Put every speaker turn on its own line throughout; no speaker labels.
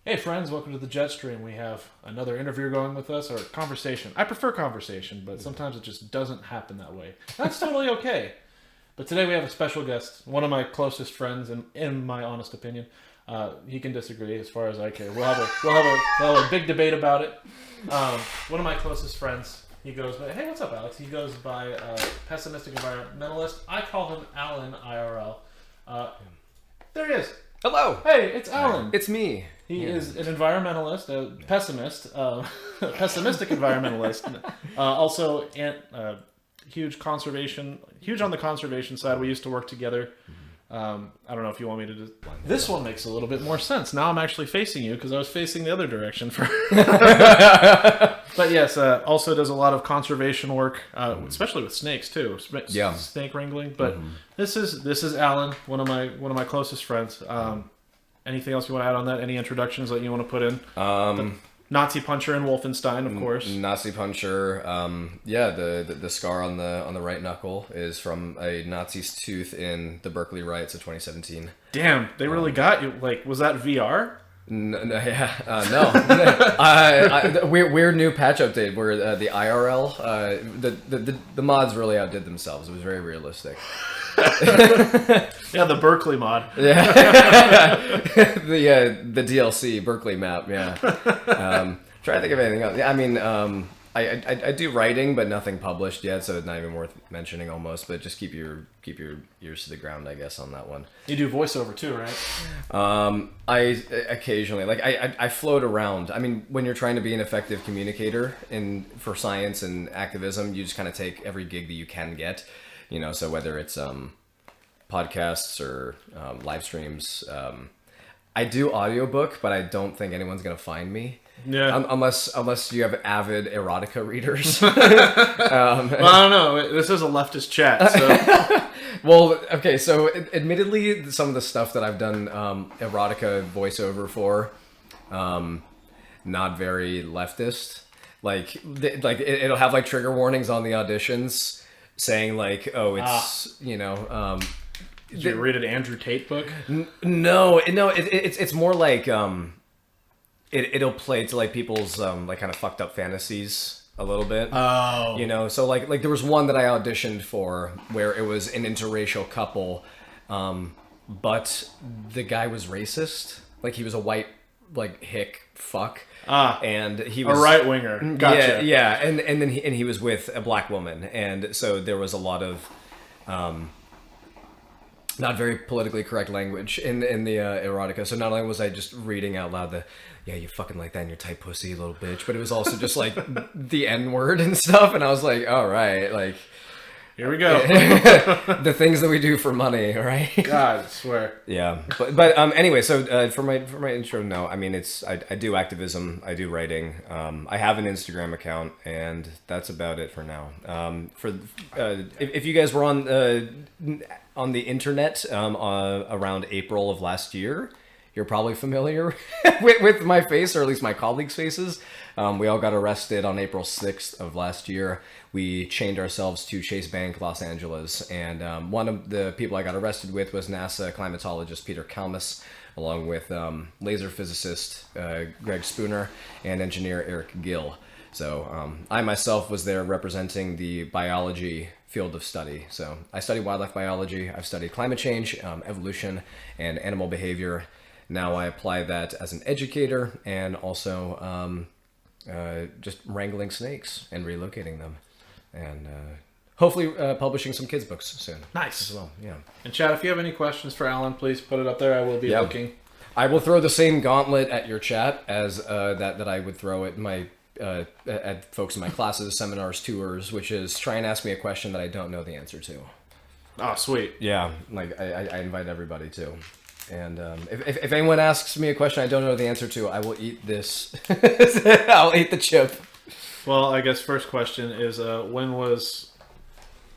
Hey friends, welcome to the Jetstream. We have another interview going with us, or conversation. I prefer conversation, but sometimes it just doesn't happen that way. That's totally okay. But today we have a special guest, one of my closest friends, in my honest opinion. He can disagree as far as I care. We'll have a big debate about it. One of my closest friends, he goes by, hey, what's up, Alex? He goes by Pessimistic Environmentalist. I call him Allan, IRL. There he is.
Hello.
Hey, it's Allan.
It's me.
He is an environmentalist, a pessimist, pessimistic environmentalist. Also, huge on the conservation side. We used to work together. I don't know if you want me to. This one makes a little bit more sense. Now I'm actually facing you because I was facing the other direction for. But yes, also does a lot of conservation work, especially with snakes too. Snake wrangling. But this is Allan, one of my closest friends. Anything else you want to add on that? Any introductions that you want to put in? The Nazi puncher in Wolfenstein, of course.
Nazi puncher. The scar on the right knuckle is from a Nazi's tooth in the Berkeley riots of 2017.
Damn, they really got you. Like, was that VR?
No. Weird new patch update where the IRL, the mods really outdid themselves. It was very realistic.
Yeah, the Berkeley mod.
Yeah, the DLC Berkeley map. Yeah. Try to think of anything else. Yeah, I mean, I do writing, but nothing published yet, so it's not even worth mentioning almost. But just keep your ears to the ground, I guess, on that one.
You do voiceover too, right?
I occasionally I float around. I mean, when you're trying to be an effective communicator for science and activism, you just kind of take every gig that you can get. You know, so whether it's podcasts or live streams, I do audiobook, but I don't think anyone's gonna find me.
Yeah.
Unless you have avid erotica readers.
Well, I don't know. This is a leftist chat, so.
Well, okay. So, admittedly, some of the stuff that I've done erotica voiceover for, not very leftist. Like it'll have like trigger warnings on the auditions. Saying like, oh, it's
Did you read an Andrew Tate book?
No, it's more like it'll play to like people's like kind of fucked up fantasies a little bit.
Oh,
So like there was one that I auditioned for where it was an interracial couple, but the guy was racist. Like he was a white like hick fuck. And he was
a right winger. Gotcha.
Yeah, and then he was with a black woman, and so there was a lot of not very politically correct language in the erotica. So not only was I just reading out loud you fucking like that in your tight pussy, little bitch, but it was also just like the N word and stuff, and I was like, all right, like.
Here we go.
The things that we do for money, right?
God, I swear.
Yeah, but anyway, so for my intro, no, I mean I do activism, I do writing, I have an Instagram account, and that's about it for now. If you guys were on the internet around April of last year, you're probably familiar with my face, or at least my colleagues' faces. We all got arrested on April 6th of last year. We chained ourselves to Chase Bank, Los Angeles, and one of the people I got arrested with was NASA climatologist Peter Kalmus, along with laser physicist Greg Spooner and engineer Eric Gill. So I myself was there representing the biology field of study. So I study wildlife biology, I've studied climate change, evolution, and animal behavior. Now I apply that as an educator and also just wrangling snakes and relocating them. And hopefully publishing some kids' books soon.
Nice.
As well, yeah.
And chat, if you have any questions for Allan, please put it up there. I will be looking.
I will throw the same gauntlet at your chat as that I would throw at my at folks in my classes, seminars, tours, which is try and ask me a question that I don't know the answer to.
Oh, sweet.
Yeah, like I invite everybody to. And if anyone asks me a question I don't know the answer to, I will eat this. I'll eat the chip.
Well, I guess first question is when was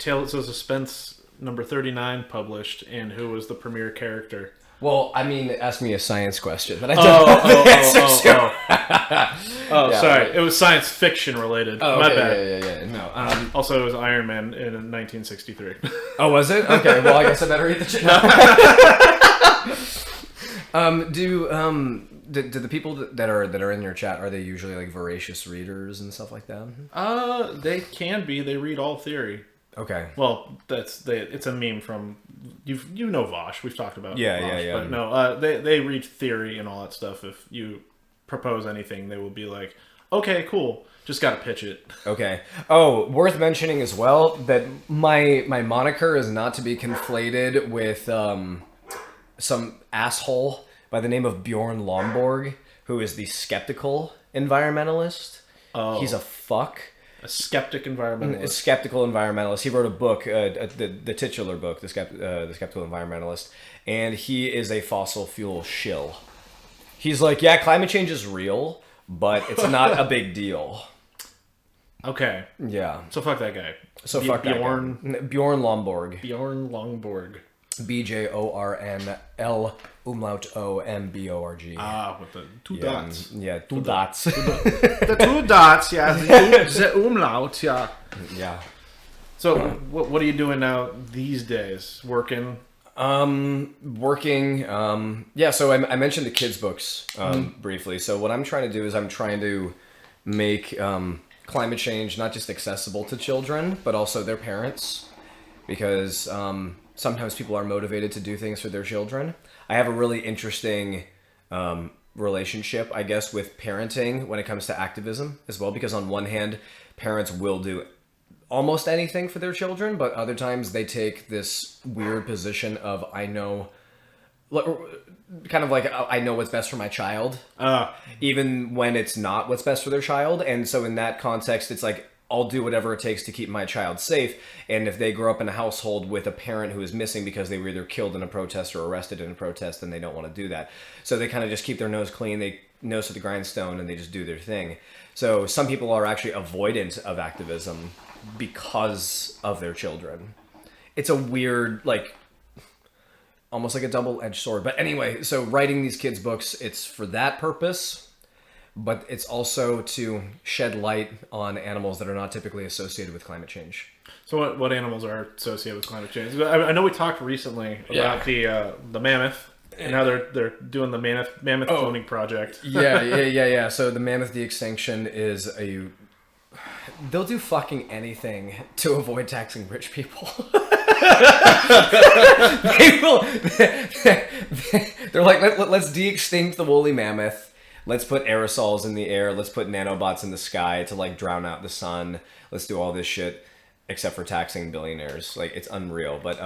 Tales of Suspense number 39 published, and who was the premier character?
Well, I mean, ask me a science question that I don't know the answer to.
Sorry. It was science fiction related.
Oh,
My
okay,
bad.
Yeah. No.
Also, it was Iron Man in 1963.
Oh, was it? Okay. Well, I guess I better eat the chip. do the people that are in your chat, are they usually like voracious readers and stuff like that?
They can be. They read all theory.
Okay.
Well, it's a meme from you know Vosh. We've talked about Vosh,
yeah.
But no, they read theory and all that stuff. If you propose anything, they will be like, okay, cool. Just got to pitch it.
Okay. Oh, worth mentioning as well that my moniker is not to be conflated with some asshole by the name of Bjorn Lomborg, who is the skeptical environmentalist.
Oh.
He's a fuck.
A skeptic environmentalist.
A skeptical environmentalist. He wrote a book, the titular book, the Skeptical Environmentalist, and he is a fossil fuel shill. He's like, yeah, climate change is real, but it's not a big deal.
Okay.
Yeah.
So fuck that guy.
So fuck
Bjorn.
that guy. Bjorn Lomborg.
Bjorn Lomborg.
BJORNL OMBORG.
Ah, with the two dots.
Yeah, two dots.
The two dots, yeah. The umlaut, yeah.
Yeah.
So, what are you doing now these days? Working?
Working. Yeah, so I mentioned the kids' books briefly. So what I'm trying to do is I'm trying to make climate change not just accessible to children, but also their parents. Because sometimes people are motivated to do things for their children. I have a really interesting relationship, I guess, with parenting when it comes to activism as well. Because on one hand, parents will do almost anything for their children, but other times they take this weird position of, I know, kind of like, I know what's best for my child, even when it's not what's best for their child. And so in that context, it's like, I'll do whatever it takes to keep my child safe. And if they grow up in a household with a parent who is missing because they were either killed in a protest or arrested in a protest, then they don't want to do that. So they kind of just keep their nose clean, they nose to the grindstone, and they just do their thing. So some people are actually avoidant of activism because of their children. It's a weird, like, almost like a double-edged sword. But anyway, so writing these kids' books, it's for that purpose. But it's also to shed light on animals that are not typically associated with climate change.
So what animals are associated with climate change? I know we talked recently about the mammoth and how they're doing the mammoth cloning project.
Yeah. So the mammoth de-extinction is they'll do fucking anything to avoid taxing rich people. They will. They're like, let's de-extinct the woolly mammoth. Let's put aerosols in the air. Let's put nanobots in the sky to like drown out the sun. Let's do all this shit, except for taxing billionaires. Like, it's unreal. But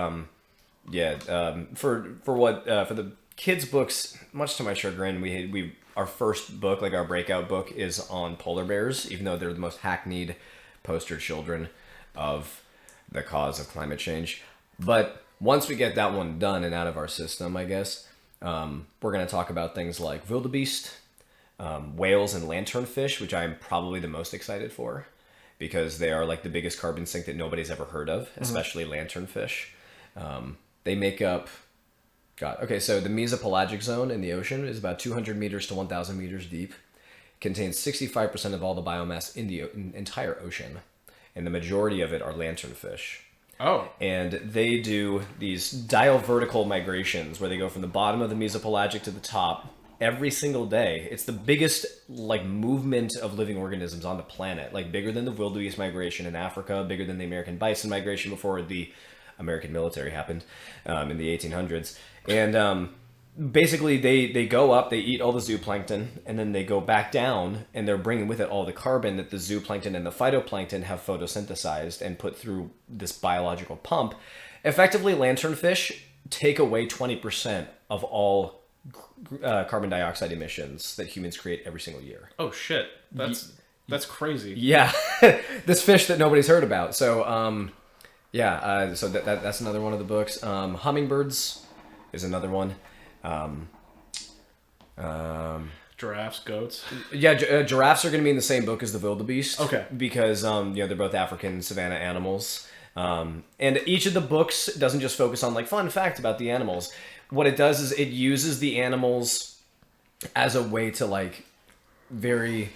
for the kids' books, much to my chagrin, we our first book, like our breakout book, is on polar bears, even though they're the most hackneyed poster children of the cause of climate change. But once we get that one done and out of our system, I guess, we're going to talk about things like wildebeest, whales and lanternfish, which I'm probably the most excited for because they are like the biggest carbon sink that nobody's ever heard of, especially lanternfish. They make up, so the mesopelagic zone in the ocean is about 200 meters to 1,000 meters deep, contains 65% of all the biomass in the entire ocean, and the majority of it are lanternfish.
Oh.
And they do these diel-vertical migrations where they go from the bottom of the mesopelagic to the top every single day. It's the biggest like movement of living organisms on the planet, like bigger than the wildebeest migration in Africa, bigger than the American bison migration before the American military happened in the 1800s. And basically they go up, they eat all the zooplankton, and then they go back down, and they're bringing with it all the carbon that the zooplankton and the phytoplankton have photosynthesized and put through this biological pump. Effectively, lanternfish take away 20% of all carbon dioxide emissions that humans create every single year.
Oh shit, that's crazy.
Yeah, this fish that nobody's heard about. So so that's another one of the books. Hummingbirds is another one.
Giraffes, goats.
Yeah, giraffes are going to be in the same book as the wildebeest.
Okay,
because they're both African savanna animals. And each of the books doesn't just focus on like fun facts about the animals. What it does is it uses the animals as a way to like very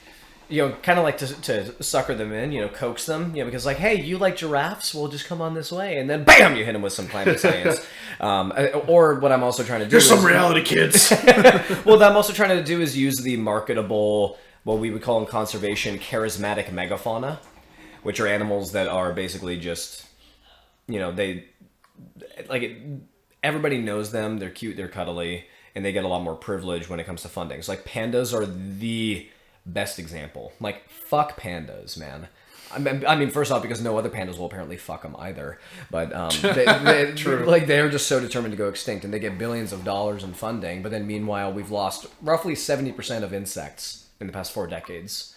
kind of like to sucker them in, coax them, because like, hey, you like giraffes? Well, just come on this way, and then bam, you hit them with some climate science. Or what I'm also trying to do.
Here's some reality, kids.
Well, what I'm also trying to do is use the marketable, what we would call in conservation, charismatic megafauna, which are animals that are basically just, they everybody knows them. They're cute, they're cuddly, and they get a lot more privilege when it comes to funding. So like pandas are the best example. Like, fuck pandas, man. I mean, first off, because no other pandas will apparently fuck them either. But
True.
Like, they're just so determined to go extinct, and they get billions of dollars in funding. But then, meanwhile, we've lost roughly 70% of insects in the past 4 decades.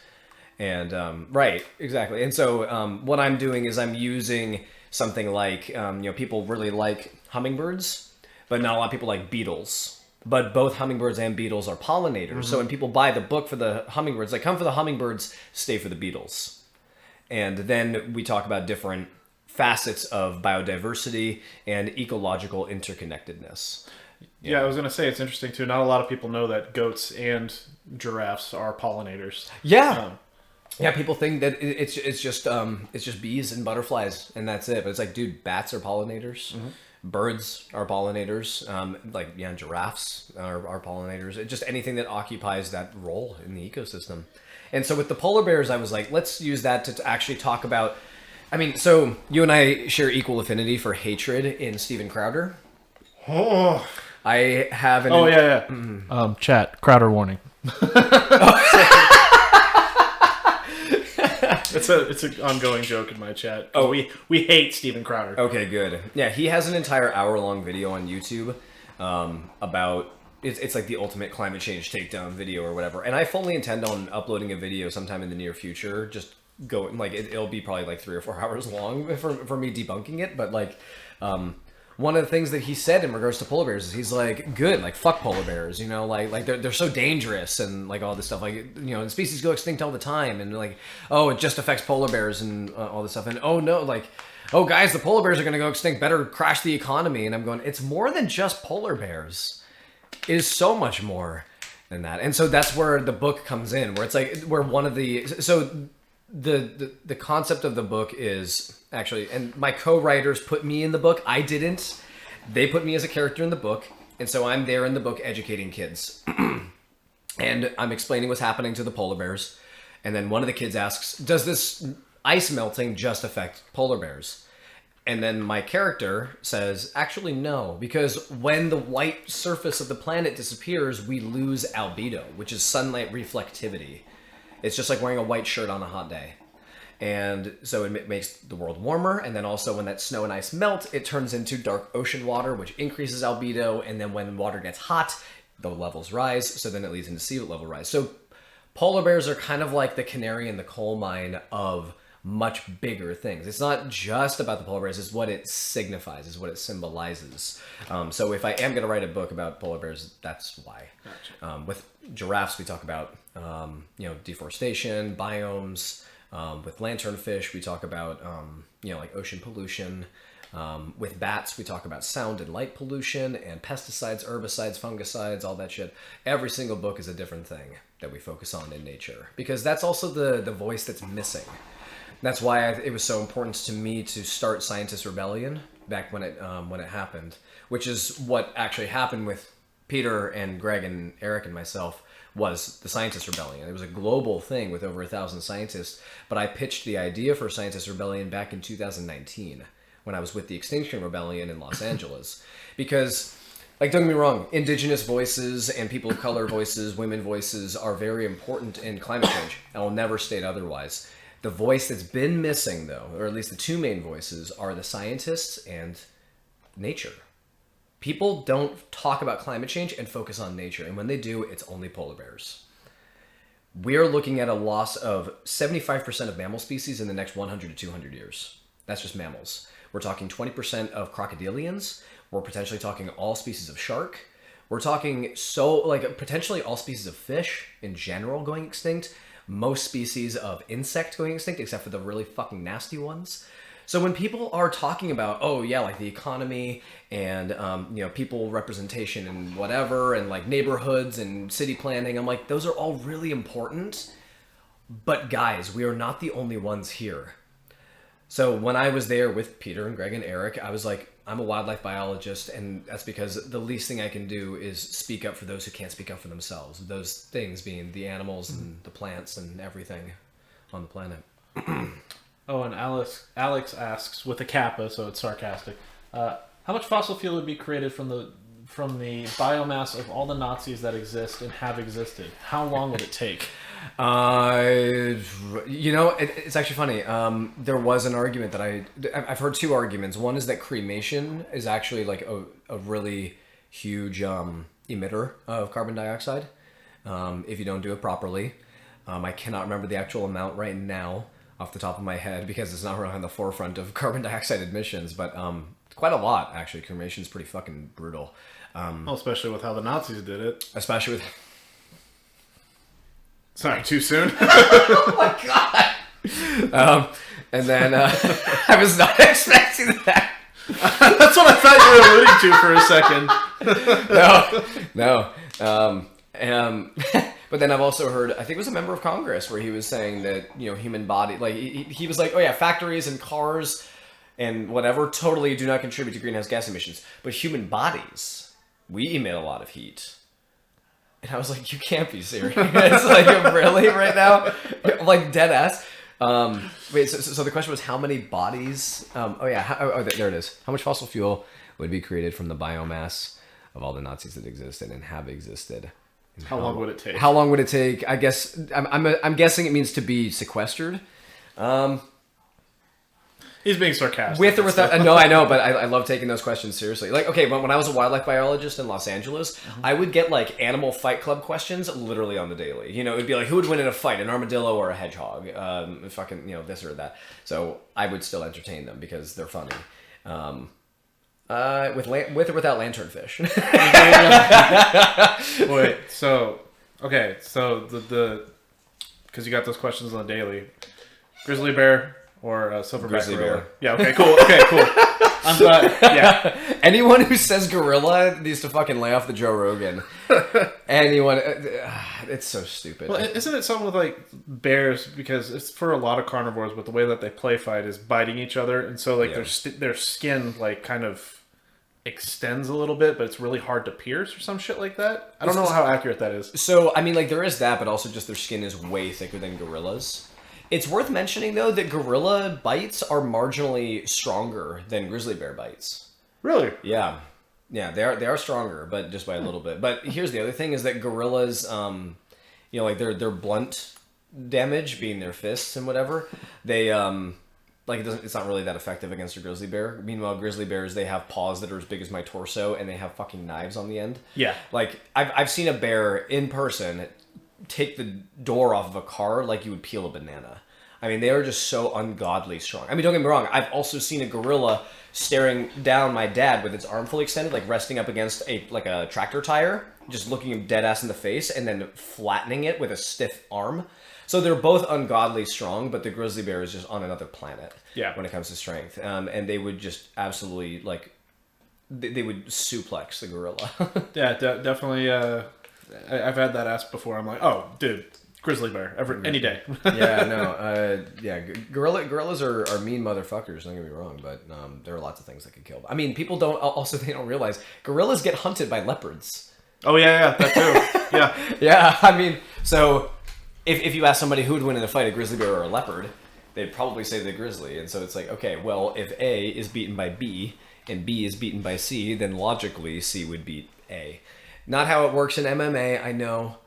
And right, exactly. And so, what I'm doing is I'm using something like, people really like hummingbirds, but not a lot of people like beetles. But both hummingbirds and beetles are pollinators. Mm-hmm. So when people buy the book for the hummingbirds, they come for the hummingbirds, stay for the beetles. And then we talk about different facets of biodiversity and ecological interconnectedness.
Yeah, I was going to say, it's interesting too. Not a lot of people know that goats and giraffes are pollinators.
Yeah. Yeah, people think that it's just bees and butterflies and that's it. But it's like, dude, bats are pollinators. Mm-hmm. Birds are pollinators, giraffes are pollinators. Just anything that occupies that role in the ecosystem. And so with the polar bears, I was like, let's use that to actually talk about... I mean, so you and I share equal affinity for hatred in Steven Crowder.
Oh.
I have an...
Oh, yeah. Mm-hmm. Chat, Crowder warning. It's an ongoing joke in my chat. Oh, we hate Steven Crowder.
Okay, good. Yeah, he has an entire hour-long video on YouTube about... It's like the ultimate climate change takedown video or whatever. And I fully intend on uploading a video sometime in the near future. Just go... Like, it'll be probably like 3 or 4 hours long for me debunking it. But, like... one of the things that he said in regards to polar bears is he's like, good, like, fuck polar bears, like they're so dangerous and like all this stuff, like, the species go extinct all the time, and like, oh, it just affects polar bears and all this stuff, and oh no, like, oh guys, the polar bears are gonna go extinct, better crash the economy. And I'm going, it's more than just polar bears. It is so much more than that. And so that's where the book comes in, where it's like, where one of the, so the concept of the book is actually, and my co-writers put me in the book. I didn't. They put me as a character in the book, and so I'm there in the book educating kids. And I'm explaining what's happening to the polar bears. And then one of the kids asks, does this ice melting just affect polar bears? And then my character says, actually no, because when the white surface of the planet disappears, we lose albedo, which is sunlight reflectivity. It's just like wearing a white shirt on a hot day. And so it makes the world warmer. And then also when that snow and ice melt, it turns into dark ocean water, which increases albedo. And then when water gets hot, the levels rise. So then it leads into sea level rise. So polar bears are kind of like the canary in the coal mine of much bigger things. It's not just about the polar bears. It's what it signifies. It's what it symbolizes. So if I am going to write a book about polar bears, that's why. Gotcha. With giraffes, we talk about, deforestation, biomes. With lanternfish, we talk about, like ocean pollution. With bats, we talk about sound and light pollution and pesticides, herbicides, fungicides, all that shit. Every single book is a different thing that we focus on in nature, because that's also the voice that's missing. That's why it was so important to me to start Scientist Rebellion back when it happened, which is what actually happened with Peter and Greg and Eric and myself. Was the Scientist Rebellion. It was a global thing with over 1,000 scientists, but I pitched the idea for Scientist Rebellion back in 2019 when I was with the Extinction Rebellion in Los Angeles. Because, like, don't get me wrong, indigenous voices and people of color voices, women voices are very important in climate change. I will never state otherwise. The voice that's been missing, though, or at least the 2 main voices, are the scientists and nature. People don't talk about climate change and focus on nature. And when they do, it's only polar bears. We're looking at a loss of 75% of mammal species in the next 100 to 200 years. That's just mammals. We're talking 20% of crocodilians. We're potentially talking all species of shark. We're talking potentially all species of fish in general going extinct. Most species of insect going extinct, except for the really fucking nasty ones. So when people are talking about, oh yeah, like the economy and, people representation and whatever, and like neighborhoods and city planning, I'm like, those are all really important. But guys, we are not the only ones here. So when I was there with Peter and Greg and Eric, I was like, I'm a wildlife biologist, and that's because the least thing I can do is speak up for those who can't speak up for themselves. Those things being the animals and the plants and everything on the planet.
Oh, and Alex asks, with a kappa, so it's sarcastic, how much fossil fuel would be created from the biomass of all the Nazis that exist and have existed? How long would it take?
It's actually funny. There was an argument that I've heard two arguments. One is that cremation is actually like a really huge emitter of carbon dioxide if you don't do it properly. I cannot remember the actual amount right now off the top of my head because it's not really on the forefront of carbon dioxide emissions, but quite a lot actually. Cremation is pretty fucking brutal.
Well, especially with how the Nazis did it.
Especially with...
Sorry, too soon?
Oh my god! And then I was not expecting that.
That's what I thought you were alluding to for a second.
No. But then I've also heard, I think it was a member of Congress where he was saying that, human body, like he was like, oh yeah, factories and cars and whatever totally do not contribute to greenhouse gas emissions, but human bodies, we emit a lot of heat. And I was like, you can't be serious. Like, really right now? Like, dead ass. Wait, so the question was how many bodies? There it is. How much fossil fuel would be created from the biomass of all the Nazis that existed and have existed? And
how long would it take?
How long would it take? I guess, I'm guessing it means to be sequestered.
He's being sarcastic.
With or without... No, I know, but I love taking those questions seriously. Like, okay, when I was a wildlife biologist in Los Angeles, I would get, like, animal fight club questions literally on the daily. It would be like, who would win in a fight, an armadillo or a hedgehog? This or that. So I would still entertain them because they're funny. With or without lanternfish.
Wait, so the because you got those questions on the daily. Grizzly bear... Or silverback
grizzly
gorilla.
bear.
Yeah, okay, cool. I'm glad. Yeah.
Anyone who says gorilla needs to fucking lay off the Joe Rogan. Anyone. It's so stupid.
Well, isn't it something with, like, bears? Because it's for a lot of carnivores, but the way that they play fight is biting each other. And so, like, their skin, like, kind of extends a little bit, but it's really hard to pierce or some shit like that. I don't know how accurate that is.
So, I mean, like, there is that, but also just their skin is way thicker than gorillas. It's worth mentioning, though, that gorilla bites are marginally stronger than grizzly bear bites.
Really?
Yeah. Yeah, they are stronger, but just by a little bit. But here's the other thing, is that gorillas, like their blunt damage, being their fists and whatever, they, it's not really that effective against a grizzly bear. Meanwhile, grizzly bears, they have paws that are as big as my torso, and they have fucking knives on the end.
Yeah.
Like, I've seen a bear in person take the door off of a car like you would peel a banana. I mean, they are just so ungodly strong. I mean, don't get me wrong. I've also seen a gorilla staring down my dad with its arm fully extended, like resting up against a tractor tire, just looking him dead ass in the face and then flattening it with a stiff arm. So they're both ungodly strong, but the grizzly bear is just on another planet.
Yeah.
When it comes to strength, and they would just absolutely they would suplex the gorilla.
Yeah, definitely. I've had that asked before. I'm like, oh, dude, grizzly bear, any day.
Yeah, no, gorillas are mean motherfuckers. Don't get me wrong, but there are lots of things that could kill them. I mean, they don't realize gorillas get hunted by leopards.
Oh yeah, that too. Yeah,
yeah. I mean, so if you ask somebody who would win in a fight, a grizzly bear or a leopard, they'd probably say the grizzly. And so it's like, okay, well, if A is beaten by B and B is beaten by C, then logically C would beat A. Not how it works in MMA, I know.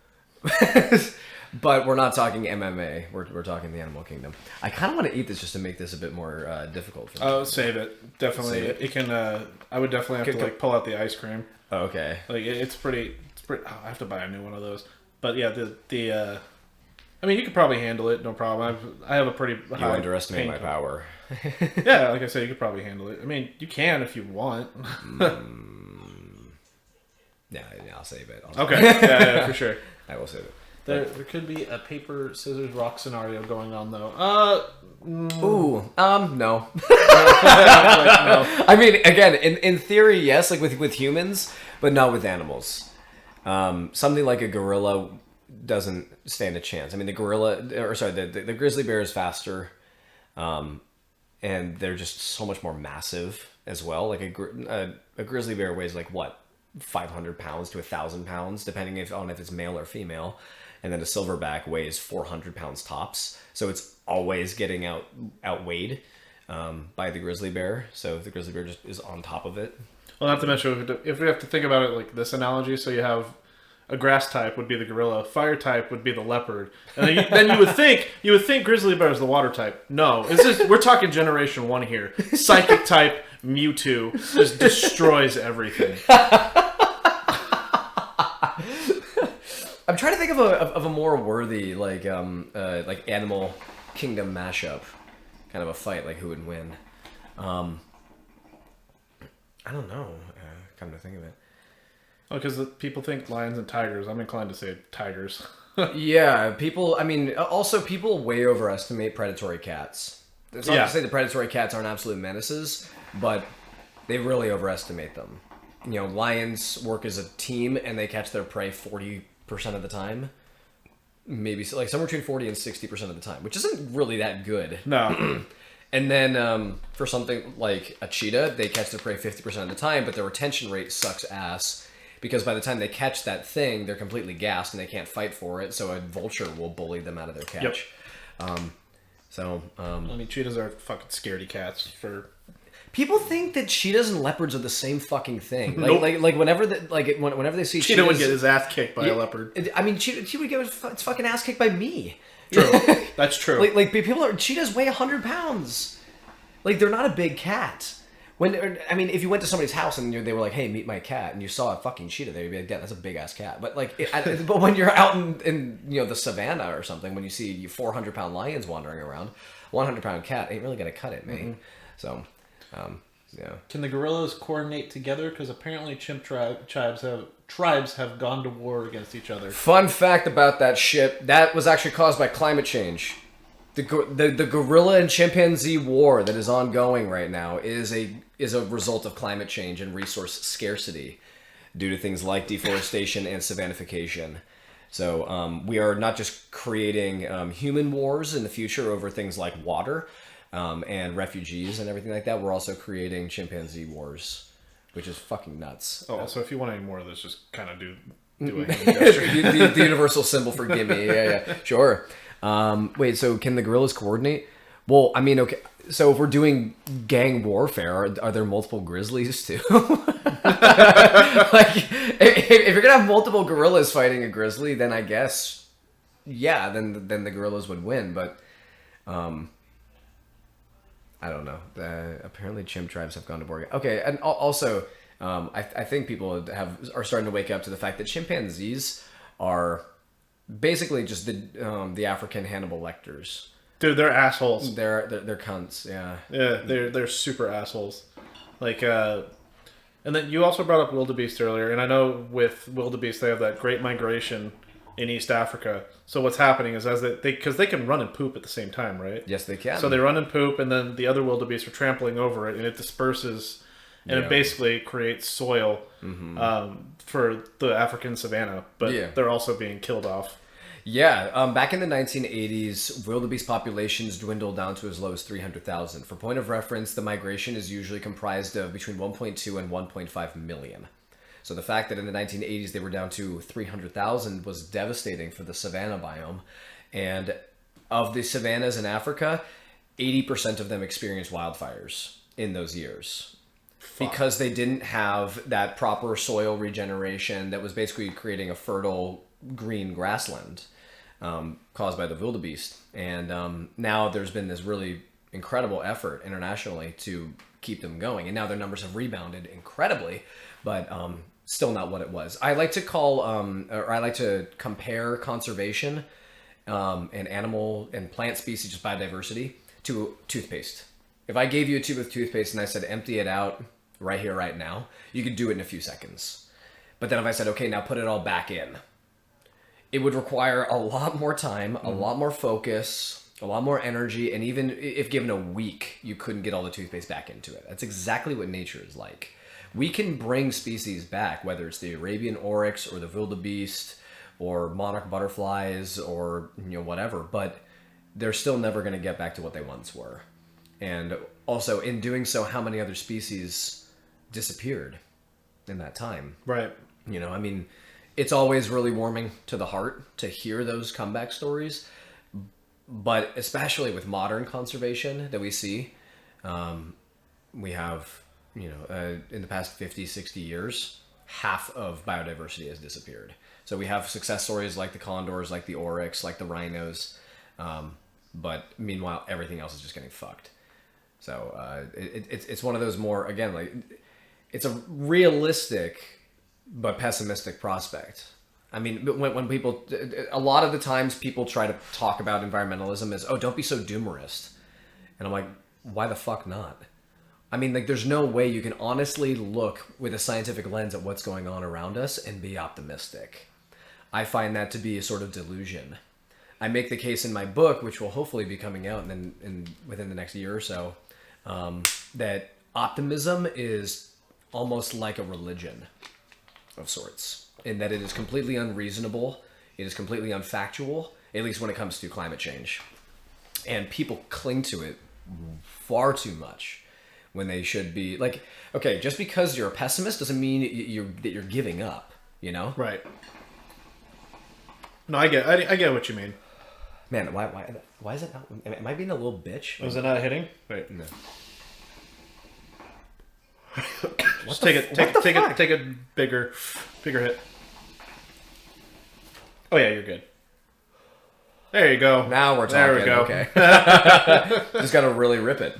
But we're not talking MMA. We're talking the animal kingdom. I kind of want to eat this just to make this a bit more difficult for me.
Oh, save it. Definitely.
Save it.
It can... I would definitely have to pull out the ice cream.
Oh, okay.
Like, it's pretty... Oh, I have to buy a new one of those. But yeah, I mean, you could probably handle it, no problem. I have a pretty high...
You underestimate my power.
Yeah, like I said, you could probably handle it. I mean, you can if you want.
Yeah, I'll save it.
Okay, yeah, for sure.
I will save it.
There could be a paper, scissors, rock scenario going on, though.
No.
No.
I mean, again, in theory, yes, like with humans, but not with animals. Something like a gorilla, doesn't stand a chance. I mean, the grizzly bear is faster, and they're just so much more massive as well. Like a grizzly bear weighs like what, 500 pounds to 1,000 pounds, depending on if it's male or female, and then a silverback weighs 400 pounds tops. So it's always getting outweighed by the grizzly bear. So the grizzly bear just is on top of it.
Well, not to mention, if we have to think about it like this analogy, so you have a grass type would be the gorilla, fire type would be the leopard, and then you would think grizzly bear is the water type. No, it's just we're talking generation 1 here. Psychic type Mewtwo just destroys everything.
I'm trying to think of a more worthy like animal kingdom mashup, kind of a fight, like who would win. I don't know. Come to think of it.
Oh, because people think lions and tigers. I'm inclined to say tigers.
Yeah, people. I mean, also people way overestimate predatory cats. It's not to say the predatory cats aren't absolute menaces, but they really overestimate them. You know, lions work as a team and they catch their prey 40% of the time. Maybe like somewhere between 40 and 60% of the time, which isn't really that good.
No.
And then for something like a cheetah, they catch their prey 50% of the time, but their retention rate sucks ass because by the time they catch that thing, they're completely gassed and they can't fight for it. So a vulture will bully them out of their catch. Yep.
I mean, cheetahs are fucking scaredy cats.
People think that cheetahs and leopards are the same fucking thing.
Nope.
Like whenever they see
cheetah would get his ass kicked by a leopard.
I mean, cheetah would get its fucking ass kicked by me.
True. That's true.
Cheetahs weigh 100 pounds. Like, they're not a big cat. If you went to somebody's house and they were like, "Hey, meet my cat," and you saw a fucking cheetah there, you'd be like, "Yeah, that's a big ass cat." But but when you're out in the savannah or something, when you see 400-pound lions wandering around, 100-pound cat ain't really gonna cut it, man. Mm-hmm. So, yeah.
Can the gorillas coordinate together? Because apparently chimp tribes have gone to war against each other.
Fun fact about that shit: that was actually caused by climate change. The gorilla and chimpanzee war that is ongoing right now is a result of climate change and resource scarcity due to things like deforestation and savannification. So we are not just creating human wars in the future over things like water and refugees and everything like that. We're also creating chimpanzee wars, which is fucking nuts.
Oh, so if you want any more of this, just kind of do a gesture.
the universal symbol for gimme. Yeah, sure. Wait, so can the gorillas coordinate? Well, I mean, okay. So if we're doing gang warfare, are there multiple grizzlies too? Like, if you're gonna have multiple gorillas fighting a grizzly, then I guess, yeah, then the gorillas would win. But, I don't know. Apparently, chimp tribes have gone to war. Okay, and also, I think people are starting to wake up to the fact that chimpanzees are basically just the African Hannibal Lecters.
Dude, they're assholes.
They're cunts. Yeah.
Yeah, they're super assholes. Like, and then you also brought up wildebeest earlier, and I know with wildebeest they have that great migration in East Africa. So what's happening is because they can run and poop at the same time, right?
Yes, they can.
So they run and poop, and then the other wildebeest are trampling over it, and it disperses, and it basically creates soil for the African savanna. But they're also being killed off.
Yeah, back in the 1980s, wildebeest populations dwindled down to as low as 300,000. For point of reference, the migration is usually comprised of between 1.2 and 1.5 million. So the fact that in the 1980s they were down to 300,000 was devastating for the savanna biome. And of the savannas in Africa, 80% of them experienced wildfires in those years. Fuck. Because they didn't have that proper soil regeneration that was basically creating a fertile green grassland. Caused by the wildebeest. And now there's been this really incredible effort internationally to keep them going. And now their numbers have rebounded incredibly, but still not what it was. I like to compare conservation and animal and plant species, just biodiversity, to toothpaste. If I gave you a tube of toothpaste and I said, empty it out right here, right now, you could do it in a few seconds. But then if I said, okay, now put it all back in, it would require a lot more time, a lot more focus, a lot more energy, and even if given a week, you couldn't get all the toothpaste back into it. That's exactly what nature is like. We can bring species back, whether it's the Arabian oryx or the wildebeest or monarch butterflies or whatever, but they're still never going to get back to what they once were. And also, in doing so, how many other species disappeared in that time?
Right.
I mean, it's always really warming to the heart to hear those comeback stories, but especially with modern conservation that we see, we have, in the past 50, 60 years, half of biodiversity has disappeared. So we have success stories like the condors, like the oryx, like the rhinos, but meanwhile, everything else is just getting fucked. So it's one of those more, again, like, it's a realistic but pessimistic prospect. I mean, when people, a lot of the times people try to talk about environmentalism as, oh, don't be so doomerist. And I'm like, why the fuck not? I mean, like, there's no way you can honestly look with a scientific lens at what's going on around us and be optimistic. I find that to be a sort of delusion. I make the case in my book, which will hopefully be coming out within the next year or so, that optimism is almost like a religion of sorts, in that it is completely unreasonable, it is completely unfactual, at least when it comes to climate change. And people cling to it far too much when they should be, like, okay, just because you're a pessimist doesn't mean that you're giving up,
Right. No, I get what you mean.
Man, why is it not? Am I being a little bitch?
Was it not hitting?
Wait, no.
Just take a bigger hit. Oh yeah, you're good. There you go.
Now we're talking.
There we go.
Okay. Just gotta really rip it.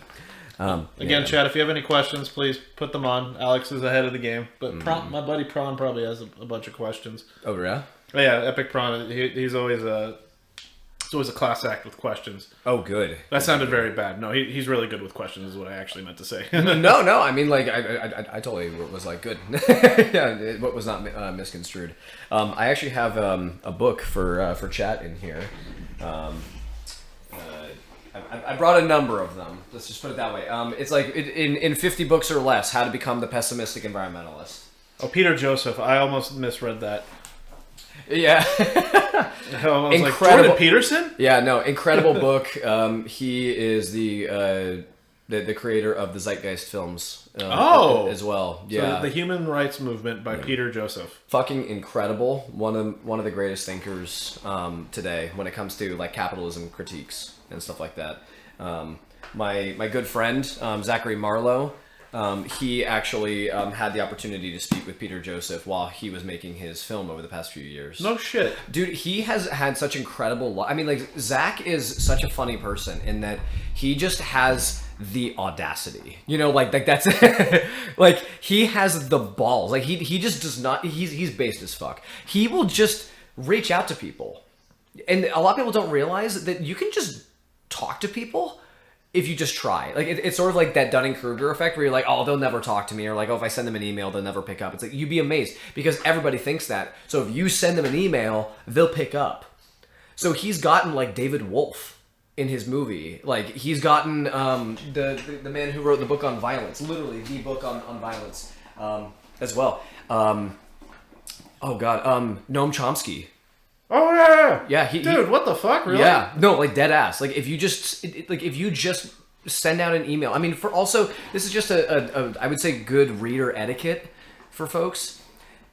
Again, Chad, if you have any questions, please put them on. Alex is ahead of the game, but my buddy Prawn probably has a bunch of questions.
Oh yeah.
Oh, yeah, Epic Prawn. He's always it's always a class act with questions.
Oh, good.
That sounded very bad. No, he's really good with questions, is what I actually meant to say.
No. I mean, like, I totally was like, good. Yeah, what was not misconstrued. I actually have a book for chat in here. I brought a number of them. Let's just put it that way. It's like in 50 books or less, how to become the pessimistic environmentalist.
Oh, Peter Joseph. I almost misread that.
Yeah.
I was like, Jordan Peterson?
Yeah, no, incredible book. He is the creator of the Zeitgeist films as well. Yeah.
So the Human Rights Movement by Peter Joseph.
Fucking incredible. One of the greatest thinkers today when it comes to like capitalism critiques and stuff like that. My good friend Zachary Marlowe, he actually had the opportunity to speak with Peter Joseph while he was making his film over the past few years.
No shit.
Dude, he has had such incredible... I mean, like, Zach is such a funny person in that he just has the audacity. Like that's... like, he has the balls. Like, he just does not... He's based as fuck. He will just reach out to people. And a lot of people don't realize that you can just talk to people if you just try. Like, it's sort of like that Dunning-Kruger effect where you're like, oh, they'll never talk to me, or like, oh, if I send them an email, they'll never pick up. It's like, you'd be amazed because everybody thinks that. So if you send them an email, they'll pick up. So he's gotten like David Wolf in his movie. Like, he's gotten the man who wrote the book on violence, literally the book on violence as well. Noam Chomsky.
Oh yeah.
Yeah,
dude, what the fuck? Really?
Yeah, no, like dead ass. Like if you just send out an email. I mean, for also this is just a I would say good reader etiquette for folks.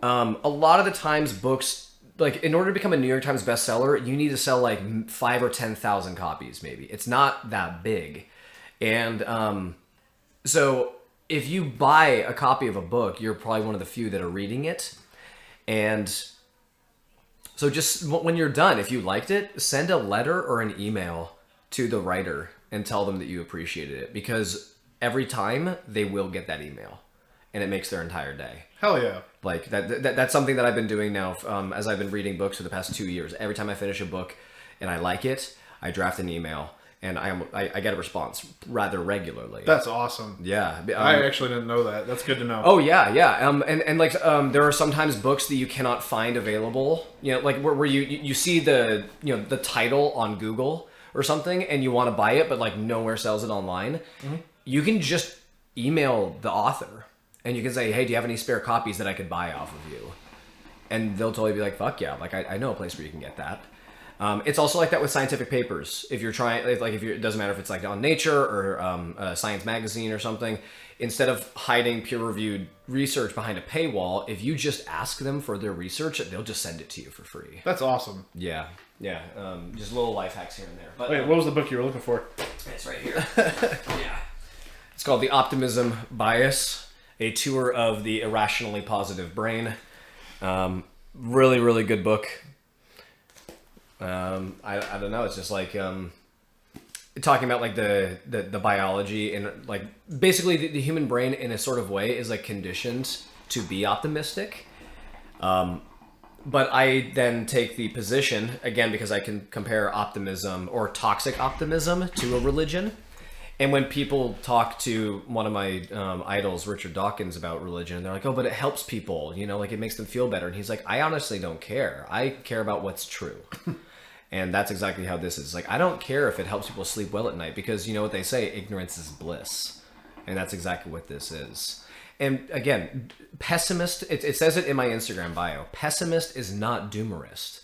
A lot of the times books, like, in order to become a New York Times bestseller, you need to sell like 5,000 or 10,000 copies. Maybe it's not that big, and so if you buy a copy of a book, you're probably one of the few that are reading it, and so just when you're done, if you liked it, send a letter or an email to the writer and tell them that you appreciated it, because every time they will get that email and it makes their entire day.
Hell yeah.
Like that's something that I've been doing now as I've been reading books for the past 2 years. Every time I finish a book and I like it, I draft an email and I get a response rather regularly.
That's awesome.
Yeah.
I actually didn't know that. That's good to know.
Oh yeah. And like there are sometimes books that you cannot find available. Like where you see the the title on Google or something, and you want to buy it, but like nowhere sells it online. Mm-hmm. You can just email the author, and you can say, "Hey, do you have any spare copies that I could buy off of you?" And they'll totally be like, fuck yeah, like I know a place where you can get that. It's also like that with scientific papers. If you're trying, like if you're, it doesn't matter if it's like on Nature or Science Magazine or something, instead of hiding peer-reviewed research behind a paywall, if you just ask them for their research, they'll just send it to you for free.
That's awesome.
Yeah. Just little life hacks here and there. But
wait, what was the book you were looking for?
It's right here. Yeah. It's called The Optimism Bias, a tour of the irrationally positive brain. Really, really good book. I don't know. It's just like talking about like the biology and like basically the human brain in a sort of way is like conditioned to be optimistic. But I then take the position again because I can compare optimism or toxic optimism to a religion. And when people talk to one of my idols, Richard Dawkins, about religion, they're like, oh, but it helps people, you know, like it makes them feel better. And he's like, I honestly don't care. I care about what's true. And that's exactly how this is. Like, I don't care if it helps people sleep well at night because you know what they say, ignorance is bliss. And that's exactly what this is. And again, pessimist, it says it in my Instagram bio, pessimist is not doomerist.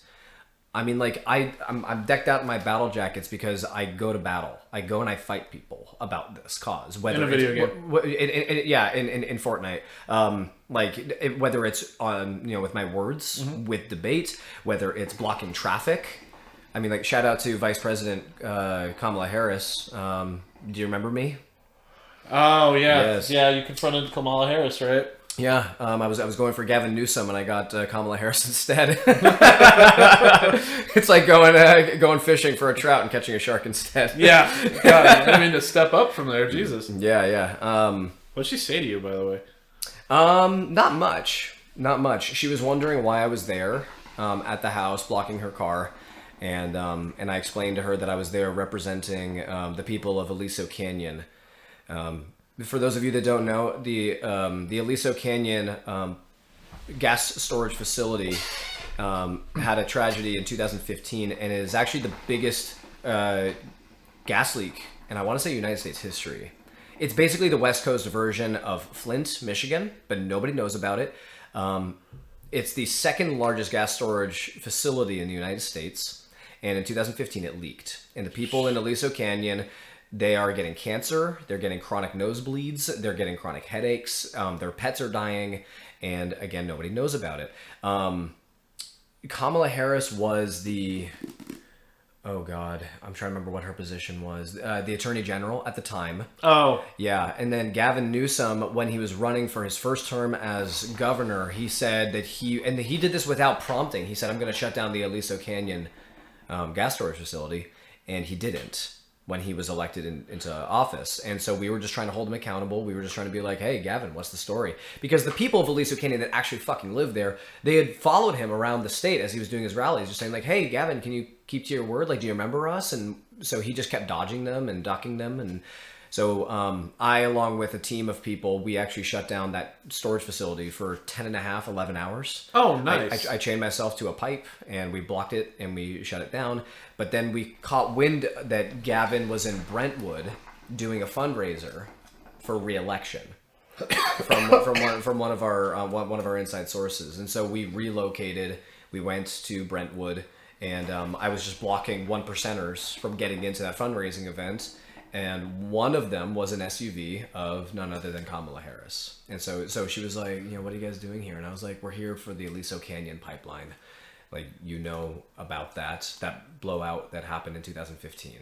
I mean, like, I'm decked out in my battle jackets because I go to battle. I go and I fight people about this cause. Whether
in a video
game. In Fortnite. Whether it's on, you know, with my words, with debate, whether it's blocking traffic. I mean, like, shout out to Vice President Kamala Harris. Do you remember me?
Oh, yeah.
Yes.
Yeah, you confronted Kamala Harris, right?
Yeah, I was going for Gavin Newsom and I got Kamala Harris instead. It's like going fishing for a trout and catching a shark instead.
Yeah, God, I mean to step up from there, Jesus.
Yeah.
What'd she say to you, by the way?
Not much. She was wondering why I was there at the house blocking her car, and I explained to her that I was there representing the people of Aliso Canyon. For those of you that don't know, the Aliso Canyon gas storage facility had a tragedy in 2015, and it is actually the biggest gas leak in, I want to say, United States history. It's basically the West Coast version of Flint, Michigan, but nobody knows about it. It's the second largest gas storage facility in the United States, and in 2015 it leaked. And the people in Aliso Canyon, they are getting cancer, they're getting chronic nosebleeds, they're getting chronic headaches, their pets are dying, and again, nobody knows about it. Kamala Harris was the, oh God, I'm trying to remember what her position was, the Attorney General at the time.
Oh.
Yeah, and then Gavin Newsom, when he was running for his first term as governor, he said that he did this without prompting, he said, I'm going to shut down the Aliso Canyon gas storage facility, and he didn't when he was elected into office. And so we were just trying to hold him accountable. We were just trying to be like, hey, Gavin, what's the story? Because the people of Aliso Canyon that actually fucking lived there, they had followed him around the state as he was doing his rallies, just saying like, hey, Gavin, can you keep to your word? Like, do you remember us? And so he just kept dodging them and ducking them. And so I, along with a team of people, we actually shut down that storage facility for 10 and a half, 11 hours.
Oh, nice.
I chained myself to a pipe and we blocked it and we shut it down. But then we caught wind that Gavin was in Brentwood doing a fundraiser for re-election from one of our inside sources. And so we relocated. We went to Brentwood, and I was just blocking 1%ers from getting into that fundraising event. And one of them was an SUV of none other than Kamala Harris. And so she was like, you know, what are you guys doing here? And I was like, we're here for the Aliso Canyon pipeline. Like, you know about that blowout that happened in 2015.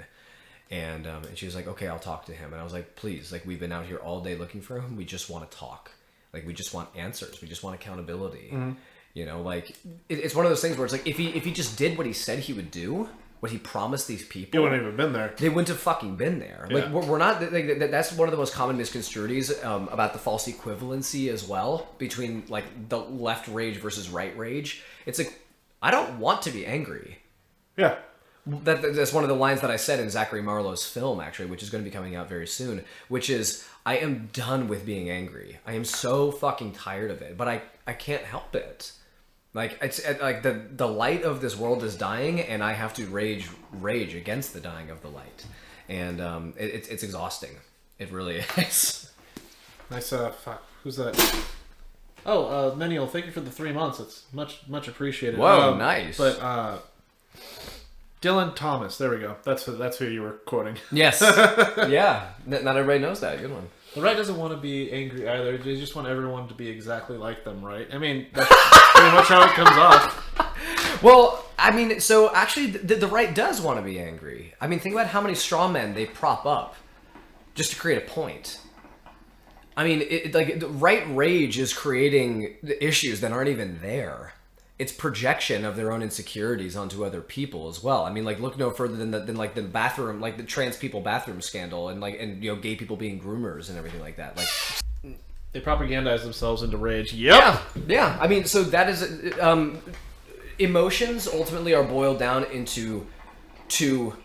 And she was like, okay, I'll talk to him. And I was like, please, like, we've been out here all day looking for him. We just want to talk. Like, we just want answers. We just want accountability. Mm-hmm. You know, like, it's one of those things where it's like, if he just did what he said he would do, what he promised these people,
you wouldn't have even been there.
They wouldn't have fucking been there. Yeah. Like, we're not. Like, that's one of the most common misconstruities about the false equivalency as well between like the left rage versus right rage. It's like, I don't want to be angry.
Yeah.
That's one of the lines that I said in Zachary Marlowe's film, actually, which is going to be coming out very soon, which is, I am done with being angry. I am so fucking tired of it, but I can't help it. Like, it's like the light of this world is dying, and I have to rage against the dying of the light, and it's exhausting. It really is.
Nice. Fuck. Who's that? Meniel, thank you for the 3 months. It's much appreciated.
Whoa, nice.
But Dylan Thomas, there we go. That's who you were quoting.
Yes. Yeah. Not everybody knows that. Good one.
The right doesn't want to be angry either. They just want everyone to be exactly like them, right? I mean, that's pretty much how it comes off.
Well, I mean, so actually, the right does want to be angry. I mean, think about how many straw men they prop up just to create a point. I mean, the right rage is creating issues that aren't even there. It's projection of their own insecurities onto other people as well. I mean, like, look no further than the bathroom, like the trans people bathroom scandal, and gay people being groomers and everything like that. Like,
they propagandize themselves into rage. Yep.
Yeah. I mean, so that is emotions ultimately are boiled down into two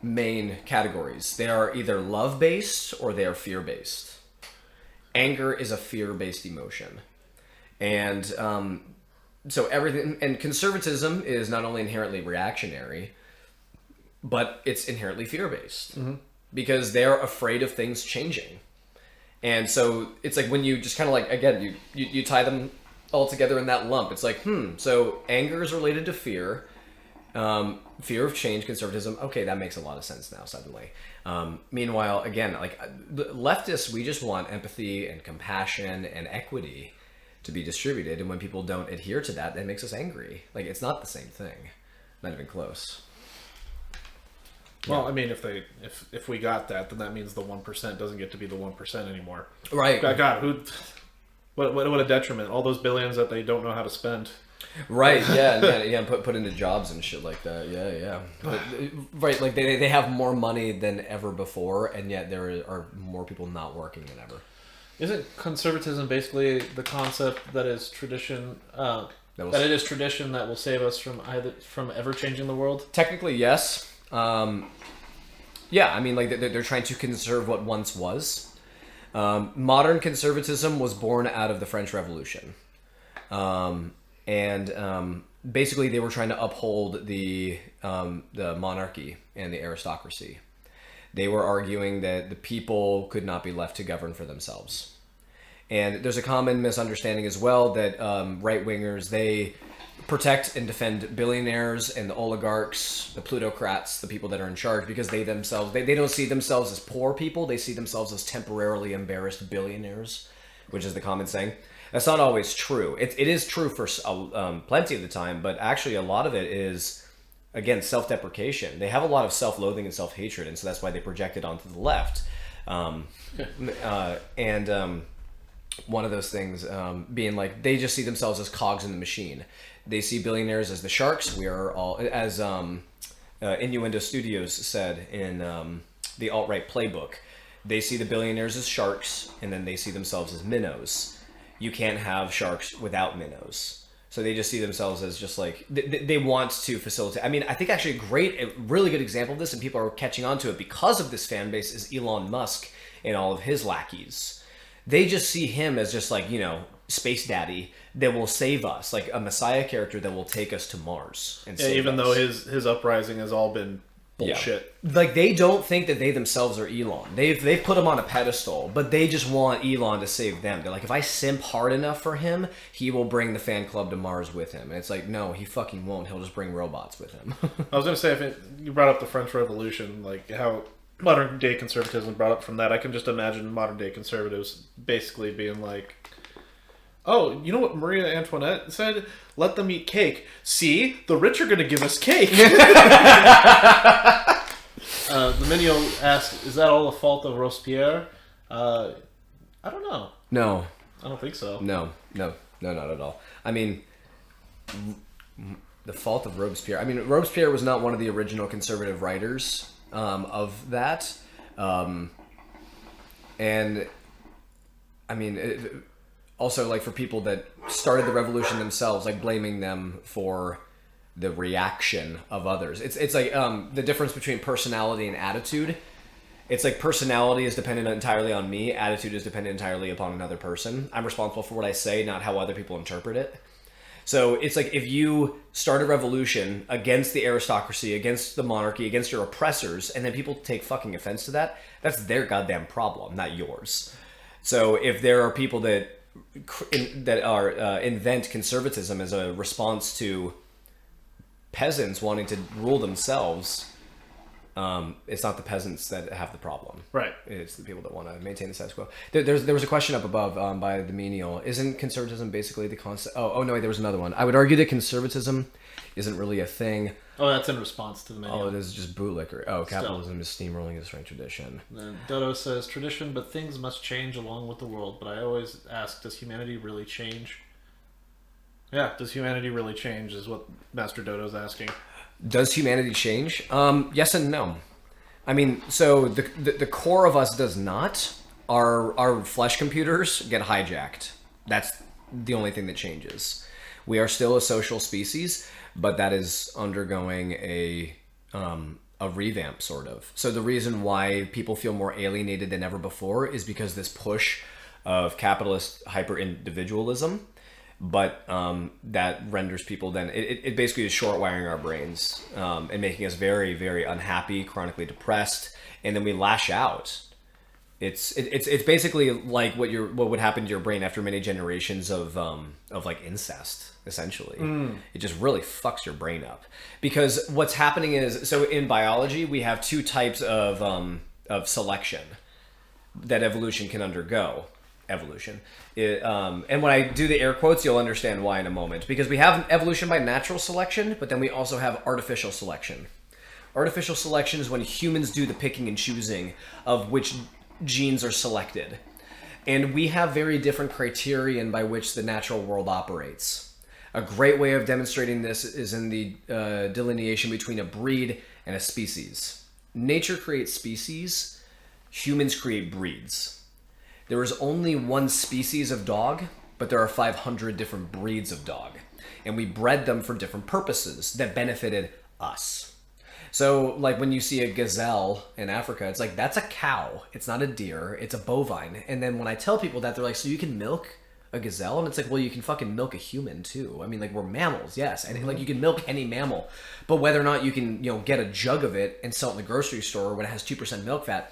main categories. They are either love-based or they are fear-based. Anger is a fear-based emotion, and so everything, and conservatism is not only inherently reactionary, but it's inherently fear-based because they're afraid of things changing. And so it's like when you just kind of like, again, you tie them all together in that lump. It's like, so anger is related to fear, fear of change, conservatism. Okay, that makes a lot of sense now suddenly. Meanwhile, again, like leftists, we just want empathy and compassion and equity to be distributed, and when people don't adhere to that, that makes us angry. Like, it's not the same thing, not even close.
Well, I mean, if we got that, then that means the 1% doesn't get to be the 1% anymore.
Right.
God, what a detriment! All those billions that they don't know how to spend.
Right. Yeah. Put into jobs and shit like that. Yeah. But, right. Like they have more money than ever before, and yet there are more people not working than ever.
Isn't conservatism basically the concept that is tradition? That it is tradition that will save us from ever changing the world.
Technically, yes. Yeah, I mean, like they're trying to conserve what once was. Modern conservatism was born out of the French Revolution, and basically they were trying to uphold the monarchy and the aristocracy. They were arguing that the people could not be left to govern for themselves. And there's a common misunderstanding as well that right-wingers, they protect and defend billionaires and the oligarchs, the plutocrats, the people that are in charge, because they themselves, they don't see themselves as poor people. They see themselves as temporarily embarrassed billionaires, which is the common saying. That's not always true. It is true for plenty of the time, but actually a lot of it is, again, self-deprecation. They have a lot of self-loathing and self-hatred, and so that's why they project it onto the left. One of those things being like, they just see themselves as cogs in the machine. They see billionaires as the sharks. We are all, as Innuendo Studios said in the alt-right playbook, they see the billionaires as sharks, and then they see themselves as minnows. You can't have sharks without minnows. So they just see themselves as just like, they want to facilitate. I mean, I think actually a really good example of this, and people are catching on to it because of this fan base, is Elon Musk and all of his lackeys. They just see him as just like, space daddy that will save us, like a messiah character that will take us to Mars. And save
even
us.
Though his uprising has all been bullshit.
Yeah. Like, they don't think that they themselves are Elon. They've put him on a pedestal, but they just want Elon to save them. They're like, if I simp hard enough for him, he will bring the fan club to Mars with him. And it's like, no, he fucking won't. He'll just bring robots with him.
I was going to say, you brought up the French Revolution, like how modern day conservatism brought up from that. I can just imagine modern day conservatives basically being like, oh, you know what Maria Antoinette said? Let them eat cake. See? The rich are going to give us cake. The Menial asked, is that all the fault of Robespierre? I don't know.
No.
I don't think so.
No, not at all. I mean, the fault of Robespierre. I mean, Robespierre was not one of the original conservative writers of that. And, I mean... Also, like, for people that started the revolution themselves, like, blaming them for the reaction of others. It's like the difference between personality and attitude. It's like personality is dependent entirely on me. Attitude is dependent entirely upon another person. I'm responsible for what I say, not how other people interpret it. So it's like, if you start a revolution against the aristocracy, against the monarchy, against your oppressors, and then people take fucking offense to that, that's their goddamn problem, not yours. So if there are people that invent conservatism as a response to peasants wanting to rule themselves, it's not the peasants that have the problem.
Right.
It's the people that want to maintain the status quo. There was a question up above by the menial. Isn't conservatism basically the concept? Oh no, wait, there was another one. I would argue that conservatism isn't really a thing.
Oh, that's in response to the menial.
Oh, it is just bootlicker. Oh, capitalism is steamrolling a strange tradition.
Then Dodo says, tradition, but things must change along with the world. But I always ask, does humanity really change? Yeah, does humanity really change is what Master Dodo's asking.
Does humanity change? Yes and no. I mean, so the core of us does not. Our flesh computers get hijacked. That's the only thing that changes. We are still a social species, but that is undergoing a revamp, sort of. So the reason why people feel more alienated than ever before is because this push of capitalist hyper-individualism, but that renders people then... It basically is short-wiring our brains and making us very, very unhappy, chronically depressed, and then we lash out. It's basically like what would happen to your brain after many generations of like incest. Essentially, it just really fucks your brain up, because what's happening is, so in biology we have two types of selection that evolution can undergo. And when I do the air quotes, you'll understand why in a moment, because we have evolution by natural selection, but then we also have artificial selection. Artificial selection is when humans do the picking and choosing of which genes are selected, and we have very different criterion by which the natural world operates. A great way of demonstrating this is in the delineation between a breed and a species. Nature creates species, humans create breeds. There is only one species of dog, but there are 500 different breeds of dog. And we bred them for different purposes that benefited us. So, like when you see a gazelle in Africa, it's like, that's a cow. It's not a deer. It's a bovine. And then when I tell people that, they're like, so you can milk a gazelle? And it's like, well, you can fucking milk a human too. I mean, like, we're mammals, yes. And like, you can milk any mammal. But whether or not you can, get a jug of it and sell it in the grocery store when it has 2% milk fat,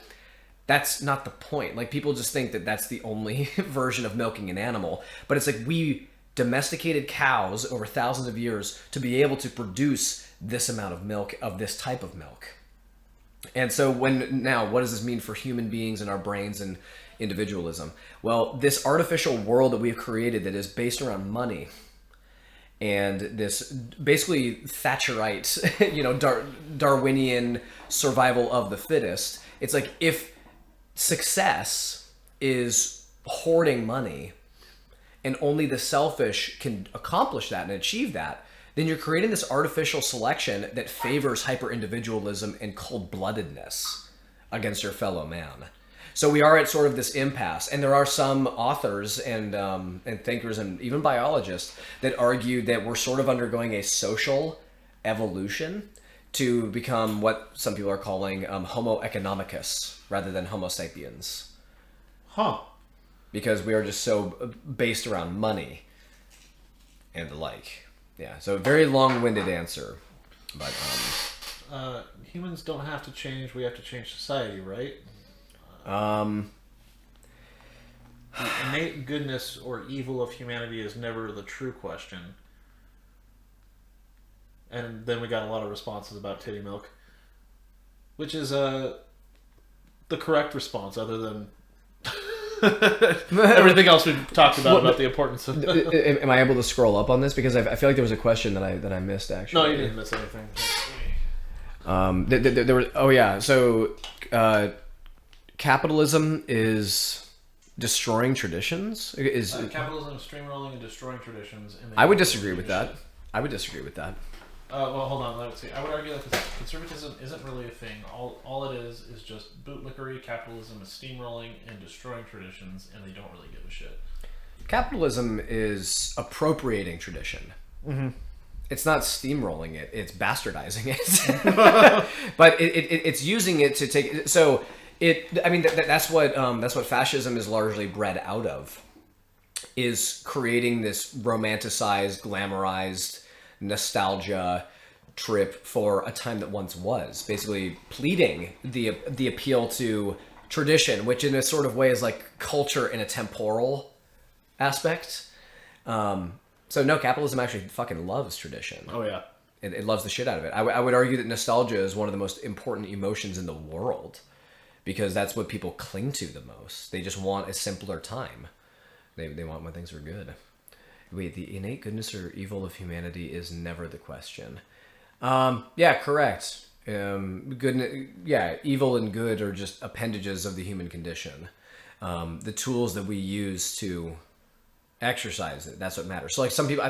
that's not the point. Like, people just think that that's the only version of milking an animal. But it's like, we domesticated cows over thousands of years to be able to produce this amount of milk, of this type of milk. And so what does this mean for human beings and our brains and individualism? Well, this artificial world that we've created that is based around money and this basically Thatcherite, Darwinian survival of the fittest. It's like, if success is hoarding money and only the selfish can accomplish that and achieve that, then you're creating this artificial selection that favors hyper-individualism and cold-bloodedness against your fellow man. So we are at sort of this impasse, and there are some authors and thinkers and even biologists that argue that we're sort of undergoing a social evolution to become what some people are calling Homo economicus rather than Homo sapiens.
Huh.
Because we are just so based around money and the like. Yeah, so a very long-winded answer, but
humans don't have to change. We have to change society, right? The innate goodness or evil of humanity is never the true question. And then we got a lot of responses about titty milk, which is the correct response, other than everything else we've talked about the importance of.
Am I able to scroll up on this, because I feel like there was a question that I missed actually?
No, you didn't miss anything.
There was. Oh yeah. So capitalism is destroying traditions.
Capitalism is streamrolling and destroying traditions. And
I would disagree with that. I would disagree with that.
Well, hold on. Let's see. I would argue that conservatism isn't really a thing. All it is just bootlickery. Capitalism is steamrolling and destroying traditions, and they don't really give a shit.
Capitalism is appropriating tradition. Mm-hmm. It's not steamrolling it; it's bastardizing it. But it's using it to take. So I mean, that's what fascism is largely bred out of. Is creating this romanticized, glamorized nostalgia trip for a time that once was, basically pleading the appeal to tradition, which in a sort of way is like culture in a temporal aspect. So no, capitalism actually fucking loves tradition.
Oh yeah.
It loves the shit out of it. I would argue that nostalgia is one of the most important emotions in the world, because that's what people cling to the most. They just want a simpler time. They want when things are good. Wait, the innate goodness or evil of humanity is never the question. Yeah, correct. Good, yeah, evil and good are just appendages of the human condition. The tools that we use to exercise it, that's what matters. So like some people,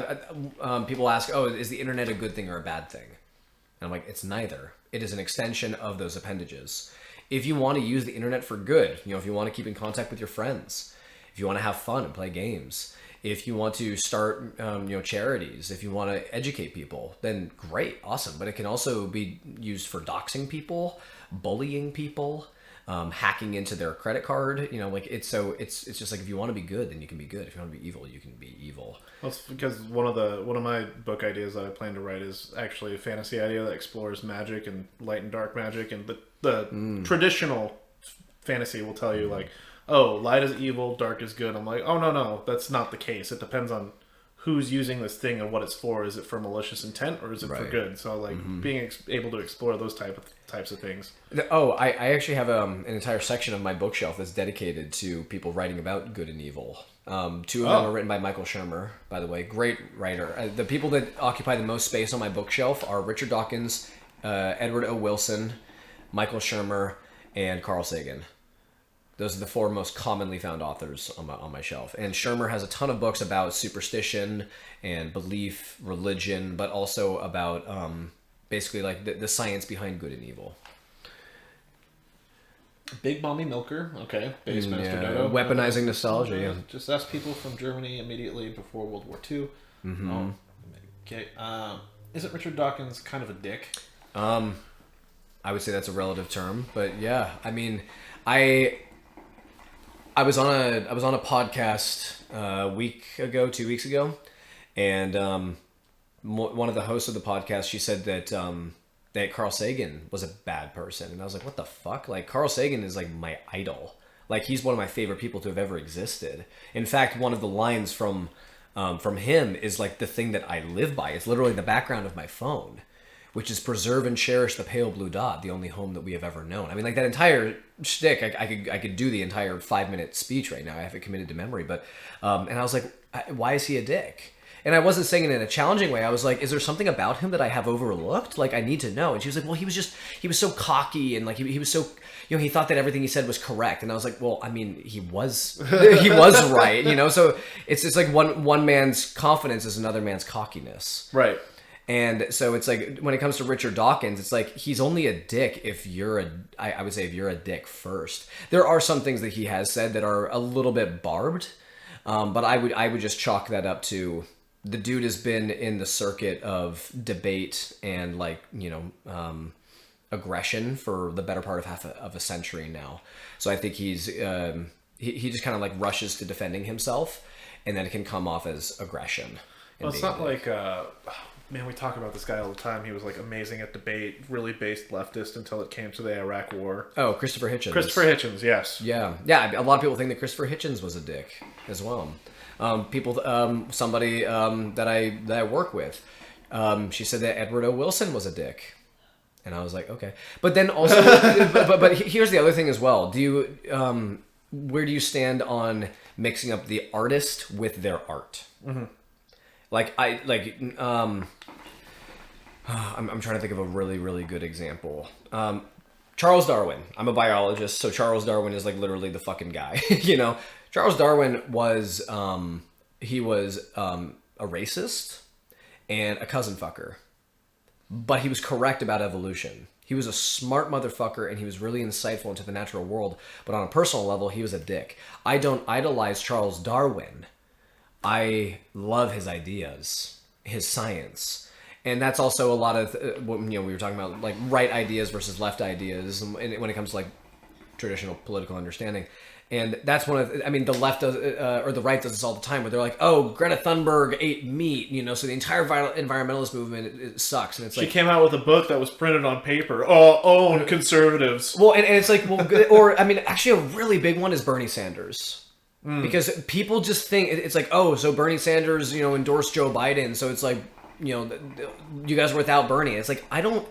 people ask, oh, is the internet a good thing or a bad thing? And I'm like, it's neither. It is an extension of those appendages. If you want to use the internet for good, if you want to keep in contact with your friends, if you want to have fun and play games, if you want to start, charities, if you want to educate people, then great, awesome. But it can also be used for doxing people, bullying people, hacking into their credit card. It's just like, if you want to be good, then you can be good. If you want to be evil, you can be evil.
Well, it's because one of my book ideas that I plan to write is actually a fantasy idea that explores magic and light and dark magic, and the traditional fantasy will tell you like, oh, light is evil, dark is good. I'm like, oh, no, that's not the case. It depends on who's using this thing and what it's for. Is it for malicious intent or is it for good? So, like, being able to explore those types of things.
Oh, I actually have an entire section of my bookshelf that's dedicated to people writing about good and evil. Two of them are written by Michael Shermer, by the way. Great writer. The people that occupy the most space on my bookshelf are Richard Dawkins, Edward O. Wilson, Michael Shermer, and Carl Sagan. Those are the four most commonly found authors on my shelf. And Shermer has a ton of books about superstition and belief, religion, but also about basically like the science behind good and evil.
Big Mommy Milker, okay. Base Master
Yeah,
Dodo.
weaponizing nostalgia, yeah.
Just ask people from Germany immediately before World War II. Oh, okay. Isn't Richard Dawkins kind of a dick?
I would say that's a relative term, but yeah, I mean, I was on a podcast a week ago, 2 weeks ago, and one of the hosts of the podcast, she said that that Carl Sagan was a bad person, and I was like, what the fuck? Like, Carl Sagan is like my idol. Like, he's one of my favorite people to have ever existed. In fact, one of the lines from him is like the thing that I live by. It's literally the background of my phone, which is preserve and cherish the pale blue dot, the only home that we have ever known. I mean, like, that entire shtick, I could do the entire 5-minute speech right now. I have it committed to memory, but and I was like, why is he a dick? And I wasn't saying it in a challenging way. I was like, is there something about him that I have overlooked? Like, I need to know. And she was like, well, he was so cocky, and like he was so, he thought that everything he said was correct. And I was like, well, I mean, he was right, So it's like one man's confidence is another man's cockiness.
Right.
And so it's like, when it comes to Richard Dawkins, it's like, he's only a dick if I would say if you're a dick first. There are some things that he has said that are a little bit barbed, but I would just chalk that up to the dude has been in the circuit of debate and aggression for the better part of half of a century now. So I think he just kind of like rushes to defending himself, and then it can come off as aggression.
Well, it's not like, man, we talk about this guy all the time. He was like amazing at debate, really based leftist until it came to the Iraq War.
Oh, Christopher Hitchens.
Christopher Hitchens, yes.
Yeah. A lot of people think that Christopher Hitchens was a dick as well. Somebody that I work with, she said that Edward O. Wilson was a dick, and I was like, okay. But then also, but here's the other thing as well. Where do you stand on mixing up the artist with their art? Mm-hmm. I'm trying to think of a really, really good example. Charles Darwin. I'm a biologist, so Charles Darwin is like literally the fucking guy, Charles Darwin was a racist and a cousin fucker, but he was correct about evolution. He was a smart motherfucker, and he was really insightful into the natural world, but on a personal level, he was a dick. I don't idolize Charles Darwin. I love his ideas, his science. And that's also a lot of what we were talking about, like right ideas versus left ideas, and when it comes to like traditional political understanding. And that's one of, the left does, or the right does this all the time, where they're like, oh, Greta Thunberg ate meat, so the entire environmentalist movement, it sucks. And it's like,
she came out with a book that was printed on paper. Oh, conservatives.
Well, and it's like, well, actually a really big one is Bernie Sanders. Because people just think it's like, oh, so Bernie Sanders, endorsed Joe Biden, so it's like, you guys were without Bernie. It's like, I don't,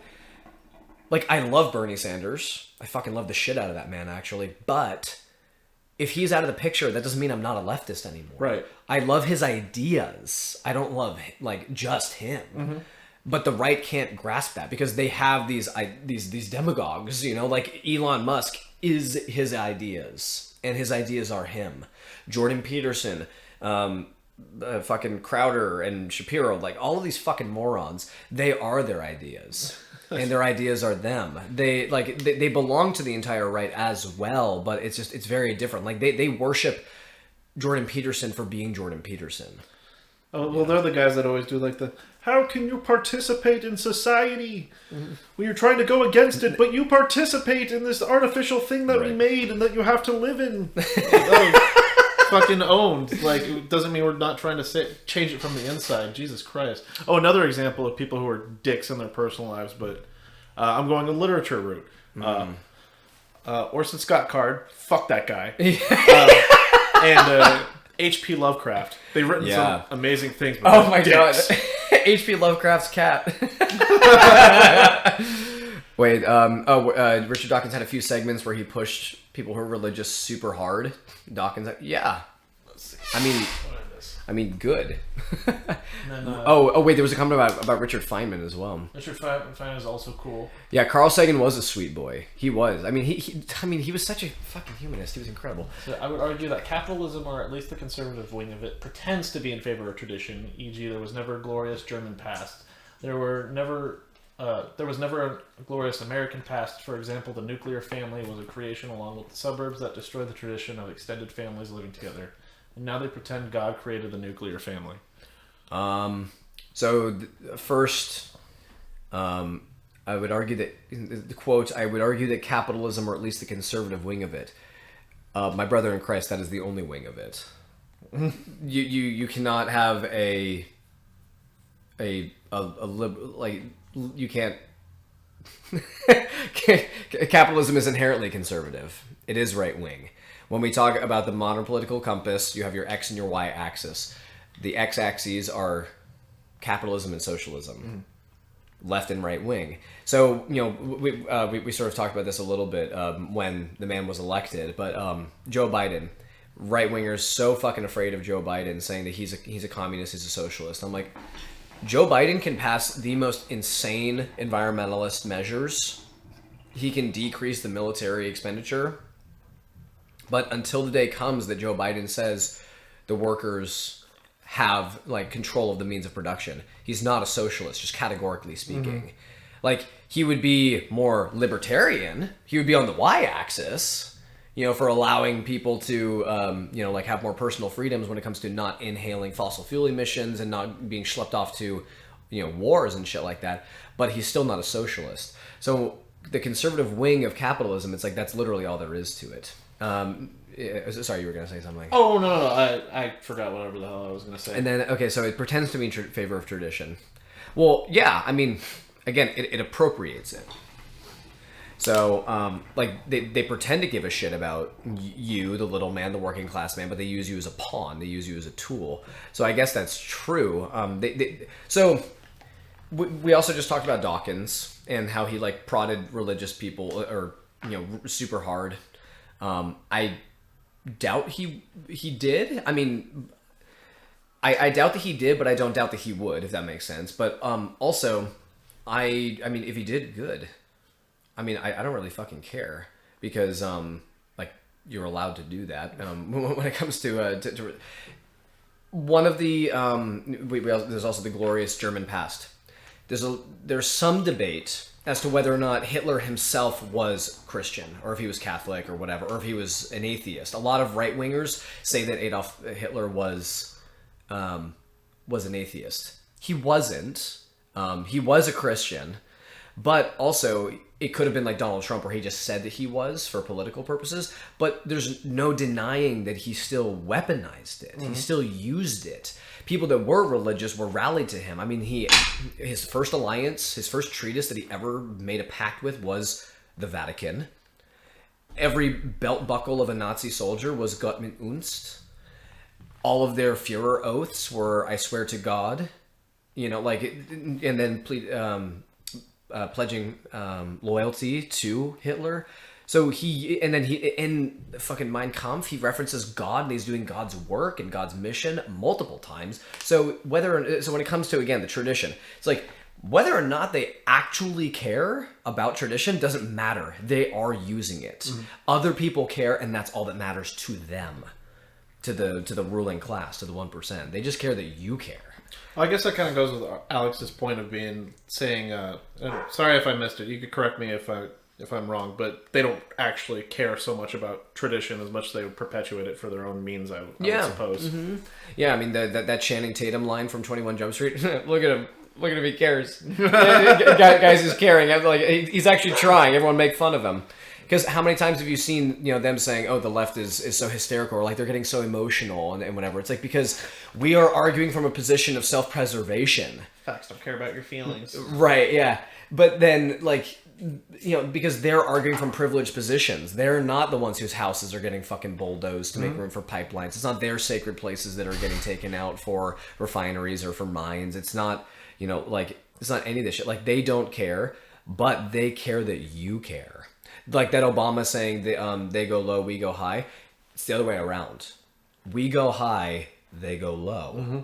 like, I love Bernie Sanders. I fucking love the shit out of that man, actually. But if he's out of the picture, that doesn't mean I'm not a leftist anymore.
Right.
I love his ideas. I don't love, like, just him. But the right can't grasp that because they have these demagogues, like Elon Musk is his ideas, and his ideas are him. Jordan Peterson, fucking Crowder and Shapiro, like all of these fucking morons, they are their ideas. And their ideas are them. They belong to the entire right as well, but it's very different. Like they worship Jordan Peterson for being Jordan Peterson.
Oh, well, they're the guys that always do like how can you participate in society when you're trying to go against it, but you participate in this artificial thing that we made and that you have to live in. Fucking owned. Like, it doesn't mean we're not trying to change it from the inside. Jesus Christ. Oh, another example of people who are dicks in their personal lives, but I'm going the literature route. Orson Scott Card. Fuck that guy. And H.P. Lovecraft. They've written some amazing things. But
oh my
dicks.
God. H.P. Lovecraft's cat. Wait, Richard Dawkins had a few segments where he pushed people who are religious super hard. Dawkins, yeah. I mean, good.
And then,
wait, there was a comment about Richard Feynman as well.
Richard Feynman is also cool.
Yeah, Carl Sagan was a sweet boy. He was. I mean, he was such a fucking humanist. He was incredible.
So I would argue that capitalism, or at least the conservative wing of it, pretends to be in favor of tradition. E.g., there was never a glorious German past. There was never a glorious American past. For example, the nuclear family was a creation along with the suburbs that destroyed the tradition of extended families living together. And now they pretend God created the nuclear family.
First, I would argue that, the quote, I would argue that capitalism, or at least the conservative wing of it, my brother in Christ, that is the only wing of it. You cannot have you can't. Capitalism is inherently conservative. It is right wing. When we talk about the modern political compass, you have your X and your Y axis. The X axes are capitalism and socialism, left and right wing. So we sort of talked about this a little bit when the man was elected, but Joe Biden, right wingers so fucking afraid of Joe Biden, saying that he's a communist, he's a socialist. I'm like, Joe Biden can pass the most insane environmentalist measures. He can decrease the military expenditure. But until the day comes that Joe Biden says the workers have control of the means of production, he's not a socialist, just categorically speaking. Like, he would be more libertarian. He would be on the Y-axis, for allowing people to, have more personal freedoms when it comes to not inhaling fossil fuel emissions and not being schlepped off to, wars and shit like that. But he's still not a socialist. So the conservative wing of capitalism, it's like that's literally all there is to it. Sorry, you were going to say something.
Oh, no. I forgot whatever the hell I was going to say.
And then, okay, so it pretends to be in favor of tradition. Well, yeah, I mean, again, it appropriates it. So, they pretend to give a shit about you, the little man, the working class man, but they use you as a pawn. They use you as a tool. So I guess that's true. So we also just talked about Dawkins and how he prodded religious people or super hard. I doubt he did. I mean, I doubt that he did, but I don't doubt that he would, if that makes sense. But also, I mean, if he did, good. I mean, I don't really fucking care because you're allowed to do that. When it comes to one of the there's also the glorious German past. There's some debate as to whether or not Hitler himself was Christian, or if he was Catholic or whatever, or if he was an atheist. A lot of right-wingers say that Adolf Hitler was an atheist. He wasn't. He was a Christian, but also it could have been like Donald Trump, where he just said that he was for political purposes, but there's no denying that he still weaponized it. He still used it. People that were religious were rallied to him. I mean, his first alliance, his first treatise that he ever made a pact with was the Vatican. every belt buckle of a Nazi soldier was Gott mit uns. All of their Führer oaths were, I swear to God, you know, like, and then pledging loyalty to Hitler. So in fucking Mein Kampf, he references God and he's doing God's work and God's mission multiple times. So when it comes to, again, the tradition, it's like, whether or not they actually care about tradition doesn't matter. They are using it. Mm-hmm. Other people care, and that's all that matters to them, to the ruling class, to the 1%. They just care that you care.
Well, I guess that kind of goes with Alex's point of saying, sorry if I missed it. You could correct me if I'm wrong, but they don't actually care so much about tradition as much as they would perpetuate it for their own means, I would suppose.
Mm-hmm. Yeah, I mean, that Channing Tatum line from 21 Jump Street, look at him. Look at him, he cares. Guys is caring. Like, he's actually trying. Everyone make fun of him. Because how many times have you seen, you know, them saying, oh, the left is so hysterical, or like they're getting so emotional and whatever. It's like, because we are arguing from a position of self-preservation.
Facts don't care about your feelings.
Right, yeah. But then, like, you know, because they're arguing from privileged positions. They're not the ones whose houses are getting fucking bulldozed to make room for pipelines. It's not their sacred places that are getting taken out for refineries or for mines. It's not... You know, like, it's not any of this shit. Like, they don't care, but they care that you care. Like that Obama saying, they go low, we go high. It's the other way around. We go high, they go low. Mm-hmm.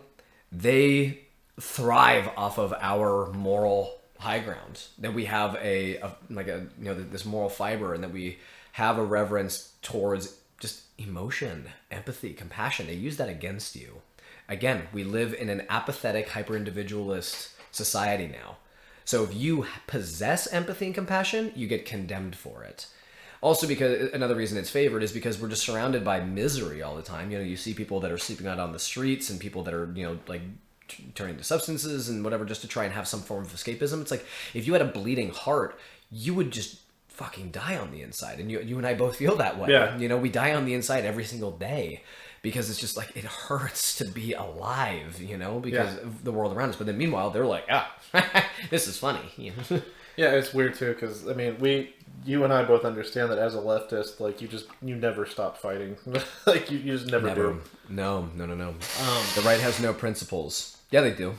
They thrive off of our moral high ground. That we have this moral fiber, and that we have a reverence towards just emotion, empathy, compassion. They use that against you. Again, we live in an apathetic, hyper-individualist society now. So if you possess empathy and compassion, you get condemned for it. Also, because another reason it's favored is because we're just surrounded by misery all the time. You know, you see people that are sleeping out on the streets and people that are, you know, like turning to substances and whatever just to try and have some form of escapism. It's like, if you had a bleeding heart, you would just fucking die on the inside. And you and I both feel that way.
Yeah.
You know, we die on the inside every single day. Because it's just like, it hurts to be alive, you know, because of the world around us. But then meanwhile, they're like, this is funny. You know?
Yeah, it's weird too, because, I mean, you and I both understand that as a leftist, like, you never stop fighting. Like, you just never do.
No. The right has no principles. Yeah, they do.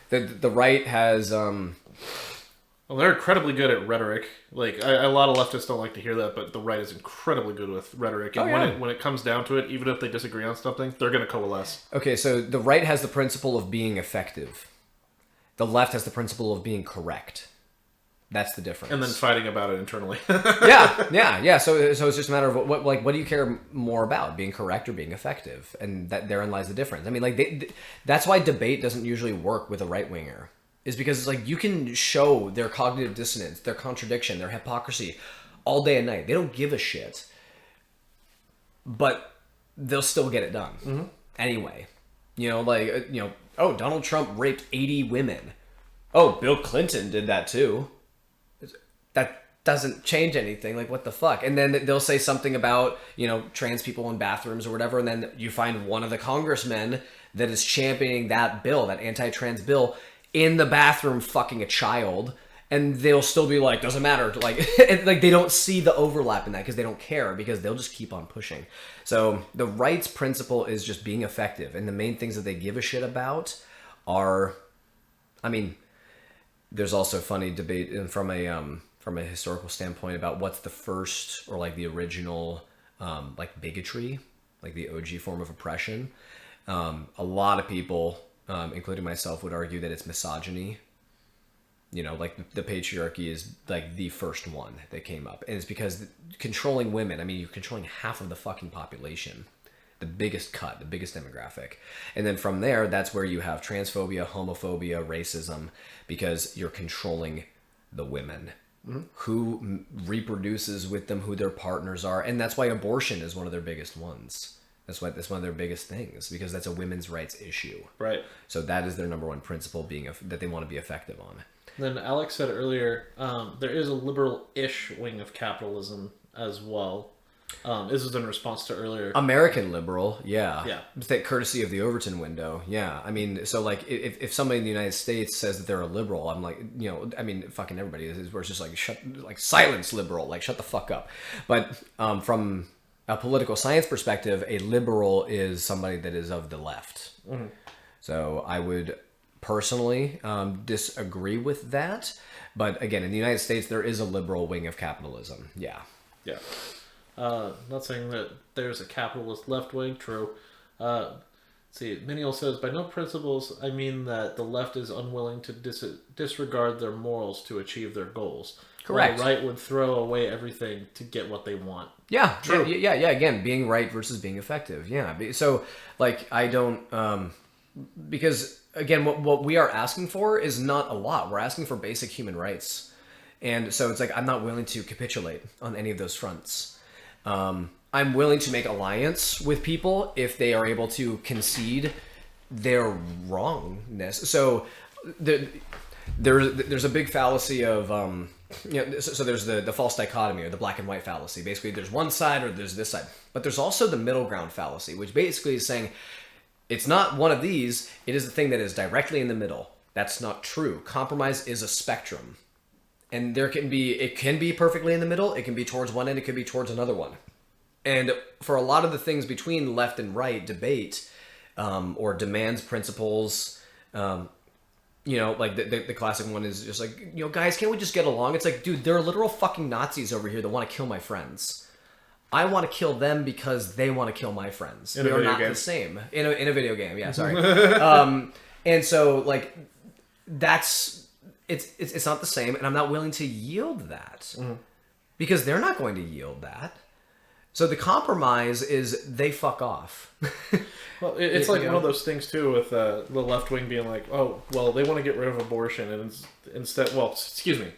The right has...
Well, they're incredibly good at rhetoric. Like, a lot of leftists don't like to hear that, but the right is incredibly good with rhetoric. And when it comes down to it, even if they disagree on something, they're going to coalesce.
Okay, so the right has the principle of being effective. The left has the principle of being correct. That's the difference.
And then fighting about it internally.
Yeah. So it's just a matter of what do you care more about, being correct or being effective? And therein lies the difference. I mean, like, that's why debate doesn't usually work with a right-winger. Is because it's like, you can show their cognitive dissonance, their contradiction, their hypocrisy all day and night. They don't give a shit. But they'll still get it done. Mm-hmm. Anyway. You know, like, you know, oh, Donald Trump raped 80 women. Oh, Bill Clinton did that too. That doesn't change anything. Like, what the fuck? And then they'll say something about, you know, trans people in bathrooms or whatever, and then you find one of the congressmen that is championing that bill, that anti-trans bill, in the bathroom fucking a child, and they'll still be like, doesn't matter. Like, like, they don't see the overlap in that because they don't care, because they'll just keep on pushing. So the right's principle is just being effective, and the main things that they give a shit about are, I mean, there's also funny debate from a historical standpoint about what's the first or like the original like bigotry, like the OG form of oppression. A lot of people, including myself, would argue that it's misogyny. You know, like the patriarchy is like the first one that came up. And it's because controlling women, I mean, you're controlling half of the fucking population. The biggest cut, the biggest demographic. And then from there, that's where you have transphobia, homophobia, racism, because you're controlling the women. Mm-hmm. Who reproduces with them, who their partners are. And that's why abortion is one of their biggest ones. That's one of their biggest things, because that's a women's rights issue. Right. So that is their number one principle, that they want to be effective on.
Then Alex said earlier, there is a liberal-ish wing of capitalism as well. This is in response to earlier.
American liberal, yeah.
Yeah.
That courtesy of the Overton window, yeah. I mean, so like, if somebody in the United States says that they're a liberal, I'm like, I mean, fucking everybody is. We're just like, silence liberal, like, shut the fuck up. But from a political science perspective, a liberal is somebody that is of the left. Mm-hmm. So I would personally disagree with that. But again, in the United States, there is a liberal wing of capitalism. Yeah.
Yeah. Not saying that there's a capitalist left wing, true. See, Minial says, by no principles, I mean that the left is unwilling to disregard their morals to achieve their goals.
Correct.
While the right would throw away everything to get what they want.
Yeah, true. Yeah. Again, being right versus being effective. Yeah. So, like, I don't... because, again, what we are asking for is not a lot. We're asking for basic human rights. And so it's like, I'm not willing to capitulate on any of those fronts. I'm willing to make alliance with people if they are able to concede their wrongness. So there's a big fallacy of so there's the false dichotomy or the black and white fallacy. Basically, there's one side or there's this side, but there's also the middle ground fallacy, which basically is saying it's not one of these. It is the thing that is directly in the middle. That's not true. Compromise is a spectrum. And it can be perfectly in the middle. It can be towards one end. It could be towards another one. And for a lot of the things between left and right debate, or demands principles, like the classic one is just like, guys, can't we just get along? It's like, dude, there are literal fucking Nazis over here that want to kill my friends. I want to kill them because they want to kill my friends. We are not the same. In a video game, yeah, sorry. And so, like, that's... It's not the same, and I'm not willing to yield that because they're not going to yield that. So the compromise is they fuck off.
Well, it's like one of those things too with the left wing being like, oh, well, they want to get rid of abortion, and instead,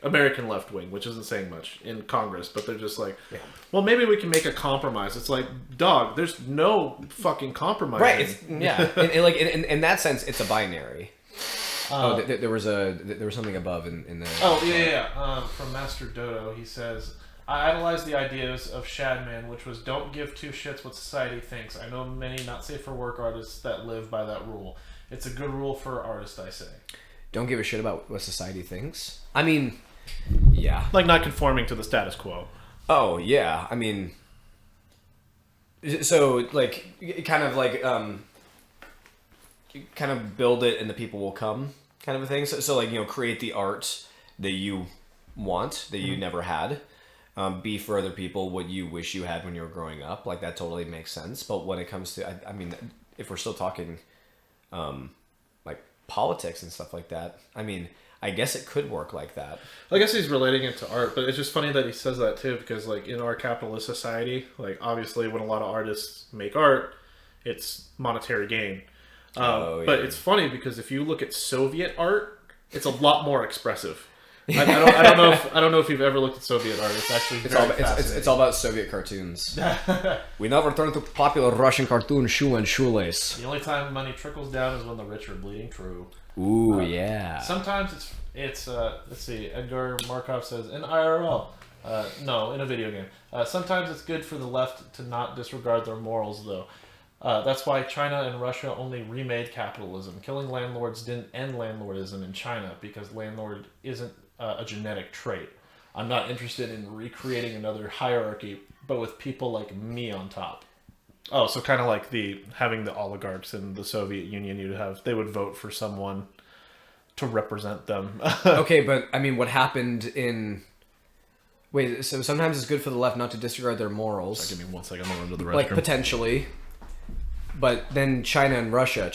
American left wing, which isn't saying much in Congress, but they're just like, well, maybe we can make a compromise. It's like, dog, there's no fucking compromise.
Right? In that sense, it's a binary. There was something above in the...
Oh, yeah. From Master Dodo, he says, I idolize the ideas of Shadman, which was don't give two shits what society thinks. I know many not safe for work artists that live by that rule. It's a good rule for artists, I say.
Don't give a shit about what society thinks? I mean, yeah.
Like not conforming to the status quo.
Oh, yeah. I mean... So, like, kind of build it and the people will come kind of a thing. So like, create the art that you want, that you never had. Be for other people what you wish you had when you were growing up. Like, that totally makes sense. But when it comes to, I mean, if we're still talking like politics and stuff like that, I mean, I guess it could work like that.
I guess he's relating it to art, but it's just funny that he says that too, because like in our capitalist society, like obviously when a lot of artists make art, it's monetary gain. But it's funny because if you look at Soviet art, it's a lot more expressive. I don't know if you've ever looked at Soviet art. It's actually
it's all about Soviet cartoons. We now return to popular Russian cartoon Shoe and Shoelace.
The only time money trickles down is when the rich are bleeding true.
Ooh, yeah.
Sometimes it's let's see. Edgar Markov says in IRL. No, in a video game. Sometimes it's good for the left to not disregard their morals, though. That's why China and Russia only remade capitalism. Killing landlords didn't end landlordism in China because landlord isn't a genetic trait. I'm not interested in recreating another hierarchy, but with people like me on top. Oh, so kind of like having the oligarchs in the Soviet Union, they would vote for someone to represent them.
Okay, but I mean, what happened in... Wait, so sometimes it's good for the left not to disregard their morals.
Sorry, give me 1 second, I'm going to the restroom.
Like, potentially... But then China and Russia,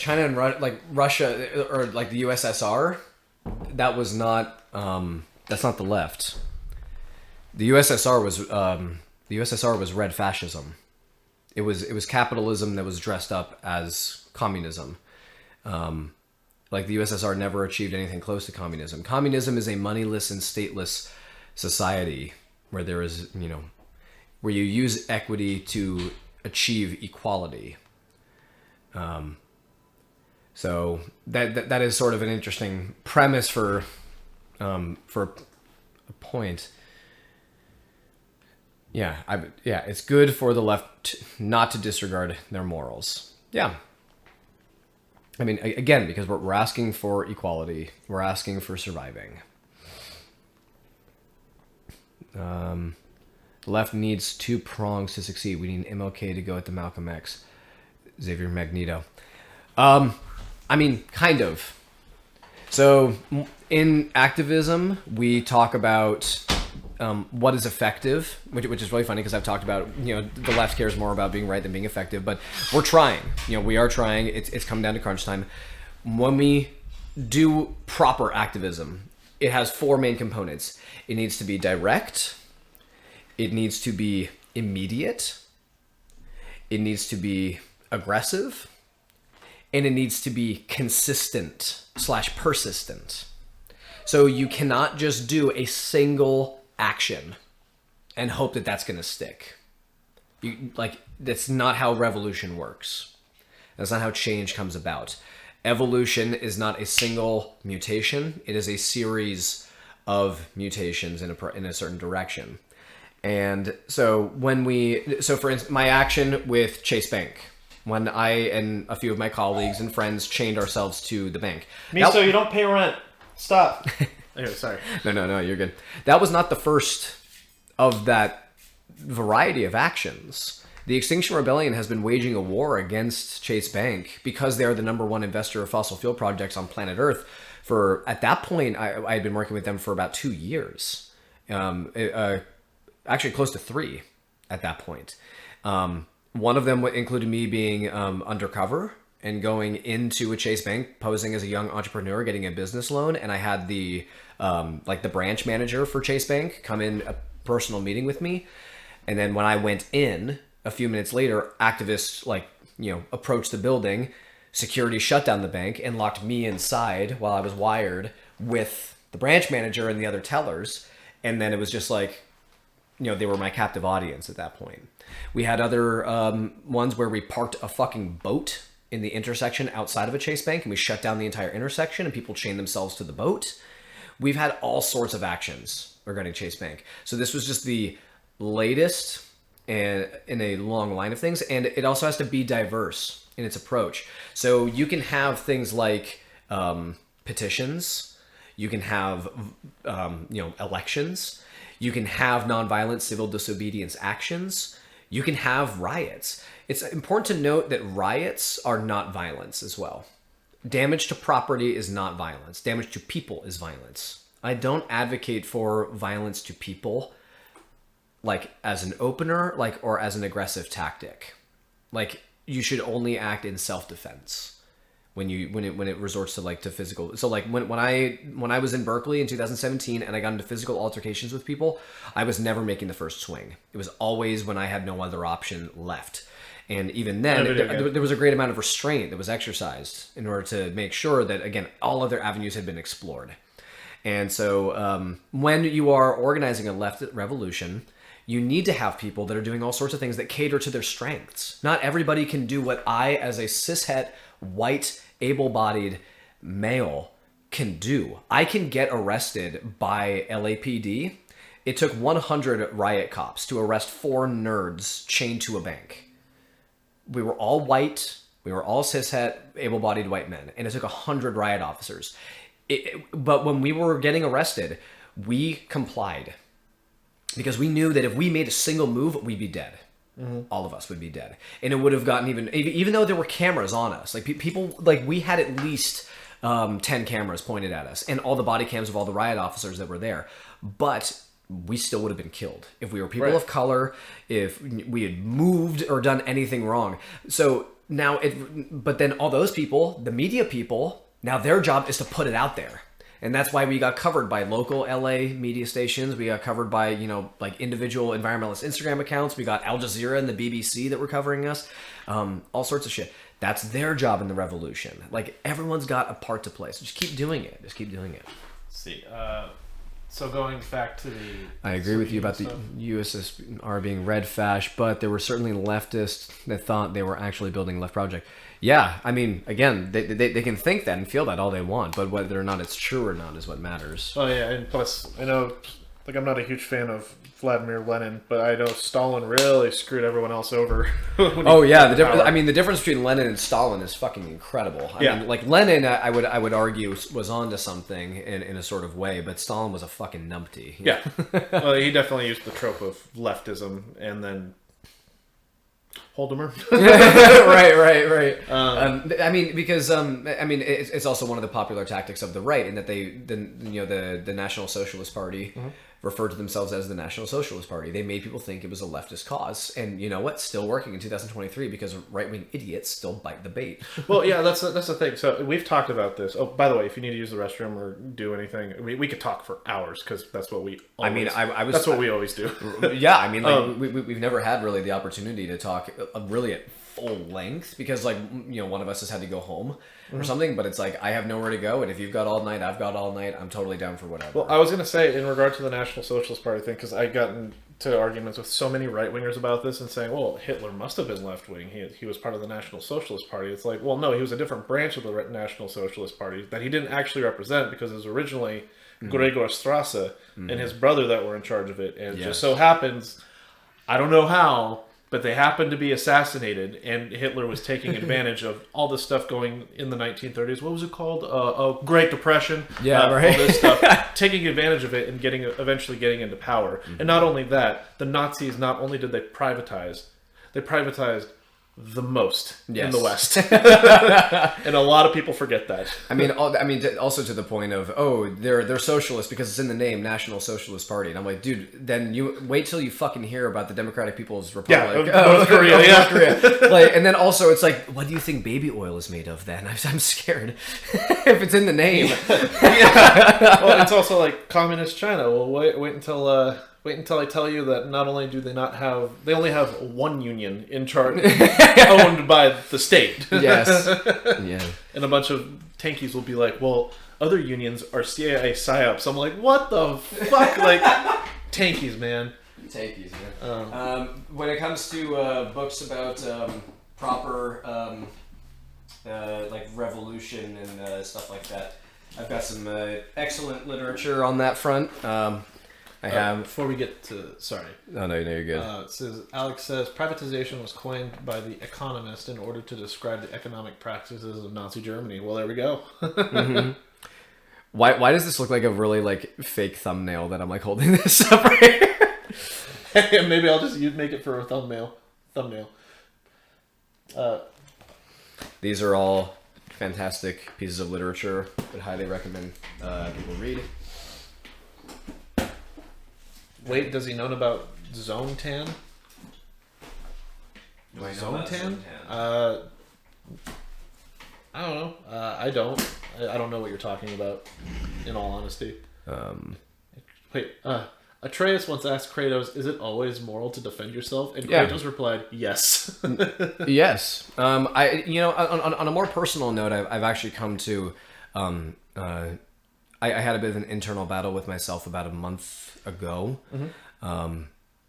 like Russia or like the USSR, that was not. That's not the left. The USSR was red fascism. It was capitalism that was dressed up as communism. Like the USSR never achieved anything close to communism. Communism is a moneyless and stateless society where there is, where you use equity to achieve equality. So that is sort of an interesting premise for a point. Yeah, it's good for the left not to disregard their morals. Yeah. I mean, again, because we're asking for equality, we're asking for surviving. The left needs two prongs to succeed. We need MLK to go at the Malcolm X. Xavier Magneto. I mean, kind of. So, in activism, we talk about what is effective, which is really funny because I've talked about, the left cares more about being right than being effective, but we're trying. We are trying. It's come down to crunch time. When we do proper activism, it has four main components. It needs to be direct. It needs to be immediate. It needs to be aggressive. And it needs to be consistent/persistent. So you cannot just do a single action and hope that that's going to stick. That's not how revolution works. That's not how change comes about. Evolution is not a single mutation. It is a series of mutations in a certain direction. And so for instance, my action with Chase Bank, when I and a few of my colleagues and friends chained ourselves to the bank.
So you don't pay rent. Stop. Anyway, sorry.
No, you're good. That was not the first of that variety of actions. The Extinction Rebellion has been waging a war against Chase Bank because they are the number one investor of fossil fuel projects on planet Earth. At that point, I had been working with them for about 2 years. Actually, close to 3 at that point. One of them included me being undercover and going into a Chase Bank, posing as a young entrepreneur, getting a business loan, and I had the branch manager for Chase Bank come in a personal meeting with me, and then when I went in, a few minutes later, activists approached the building, security shut down the bank and locked me inside while I was wired with the branch manager and the other tellers, and then it was just they were my captive audience at that point. We had other ones where we parked a fucking boat in the intersection outside of a Chase Bank and we shut down the entire intersection and people chained themselves to the boat. We've had all sorts of actions regarding Chase Bank. So this was just the latest in a long line of things, and it also has to be diverse in its approach. So you can have things like petitions, you can have elections, you can have nonviolent civil disobedience actions, you can have riots. It's important to note that riots are not violence as well. Damage to property is not violence. Damage to people is violence. I don't advocate for violence to people as an opener, or as an aggressive tactic. You should only act in self-defense when it resorts to physical. So when I was in Berkeley in 2017 and I got into physical altercations with people, I was never making the first swing. It was always when I had no other option left. And even then, there was a great amount of restraint that was exercised in order to make sure that, again, all other avenues had been explored. And so when you are organizing a left revolution, you need to have people that are doing all sorts of things that cater to their strengths. Not everybody can do what I, as a cishet, white, able-bodied male, can do. I can get arrested by LAPD. It took 100 riot cops to arrest 4 nerds chained to a bank. We were all white. We were all cishet, able-bodied white men. And it took 100 riot officers. But when we were getting arrested, we complied. Because we knew that if we made a single move, we'd be dead. Mm-hmm. All of us would be dead. And it would have gotten even though there were cameras on us. People, we had at least 10 cameras pointed at us. And all the body cams of all the riot officers that were there. But we still would have been killed if we were people of color, if we had moved or done anything wrong. So now but then all those people, the media people, now their job is to put it out there. And that's why we got covered by local LA media stations. We got covered by, individual environmentalist Instagram accounts. We got Al Jazeera and the BBC that were covering us. All sorts of shit. That's their job in the revolution. Everyone's got a part to play. So just keep doing it. Let's
see. So going back to the...
I agree with you about the USSR being red fash, but there were certainly leftists that thought they were actually building a left project. Yeah, I mean, again, they can think that and feel that all they want, but whether or not it's true or not is what matters.
Oh yeah, and plus, I know like I'm not a huge fan of Vladimir Lenin, but I know Stalin really screwed everyone else over.
Oh yeah, the difference between Lenin and Stalin is fucking incredible. I mean, like Lenin, I would argue was onto something in a sort of way, but Stalin was a fucking numpty.
Yeah, well, he definitely used the trope of leftism and then Holdemer.
right. I mean, because it's also one of the popular tactics of the right in that the National Socialist Party referred to themselves as the National Socialist Party. They made people think it was a leftist cause, and you know what? Still working in 2023 because right-wing idiots still bite the bait.
Well, yeah, that's the thing. So we've talked about this. Oh, by the way, if you need to use the restroom or do anything, we could talk for hours because that's what we. Always, that's what we always do.
Yeah, I mean, like we've never had really the opportunity to talk really at full length because, like, you know, one of us has had to go home or something. But it's like I have nowhere to go, and if you've got all night, I've got all night. I'm totally down for whatever.
Well, I was gonna say in regard to the National Socialist Party thing because I got into arguments with so many right wingers about this and saying, well, Hitler must have been left wing. He was part of the National Socialist Party. It's like, well, no, he was a different branch of the National Socialist Party that he didn't actually represent because it was originally Gregor Strasser and his brother that were in charge of it, and it just so happens, I don't know how, but they happened to be assassinated, and Hitler was taking advantage of all this stuff going in the 1930s. What was it called? Great Depression.
Yeah, right.
All this stuff, taking advantage of it and eventually getting into power. And not only that, the Nazis, not only did they privatized the most in the West. And a lot of people forget that.
I mean, also to the point of, oh, they're socialist because it's in the name, National Socialist Party. And I'm like, dude, then you wait till you fucking hear about the Democratic People's Republic.
Yeah, North Korea,
North Korea. Like, and then also it's like, what do you think baby oil is made of then? I'm scared. If it's in the name.
Yeah. Well, it's also like communist China. Well, wait until I tell you that not only do they only have one union in charge, owned by the state.
Yes. Yeah.
And a bunch of tankies will be like, well, other unions are CIA psyops. I'm like, what the fuck? Like, tankies, man.
Tankies, man. When it comes to books about proper like revolution and stuff like that, I've got some excellent literature on that front. I have.
Before we get to, sorry.
Oh no, you're good.
It says Alex says privatization was coined by The Economist in order to describe the economic practices of Nazi Germany. Well, there we go.
Why does this look like a really like fake thumbnail that I'm like holding this up right here?
Maybe I'll just make it for a thumbnail.
These are all fantastic pieces of literature that I highly recommend people read.
Wait, does he know about Zone Tan?
Zone Tan?
I don't know. I don't know what you're talking about, in all honesty. Wait, Atreus once asked Kratos, is it always moral to defend yourself? And Kratos replied, yes.
Yes. On a more personal note, I've actually come to... I had a bit of an internal battle with myself about a month ago,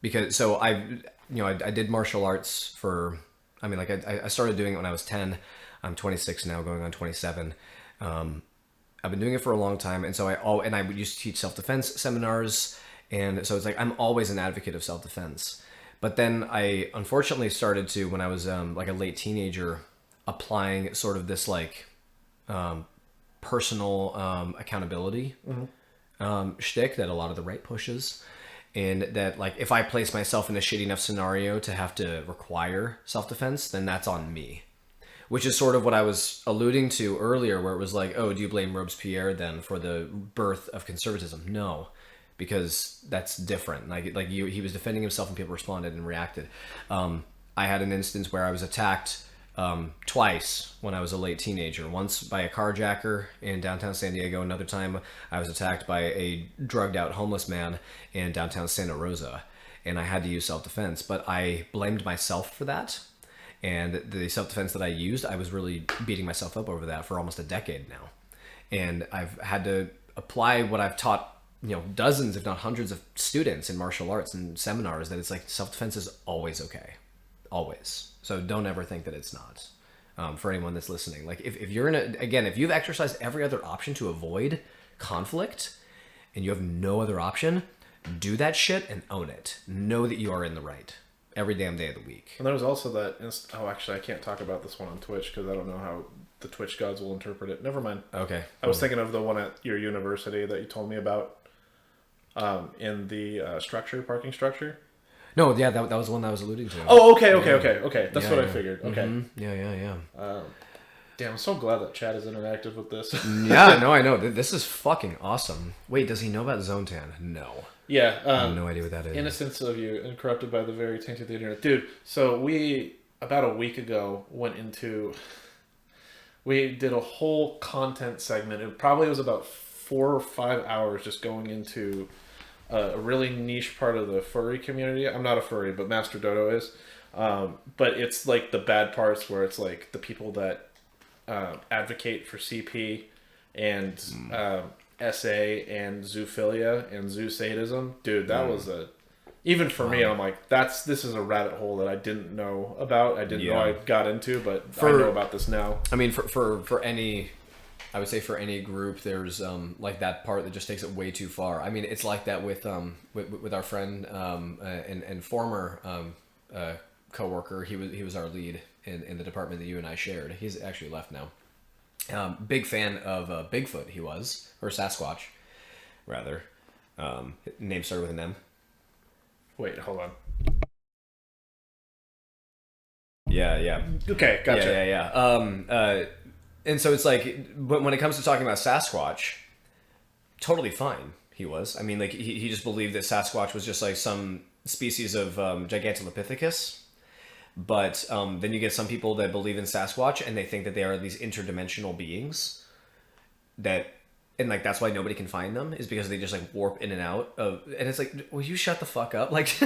because I did martial arts for, I started doing it when I was 10. I'm 26 now, going on 27. I've been doing it for a long time, and so I used to teach self-defense seminars, and so it's like I'm always an advocate of self-defense. But then I unfortunately started to, when I was like a late teenager, applying sort of this like personal accountability shtick that a lot of the right pushes, and that like if I place myself in a shitty enough scenario to have to require self-defense, then that's on me, which is sort of what I was alluding to earlier, where it was like, oh, do you blame Robespierre then for the birth of conservatism? No, because that's different. He was defending himself and people responded and reacted. I had an instance where I was attacked twice when I was a late teenager. Once by a carjacker in downtown San Diego. Another time I was attacked by a drugged out homeless man in downtown Santa Rosa. And I had to use self-defense, but I blamed myself for that. And the self-defense that I used, I was really beating myself up over that for almost a decade now. And I've had to apply what I've taught, dozens, if not hundreds of students in martial arts and seminars, that it's like self-defense is always okay. Always. So don't ever think that it's not. For anyone that's listening, like if you're if you've exercised every other option to avoid conflict and you have no other option, Do that shit and own it. Know that you are in the right every damn day of the week.
And there was also that. Actually, I can't talk about this one on Twitch because I don't know how the Twitch gods will interpret it. Never mind.
Okay.
I was thinking of the one at your university that you told me about. In the parking structure.
No, yeah, that was the one that I was alluding to.
Oh, okay. That's what I figured. Okay.
Mm-hmm. Yeah.
Damn, I'm so glad that Chad is interactive with this.
Yeah, no, I know. This is fucking awesome. Wait, does he know about Zone Tan? No.
Yeah.
I have no idea what that is.
Innocence of you and corrupted by the very taint of the internet. Dude, so we, about a week ago, we did a whole content segment. It probably was about 4 or 5 hours just going into a really niche part of the furry community. I'm not a furry, but Master Dodo is. But it's like the bad parts where it's like the people that advocate for CP and SA and zoophilia and zoo sadism. Dude, that was even for me, I'm like, this is a rabbit hole that I didn't know about. I didn't know I got into, but I know about this now.
I mean, for any... I would say for any group, there's like that part that just takes it way too far. I mean, it's like that with our friend and former coworker. He was our lead in the department that you and I shared. He's actually left now. Big fan of Bigfoot. He was, or Sasquatch, rather. Name started with an M.
Wait, hold on.
Yeah.
Okay, gotcha.
Yeah. And so it's like, when it comes to talking about Sasquatch, totally fine. He was. I mean, like, he just believed that Sasquatch was just like some species of Gigantolopithecus. But then you get some people that believe in Sasquatch and they think that they are these interdimensional beings and like that's why nobody can find them, is because they just like warp in and out of, and it's like, will you shut the fuck up? Like,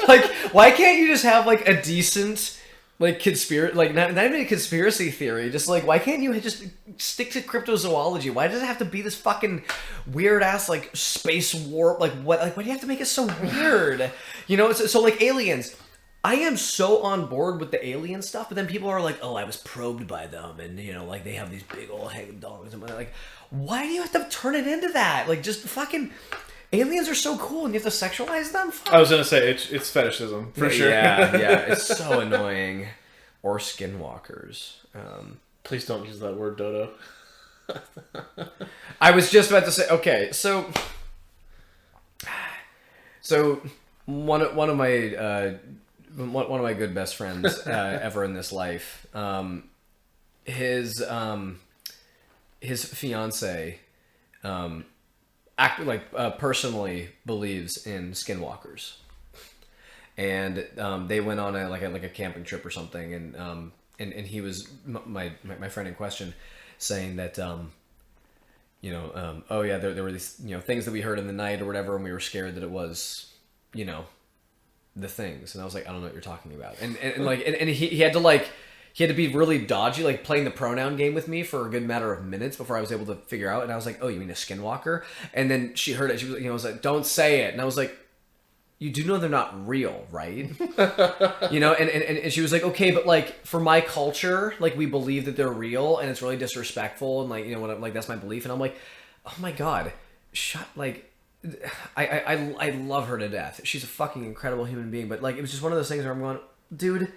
like, why can't you just have like a decent like not even a conspiracy theory, just like, why can't you just stick to cryptozoology? Why does it have to be this fucking weird ass like space warp? Like why do you have to make it so weird? You know, so like aliens. I am so on board with the alien stuff, but then people are like, oh, I was probed by them, and you know, like they have these big old hang dogs, and like, why do you have to turn it into that? Like, just fucking aliens are so cool, and you have to sexualize them. Fuck.
I was gonna say it's fetishism for sure.
Yeah, it's so annoying. Or skinwalkers.
Please don't use that word, Dodo.
I was just about to say. Okay, so one of my good best friends ever in this life, his fiance personally believes in skinwalkers, and they went on a camping trip or something, and he was my friend in question saying that oh yeah, there were these things that we heard in the night or whatever, and we were scared that it was the things, and I was like, I don't know what you're talking about, and he had to be really dodgy, like playing the pronoun game with me for a good matter of minutes before I was able to figure out. And I was like, oh, you mean a skinwalker? And then she heard it. She was like, don't say it. And I was like, you do know they're not real, right? And she was like, okay, but like for my culture, like we believe that they're real, and it's really disrespectful, and like that's my belief. And I'm like, oh my god, I love her to death. She's a fucking incredible human being, but like it was just one of those things where I'm going, dude,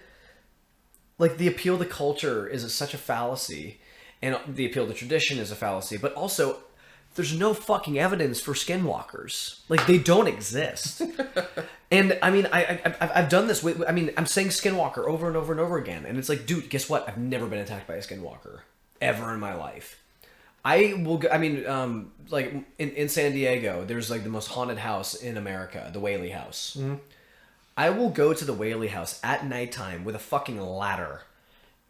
like the appeal to culture is such a fallacy, and the appeal to tradition is a fallacy, but also there's no fucking evidence for skinwalkers. Like they don't exist. And I mean, I've done this with, I'm saying skinwalker over and over and over again, and it's like, dude, guess what? I've never been attacked by a skinwalker ever in my life. Like in San Diego, there's like the most haunted house in America, the Whaley House. Mm-hmm. I will go to the Whaley House at nighttime with a fucking ladder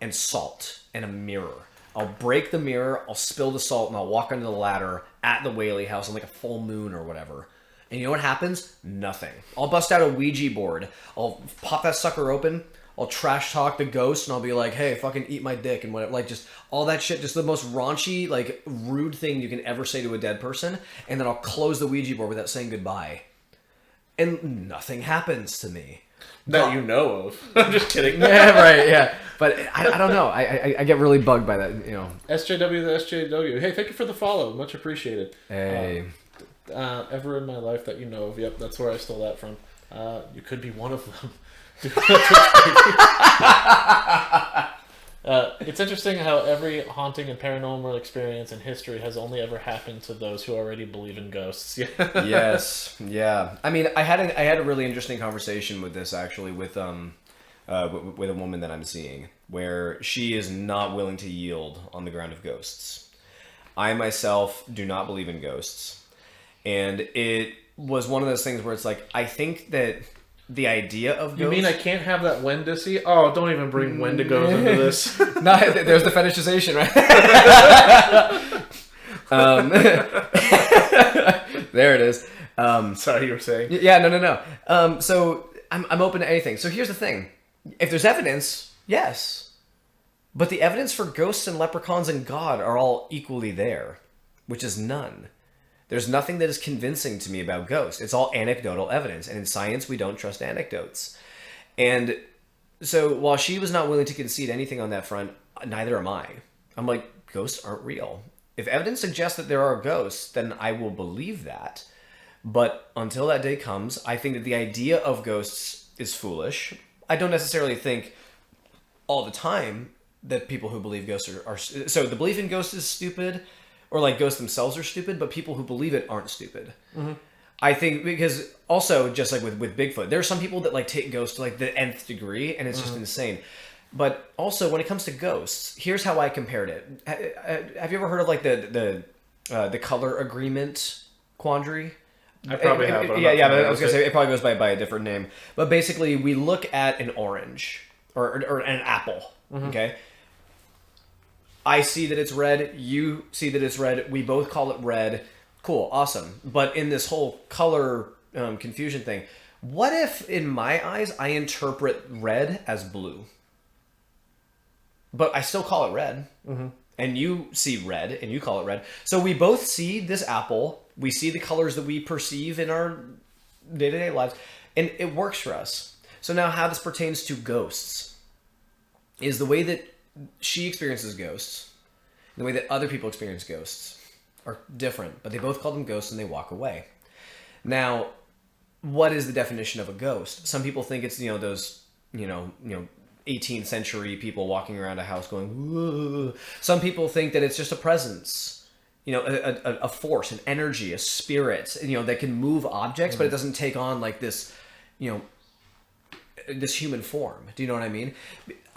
and salt and a mirror. I'll break the mirror, I'll spill the salt, and I'll walk under the ladder at the Whaley House on like a full moon or whatever. And you know what happens? Nothing. I'll bust out a Ouija board. I'll pop that sucker open. I'll trash talk the ghost, and I'll be like, hey, fucking eat my dick, and whatever. Like, just all that shit. Just the most raunchy, like, rude thing you can ever say to a dead person. And then I'll close the Ouija board without saying goodbye. And nothing happens to me.
That you know of. I'm just kidding.
Yeah, right, yeah. But I don't know. I get really bugged by that,
SJW the SJW. Hey, thank you for the follow. Much appreciated.
Hey.
ever in my life that you know of. Yep, that's where I stole that from. You could be one of them. It's interesting how every haunting and paranormal experience in history has only ever happened to those who already believe in ghosts.
Yes, yeah. I mean, I had a really interesting conversation with this actually with a woman that I'm seeing, where she is not willing to yield on the ground of ghosts. I myself do not believe in ghosts, and it was one of those things where it's like, I think that the idea of ghosts...
You mean I can't have that Wendigo? Oh, don't even bring Wendigos into this.
No, there's the fetishization, right? There it is.
Sorry, you were saying?
Yeah, no. So I'm open to anything. So here's the thing. If there's evidence, yes. But the evidence for ghosts and leprechauns and God are all equally there, which is none. There's nothing that is convincing to me about ghosts. It's all anecdotal evidence. And in science, we don't trust anecdotes. And so while she was not willing to concede anything on that front, neither am I. I'm like, ghosts aren't real. If evidence suggests that there are ghosts, then I will believe that. But until that day comes, I think that the idea of ghosts is foolish. I don't necessarily think all the time that people who believe ghosts are so the belief in ghosts is stupid, or like ghosts themselves are stupid, but people who believe it aren't stupid. Mm-hmm. I think because also just like with Bigfoot, there are some people that like take ghosts to like the nth degree, and it's just insane. But also when it comes to ghosts, here's how I compared it. Have you ever heard of like the color agreement quandary?
I probably have. But
Yeah. But I was gonna say it probably goes by a different name. But basically, we look at an orange or an apple. Mm-hmm. Okay. I see that it's red. You see that it's red. We both call it red. Cool, awesome. But in this whole color confusion thing, what if in my eyes I interpret red as blue, but I still call it red, and you see red and you call it red? So we both see this apple. We see the colors that we perceive in our day-to-day lives, and it works for us. So now how this pertains to ghosts is the way that she experiences ghosts, and the way that other people experience ghosts are different, but they both call them ghosts and they walk away. Now, what is the definition of a ghost? Some people think it's, those, 18th century people walking around a house going, whoa. Some people think that it's just a presence, a force, an energy, a spirit, that can move objects, but it doesn't take on like this, this human form. Do you know what I mean?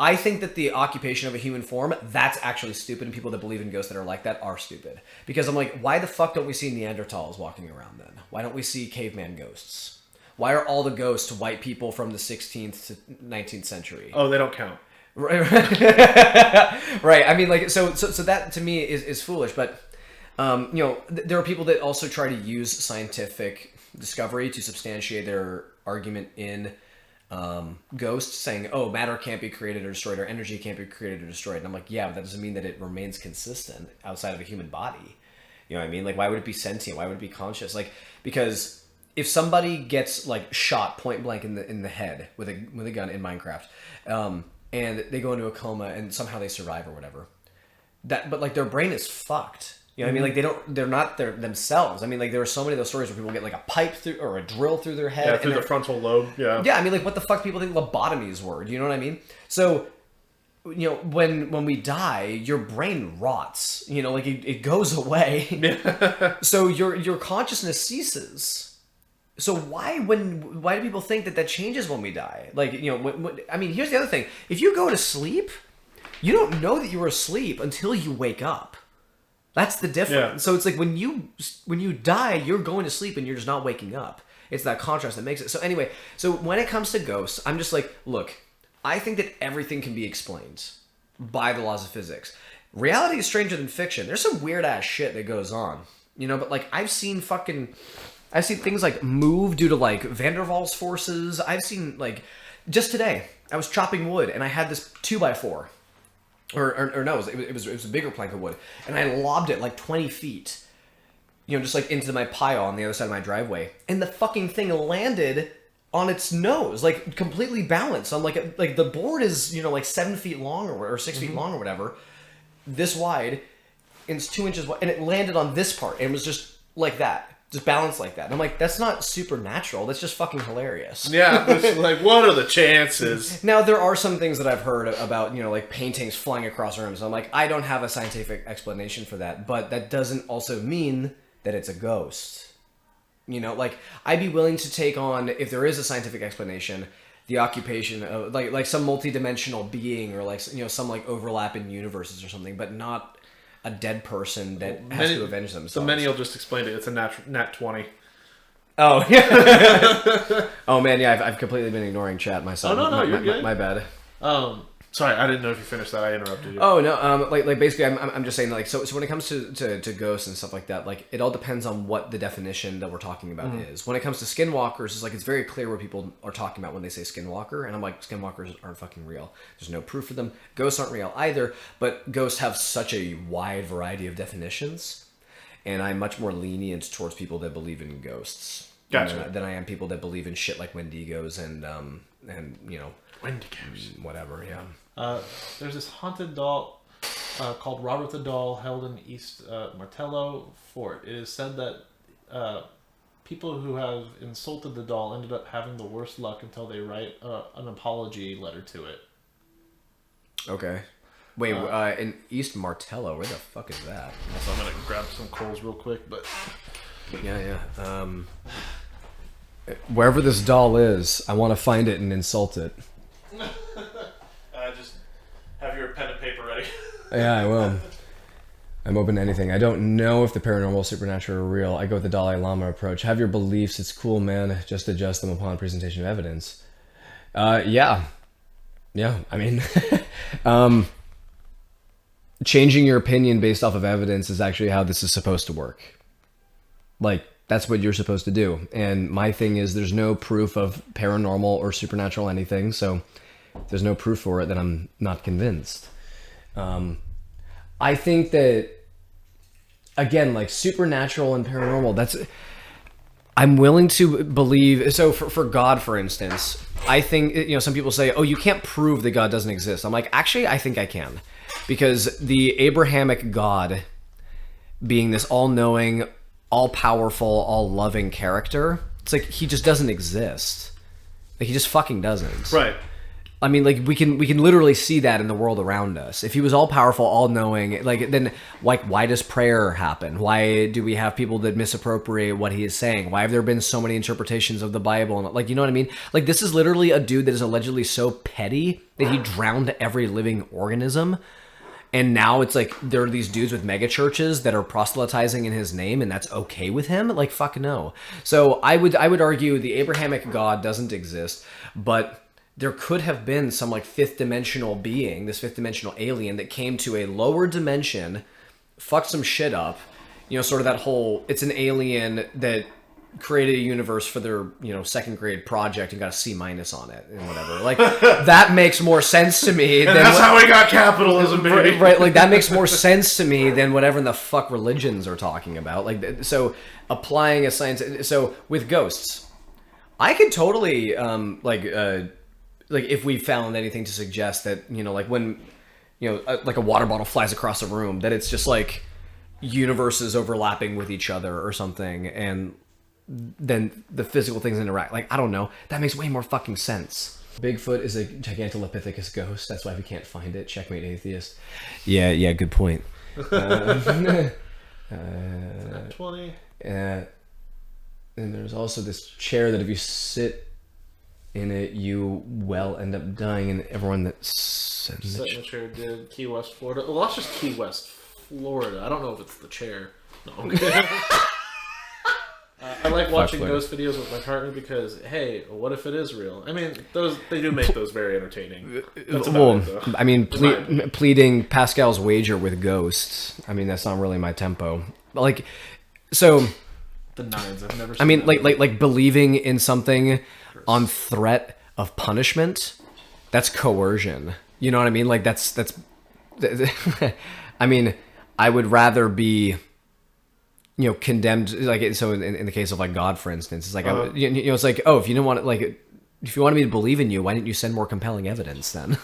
I think that the occupation of a human form, that's actually stupid, and people that believe in ghosts that are like that are stupid. Because I'm like, why the fuck don't we see Neanderthals walking around then? Why don't we see caveman ghosts? Why are all the ghosts white people from the 16th to 19th century?
Oh, they don't count.
Right. I mean, like, so that to me is foolish. But, there are people that also try to use scientific discovery to substantiate their argument in ghosts, saying, oh, matter can't be created or destroyed, or energy can't be created or destroyed. And I'm like, yeah, but that doesn't mean that it remains consistent outside of a human body. You know what I mean? Like, why would it be sentient? Why would it be conscious? Like, because if somebody gets like shot point blank in the head with a gun in Minecraft, and they go into a coma and somehow they survive or whatever, but like their brain is fucked. You know what I mean? Like they're not themselves. I mean, like there are so many of those stories where people get like a pipe through or a drill through their head.
Yeah, through the frontal lobe. Yeah.
Yeah, I mean, like what the fuck people think lobotomies were. Do you know what I mean? So, when we die, your brain rots. Like it goes away. So your consciousness ceases. So why do people think that changes when we die? Like, I mean, here's the other thing. If you go to sleep, you don't know that you were asleep until you wake up. That's the difference. Yeah. So it's like when you die, you're going to sleep and you're just not waking up. It's that contrast that makes it. So anyway, so when it comes to ghosts, I'm just like, look, I think that everything can be explained by the laws of physics. Reality is stranger than fiction. There's some weird ass shit that goes on, but like I've seen things like move due to like Van der Waals forces. I've seen like, just today, I was chopping wood and I had this 2x4. Or no, it was a bigger plank of wood, and I lobbed it like 20 feet, just like into my pile on the other side of my driveway, and the fucking thing landed on its nose, like completely balanced on like the board is like 7 feet long or 6 feet long or whatever, this wide, and it's 2 inches wide, and it landed on this part and was just like that. just balance like that. And I'm like, that's not supernatural. That's just fucking hilarious.
Yeah, it's like, what are the chances?
Now, there are some things that I've heard about, like paintings flying across rooms. I'm like, I don't have a scientific explanation for that, but that doesn't also mean that it's a ghost. Like, I'd be willing to take on, if there is a scientific explanation, the occupation of, like some multidimensional being, or like, some like overlap in universes or something, but not a dead person that has to avenge themselves.
So many will just explain it. It's a nat 20.
Oh, yeah. Oh, man, yeah, I've completely been ignoring chat myself.
Oh, no, you're good.
My bad.
Sorry, I didn't know if you finished that. I interrupted you.
Oh, no, like basically, I'm just saying, like, so when it comes to ghosts and stuff like that, like, it all depends on what the definition that we're talking about is. When it comes to skinwalkers, it's like, it's very clear what people are talking about when they say skinwalker, and I'm like, skinwalkers aren't fucking real. There's no proof for them. Ghosts aren't real either, but ghosts have such a wide variety of definitions, and I'm much more lenient towards people that believe in ghosts.
Gotcha.
Than I am people that believe in shit like Wendigos and
Wendigos.
Whatever, yeah.
There's this haunted doll called Robert the Doll held in East Martello Fort. It is said that people who have insulted the doll ended up having the worst luck until they write an apology letter to it.
Okay. Wait, in East Martello, where the fuck is that?
So I'm gonna grab some coals real quick, but...
Yeah. Wherever this doll is, I want to find it and insult it.
Just have your pen and paper ready.
Yeah, I will. I'm open to anything. I don't know if the paranormal, supernatural, are real. I go with the Dalai Lama approach. Have your beliefs. It's cool, man. Just adjust them upon presentation of evidence. Yeah. I mean, changing your opinion based off of evidence is actually how this is supposed to work. Like, that's what you're supposed to do. And my thing is, there's no proof of paranormal or supernatural anything, so if there's no proof for it, then I'm not convinced. I think that, again, like supernatural and paranormal, I'm willing to believe. So for God, for instance, I think, some people say, oh, you can't prove that God doesn't exist. I'm like, actually, I think I can. Because the Abrahamic God, being this all-knowing, all-powerful, all-loving character, it's like he just doesn't exist. Like, he just fucking doesn't.
Right.
I mean, like, we can literally see that in the world around us. If he was all-powerful, all-knowing, like, then, like, why does prayer happen? Why do we have people that misappropriate what he is saying? Why have there been so many interpretations of the Bible? And, like, you know what I mean? Like, this is literally a dude that is allegedly so petty that he drowned every living organism. And now it's like there are these dudes with mega churches that are proselytizing in his name, and that's okay with him? Like, fuck no. So I would argue the Abrahamic God doesn't exist, but there could have been some like fifth dimensional being, this fifth dimensional alien that came to a lower dimension, fucked some shit up. Sort of that whole, it's an alien that created a universe for their, second grade project and got a C- on it and whatever. Like, that makes more sense to me.
And that's how we got capitalism, baby.
Right, like, that makes more sense to me than whatever in the fuck religions are talking about. Like, so, applying a science... So, with ghosts, I could totally, like, if we found anything to suggest that, like, when, like a water bottle flies across a room, that it's just, like, universes overlapping with each other or something, and then the physical things interact. Like, I don't know. That makes way more fucking sense. Bigfoot is a Gigantolopithecus ghost. That's why we can't find it. Checkmate, atheist. Yeah, good point.
20.
And there's also this chair that if you sit in it, you end up dying, and everyone that sat in
the chair did. Key West, Florida. Well, that's just Key West, Florida. I don't know if it's the chair. No, I'm kidding. I like watching ghost videos with my partner because, hey, what if it is real? I mean, they do make those very entertaining. That's about it, though.
I mean, pleading Pascal's wager with ghosts. I mean, that's not really my tempo. But like, so
the nines. I've never.
I mean, like believing in something on threat of punishment. That's coercion. You know what I mean? Like that's. I mean, I would rather be, condemned, like, so in the case of like God, for instance, it's like, it's like, oh, if you didn't want it, like, if you wanted me to believe in you, why didn't you send more compelling evidence then?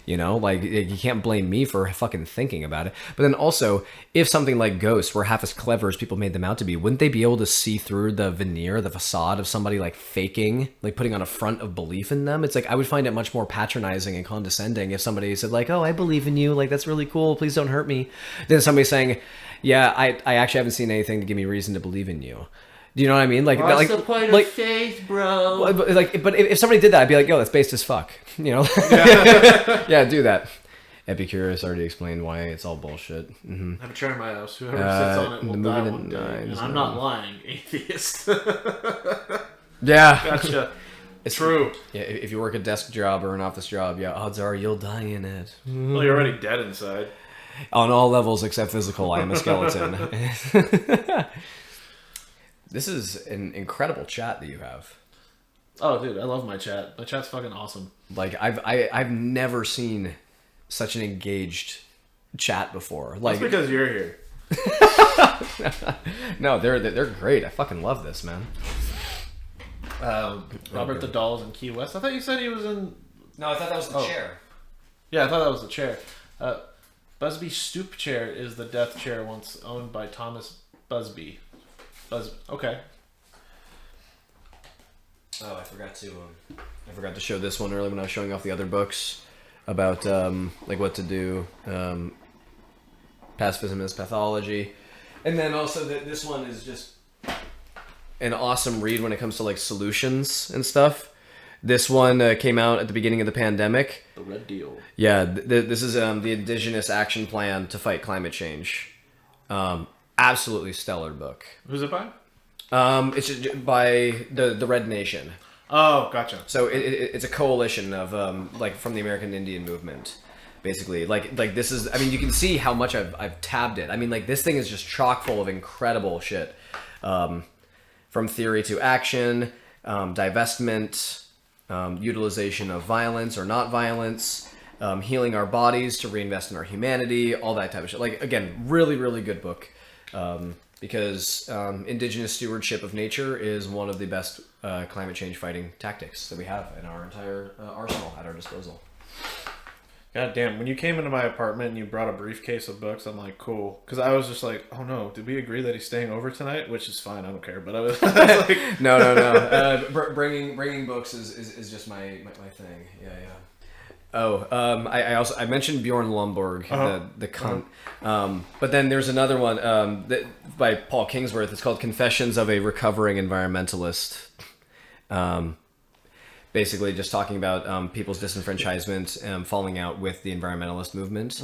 You know, like you can't blame me for fucking thinking about it. But then also, if something like ghosts were half as clever as people made them out to be, wouldn't they be able to see through the veneer, the facade of somebody like faking, like putting on a front of belief in them? It's like I would find it much more patronizing and condescending if somebody said like, "Oh, I believe in you. Like that's really cool. Please don't hurt me." Then somebody saying, "Yeah, I actually haven't seen anything to give me reason to believe in you." Do you know what I mean? Like,
what's
like,
the point
like,
of faith, bro?
but if somebody did that, I'd be like, "Yo, that's based as fuck." You know? Yeah, do that. Epicurus already explained why it's all bullshit. Mm-hmm.
I have a chair in my house. Whoever sits on it will die one day. And I'm not lying, atheist.
Yeah.
Gotcha.
It's
true.
Yeah, if you work a desk job or an office job, yeah, odds are you'll die in it.
Well, you're already dead inside.
On all levels except physical, I am a skeleton. This is an incredible chat that you have.
Oh, dude, I love my chat. My chat's fucking awesome.
Like I've never seen such an engaged chat before. Like
that's because you're here.
No, they're great. I fucking love this, man.
Robert the Doll's in Key West. I thought you said he was in.
No, I thought that was the chair.
Yeah, I thought that was the chair. Busby Stoop Chair is the death chair once owned by Thomas Busby. Okay.
Oh, I forgot to show this one earlier when I was showing off the other books about like what to do. Pacifism is pathology, and then also this one is just an awesome read when it comes to like solutions and stuff. This one came out at the beginning of the pandemic.
The Red Deal. Yeah,
this is the Indigenous Action Plan to Fight Climate Change. Absolutely stellar book.
Who's it by?
It's just by the Red Nation.
Oh, gotcha.
So it's a coalition of like from the American Indian movement, basically. Like this is. I mean, you can see how much I've tabbed it. I mean, like this thing is just chock full of incredible shit, from theory to action, divestment, utilization of violence or not violence, healing our bodies to reinvest in our humanity, all that type of shit. Like again, really really good book. Because indigenous stewardship of nature is one of the best climate change fighting tactics that we have in our entire arsenal at our disposal.
God damn, when you came into my apartment and you brought a briefcase of books, I'm like, cool. Because I was just like, oh no, did we agree that he's staying over tonight? Which is fine, I don't care. But I was like...
No. Bringing books is just my thing. Yeah. Oh, I mentioned Bjorn Lomborg, the cunt. But then there's another one by Paul Kingsworth. It's called Confessions of a Recovering Environmentalist. Basically just talking about people's disenfranchisement, falling out with the environmentalist movement,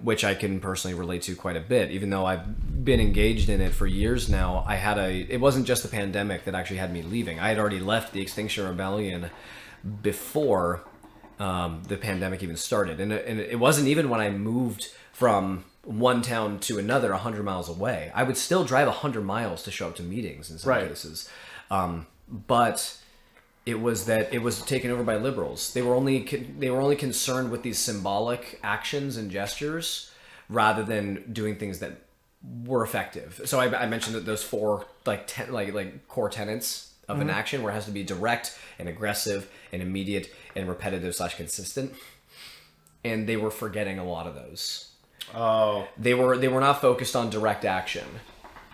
which I can personally relate to quite a bit. Even though I've been engaged in it for years now, it wasn't just the pandemic that actually had me leaving. I had already left the Extinction Rebellion before the pandemic even started. And it wasn't even when I moved from one town to another 100 miles away. I would still drive 100 miles to show up to meetings in some cases. But it was that it was taken over by liberals. They were only concerned with these symbolic actions and gestures rather than doing things that were effective. So I mentioned that those four like core tenets of an action, where it has to be direct and aggressive and immediate and repetitive / consistent, and they were forgetting a lot of those.
Oh,
they were not focused on direct action,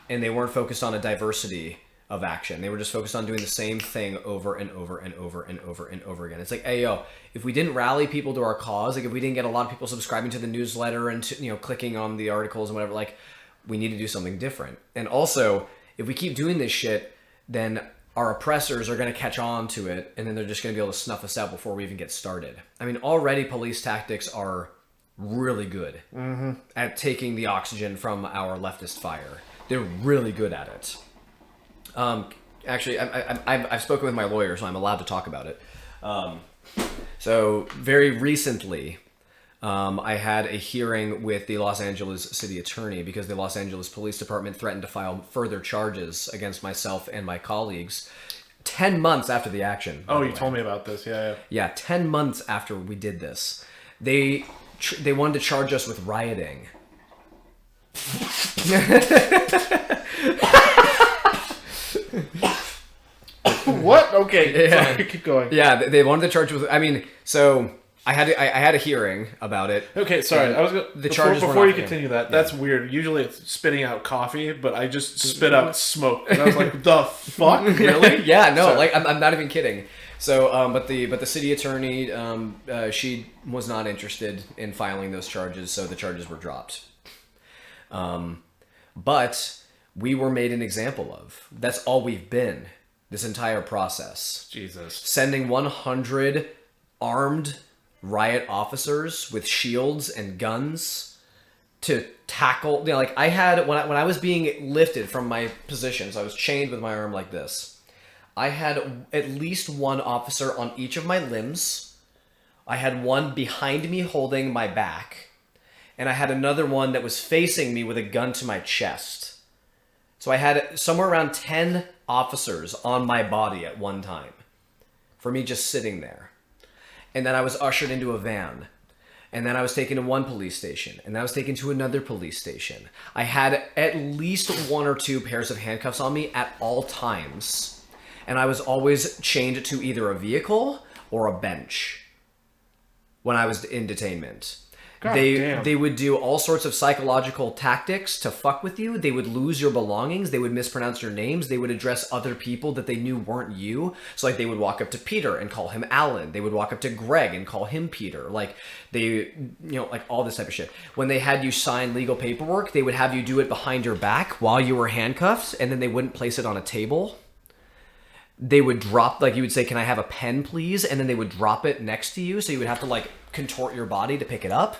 and they weren't focused on a diversity of action. They were just focused on doing the same thing over and over and over and over and over again. It's like, hey yo, if we didn't rally people to our cause, like if we didn't get a lot of people subscribing to the newsletter and clicking on the articles and whatever, like we need to do something different. And also, if we keep doing this shit, then our oppressors are going to catch on to it, and then they're just going to be able to snuff us out before we even get started. I mean, already police tactics are really good at taking the oxygen from our leftist fire. They're really good at it. Actually, I've spoken with my lawyer, so I'm allowed to talk about it. So very recently, I had a hearing with the Los Angeles city attorney because the Los Angeles Police Department threatened to file further charges against myself and my colleagues 10 months after the action.
Oh, you told me about this. Yeah.
Yeah, 10 months after we did this. They wanted to charge us with rioting.
What? Okay.
Yeah.
Sorry, keep going.
Yeah, they wanted to charge with... I mean, so... I had a hearing about it.
Okay, sorry. I was gonna,
the charges
before
were
you
not
continue that. That's weird. Usually it's spitting out coffee, but I just spit out smoke. And I was like, the fuck, really?
Yeah, no,
So-
like I'm not even kidding. So, but the city attorney, she was not interested in filing those charges, so the charges were dropped. But we were made an example of. That's all we've been this entire process.
Jesus.
Sending 100 armed riot officers with shields and guns to tackle. You know, like I had when I was being lifted from my position, so I was chained with my arm like this. I had at least one officer on each of my limbs. I had one behind me holding my back, and I had another one that was facing me with a gun to my chest. So I had somewhere around 10 officers on my body at one time for me just sitting there. And then I was ushered into a van. And then I was taken to one police station. And then I was taken to another police station. I had at least 1 or 2 pairs of handcuffs on me at all times. And I was always chained to either a vehicle or a bench when I was in detainment.
Damn.
They would do all sorts of psychological tactics to fuck with you. They would lose your belongings. They would mispronounce your names. They would address other people that they knew weren't you. So like they would walk up to Peter and call him Allan. They would walk up to Greg and call him Peter. Like they, like all this type of shit. When they had you sign legal paperwork, they would have you do it behind your back while you were handcuffed, and then they wouldn't place it on a table. They would drop, like you would say, "Can I have a pen, please?" And then they would drop it next to you, so you would have to like contort your body to pick it up.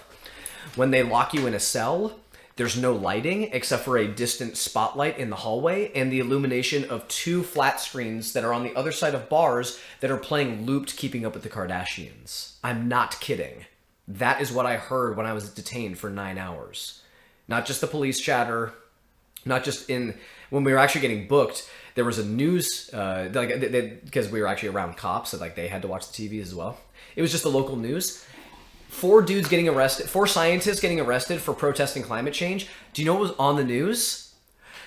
When they lock you in a cell, there's no lighting except for a distant spotlight in the hallway and the illumination of 2 flat screens that are on the other side of bars that are playing looped Keeping Up with the Kardashians. I'm not kidding. That is what I heard when I was detained for 9 hours. Not just the police chatter, not just when we were actually getting booked, there was a news, because we were actually around cops, so like they had to watch the TV as well. It was just the local news. 4 dudes getting arrested, 4 scientists getting arrested for protesting climate change. Do you know what was on the news?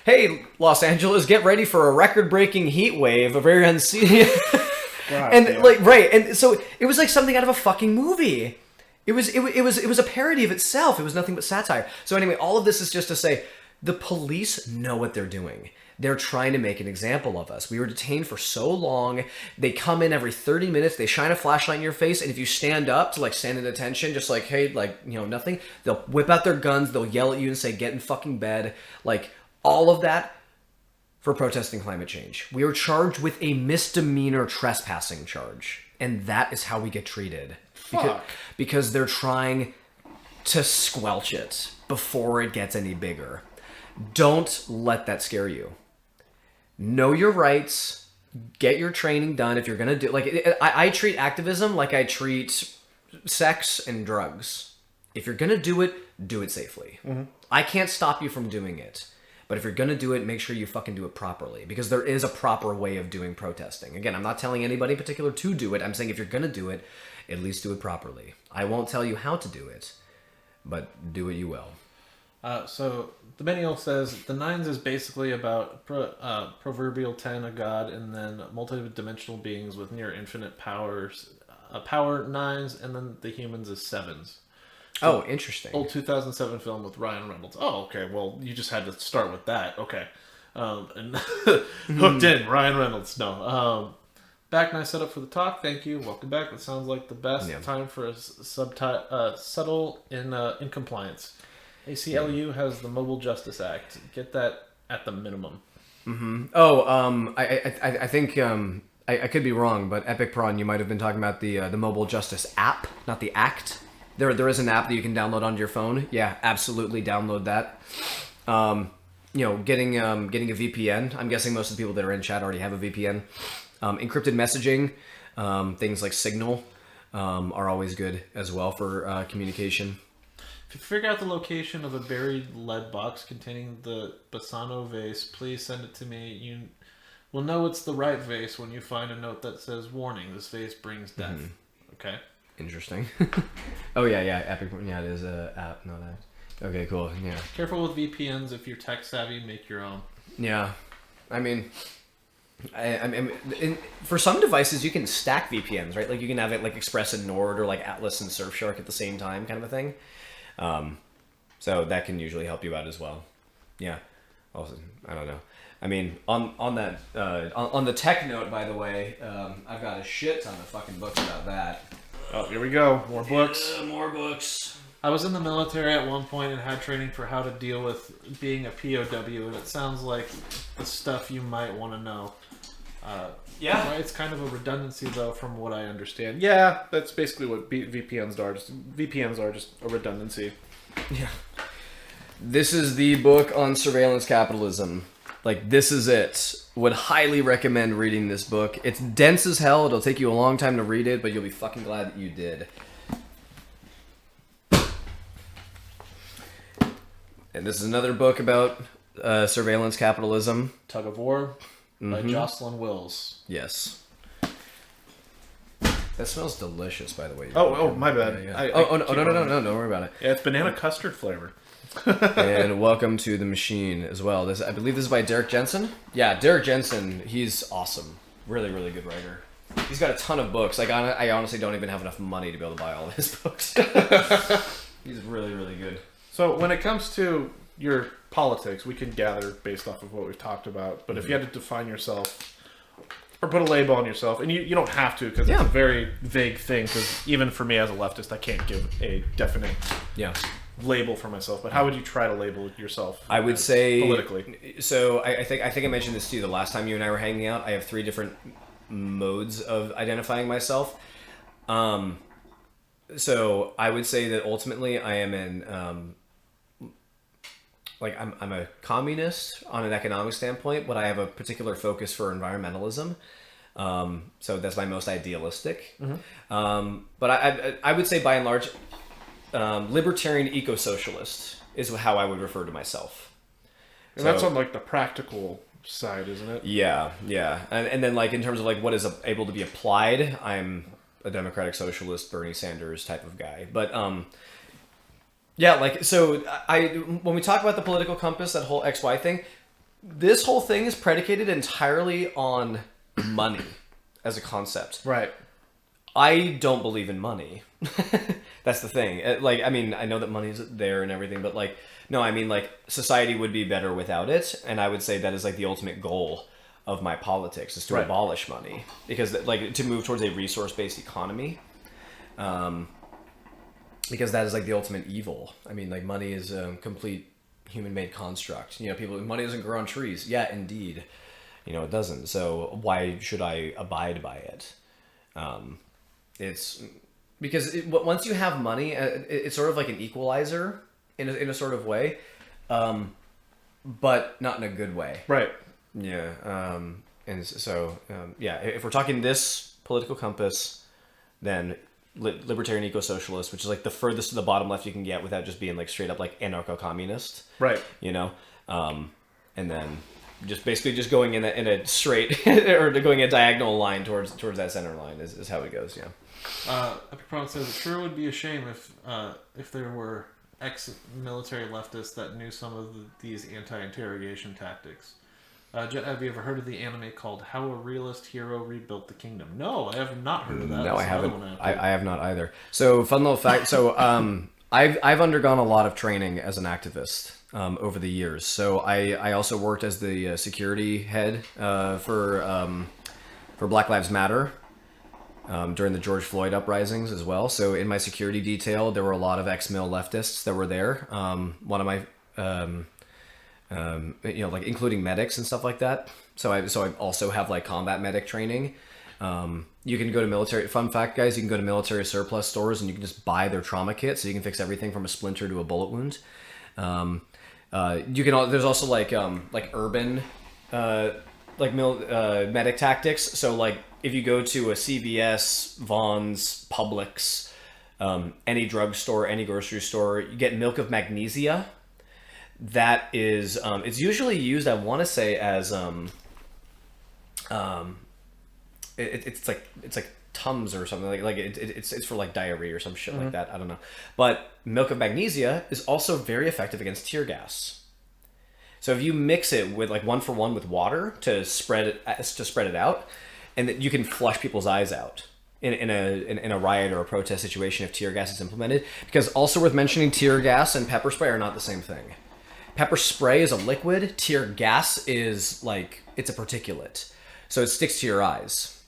Hey, Los Angeles, get ready for a record-breaking heat wave, a very unseen. And
damn.
like right, and so it was like something out of a fucking movie. It was a parody of itself. It was nothing but satire. So anyway, all of this is just to say the police know what they're doing. They're trying to make an example of us. We were detained for so long. They come in every 30 minutes. They shine a flashlight in your face. And if you stand up to like stand at attention, just like, hey, like, nothing, they'll whip out their guns. They'll yell at you and say, get in fucking bed. Like all of that for protesting climate change. We are charged with a misdemeanor trespassing charge. And that is how we get treated. Because they're trying to squelch it before it gets any bigger. Don't let that scare you. Know your rights. Get your training done if you're going to do... I treat activism like I treat sex and drugs. If you're going to do it safely. Mm-hmm. I can't stop you from doing it. But if you're going to do it, make sure you fucking do it properly. Because there is a proper way of doing protesting. Again, I'm not telling anybody in particular to do it. I'm saying if you're going to do it, at least do it properly. I won't tell you how to do it. But do what you will.
So the Bennial says the 9s is basically about proverbial 10, a god, and then multi-dimensional beings with near infinite powers. Power 9s, and then the humans is 7s.
So, interesting.
Old 2007 film with Ryan Reynolds. Oh, okay. Well, you just had to start with that. Okay. And hooked in, Ryan Reynolds. No. Back and I set up for the talk. Thank you. Welcome back. That sounds like the best time for a subtle in compliance. ACLU has the Mobile Justice Act. Get that at the minimum.
Mm-hmm. Oh, I think I could be wrong, but Epic Prawn, you might have been talking about the Mobile Justice app, not the act. There is an app that you can download onto your phone. Yeah, absolutely download that. Getting a VPN. I'm guessing most of the people that are in chat already have a VPN. Encrypted messaging, things like Signal, are always good as well for communication.
If you figure out the location of a buried lead box containing the Bassano vase, please send it to me. You will know it's the right vase when you find a note that says, "Warning, this vase brings death." Mm-hmm. Okay?
Interesting. Oh, yeah, Epic. Yeah, it is a app, not act. Okay, cool. Yeah.
Careful with VPNs. If you're tech savvy, make your own.
Yeah. I mean, For some devices, you can stack VPNs, right? Like you can have it like Express and Nord or like Atlas and Surfshark at the same time, kind of a thing. So that can usually help you out as well. Yeah. Also, I don't know. I mean, on that on the tech note, by the way, I've got a shit ton of fucking books about that.
Oh, here we go. More books.
More books.
I was in the military at one point and had training for how to deal with being a POW, and it sounds like the stuff you might want to know.
Yeah.
It's kind of a redundancy, though, from what I understand. Yeah, that's basically what VPNs are. VPNs are just a redundancy.
Yeah. This is the book on surveillance capitalism. Like, this is it. Would highly recommend reading this book. It's dense as hell. It'll take you a long time to read it, but you'll be fucking glad that you did. And this is another book about surveillance capitalism.
Tug of War by Jocelyn Wills.
Yes. That smells delicious, by the way.
Oh, my bad.
Yeah, yeah. No, don't worry about it.
Yeah, it's banana custard flavor.
And welcome to the machine as well. I believe this is by Derek Jensen. Yeah, Derek Jensen. He's awesome. Really, really good writer. He's got a ton of books. Like I honestly don't even have enough money to be able to buy all his books. He's really, really good.
So when it comes to your politics, we can gather based off of what we've talked about. But if you had to define yourself or put a label on yourself, and you don't have to because it's a very vague thing. Because even for me as a leftist, I can't give a definite label for myself. But how would you try to label yourself?
I would say
politically.
So I think I mentioned this to you the last time you and I were hanging out. I have 3 different modes of identifying myself. So I would say that ultimately I am in I'm a communist on an economic standpoint, but I have a particular focus for environmentalism. So that's my most idealistic. But I would say by and large, libertarian eco-socialist is how I would refer to myself.
And that's on like the practical side, isn't it?
Yeah. And then like in terms of like what is able to be applied, I'm a democratic socialist, Bernie Sanders type of guy. But yeah, like so when we talk about the political compass, that whole XY thing, this whole thing is predicated entirely on money as a concept.
Right.
I don't believe in money. That's the thing. Like, I mean, I know that money's there and everything, but like, no, I mean, like, society would be better without it, and I would say that is like the ultimate goal of my politics is to abolish money, because like to move towards a resource-based economy, because that is like the ultimate evil. I mean, like, money is a complete human-made construct. You know, money doesn't grow on trees. Yeah, indeed. You know, it doesn't. So why should I abide by it? It's because once you have money, it's sort of like an equalizer in a sort of way, but not in a good way.
Right.
Yeah. And so, yeah, if we're talking this political compass, then libertarian eco-socialist, which is like the furthest to the bottom left you can get without just being like straight up like anarcho-communist.
Right.
You know, and then just basically just going in a straight or going a diagonal line towards that center line is how it goes. Yeah.
Epic Promise says it sure would be a shame if there were ex-military leftists that knew some of these anti-interrogation tactics. Jet, have you ever heard of the anime called How a Realist Hero Rebuilt the Kingdom? No, I have not heard of that.
No, I haven't. I have not either. So, fun little fact. So, I've undergone a lot of training as an activist over the years. So, I also worked as the security head for Black Lives Matter during the George Floyd uprisings as well. So, in my security detail, there were a lot of ex-mil leftists that were there. One of my you know, like including medics and stuff like that. So I also have like combat medic training. You can go to military. Fun fact, guys, you can go to military surplus stores and you can just buy their trauma kit, so you can fix everything from a splinter to a bullet wound. You can. There's also like urban medic tactics. So like if you go to a CVS, Vons, Publix, any drugstore, any grocery store, you get milk of magnesia. That is, it's usually used, I want to say, as it's like Tums or something like it's for like diarrhea or some shit like that. I don't know. But milk of magnesia is also very effective against tear gas. So if you mix it with like 1-for-1 with water to spread it out, and that you can flush people's eyes out in a riot or a protest situation if tear gas is implemented. Because also worth mentioning, tear gas and pepper spray are not the same thing. Pepper spray is a liquid. Tear gas is like, it's a particulate, so it sticks to your eyes.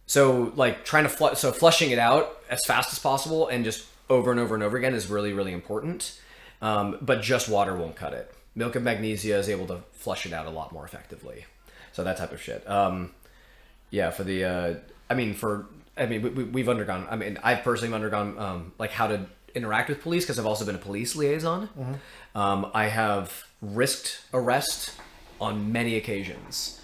So like trying to flushing it out as fast as possible and just over and over and over again is really, really important. But just water won't cut it. Milk of magnesia is able to flush it out a lot more effectively. So that type of shit. Yeah, for the, we've undergone, I've personally undergone, like how to interact with police, because I've also been a police liaison. I have risked arrest on many occasions.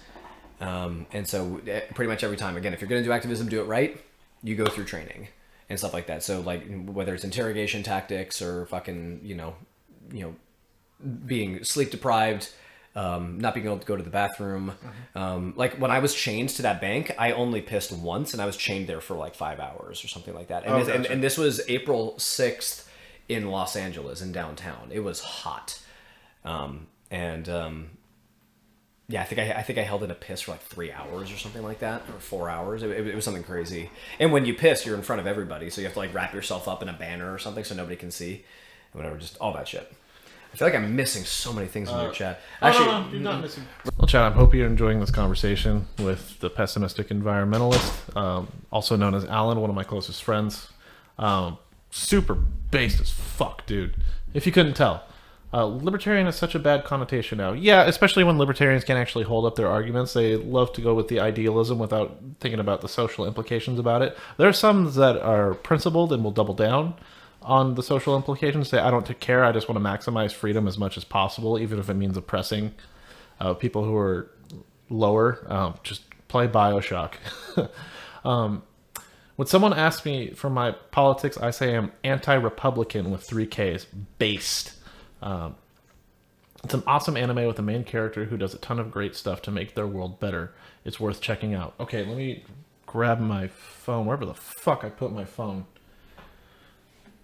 And so pretty much every time, again, if you're going to do activism, do it right. You go through training and stuff like that. So like whether it's interrogation tactics or fucking, being sleep deprived, not being able to go to the bathroom. Like when I was chained to that bank, I only pissed once, and I was chained there for like 5 hours or something like that. And, and this was April 6th in Los Angeles, in downtown. It was hot. Yeah, I think I held in a piss for like 3 hours or something like that, or 4 hours. It was something crazy. And when you piss, you're in front of everybody, so you have to like wrap yourself up in a banner or something so nobody can see, and whatever, just all that shit. I feel like I'm missing so many things in your chat. Actually,
no, you're not missing. Well, Chad, I hope you're enjoying this conversation with the pessimistic environmentalist, also known as Allan, one of my closest friends. Super based as fuck, dude. If you couldn't tell. Libertarian has such a bad connotation now. Yeah, especially when libertarians can't actually hold up their arguments. They love to go with the idealism without thinking about the social implications about it. There are some that are principled and will double down on the social implications. Say, I don't care, I just want to maximize freedom as much as possible, even if it means oppressing people who are lower. Just play BioShock. When someone asks me for my politics, I say I'm anti-Republican with 3 Ks. Based. It's an awesome anime with a main character who does a ton of great stuff to make their world better. It's worth checking out. Okay, let me grab my phone. Wherever the fuck I put my phone.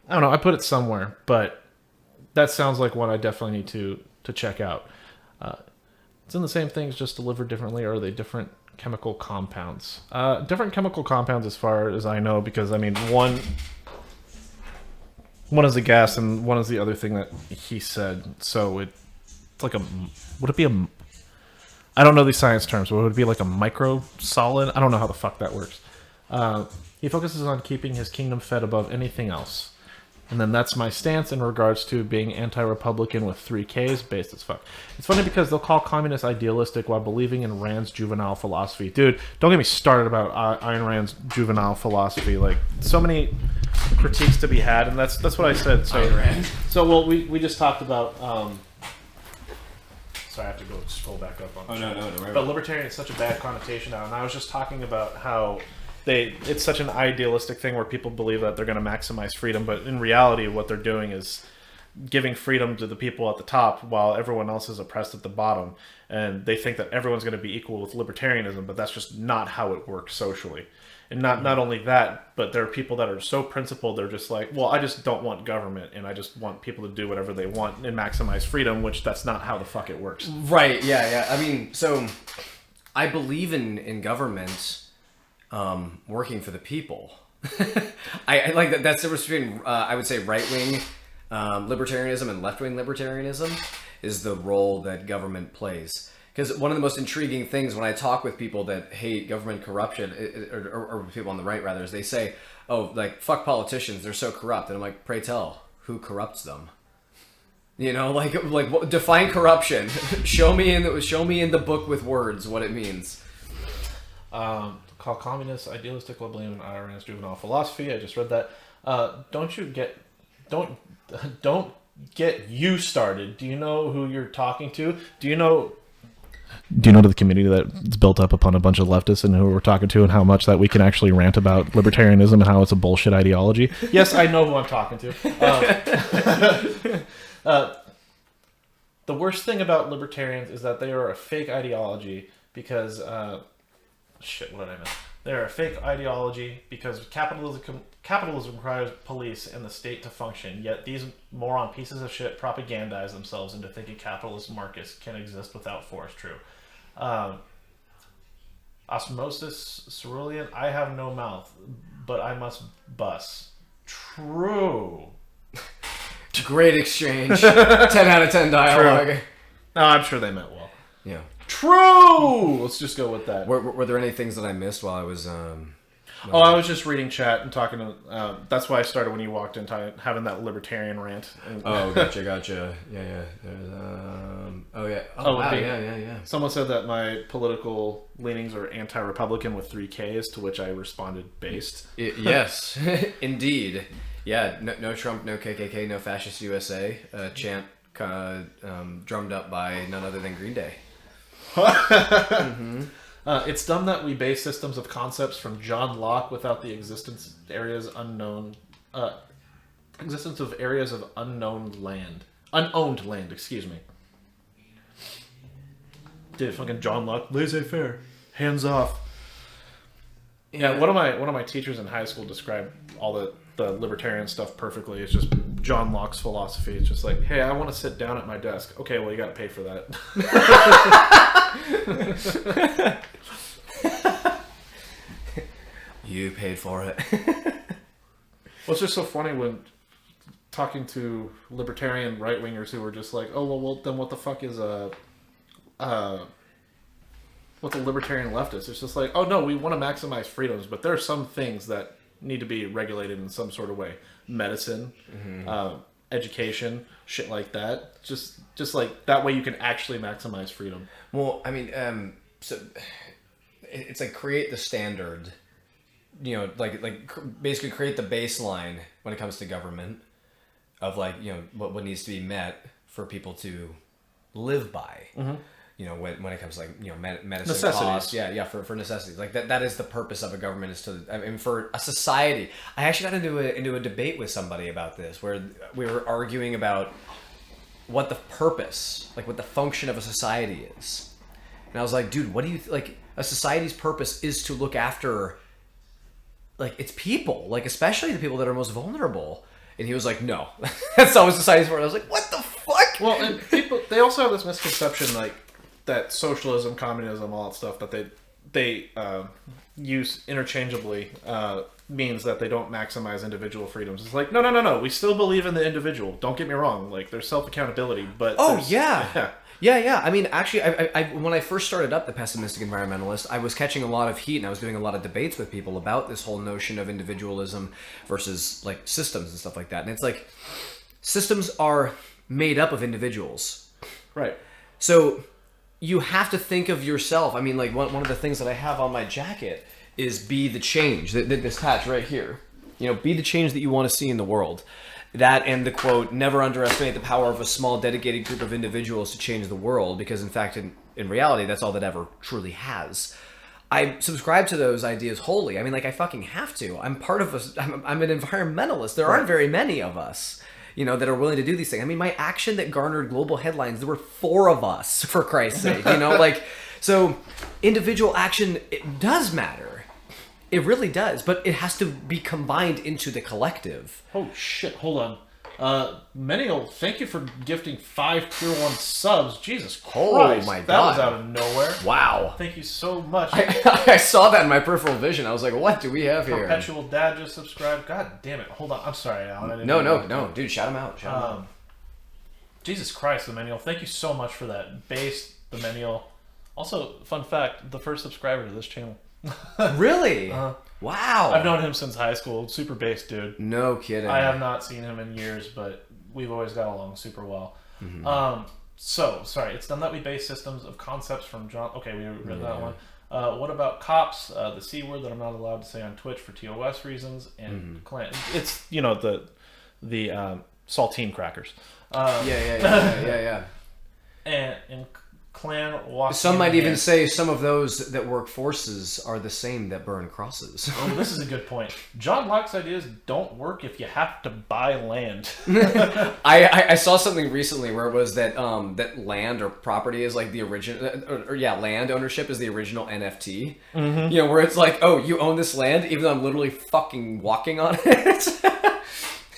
I don't know. I put it somewhere, but that sounds like one I definitely need to check out. It's in the same things, just delivered differently, or are they different chemical compounds? Different chemical compounds as far as I know, because, I mean, one is a gas and one is the other thing that he said. So it's like would it be I don't know these science terms, but would it be like a micro solid? I don't know how the fuck that works. He focuses on keeping his kingdom fed above anything else. And then that's my stance in regards to being anti-Republican with 3 Ks, based as fuck. It's funny because they'll call communists idealistic while believing in Rand's juvenile philosophy. Dude, don't get me started about Ayn Rand's juvenile philosophy. Like, so many critiques to be had, and that's what I said. So,
Ayn Rand.
So, well, we just talked about... Sorry, I have to go scroll back up on.
Oh, no.
But libertarian is such a bad connotation now, and I was just talking about how it's such an idealistic thing where people believe that they're going to maximize freedom, but in reality, what they're doing is giving freedom to the people at the top while everyone else is oppressed at the bottom, and they think that everyone's going to be equal with libertarianism, but that's just not how it works socially. And not only that, but there are people that are so principled, they're just like, well, I just don't want government, and I just want people to do whatever they want and maximize freedom, which that's not how the fuck it works.
Right, yeah. I mean, so I believe in government working for the people. I like that. That's the difference between, I would say, right-wing libertarianism and left-wing libertarianism is the role that government plays. Because one of the most intriguing things when I talk with people that hate government corruption, or people on the right rather, is they say, "Oh, like fuck politicians, they're so corrupt." And I'm like, "Pray tell, who corrupts them?" You know, like define corruption. show me in the book with words what it means.
Call communists idealistic while believing in Ayn Rand's juvenile philosophy. I just read that. Don't get you started. Do you know who you're talking to? Do you know the community that's built up upon a bunch of leftists and who we're talking to, and how much that we can actually rant about libertarianism and how it's a bullshit ideology? Yes, I know who I'm talking to. The worst thing about libertarians is that they are a fake ideology because... shit, what did I miss? They're a fake ideology because capitalism requires police and the state to function, yet these moron pieces of shit propagandize themselves into thinking capitalist markets can exist without force. True. Osmosis cerulean, I have no mouth, but I must bust. True.
Great exchange. 10 out of 10 dialogue.
True. No, I'm sure they meant well.
Yeah.
True! Let's just go with that.
Were there any things that I missed while I was...
I was just reading chat and talking to... that's why I started when you walked in, having that libertarian rant.
Oh, gotcha. Yeah. Oh, yeah. Oh, wow. Yeah.
Someone said that my political leanings are anti-Republican with 3 Ks, to which I responded based.
Yes, indeed. Yeah, no Trump, no KKK, no fascist USA. Chant drummed up by none other than Green Day.
It's dumb that we base systems of concepts from John Locke without the existence of areas of unowned land. Excuse me. Dude, fucking John Locke, laissez-faire, hands off. Yeah, one of my teachers in high school described all the libertarian stuff perfectly. It's just John Locke's philosophy. It's just like, hey, I want to sit down at my desk. Okay, well, you got to pay for that.
You paid for it.
Well, it's just so funny when talking to libertarian right-wingers who are just like, oh, well then what the fuck is what the libertarian leftist? It's just like, oh no, we want to maximize freedoms, but there are some things that need to be regulated in some sort of way. Medicine, education, shit like that. Just like that way you can actually maximize freedom.
Well, I mean, so it's like create the standard, you know, like basically create the baseline when it comes to government of like, you know, what needs to be met for people to live by. You know, when it comes to like, you know, medicine costs, for necessities, like that is the purpose of a government, is to, I mean, for a society. I actually got into a debate with somebody about this, where we were arguing about what the purpose, like what the function of a society is, and I was like, dude, what do you like? A society's purpose is to look after, like, its people, like especially the people that are most vulnerable. And he was like, no, that's not what society's for. And I was like, what the fuck?
Well, and people, they also have this misconception, like, that socialism, communism, all that stuff that they use interchangeably means that they don't maximize individual freedoms. It's like, no. We still believe in the individual. Don't get me wrong. Like, there's self-accountability, but...
Oh, yeah. I mean, actually, I when I first started up the Pessimistic Environmentalist, I was catching a lot of heat, and I was doing a lot of debates with people about this whole notion of individualism versus, like, systems and stuff like that. And it's like, systems are made up of individuals.
Right.
So you have to think of yourself. I mean, like, one of the things that I have on my jacket is be the change. This patch right here. You know, be the change that you want to see in the world. That and the quote, never underestimate the power of a small dedicated group of individuals to change the world, because in fact, in reality, that's all that ever truly has. I subscribe to those ideas wholly. I mean, like, I fucking have to. I'm part of I'm an environmentalist. There aren't very many of us, you know, that are willing to do these things. I mean, my action that garnered global headlines, there were 4 of us, for Christ's sake, you know, like, so individual action, it does matter. It really does, but it has to be combined into the collective.
Oh shit, hold on. Menial, thank you for gifting 5 Tier 1 subs. Jesus Christ.
Oh my God.
That was out of nowhere.
Wow.
Thank you so much.
I saw that in my peripheral vision. I was like, what do we have here?
Perpetual Dad just subscribed. God damn it. Hold on. I'm sorry, Alan.
No. Dude, shout him out.
Jesus Christ, the Menial. Thank you so much for that. Base, the Menial. Also, fun fact, the first subscriber to this channel.
Really? Wow.
I've known him since high school. Super base dude.
No kidding.
I have not seen him in years, but we've always got along super well. So, sorry, it's done that we base systems of concepts from John... Okay, we read that one. What about cops? The C word that I'm not allowed to say on Twitch for TOS reasons. And it's, you know, the saltine crackers.
Yeah.
And Klan walking.
Some might even say some of those that work forces are the same that burn crosses.
Oh, this is a good point. John Locke's ideas don't work if you have to buy land.
I saw something recently where it was that that land or property is like the original, land ownership is the original NFT. Mm-hmm. You know, where it's like, oh, you own this land, even though I'm literally fucking walking on it.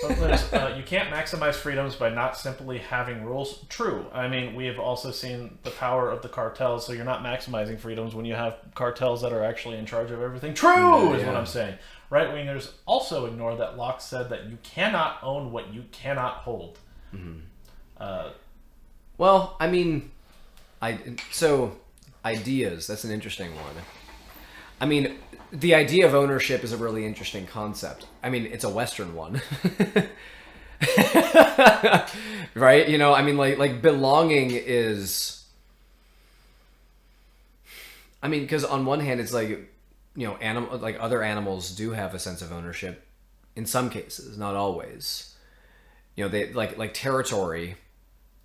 You can't maximize freedoms by not simply having rules. True. I mean, we have also seen the power of the cartels, so you're not maximizing freedoms when you have cartels that are actually in charge of everything. True is what I'm saying. Right-wingers also ignore that Locke said that you cannot own what you cannot hold.
Mm-hmm. Well, I mean, ideas, that's an interesting one. I mean, the idea of ownership is a really interesting concept. I mean, it's a Western one. Right? You know, I mean, like belonging is... I mean, because on one hand, it's like, you know, other animals do have a sense of ownership in some cases, not always. You know, they like territory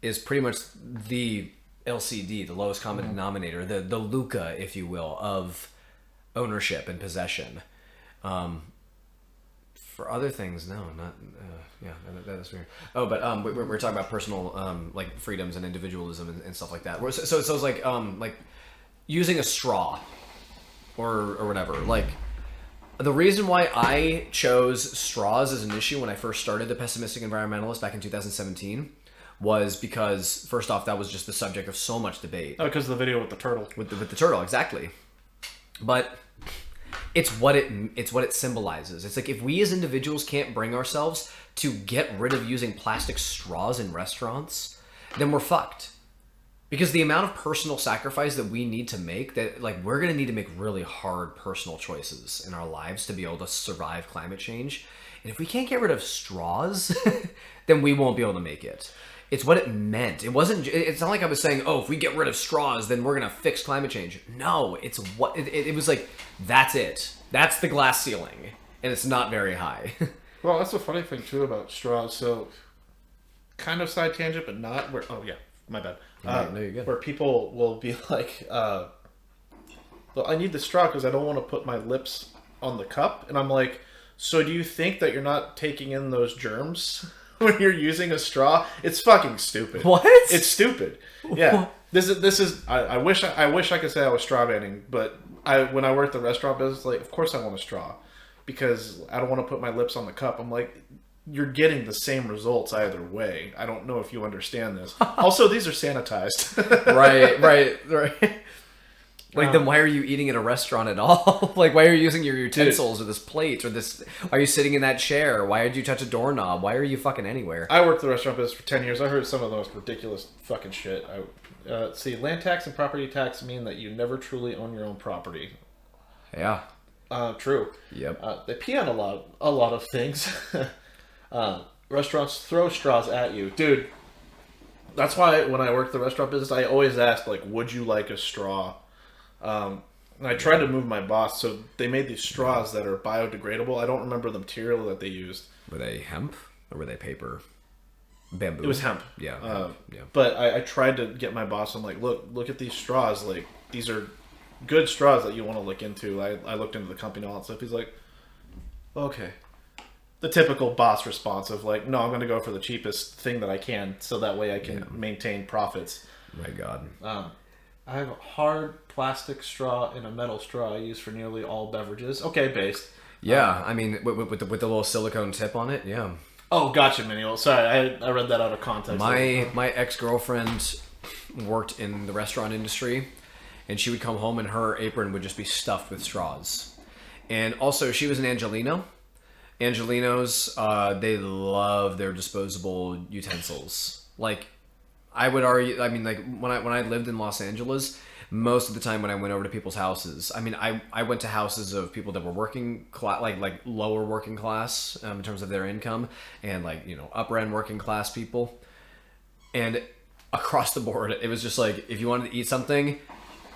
is pretty much the LCD, the lowest common denominator, the Luca, if you will, of ownership and possession. For other things, no, not that is weird. Oh, but we're talking about personal like freedoms and individualism and stuff like that. So it's like using a straw or whatever. Like, the reason why I chose straws as an issue when I first started the Pessimistic Environmentalist back in 2017 was because, first off, that was just the subject of so much debate.
Oh, because of the video with the turtle.
With the turtle, exactly. But it's what it symbolizes. It's like, if we as individuals can't bring ourselves to get rid of using plastic straws in restaurants, then we're fucked. Because the amount of personal sacrifice that we need to make, that like we're going to need to make really hard personal choices in our lives to be able to survive climate change. And if we can't get rid of straws, then we won't be able to make it. It's what it meant. It's not like I was saying, oh, if we get rid of straws, then we're going to fix climate change. No, it's what it was like, that's it. That's the glass ceiling. And it's not very high.
Well, that's the funny thing, too, about straws. So, kind of side tangent, but not. Oh, yeah, my bad.
No, you're good.
Where people will be like, well, I need the straw because I don't want to put my lips on the cup. And I'm like, so do you think that you're not taking in those germs when you're using a straw? It's fucking stupid.
What?
It's stupid. Yeah. This is. I wish I could say I was straw banning, but when I worked the restaurant business, like, of course I want a straw because I don't want to put my lips on the cup. I'm like, you're getting the same results either way. I don't know if you understand this. Also, these are sanitized.
Right. Like, then why are you eating at a restaurant at all? Like, why are you using your utensils or this plate or this? Are you sitting in that chair? Why did you touch a doorknob? Why are you fucking anywhere?
I worked the restaurant business for 10 years. I heard some of the most ridiculous fucking shit. See, land tax and property tax mean that you never truly own your own property.
Yeah.
True.
Yep.
They pee on a lot of things. Restaurants throw straws at you. Dude, that's why when I worked the restaurant business, I always asked, like, would you like a straw? And I tried to move my boss, so they made these straws that are biodegradable. I don't remember the material that they used.
Were they hemp or were they paper? Bamboo.
It was hemp.
Yeah. Yeah.
But I tried to get my boss. I'm like, look at these straws. Like, these are good straws that you want to look into. I looked into the company and all that stuff. He's like, okay. The typical boss response of like, no, I'm going to go for the cheapest thing that I can, so that way I can maintain profits.
My God.
I have a hard plastic straw and a metal straw I use for nearly all beverages. Okay, based.
Yeah, I mean, with the little silicone tip on it, yeah.
Oh, gotcha, Manuel. Sorry, I read that out of context.
My ex-girlfriend worked in the restaurant industry, and she would come home and her apron would just be stuffed with straws. And also, she was an Angelino. Angelinos, they love their disposable utensils. Like, I would argue, I mean, like, when I lived in Los Angeles, most of the time when I went over to people's houses, I mean, I went to houses of people that were working class, like lower working class in terms of their income, and like, you know, upper end working class people. And across the board, it was just like, if you wanted to eat something,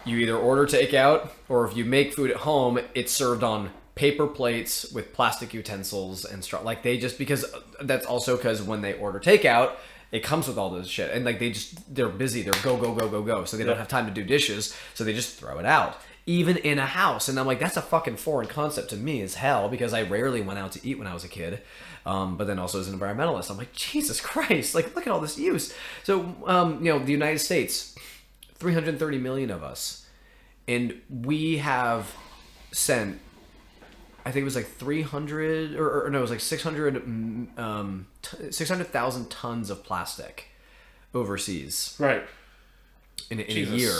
you either order takeout, or if you make food at home, it's served on paper plates with plastic utensils and straw. Like, they just, because that's also because when they order takeout, it comes with all this shit. And like they're busy, they're go. So they don't have time to do dishes, so they just throw it out. Even in a house. And I'm like, that's a fucking foreign concept to me as hell, because I rarely went out to eat when I was a kid. But then also as an environmentalist, I'm like, Jesus Christ, like look at all this use. So, the United States, 330 million of us. And we have sent, I think it was like 300, or no, it was like 600,000 tons of plastic overseas.
Right.
In a year,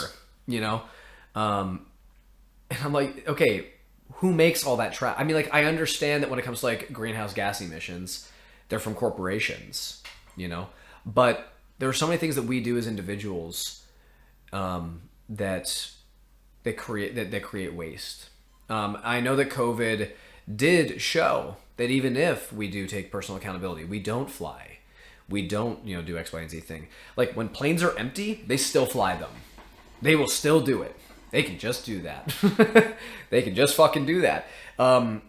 and I'm like, okay, who makes all that trash? I mean, like, I understand that when it comes to like greenhouse gas emissions, they're from corporations, but there are so many things that we do as individuals that create waste. I know that COVID did show that even if we do take personal accountability, we don't fly, we don't do X, Y, and Z thing. Like when planes are empty, they still fly them. They will still do it. They can just do that. They can just fucking do that. I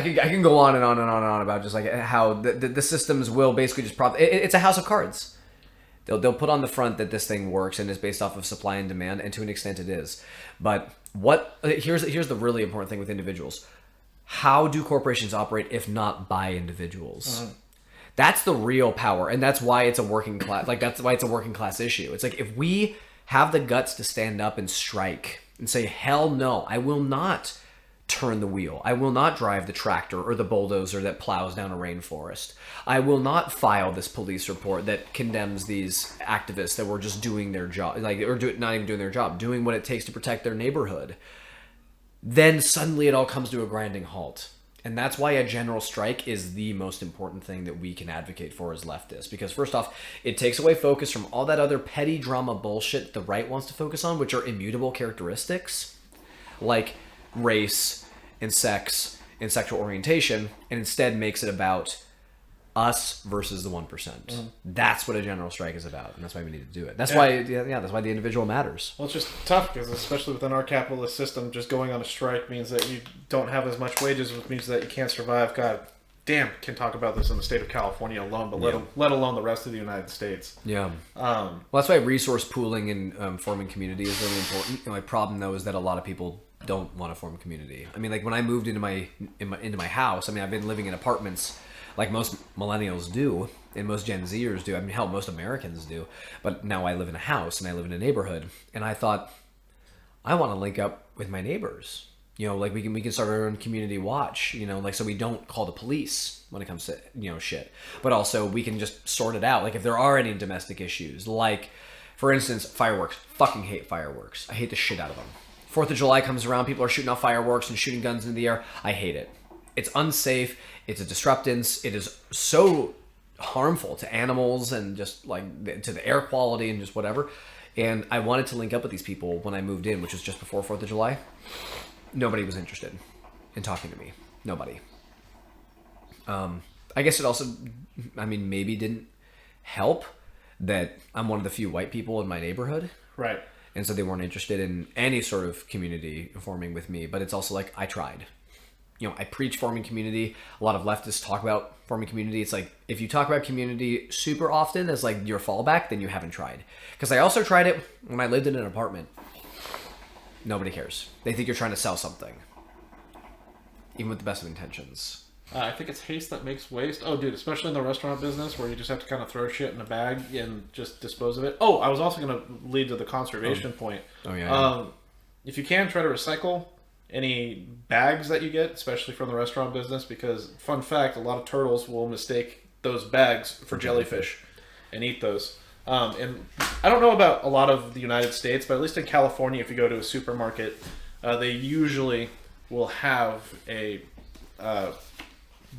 can go on and on and on and on about just like how the systems will basically just it's a house of cards. They'll put on the front that this thing works and is based off of supply and demand, and to an extent it is. But here's the really important thing with individuals. How do corporations operate if not by individuals? Uh-huh. That's the real power, and that's why it's a working class. Like that's why it's a working class issue. It's like if we have the guts to stand up and strike and say, "Hell no, I will not turn the wheel. I will not drive the tractor or the bulldozer that plows down a rainforest. I will not file this police report that condemns these activists that were just doing their job, not even doing their job, doing what it takes to protect their neighborhood." Then suddenly it all comes to a grinding halt. And that's why a general strike is the most important thing that we can advocate for as leftists. Because first off, it takes away focus from all that other petty drama bullshit the right wants to focus on, which are immutable characteristics, like race and sex and sexual orientation, and instead makes it about us versus the 1%. Mm-hmm. That's what a general strike is about, and that's why we need to do it. That's why that's why the individual matters.
Well, it's just tough because especially within our capitalist system, just going on a strike means that you don't have as much wages, which means that you can't survive. God damn, can talk about this in the state of California alone, but let alone the rest of the United States.
Yeah. Well, that's why resource pooling and forming community is really important. My problem though is that a lot of people don't want to form a community. I mean, like when I moved into my house, I mean, I've been living in apartments like most millennials do, and most Gen Zers do. I mean, hell, most Americans do. But now I live in a house, and I live in a neighborhood. And I thought, I want to link up with my neighbors. Like we can start our own community watch, like so we don't call the police when it comes to, shit. But also we can just sort it out. Like if there are any domestic issues, like, for instance, fireworks. Fucking hate fireworks. I hate the shit out of them. 4th of July comes around, people are shooting off fireworks and shooting guns into the air. I hate it. It's unsafe. It's a disruptance. It is so harmful to animals and just like to the air quality and just whatever. And I wanted to link up with these people when I moved in, which was just before 4th of July. Nobody was interested in talking to me. Nobody. I guess it also, maybe didn't help that I'm one of the few white people in my neighborhood.
Right.
And so they weren't interested in any sort of community forming with me. But it's also like, I tried. I preach forming community. A lot of leftists talk about forming community. It's like, if you talk about community super often as like your fallback, then you haven't tried. Because I also tried it when I lived in an apartment. Nobody cares. They think you're trying to sell something. Even with the best of intentions.
I think it's haste that makes waste. Oh, dude, especially in the restaurant business where you just have to kind of throw shit in a bag and just dispose of it. Oh, I was also going to lead to the conservation point.
Oh, yeah.
If you can, try to recycle any bags that you get, especially from the restaurant business, because, fun fact, a lot of turtles will mistake those bags for jellyfish and eat those. And I don't know about a lot of the United States, but at least in California, if you go to a supermarket, they usually will have a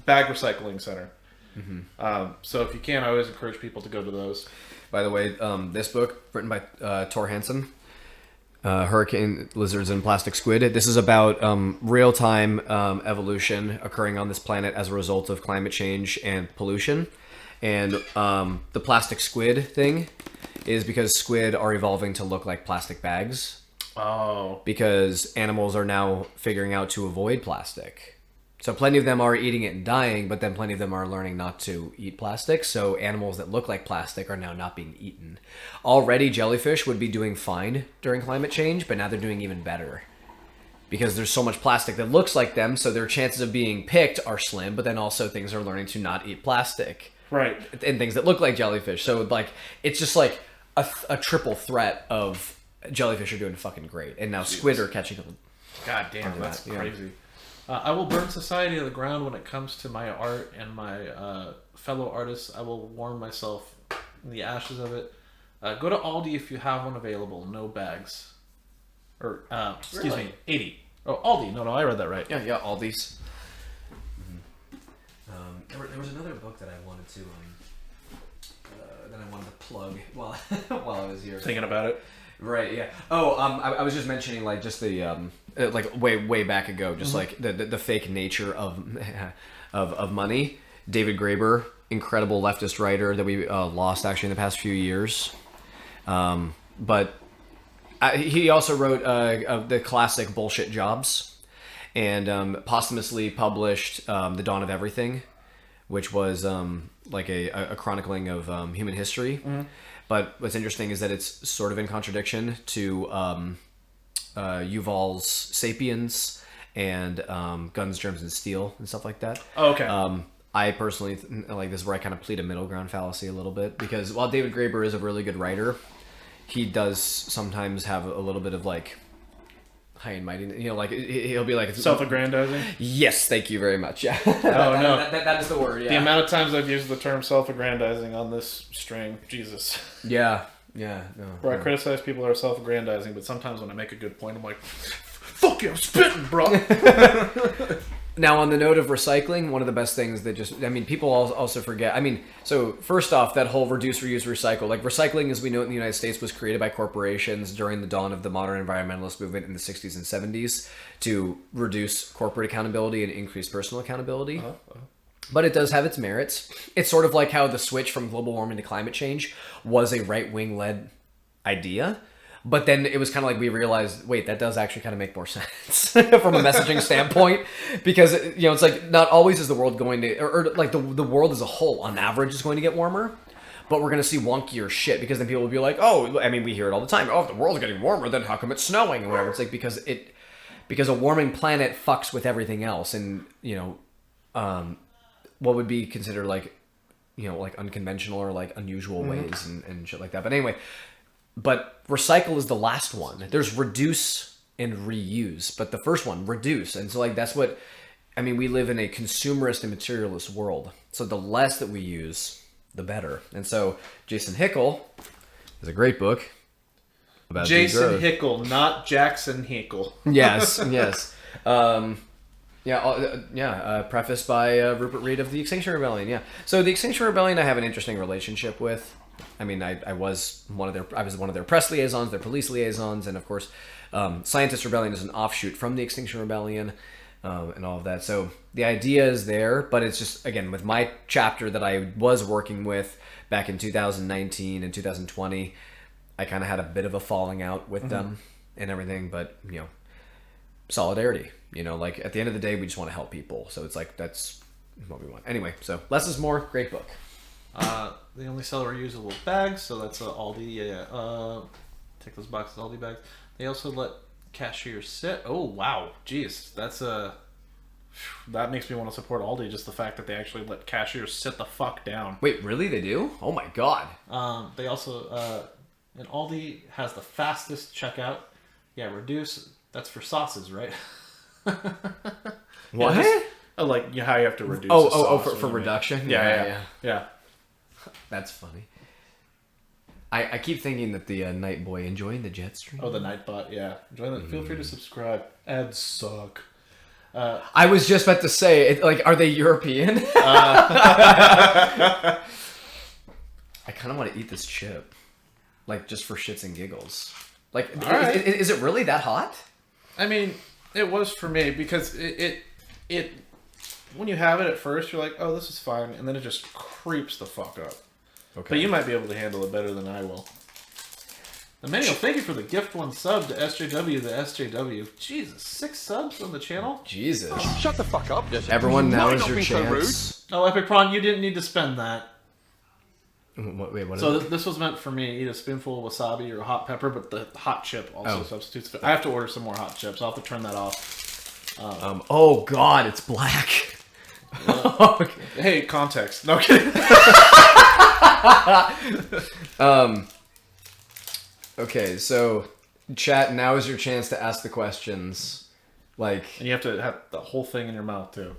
bag recycling center. Mm-hmm. So if you can, I always encourage people to go to those.
By the way, this book, written by Tor Hansen, Hurricane, Lizards, and Plastic Squid. This is about real-time evolution occurring on this planet as a result of climate change and pollution. And the plastic squid thing is because squid are evolving to look like plastic bags.
Oh.
Because animals are now figuring out to avoid plastic. So plenty of them are eating it and dying, but then plenty of them are learning not to eat plastic. So animals that look like plastic are now not being eaten. Already jellyfish would be doing fine during climate change, but now they're doing even better. Because there's so much plastic that looks like them, so their chances of being picked are slim, but then also things are learning to not eat plastic.
Right.
And things that look like jellyfish. So like it's just like a triple threat of jellyfish are doing fucking great. And now squid are catching them.
God damn, that's crazy. I will burn society to the ground when it comes to my art and my fellow artists. I will warm myself in the ashes of it. Go to Aldi if you have one available. No bags. Or, excuse me, 80. Oh, Aldi. No, I read that right.
Yeah, Aldi's. There was another book that I wanted to plug while while I was here.
Thinking about it.
Right. Yeah. Oh, I was just mentioning like just the like way back ago, just like the fake nature of money. David Graeber, incredible leftist writer that we lost actually in the past few years, but he also wrote the classic Bullshit Jobs, and posthumously published The Dawn of Everything, which was like a chronicling of human history. But what's interesting is that it's sort of in contradiction to Yuval's *Sapiens* and *Guns, Germs, and Steel* and stuff like that.
Oh, okay.
I personally like this is where I kind of plead a middle ground fallacy a little bit, because while David Graeber is a really good writer, he does sometimes have a little bit of like high and mighty, like he'll be like
Self-aggrandizing?
Yes, thank you very much. Yeah.
Oh, no.
That is the word, yeah.
The amount of times I've used the term self-aggrandizing on this string, Jesus.
Yeah,
Where I criticize people who are self-aggrandizing, but sometimes when I make a good point, I'm like, fuck you, I'm spitting, bro.
Now, on the note of recycling, one of the best things that people also forget. So first off, that whole reduce, reuse, recycle. Like recycling, as we know it in the United States, was created by corporations during the dawn of the modern environmentalist movement in the 60s and 70s to reduce corporate accountability and increase personal accountability. But it does have its merits. It's sort of like how the switch from global warming to climate change was a right-wing led idea. But then it was kind of like we realized, wait, that does actually kind of make more sense from a messaging standpoint, because it's like not always is the world going to, or like the world as a whole on average is going to get warmer, but we're going to see wonkier shit, because then people will be like, oh, we hear it all the time. Oh, if the world's getting warmer, then how come it's snowing and whatever? It's like because a warming planet fucks with everything else, and what would be considered like unconventional or like unusual ways and shit like that. But anyway. But recycle is the last one. There's reduce and reuse, but the first one, reduce. And so like that's what, we live in a consumerist and materialist world. So the less that we use, the better. And so Jason Hickel is a great book about
Jason Hickel, not Jackson Hickel.
Yes. Prefaced by Rupert Reed of the Extinction Rebellion. Yeah. So the Extinction Rebellion I have an interesting relationship with. I was one of their press liaisons, their police liaisons, and of course, Scientist Rebellion is an offshoot from the Extinction Rebellion, and all of that. So the idea is there, but it's just, again, with my chapter that I was working with back in 2019 and 2020, I kind of had a bit of a falling out with them and everything, but, solidarity, like at the end of the day, we just want to help people. So it's like, that's what we want. Anyway, so less is more, great book.
They only sell reusable bags, so that's Aldi. Yeah. Take those boxes, Aldi bags. They also let cashiers sit. Oh wow, jeez, that makes me want to support Aldi. Just the fact that they actually let cashiers sit the fuck down.
Wait, really? They do? Oh my god.
They also and Aldi has the fastest checkout. Yeah, reduce. That's for sauces, right?
What?
Like how you have to reduce.
For reduction.
Yeah.
That's funny. I keep thinking that the Night Boy enjoying the jet stream.
Oh, the Nightbot, yeah. Enjoy that. Feel free to subscribe. Ads suck.
I was just about to say, are they European? I kind of want to eat this chip, just for shits and giggles. Is it really that hot?
It was for me because it when you have it at first, you're like, oh, this is fine, and then it just creeps the fuck up. Okay. But you might be able to handle it better than I will. Emmanuel, thank you for the gift one sub to SJW the SJW. Jesus, 6 subs on the channel?
Jesus.
Shut the fuck up.
Everyone, now is
Not
your
being so
chance.
Oh, Epic Prawn, you didn't need to spend that.
Wait, what
So
is it?
this was meant for me. Eat a spoonful of wasabi or hot pepper, but the hot chip also
Oh.
substitutes. I have to order some more hot chips. I'll have to turn that off.
Oh God, it's black.
Hey, context. No kidding.
Okay, so chat, now is your chance to ask the questions. Like,
And you have to have the whole thing in your mouth too.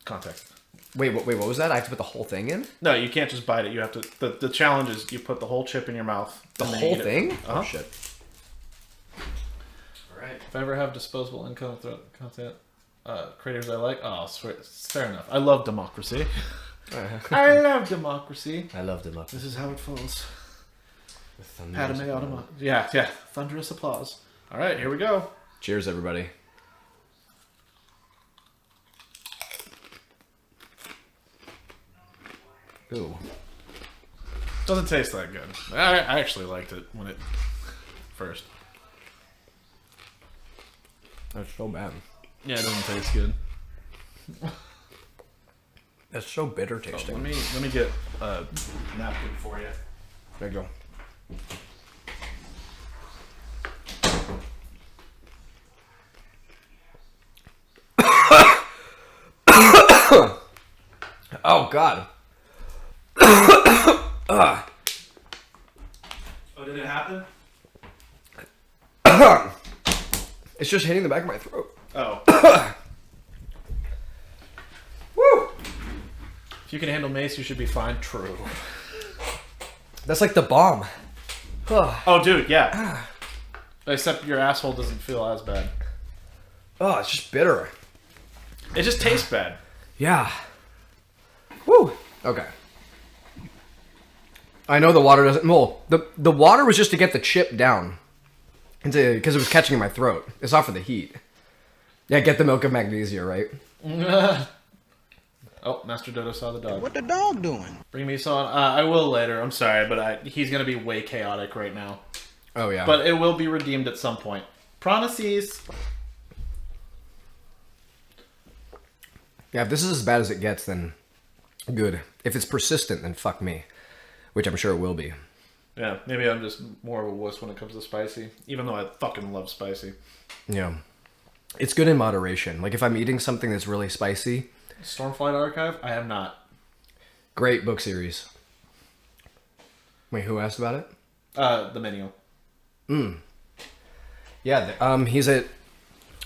Context.
wait, what was that? I have to put the whole thing in?
No, you can't just bite it. You have to. The challenge is you put the whole chip in your mouth.
The
and then you
whole
eat it.
thing?
Uh-huh.
Oh shit. Alright.
If I ever have disposable income content creators I like, fair enough. I love democracy. I love democracy.
I love democracy.
This is how it falls. Padme Automata. Yeah. Thunderous applause. All right, here we go.
Cheers, everybody. Ooh.
Doesn't taste that good. I actually liked it when it first.
That's so bad.
Yeah, it doesn't taste good.
That's so bitter
Oh,
tasting.
let me get a napkin for you.
There you go. Oh God.
Oh, did it happen?
It's just hitting the back of my throat.
Oh. Woo! If you can handle mace, you should be fine. True.
That's like the bomb.
Oh, dude, yeah. Except your asshole doesn't feel as bad.
Oh, it's just bitter.
It just tastes bad.
Yeah. Woo. Okay. I know the water doesn't. Well, the water was just to get the chip down, because it was catching in my throat. It's not for the heat. Yeah, get the milk of magnesia, right?
Oh, Master Dodo saw the dog.
What the dog doing?
Bring me some. I will later. I'm sorry, but he's gonna be way chaotic right now.
Oh yeah.
But it will be redeemed at some point. Promises.
Yeah, if this is as bad as it gets, then good. If it's persistent, then fuck me, which I'm sure it will be.
Yeah, maybe I'm just more of a wuss when it comes to spicy, even though I fucking love spicy.
Yeah. It's good in moderation. Like if I'm eating something that's really spicy.
Stormflight Archive? I have not.
Great book series. Wait, who asked about it?
The menu.
Yeah, he's at...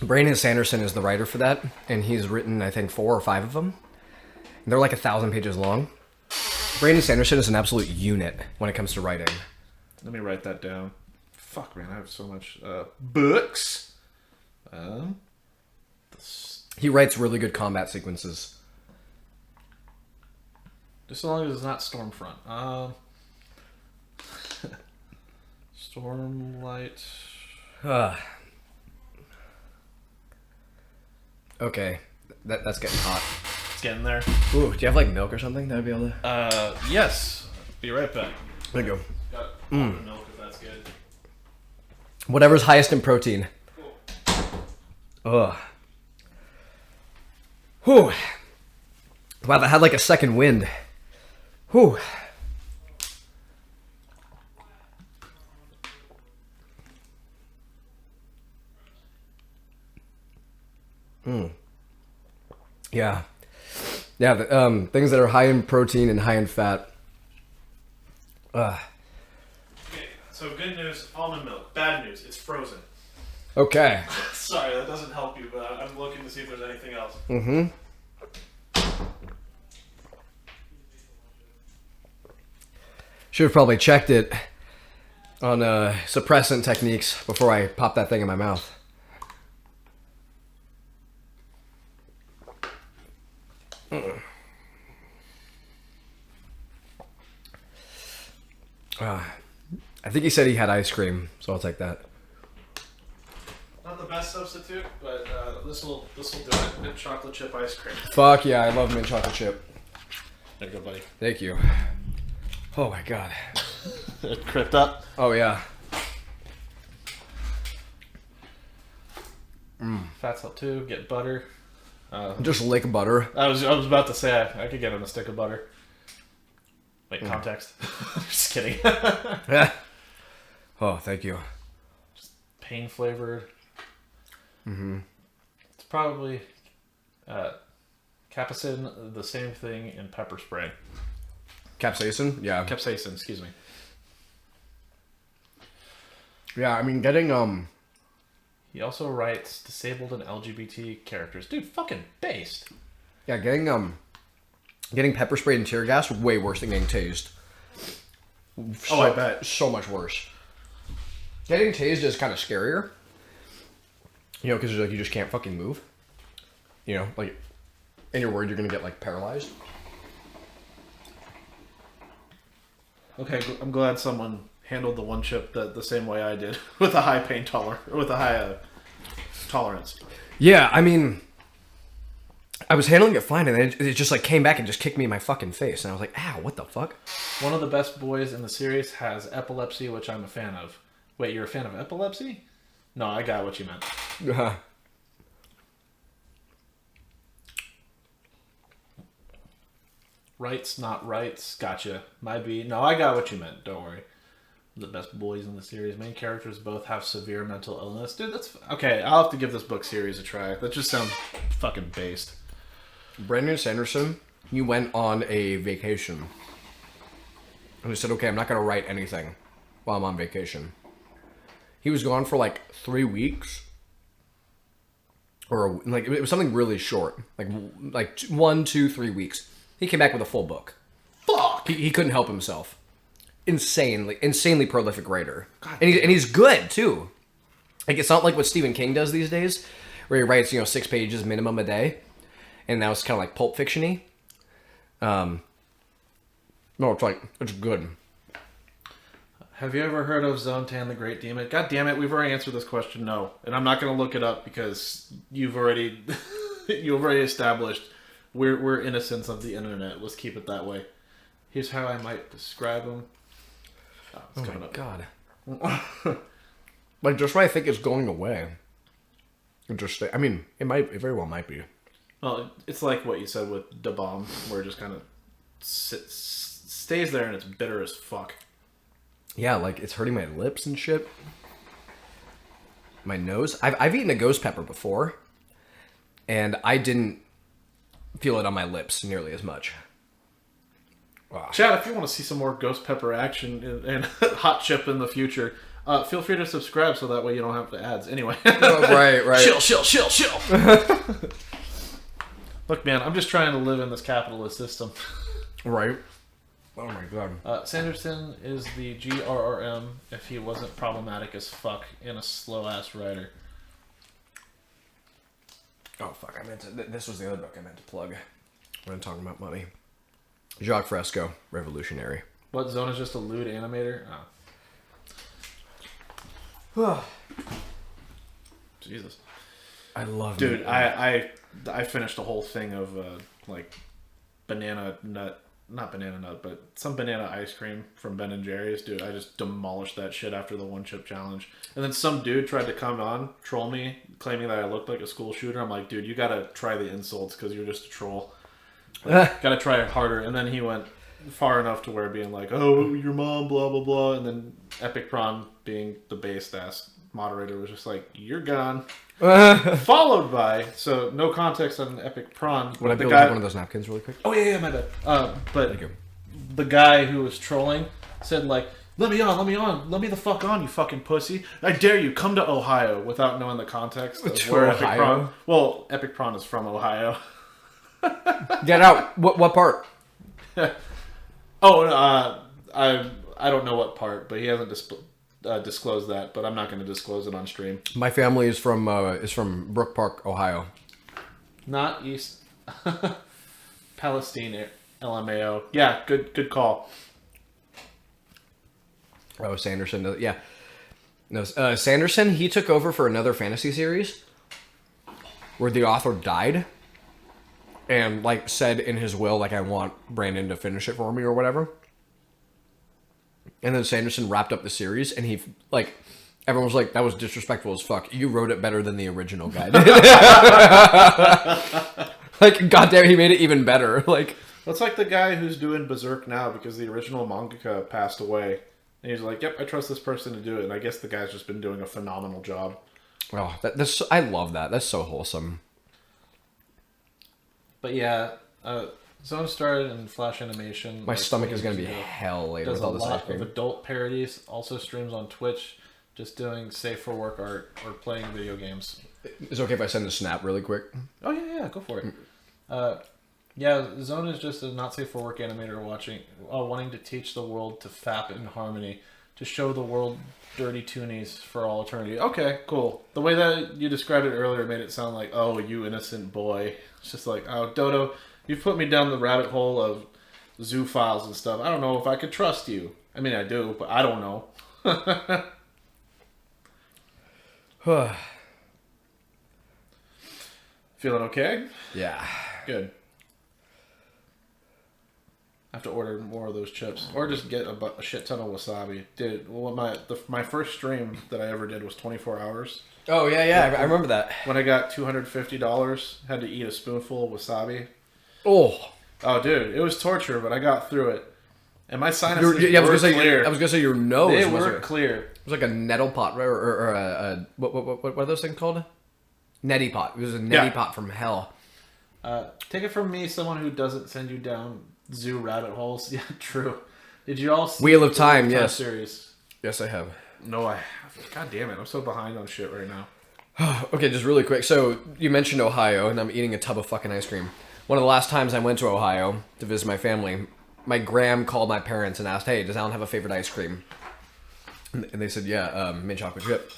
Brandon Sanderson is the writer for that, and he's written, I think, 4 or 5 of them. And they're like 1,000 pages long. Brandon Sanderson is an absolute unit when it comes to writing.
Let me write that down. Fuck, man, I have so much books.
He writes really good combat sequences.
Just as long as it's not Stormfront. Stormlight.
Okay, that's getting hot.
It's getting there.
Ooh, do you have like milk or something that I'd be able to...
Yes. Be right back.
There you go.
Got almond milk if that's good.
Whatever's highest in protein.
Cool.
Ugh. Whew. Wow, that had like a second wind. Whew. Yeah. Yeah, things that are high in protein and high in fat.
Okay, so good news, almond milk. Bad news, it's frozen.
Okay.
Sorry, that doesn't help you, but I'm looking to see if there's anything else.
Mm-hmm. Should have probably checked it on suppressant techniques before I pop that thing in my mouth. I think he said he had ice cream, so I'll take that.
Not the best substitute, but this will do it. Mint chocolate chip ice cream.
Fuck yeah, I love mint chocolate chip.
There you go, buddy.
Thank you. Oh my god.
It cripped up.
Oh yeah.
Fats help too. Get butter.
Just lick butter.
I was about to say I could get on a stick of butter. Wait, context. Just kidding.
Yeah. Oh, thank you.
Pain flavored. It's probably capsaicin, the same thing in pepper spray.
Capsaicin? Yeah.
Capsaicin, excuse me.
Yeah, I mean, getting,
He also writes disabled and LGBT characters. Dude, fucking based.
Yeah, getting pepper sprayed and tear gas, way worse than getting tased.
Oh, I bet.
So much worse. Getting tased is kind of scarier. You know, because like, you just can't fucking move. You know, like, and you're worried you're going to get, like, paralyzed.
Okay, I'm glad someone handled the one chip the same way I did, with a high pain tolerance.
Yeah, I mean, I was handling it fine, and then it just, like, came back and just kicked me in my fucking face. And I was like, ow, what the fuck?
One of the best boys in the series has epilepsy, which I'm a fan of. Wait, you're a fan of epilepsy? No, I got what you meant. Rights, not rights. Gotcha. Might be. No, I got what you meant. Don't worry. The best boys in the series. Main characters both have severe mental illness. Dude, that's... Okay, I'll have to give this book series a try. That just sounds fucking based.
Brandon Sanderson, he went on a vacation. And he said, okay, I'm not going to write anything while I'm on vacation. He was gone for like 3 weeks. Or like, it was something really short. Like 1, 2, 3 weeks. He came back with a full book.
Fuck!
He couldn't help himself. Insanely prolific writer. And he's good, too. Like, it's not like what Stephen King does these days, where he writes, 6 pages minimum a day. And now it's kind of like Pulp Fiction-y. No, it's good.
Have you ever heard of Zontan the Great Demon? God damn it, we've already answered this question. No. And I'm not going to look it up because you've already established we're innocents of the internet. Let's keep it that way. Here's how I might describe him.
Oh my god. Like, just what I think is going away. Interesting. I mean, it very well might be.
Well, it's like what you said with Da Bomb, where it just kind of stays there and it's bitter as fuck.
Yeah, like, it's hurting my lips and shit. My nose. I've eaten a ghost pepper before, and I didn't feel it on my lips nearly as much. Wow.
Chad, if you want to see some more ghost pepper action and hot chip in the future, feel free to subscribe so that way you don't have the ads. Anyway.
Right.
Chill. Look, man, I'm just trying to live in this capitalist system.
Right. Oh my god.
Sanderson is the GRRM if he wasn't problematic as fuck and a slow-ass writer.
Oh, fuck. This was the other book I meant to plug when I'm talking about money. Jacques Fresco, Revolutionary.
What, Zone is just a lewd animator?
Oh.
Jesus.
I love
Dude,
it.
I finished a whole thing of, like, banana nut, not banana nut, but some banana ice cream from Ben & Jerry's. Dude, I just demolished that shit after the one chip challenge. And then some dude tried to come on, troll me, claiming that I looked like a school shooter. I'm like, dude, you gotta try the insults because you're just a troll. Like, gotta try it harder. And then he went far enough to where being like, oh, your mom, blah, blah, blah. And then Epic Prawn, being the based ass moderator, was just like, you're gone. Followed by, so no context on Epic Prawn.
Would I be able to have one of those napkins really quick?
Oh, yeah, my bad. But
Thank you.
The guy who was trolling said, like, let me the fuck on, you fucking pussy. I dare you, come to Ohio, without knowing the context of where Epic Prawn... Well, Epic Prawn is from Ohio.
Get out. What part?
I don't know what part, but he hasn't disclosed that, but I'm not going to disclose it on stream.
My family is from Brook Park, Ohio.
Not East Palestine, LMAO. Yeah, good call.
Oh, Sanderson. Yeah. No, Sanderson, he took over for another fantasy series where the author died and, like, said in his will, like, I want Brandon to finish it for me or whatever. And then Sanderson wrapped up the series, and he, like,
everyone was like, that was disrespectful as fuck. You wrote it better than the original guy did. Like, goddamn, he made it even better. Like,
It's like the guy who's doing Berserk now because the original mangaka passed away. And he's like, yep, I trust this person to do it. And I guess the guy's just been doing a phenomenal job.
oh, I love that. That's so wholesome.
But yeah, Zone started in Flash animation.
My
like
stomach
20
is going to
years
be
ago.
hell later
Does
with
a
all this ice
lot of
cream.
adult parodies. Also streams on Twitch, just doing safe for work art or playing video games.
Is it okay if I send a snap really quick?
Oh yeah, go for it. Yeah, Zone is just a not safe for work animator wanting to teach the world to fap in harmony, to show the world dirty toonies for all eternity. Okay, cool. The way that you described it earlier made it sound like, oh, you innocent boy. It's just like, oh, Dodo, you've put me down the rabbit hole of zoo files and stuff. I don't know if I could trust you. I mean, I do, but I don't know. Feeling okay?
Yeah.
Good. I have to order more of those chips, or just get a shit ton of wasabi. Dude, well, my first stream that I ever did was 24 hours.
Oh, yeah, I remember that.
When I got $250, had to eat a spoonful of wasabi.
Oh.
Oh, dude, it was torture, but I got through it. And my sinuses were clear.
I was gonna say your nose.
They
was
were clear.
It was like a nettle pot, or a what are those things called? Neti pot. It was a neti pot from hell.
Take it from me, someone who doesn't send you down zoo rabbit holes. Yeah, true. Did you all see
Wheel of Time? Yes.
Series?
Yes, I have.
No, I haven't. God damn it, I'm so behind on shit right now.
Okay, just really quick. So you mentioned Ohio, and I'm eating a tub of fucking ice cream. One of the last times I went to Ohio to visit my family, my gram called my parents and asked, "Hey, does Allan have a favorite ice cream?" And they said, "Yeah, mint chocolate chip."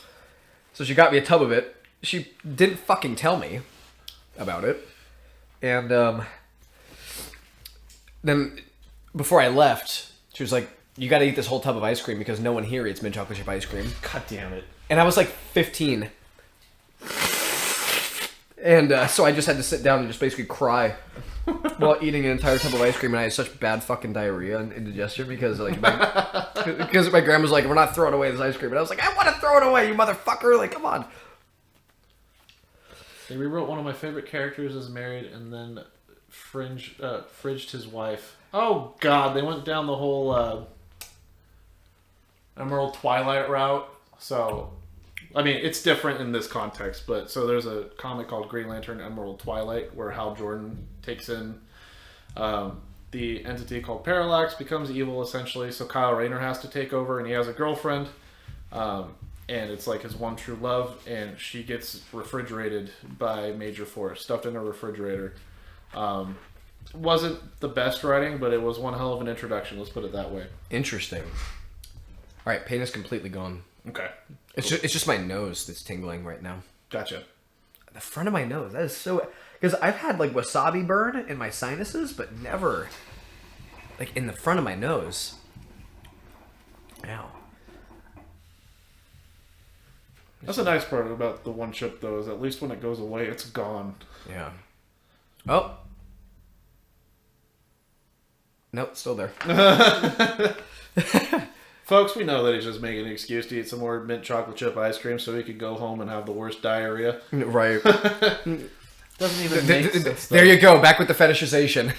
So she got me a tub of it. She didn't fucking tell me about it, and then before I left, she was like, "You got to eat this whole tub of ice cream because no one here eats mint chocolate chip ice cream."
God damn it.
And I was like 15. And so I just had to sit down and just basically cry while eating an entire tub of ice cream, and I had such bad fucking diarrhea and indigestion because my grandma's like, "We're not throwing away this ice cream," and I was like, "I want to throw it away, you motherfucker! Like, come on."
They rewrote one of my favorite characters as married, and then fridged his wife. Oh god, they went down the whole Emerald Twilight route. So, I mean, it's different in this context, but so there's a comic called Green Lantern Emerald Twilight where Hal Jordan takes in the entity called Parallax, becomes evil essentially, so Kyle Rayner has to take over, and he has a girlfriend, and it's like his one true love, and she gets refrigerated by Major Force, stuffed in a refrigerator. Wasn't the best writing, but it was one hell of an introduction, let's put it that way.
Interesting. All right, pain is completely gone.
Okay.
It's just my nose that's tingling right now.
Gotcha.
The front of my nose. That is so... Because I've had, like, wasabi burn in my sinuses, but never, like, in the front of my nose. Ow.
That's a nice part about the one chip, though, is at least when it goes away, it's gone.
Yeah. Oh. Nope, still there.
Folks, we know that he's just making an excuse to eat some more mint chocolate chip ice cream so he could go home and have the worst diarrhea.
Right.
Doesn't even make sense.
There you go, back with the fetishization.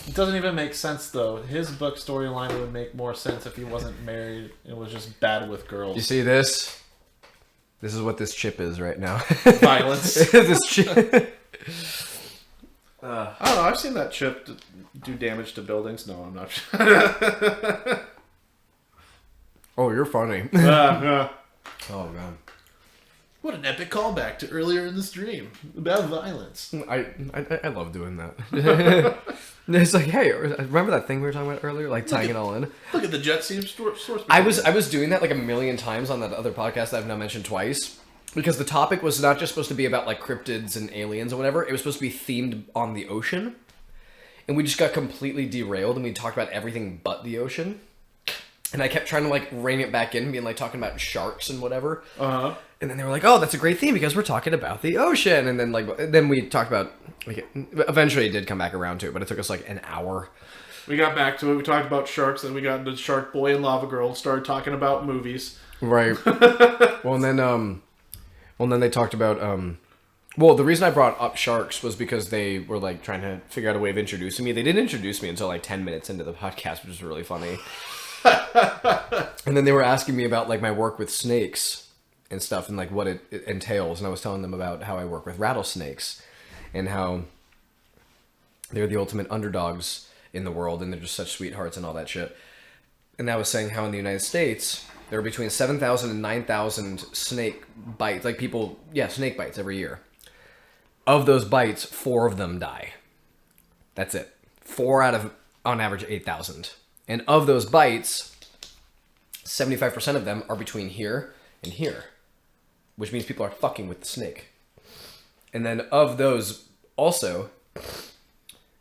It doesn't even make sense, though. His book storyline would make more sense if he wasn't married and was just bad with girls.
You see this? This is what this chip is right now.
Violence.
This chip.
I don't know. I've seen that chip do damage to buildings. No, I'm not sure.
Oh, you're funny.
Yeah.
Oh, God.
What an epic callback to earlier in the stream about violence.
I love doing that. It's like, hey, remember that thing we were talking about earlier? Like tying it all in?
Look at the jet seam source.
I was doing that like a million times on that other podcast that I've now mentioned twice. Because the topic was not just supposed to be about like cryptids and aliens or whatever. It was supposed to be themed on the ocean. And we just got completely derailed and we talked about everything but the ocean. And I kept trying to like rein it back in, being like talking about sharks and whatever.
Uh-huh.
And then they were like, "Oh, that's a great theme because we're talking about the ocean." And then we talked about like eventually it did come back around to it, but it took us like an hour
We got back to it. We talked about sharks, and we got into Shark Boy and Lava Girl. Started talking about movies.
Right. Well, and then they talked about well, the reason I brought up sharks was because they were like trying to figure out a way of introducing me. They didn't introduce me until like 10 minutes into the podcast, which was really funny. And then they were asking me about like my work with snakes and stuff and like what it entails. And I was telling them about how I work with rattlesnakes and how they're the ultimate underdogs in the world and they're just such sweethearts and all that shit. And I was saying how in the United States, there are between 7,000 and 9,000 snake bites, like people, snake bites every year. Of those bites, 4 of them die. That's it. 4 out of, on average, 8,000. And of those bites, 75% of them are between here and here, which means people are fucking with the snake. And then of those, also,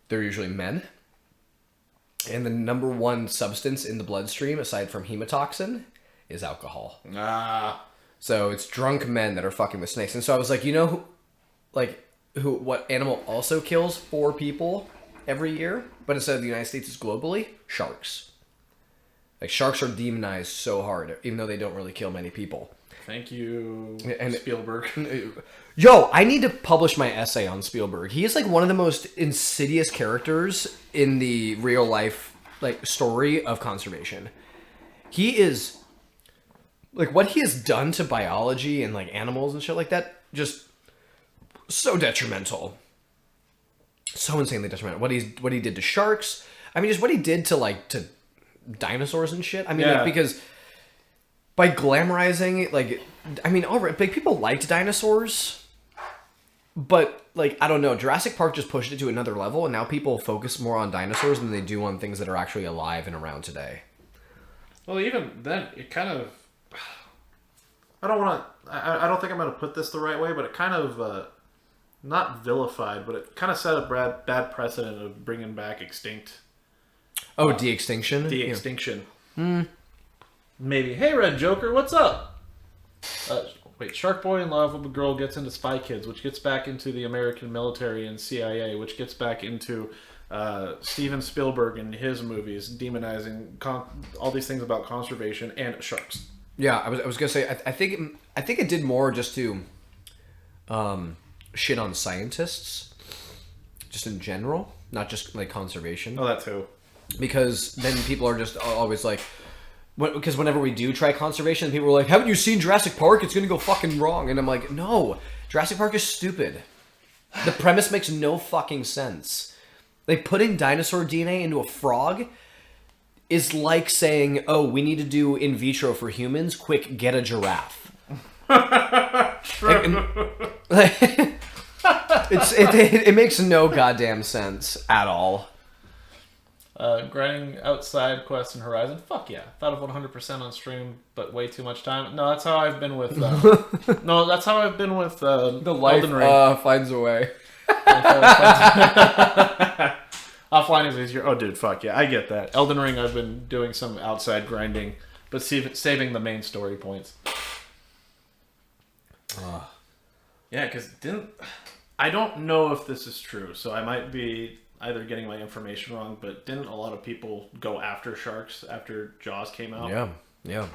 they're usually men. And the number one substance in the bloodstream, aside from hemotoxin, is alcohol. So it's drunk men that are fucking with snakes. And so I was like, you know, what animal also kills 4 people every year, but instead of the United States, it's globally? Sharks. Like, sharks are demonized so hard, even though they don't really kill many people.
Thank you, Spielberg.
Yo, I need to publish my essay on Spielberg. He is like one of the most insidious characters in the real life like story of conservation. He is like what he has done to biology and like animals and shit like that, just so detrimental. So insanely detrimental. What he did to sharks. I mean, just what he did to dinosaurs and shit. I mean, like, because by glamorizing, like, I mean, all right, like, people liked dinosaurs, but, like, I don't know, Jurassic Park just pushed it to another level, and now people focus more on dinosaurs than they do on things that are actually alive and around today.
Well, even then, it kind of, I don't think I'm going to put this the right way, but it kind of, not vilified, but it kind of set a bad precedent of bringing back extinct.
Oh, de-extinction?
De-extinction. Yeah. Maybe. Hey, Red Joker, what's up? Wait, Shark Boy and Lava Girl gets into Spy Kids, which gets back into the American military and CIA, which gets back into Steven Spielberg and his movies, demonizing all these things about conservation and sharks.
Yeah, I was gonna say, I think it did more just to shit on scientists, just in general, not just like conservation.
Oh, that too.
Because then people are just always like, because whenever we do try conservation, people are like, haven't you seen Jurassic Park? It's gonna go fucking wrong. And I'm like, no, Jurassic Park is stupid. The premise makes no fucking sense. Like, putting dinosaur DNA into a frog is like saying, oh, we need to do in vitro for humans. Quick, get a giraffe. It makes no goddamn sense at all.
Grinding outside Quest and Horizon. Fuck yeah. Thought of 100% on stream, but way too much time. No, that's how I've been with... the
life
Elden Ring.
Finds a way.
Offline is easier. Oh, dude, fuck yeah. I get that. Elden Ring, I've been doing some outside grinding, but saving the main story points. Yeah, because I don't know if this is true, so I might be either getting my information wrong, but didn't a lot of people go after sharks after Jaws came out?
Yeah.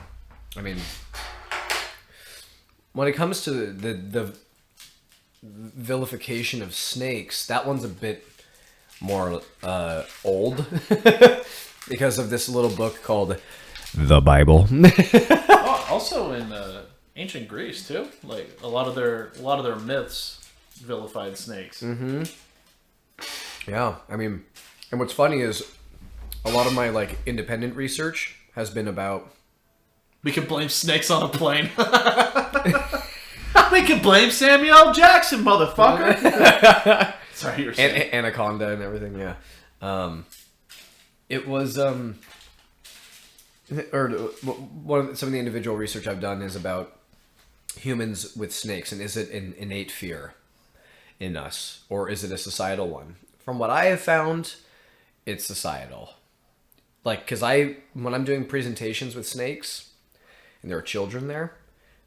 I mean, when it comes to the vilification of snakes, that one's a bit more old because of this little book called The Bible.
Also in ancient Greece too, like a lot of their myths vilified snakes.
Mm-hmm. Yeah, I mean, and what's funny is a lot of my like independent research has been about.
We can blame snakes on a plane. We can blame Samuel L. Jackson, motherfucker. Sorry, you're saying
Anaconda and everything. Yeah, it was or some of the individual research I've done is about humans with snakes, and is it an innate fear in us, or is it a societal one? From what I have found, it's societal. Like, because when I'm doing presentations with snakes, and there are children there,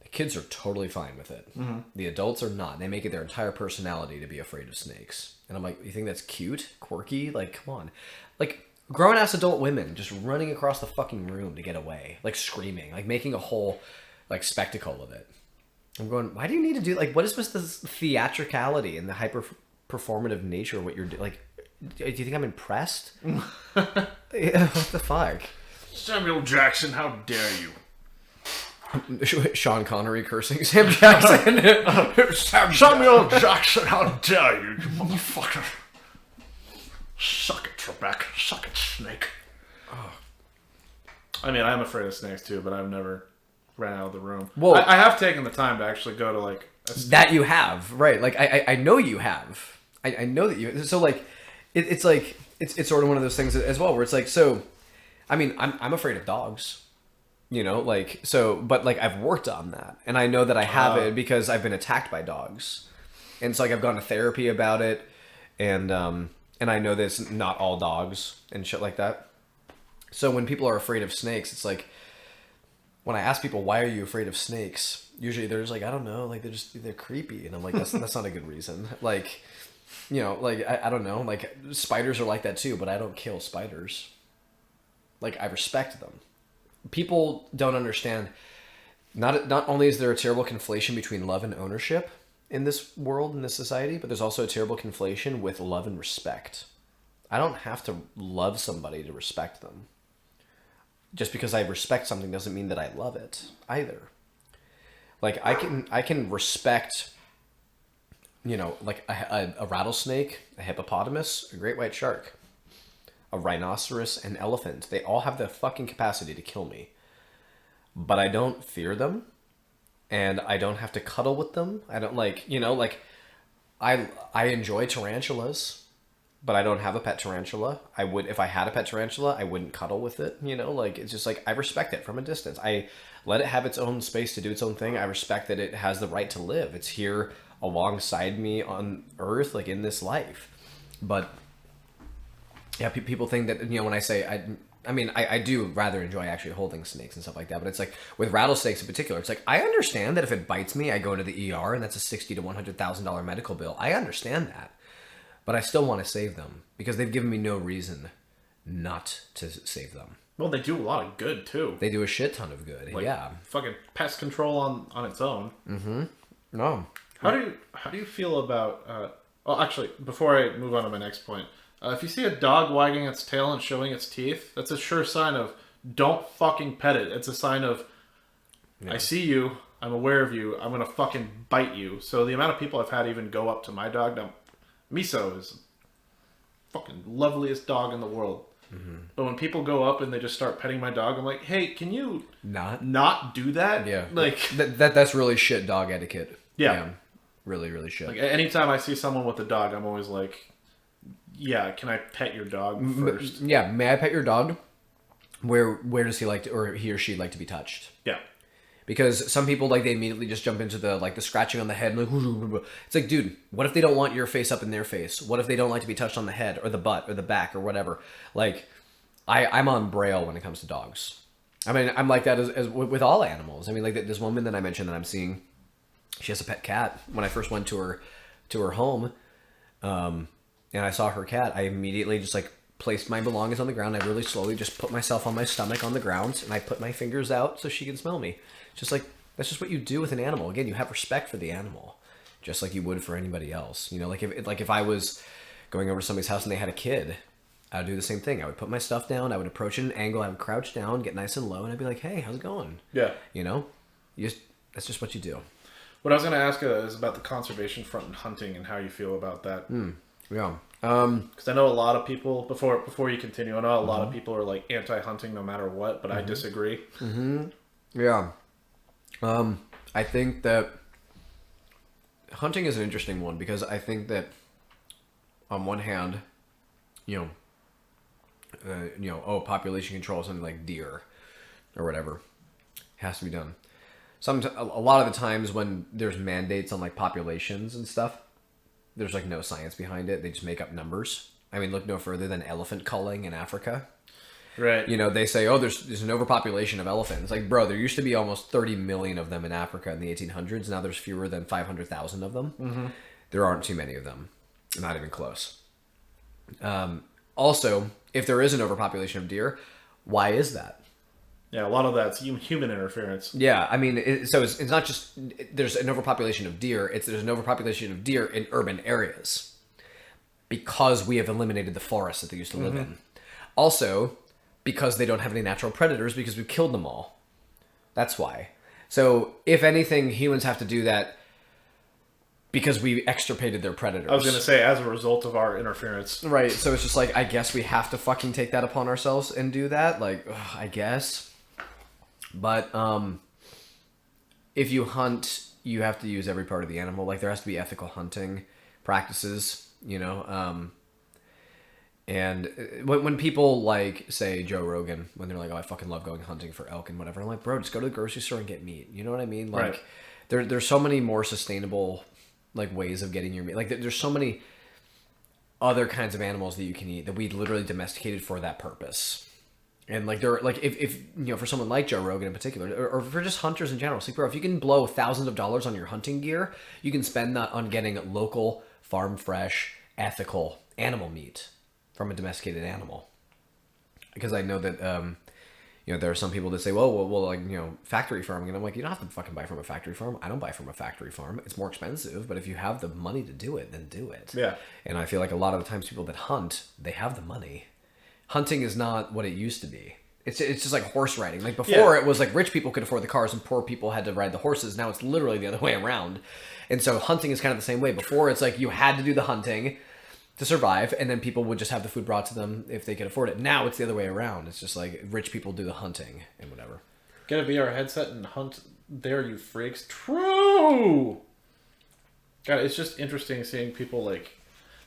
the kids are totally fine with it. Mm-hmm. The adults are not. They make it their entire personality to be afraid of snakes. And I'm like, you think that's cute? Quirky? Like, come on. Like, grown ass adult women just running across the fucking room to get away, like screaming, like making a whole like spectacle of it. I'm going, why do you need to do like what is this theatricality and the hyper performative nature of what you're doing? Like, do you think I'm impressed? What the fuck?
Samuel Jackson, how dare you?
Sean Connery cursing Sam Jackson.
Samuel Jackson, how dare you, you motherfucker. Suck it, Trebek. Suck it, snake. Oh. I mean, I'm afraid of snakes too, but I've never ran out of the room. Well, I have taken the time to actually go to like...
That you have, right. Like, I know you have. I know that you... So, like, it's like... It's sort of one of those things as well, where it's like, so... I mean, I'm afraid of dogs. You know, like, so, but like I've worked on that and I know that I have it because I've been attacked by dogs. And so like I've gone to therapy about it and I know that it's not all dogs and shit like that. So when people are afraid of snakes, it's like, when I ask people, why are you afraid of snakes? Usually they're just like, I don't know, like they're creepy. And I'm like, that's not a good reason. Like, you know, like, I don't know, like spiders are like that too, but I don't kill spiders. Like I respect them. People don't understand. Not only is there a terrible conflation between love and ownership in this world, in this society, but there's also a terrible conflation with love and respect. I don't have to love somebody to respect them. Just because I respect something doesn't mean that I love it either. Like I can respect, you know, like a rattlesnake, a hippopotamus, a great white shark, a rhinoceros, an elephant. They all have the fucking capacity to kill me. But I don't fear them. And I don't have to cuddle with them. I don't like, you know, like I enjoy tarantulas, but I don't have a pet tarantula. I would, if I had a pet tarantula, I wouldn't cuddle with it, you know, like it's just like I respect it from a distance. I let it have its own space to do its own thing. I respect that it has the right to live. It's here alongside me on Earth, like in this life. But yeah, people think that, you know, when I say, I mean, I do rather enjoy actually holding snakes and stuff like that, but it's like, with rattlesnakes in particular, it's like, I understand that if it bites me, I go to the ER, and that's a $60,000 to $100,000 medical bill. I understand that, but I still want to save them, because they've given me no reason not to save them.
Well, they do a lot of good, too.
They do a shit ton of good, like, yeah.
Fucking pest control on its own.
Mm-hmm. No.
How do you feel about, well, actually, before I move on to my next point, if you see a dog wagging its tail and showing its teeth, that's a sure sign of don't fucking pet it. It's a sign of I see you, I'm aware of you, I'm gonna fucking bite you. So the amount of people I've had even go up to my dog, now Miso is fucking loveliest dog in the world. Mm-hmm. But when people go up and they just start petting my dog, I'm like, hey, can you not do that?
Yeah,
like
that's really shit dog etiquette.
Yeah,
really, really shit.
Like anytime I see someone with a dog, I'm always like, yeah, can I pet your dog first?
Yeah, may I pet your dog? Where does he like to, or he or she like to be touched?
Yeah.
Because some people, like, they immediately just jump into the scratching on the head. And like, it's like, dude, what if they don't want your face up in their face? What if they don't like to be touched on the head or the butt or the back or whatever? Like, I'm on Braille when it comes to dogs. I mean, I'm like that as with all animals. I mean, like this woman that I mentioned that I'm seeing, she has a pet cat. When I first went to her home, and I saw her cat, I immediately just like placed my belongings on the ground. I really slowly just put myself on my stomach on the ground, and I put my fingers out so she can smell me. Just like, that's just what you do with an animal. Again, you have respect for the animal, just like you would for anybody else. You know, like if I was going over to somebody's house and they had a kid, I would do the same thing. I would put my stuff down, I would approach at an angle, I would crouch down, get nice and low, and I'd be like, hey, how's it going?
Yeah.
You know? That's just what you do.
What I was going to ask is about the conservation front and hunting and how you feel about that.
Yeah.
Because I know a lot of people, before you continue, I know a lot of people are like anti-hunting no matter what, but I disagree.
Mm-hmm. Yeah. I think that hunting is an interesting one, because I think that on one hand, population control, something like deer or whatever has to be done. A lot of the times when there's mandates on like populations and stuff, there's like no science behind it. They just make up numbers. I mean, look no further than elephant culling in Africa.
Right. You
know, they say, oh, there's an overpopulation of elephants. Like, bro, there used to be almost 30 million of them in Africa in the 1800s. Now there's fewer than 500,000 of them. Mm-hmm. There aren't too many of them. Not even close. Also, if there is an overpopulation of deer, why is that?
Yeah, a lot of that's human interference.
Yeah, I mean, it's not just there's an overpopulation of deer. There's an overpopulation of deer in urban areas because we have eliminated the forests that they used to live in. Also, because they don't have any natural predators because we've killed them all. That's why. So, if anything, humans have to do that because we extirpated their predators.
I was going to say, as a result of our interference.
Right, so it's just like, I guess we have to fucking take that upon ourselves and do that. Like, ugh, I guess. But if you hunt, you have to use every part of the animal. Like, there has to be ethical hunting practices, you know. And when people, like, say Joe Rogan, when they're like, oh, I fucking love going hunting for elk and whatever. I'm like, bro, just go to the grocery store and get meat. You know what I mean? Like,
Right.
There's so many more sustainable, like, ways of getting your meat. Like, there's so many other kinds of animals that you can eat that we literally domesticated for that purpose. And like if you know, for someone like Joe Rogan in particular, or for just hunters in general, it's like, bro, if you can blow thousands of dollars on your hunting gear, you can spend that on getting local, farm fresh, ethical animal meat from a domesticated animal. Because I know that you know, there are some people that say, well, like, you know, factory farming, and I'm like, you don't have to fucking buy from a factory farm. I don't buy from a factory farm. It's more expensive, but if you have the money to do it, then do it.
Yeah.
And I feel like a lot of the times people that hunt, they have the money. Hunting is not what it used to be. It's just like horse riding. Like before, It was like rich people could afford the cars and poor people had to ride the horses. Now it's literally the other way around. And so hunting is kind of the same way. Before, it's like you had to do the hunting to survive, and then people would just have the food brought to them if they could afford it. Now it's the other way around. It's just like rich people do the hunting and whatever.
Get a VR headset and hunt there, you freaks. True! God, it's just interesting seeing people like...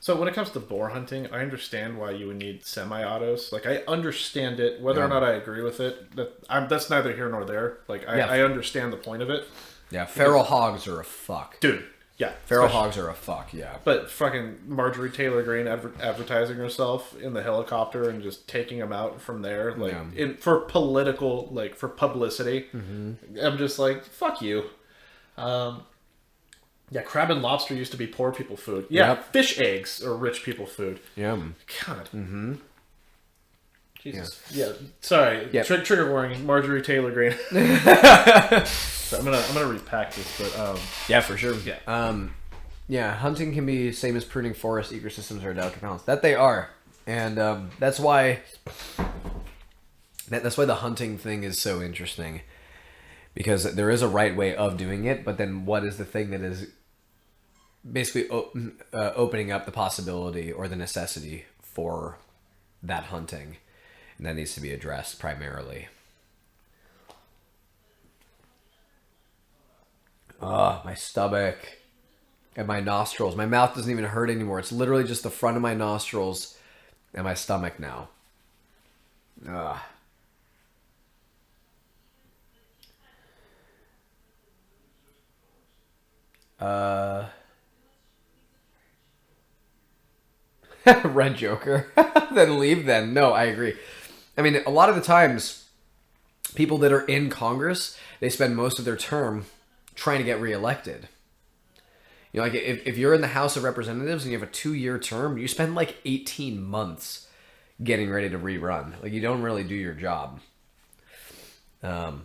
So when it comes to boar hunting, I understand why you would need semi-autos. Like, I understand it. Whether or not I agree with it, that's neither here nor there. Like, I understand the point of it.
Yeah, feral hogs are a fuck.
Dude, yeah.
Feral hogs are a fuck, yeah.
But fucking Marjorie Taylor Greene advertising herself in the helicopter and just taking them out from there, like, for political, like, for publicity. Mm-hmm. I'm just like, fuck you. Yeah, crab and lobster used to be poor people food. Yeah, fish eggs are rich people food.
Yeah.
God.
Mm-hmm.
Jesus. Yeah. Sorry.
Yep.
Trigger warning. Marjorie Taylor Greene. So I'm gonna repack this, but
yeah, for sure.
Yeah.
Yeah. Hunting can be same as pruning forest ecosystems are a delicate balance. That they are, and that's why. That's why the hunting thing is so interesting, because there is a right way of doing it, but then what is the thing that is basically opening up the possibility or the necessity for that hunting, and that needs to be addressed primarily. My stomach and my nostrils. My mouth doesn't even hurt anymore. It's literally just the front of my nostrils and my stomach now. Red Joker. Then leave then. No, I agree. I mean, a lot of the times, people that are in Congress, they spend most of their term trying to get reelected. You know, like if you're in the House of Representatives and you have a 2-year term, you spend like 18 months getting ready to rerun. Like, you don't really do your job. I'm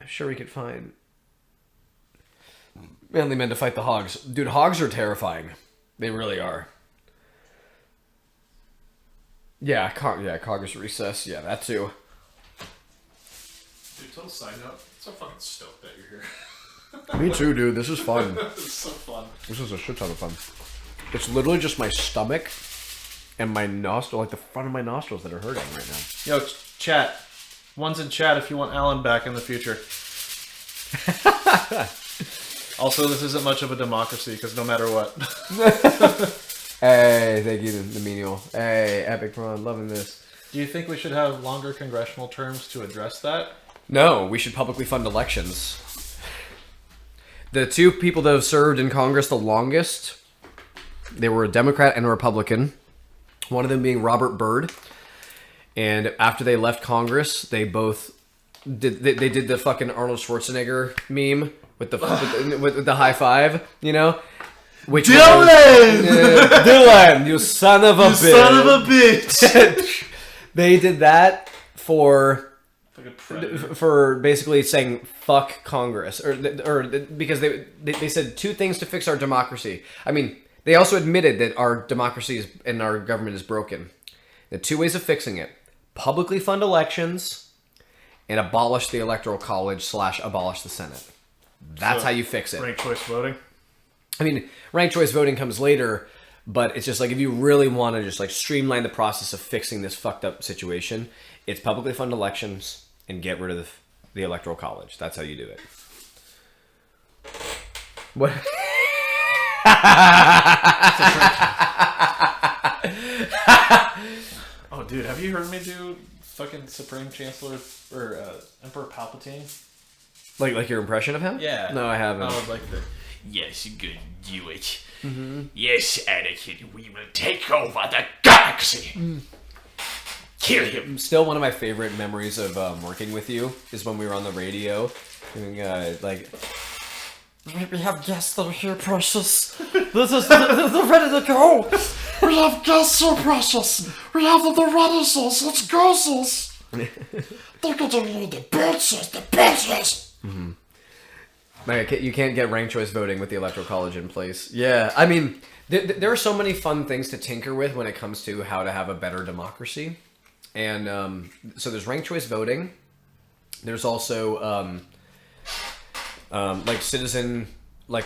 sure we could find manly men to fight the hogs. Dude, hogs are terrifying. They really are. Yeah, Congress recess. Yeah, that too.
Dude, total side note. I'm so fucking stoked that you're here.
Me too, dude. This is fun.
It's so fun.
This is a shit ton of fun. It's literally just my stomach and my nostril, like the front of my nostrils that are hurting right now.
Yo, chat. One's in chat if you want Allan back in the future. Also, this isn't much of a democracy, because no matter what.
Hey, thank you, the menial. Hey, Epic Prawn, loving this.
Do you think we should have longer congressional terms to address that?
No, we should publicly fund elections. The two people that have served in Congress the longest, they were a Democrat and a Republican. One of them being Robert Byrd. And after they left Congress, they both did the fucking Arnold Schwarzenegger meme with the with the high five, you know? Which
Dylan!
Dylan, you son of a bitch.
Son of a bitch!
They did that for
Like a predator.
for basically saying fuck Congress, or because they said two things to fix our democracy. I mean, they also admitted that our democracy and our government is broken. The two ways of fixing it: publicly fund elections and abolish the Electoral College / abolish the Senate. That's
So,
how you fix it.
Ranked choice voting.
I mean, ranked choice voting comes later, but it's just like if you really want to just like streamline the process of fixing this fucked up situation, it's publicly fund elections and get rid of the Electoral College. That's how you do it. What?
Oh, dude, have you heard me do fucking Supreme Chancellor or Emperor Palpatine?
Like your impression of him?
Yeah.
No, I haven't.
I would like the.
Yes, you could do it. Yes, Anakin, we will take over the galaxy. Kill him.
Still, one of my favorite memories of working with you is when we were on the radio doing like. We have guests that are here, precious. This is they're ready to go.
We have guests so precious. We have the radishes. Let's go, sis. They're going to need the bitches, the bitches.
Like, you can't get ranked choice voting with the Electoral College in place. Yeah, I mean, there are so many fun things to tinker with when it comes to how to have a better democracy. And so there's ranked choice voting. There's also like citizen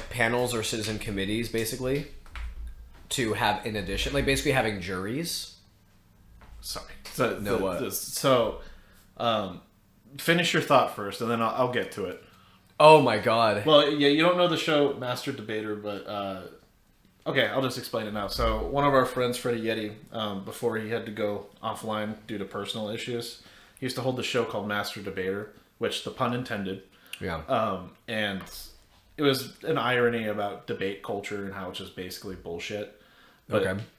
panels or citizen committees, basically, to have in addition, like basically having juries.
Sorry. Finish your thought first, and then I'll get to it.
Oh my god.
Well, yeah, you don't know the show Master Debater, but okay, I'll just explain it now. So one of our friends, Freddie Yeti, before he had to go offline due to personal issues, he used to hold the show called Master Debater, which the pun intended.
Yeah.
And it was an irony about debate culture and how it's just basically bullshit.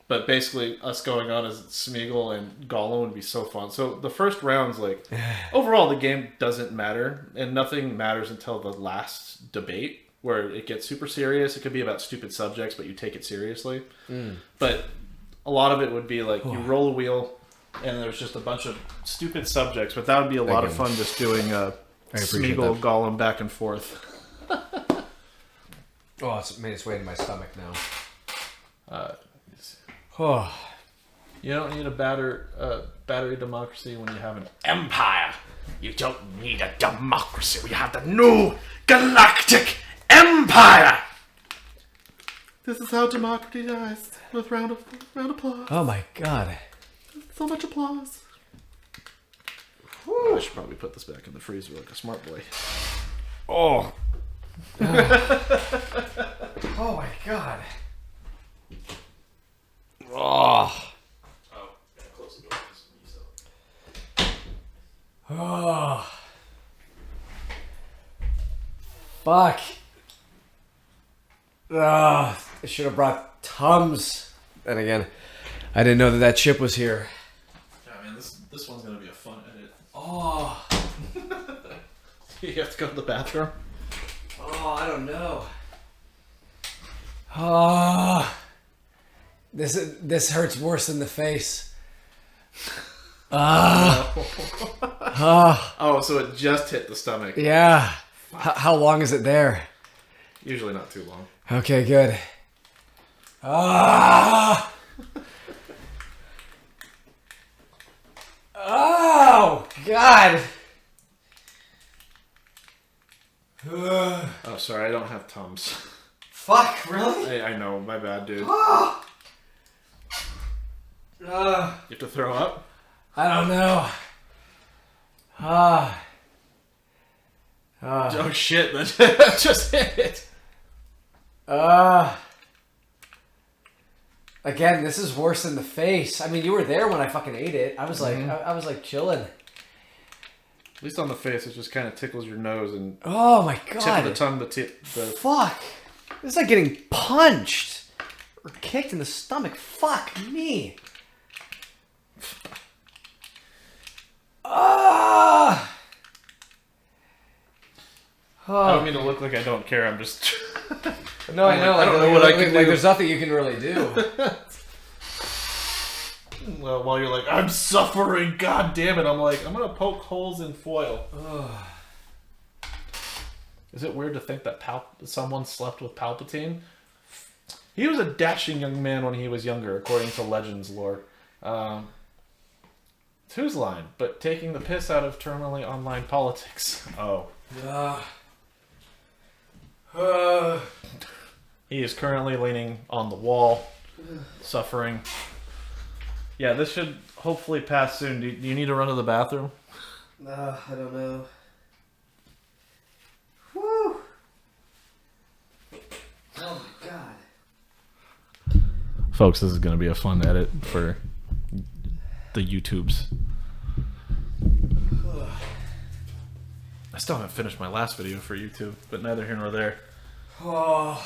But basically, us going on as Smeagol and Gollum would be so fun. So the first round's like, overall, the game doesn't matter, and nothing matters until the last debate, where it gets super serious. It could be about stupid subjects, but you take it seriously. But a lot of it would be like, you roll a wheel, and there's just a bunch of stupid subjects, but that would be a lot of fun just doing Smeagol, Gollum back and forth.
Oh, it's made its way into my stomach now.
Oh. You don't need a battery democracy when you have an
Empire. You don't need a democracy. We have the new galactic empire.
This is how democracy dies, with round applause.
Oh my god.
So much applause. I should probably put this back in the freezer like a smart boy.
Oh. Oh my god. Oh.
Close the door.
Oh. Fuck. I should have brought Tums. And again, I didn't know that chip was here.
Yeah, man, this one's gonna be a fun edit.
Oh.
You have to go to the bathroom?
Oh, I don't know. Oh. This hurts worse than the face.
Oh, so it just hit the stomach.
Yeah. How long is it there?
Usually not too long.
Okay, good. Ah! Oh, God!
Oh, sorry, I don't have Tums.
Fuck, really?
I know, my bad, dude. You
I
have to throw up?
don't know.
Oh shit, that just hit.
Again, this is worse than the face. I mean, you were there when I fucking ate it. I was like, I was like chilling.
At least on the face, it just kind of tickles your nose and
Oh my god.
tip of the tongue, the
Fuck. This is like getting punched or kicked in the stomach. Fuck me.
I don't mean to look like I don't care. I'm just
No, I know.
I don't know what I can do.
There's nothing you can really do.
Well, while you're like, I'm suffering, god damn it, I'm like, I'm gonna poke holes in foil. Is it weird to think that someone slept with Palpatine? He was a dashing young man when he was younger, according to Legends lore. It's whose line? But taking the piss out of terminally online politics. Oh. He is currently leaning on the wall, suffering. Yeah, this should hopefully pass soon. Do you need to run to the bathroom?
I don't know. Woo! Oh my god.
Folks, this is going to be a fun edit for the YouTubes. I still haven't finished my last video for YouTube, but neither here nor there.
Oh.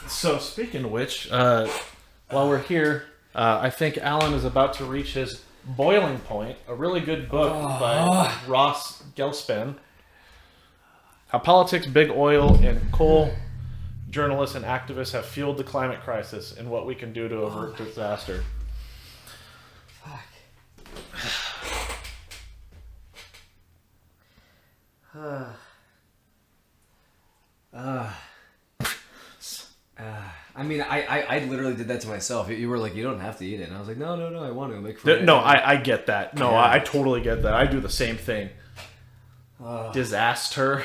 So, speaking of which, while we're here, I think Allan is about to reach his boiling point. A really good book by Ross Gelspan. How politics, big oil, and coal journalists and activists have fueled the climate crisis and what we can do to avert disaster.
Fuck. I mean, I literally did that to myself. You were like, you don't have to eat it. And I was like, no, I want to. Like,
No, I get that. No,
Yeah.
I totally get that. I do the same thing. Disaster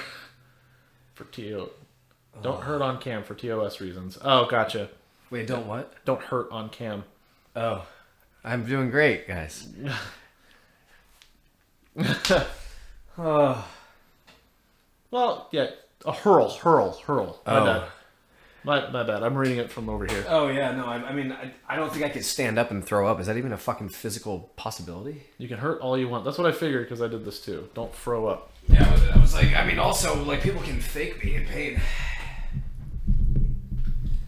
for TO. Don't hurt on cam for TOS reasons. Oh, gotcha.
Wait, don't what?
Don't hurt on cam.
Oh. I'm doing great, guys. Oh.
Well, yeah. A hurl. My
Oh.
bad. My bad. I'm reading it from over here.
Oh, yeah, no, I mean, I don't think I could stand up and throw up. Is that even a fucking physical possibility?
You can hurt all you want. That's what I figured because I did this too. Don't throw up.
Yeah, I was like, I mean, also, like, people can fake me in pain.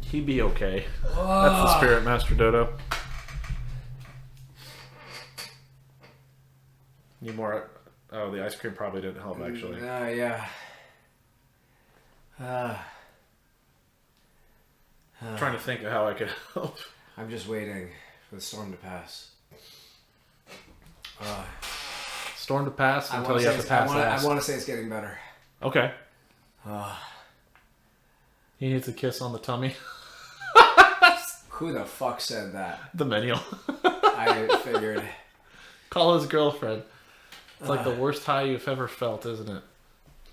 He'd be okay. That's the spirit, Master Dodo. Need more? Oh, the ice cream probably didn't help, actually.
Yeah.
Trying to think of how I could help.
I'm just waiting for the storm to pass.
Storm to pass until you have to pass
I want to say it's getting better.
Okay. He needs a kiss on the tummy.
Who the fuck said that?
The menu.
I figured.
Call his girlfriend. It's like the worst high you've ever felt, isn't it?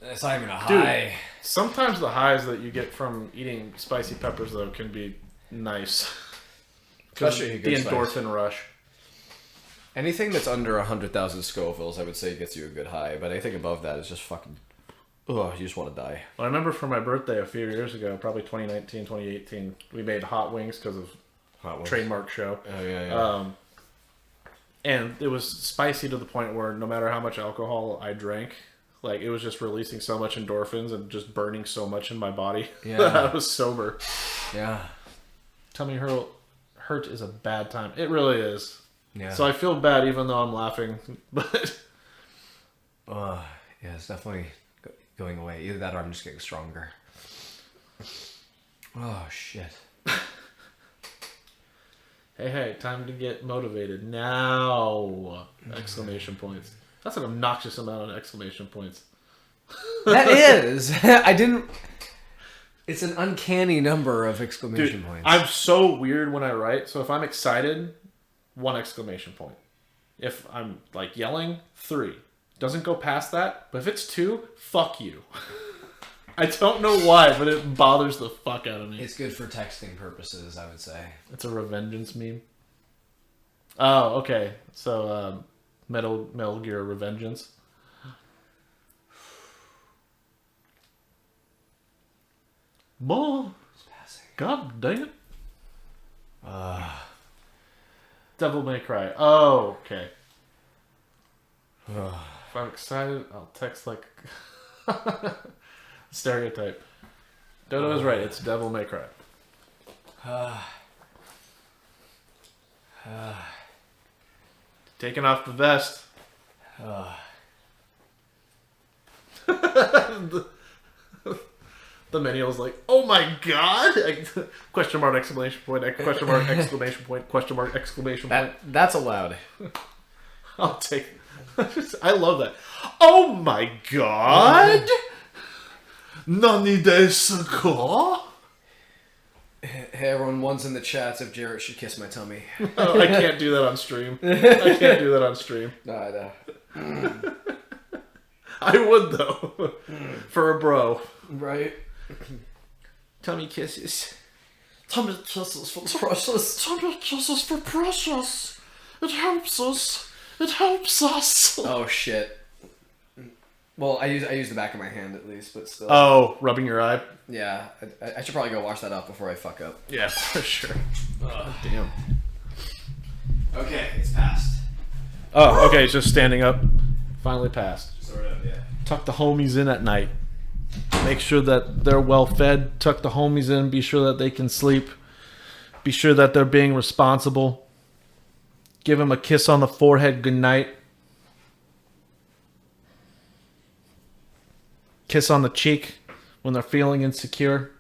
It's not even a
Dude,
high.
sometimes the highs that you get from eating spicy peppers, though, can be nice.
Especially
the
good
endorphin
spice.
rush.
Anything that's under 100,000 Scovilles, I would say gets you a good high. But anything above that is just fucking... Oh, you just want to die.
Well, I remember for my birthday a few years ago, probably 2019, 2018, we made hot wings because of trademark show.
Oh, yeah.
And it was spicy to the point where no matter how much alcohol I drank, like it was just releasing so much endorphins and just burning so much in my body that I was sober.
Yeah.
Tummy hurt is a bad time. It really is.
Yeah.
So I feel bad even though I'm laughing. But
yeah, it's definitely going away. Either that or I'm just getting stronger. Oh, shit.
hey, time to get motivated now! Exclamation points. That's an obnoxious amount of exclamation points.
That is. I didn't... It's an uncanny number of exclamation
Dude,
points.
I'm so weird when I write. So if I'm excited, 1 exclamation point. If I'm like yelling, 3. Doesn't go past that. But if it's 2, fuck you. I don't know why, but it bothers the fuck out of me.
It's good for texting purposes, I would say.
It's a revengeance meme. Oh, okay. So Metal Gear Revengeance. Bull. God dang it. Devil May Cry. Oh, okay. If I'm excited, I'll text like stereotype. Dodo is right. It's Devil May Cry. Taking off the vest. The manual's like, oh my god! Question mark, exclamation point, question mark, exclamation point, question mark, exclamation point.
That's allowed.
I'll take. I love that. Oh my god! Nani desu ka?
Hey everyone, one's in the chats if Jarrett should kiss my tummy.
Oh, I can't do that on stream. I can't do that on stream.
No, I know.
I would though, for a bro.
Right?
Tummy kisses.
Tummy kisses for precious. Tummy kisses for precious. It helps us. It helps us.
Oh shit. Well, I use the back of my hand at least, but still.
Oh, rubbing your eye.
Yeah, I should probably go wash that up before I fuck up.
Yeah, for sure. Damn.
Okay, it's passed.
Oh, okay, it's just standing up. Finally passed.
Sort of, yeah.
Tuck the homies in at night. Make sure that they're well fed. Tuck the homies in. Be sure that they can sleep. Be sure that they're being responsible. Give them a kiss on the forehead goodnight. Kiss on the cheek when they're feeling insecure.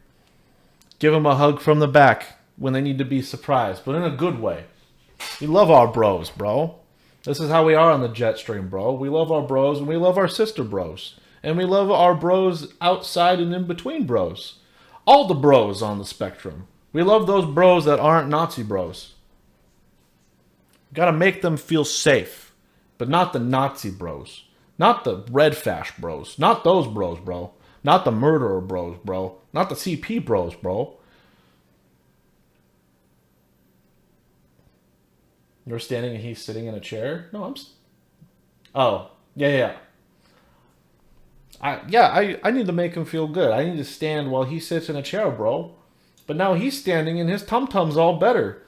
Give them a hug from the back when they need to be surprised, but in a good way. We love our bros, bro. This is how we are on the jet stream, bro. We love our bros and we love our sister bros. And we love our bros outside and in between bros. All the bros on the spectrum. We love those bros that aren't Nazi bros. Gotta make them feel safe. But not the Nazi bros. Not the red fash bros. Not those bros, bro. Not the murderer bros, bro. Not the CP bros, bro. You're standing and he's sitting in a chair? No, Oh, yeah. I need to make him feel good. I need to stand while he sits in a chair, bro. But now he's standing and his tum-tum's all better.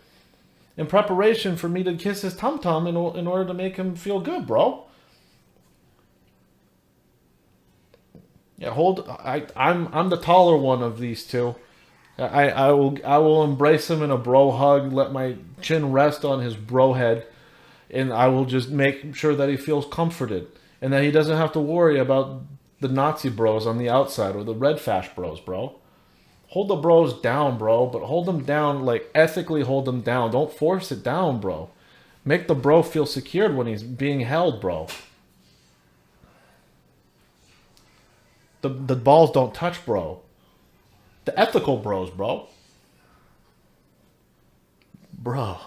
In preparation for me to kiss his tum-tum in order to make him feel good, bro. Yeah, I'm the taller one of these two. I will embrace him in a bro hug, let my chin rest on his bro head, and I will just make sure that he feels comforted and that he doesn't have to worry about the Nazi bros on the outside or the red fash bros, bro. Hold the bros down, bro, but hold them down, like ethically hold them down. Don't force it down, bro. Make the bro feel secured when he's being held, bro. The balls don't touch, bro. The ethical bros, bro. Bro.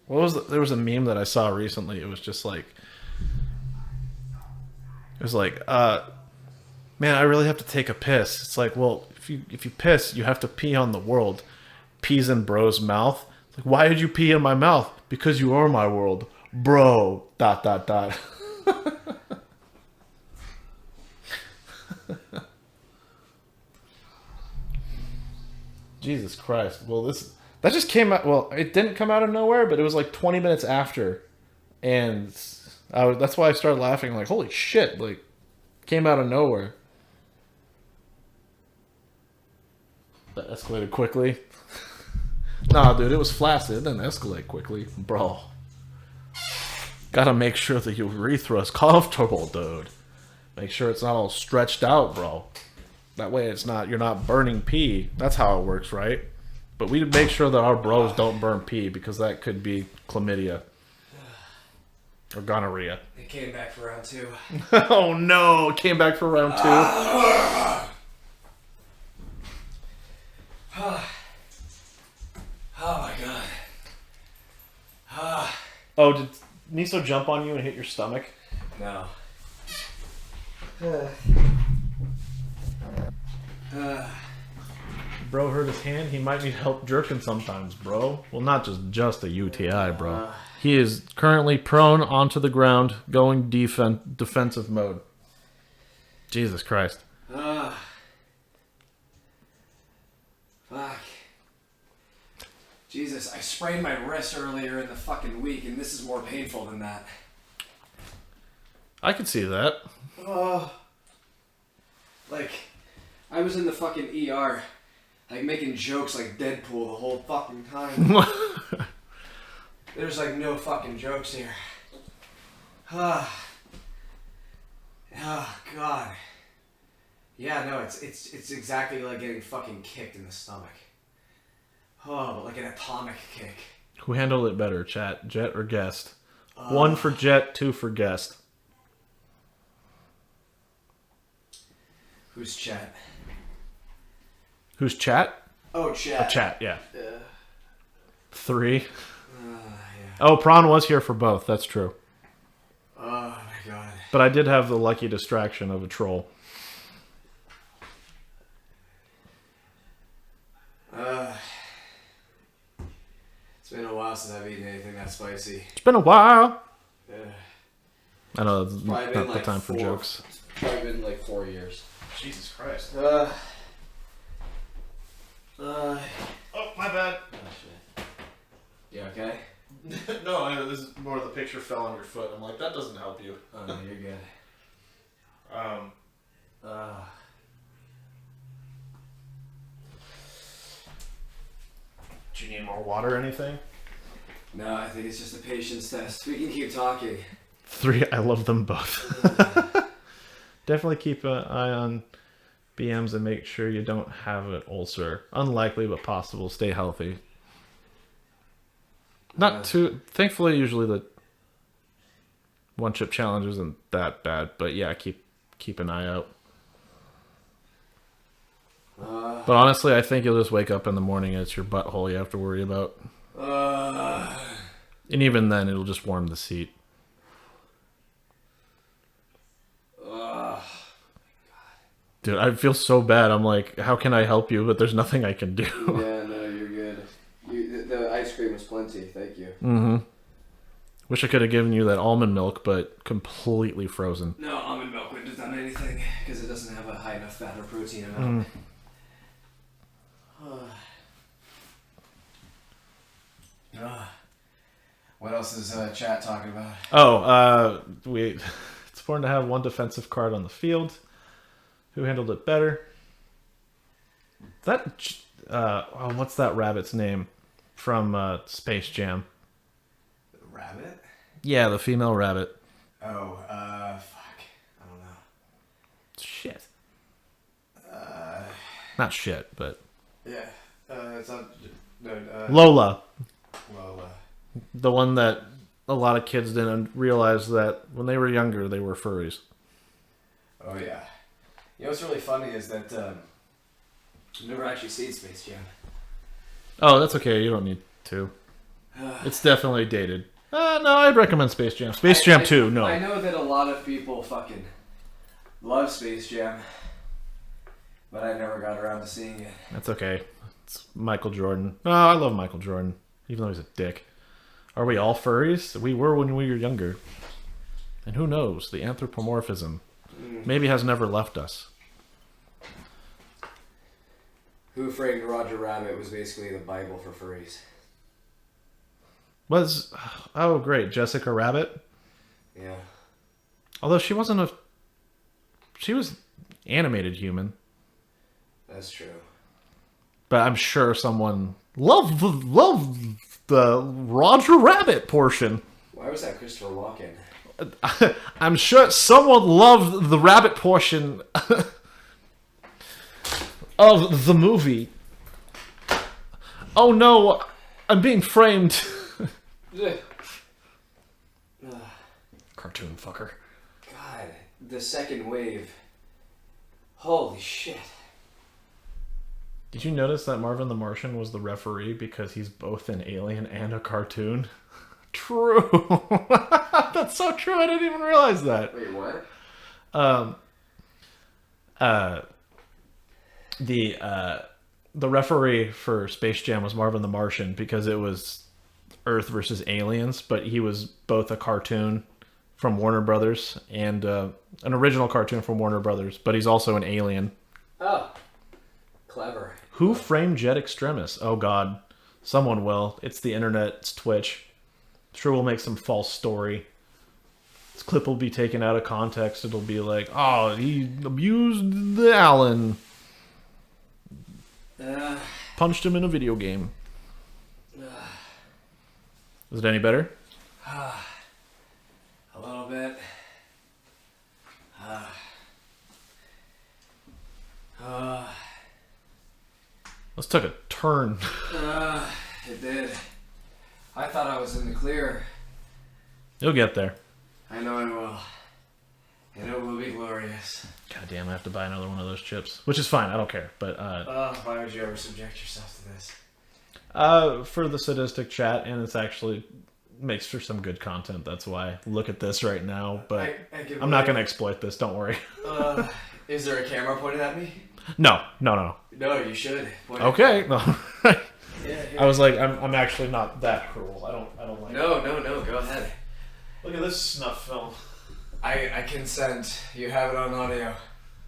There was a meme that I saw recently. It was just like... It was like, man, I really have to take a piss. It's like, well, if you piss, you have to pee on the world. Pees in bro's mouth. It's like, why did you pee in my mouth? Because you are my world. Bro. ... Jesus Christ. Well, that just came out. Well, it didn't come out of nowhere, but it was like 20 minutes after, and that's why I started laughing. Like, holy shit! Like, came out of nowhere. That escalated quickly. Nah, dude, it was flaccid. It didn't escalate quickly, bro. Gotta make sure the urethra's comfortable, dude. Make sure it's not all stretched out, bro. That way you're not burning pee. That's how it works, right? But we make sure that our bros don't burn pee because that could be chlamydia. Or gonorrhea.
It came back for round 2.
Oh no, it came back for round 2.
Oh my god.
Oh, did Miso jump on you and hit your stomach?
No.
Bro hurt his hand. He might need help jerking sometimes, bro. Well, not just a UTI, bro. He is currently prone onto the ground, going defensive mode. Jesus Christ.
Fuck. Jesus, I sprained my wrist earlier in the fucking week, and this is more painful than that.
I could see that.
Like, I was in the fucking ER, like, making jokes like Deadpool the whole fucking time. There's, like, no fucking jokes here. Oh, God. Yeah, no, it's exactly like getting fucking kicked in the stomach. Oh, but like an atomic kick.
Who handled it better, chat? Jet or guest? 1 for Jet, 2 for guest.
Who's chat?
Who's chat?
Oh, chat.
Oh, chat, yeah. 3.
Yeah.
Oh, Prawn was here for both. That's true.
Oh my god.
But I did have the lucky distraction of a troll.
It's been a while since I've eaten anything that spicy.
It's been a while.
Yeah.
I know it's
Probably
not
been
the
like
time for jokes.
It's probably been like 4 years.
Jesus Christ.
Oh,
Oh, my bad.
shit. You okay?
No, this is more the picture fell on your foot. I'm like, that doesn't help you.
Oh, no, you're good.
Do you need more water or anything?
No, I think it's just a patience test. We can keep talking.
3, I love them both. Definitely keep an eye on BMs and make sure you don't have an ulcer. Unlikely, but possible. Stay healthy. Not too... Thankfully, usually the one-chip challenge isn't that bad. But yeah, keep an eye out. But honestly, I think you'll just wake up in the morning and it's your butthole you have to worry about. And even then, it'll just warm the seat. Dude, I feel so bad. I'm like, how can I help you? But there's nothing I can do.
Yeah, no, you're good. The ice cream was plenty. Thank you.
Mm-hmm. Wish I could have given you that almond milk, but completely frozen.
No, almond milk wouldn't have done anything because it doesn't have a high enough fat or protein amount. What else is chat talking about?
Oh, it's important to have one defensive card on the field. Who handled it better? What's that rabbit's name from Space Jam?
Rabbit?
Yeah, the female rabbit.
Oh, fuck. I don't know.
Shit. Not shit, but
Yeah. It's not. No,
Lola.
Lola.
The one that a lot of kids didn't realize that when they were younger, they were furries.
Oh, yeah. You know what's really funny is that I've never actually seen Space Jam.
Oh, that's okay. You don't need to. It's definitely dated. No, I'd recommend Space Jam. Space Jam 2, no.
I know that a lot of people fucking love Space Jam, but I never got around to seeing it.
That's okay. It's Michael Jordan. Oh, I love Michael Jordan, even though he's a dick. Are we all furries? We were when we were younger. And who knows? The anthropomorphism maybe has never left us.
Who Framed Roger Rabbit was basically the Bible for furries.
Oh, great. Jessica Rabbit?
Yeah.
Although she wasn't she was animated human.
That's true.
But I'm sure someone loved the Roger Rabbit portion.
Why was that Christopher Walken?
I'm sure someone loved the rabbit portion of the movie. Oh no, I'm being framed. Cartoon fucker.
God, the second wave. Holy shit.
Did you notice that Marvin the Martian was the referee because he's both an alien and a cartoon? True. That's so true. I didn't even realize that.
Wait, what?
The referee for Space Jam was Marvin the Martian because it was Earth versus aliens, but he was both a cartoon from Warner Brothers and an original cartoon from Warner Brothers, but he's also an alien.
Oh. Clever.
Who framed Jet Extremis? Oh god. Someone will. It's the internet. It's Twitch. Sure we'll make some false story. This clip will be taken out of context. It'll be like, oh, he abused the Allan. Punched him in a video game. Is it any better?
A little bit.
This took a turn.
It did. I thought I was in the clear.
You'll get there.
I know I will. And it will be glorious.
God damn, I have to buy another one of those chips. Which is fine, I don't care. But
why would you ever subject yourself to this?
for the sadistic chat, and it's actually makes for some good content. That's why. Look at this right now, but I'm not going to exploit this. Don't worry.
Is there a camera pointed at me?
No.
No, you should.
Okay. No.
Yeah.
I was like, I'm actually not that cruel. I don't like.
No. Go ahead.
Look at this snuff film.
I consent. You have it on audio.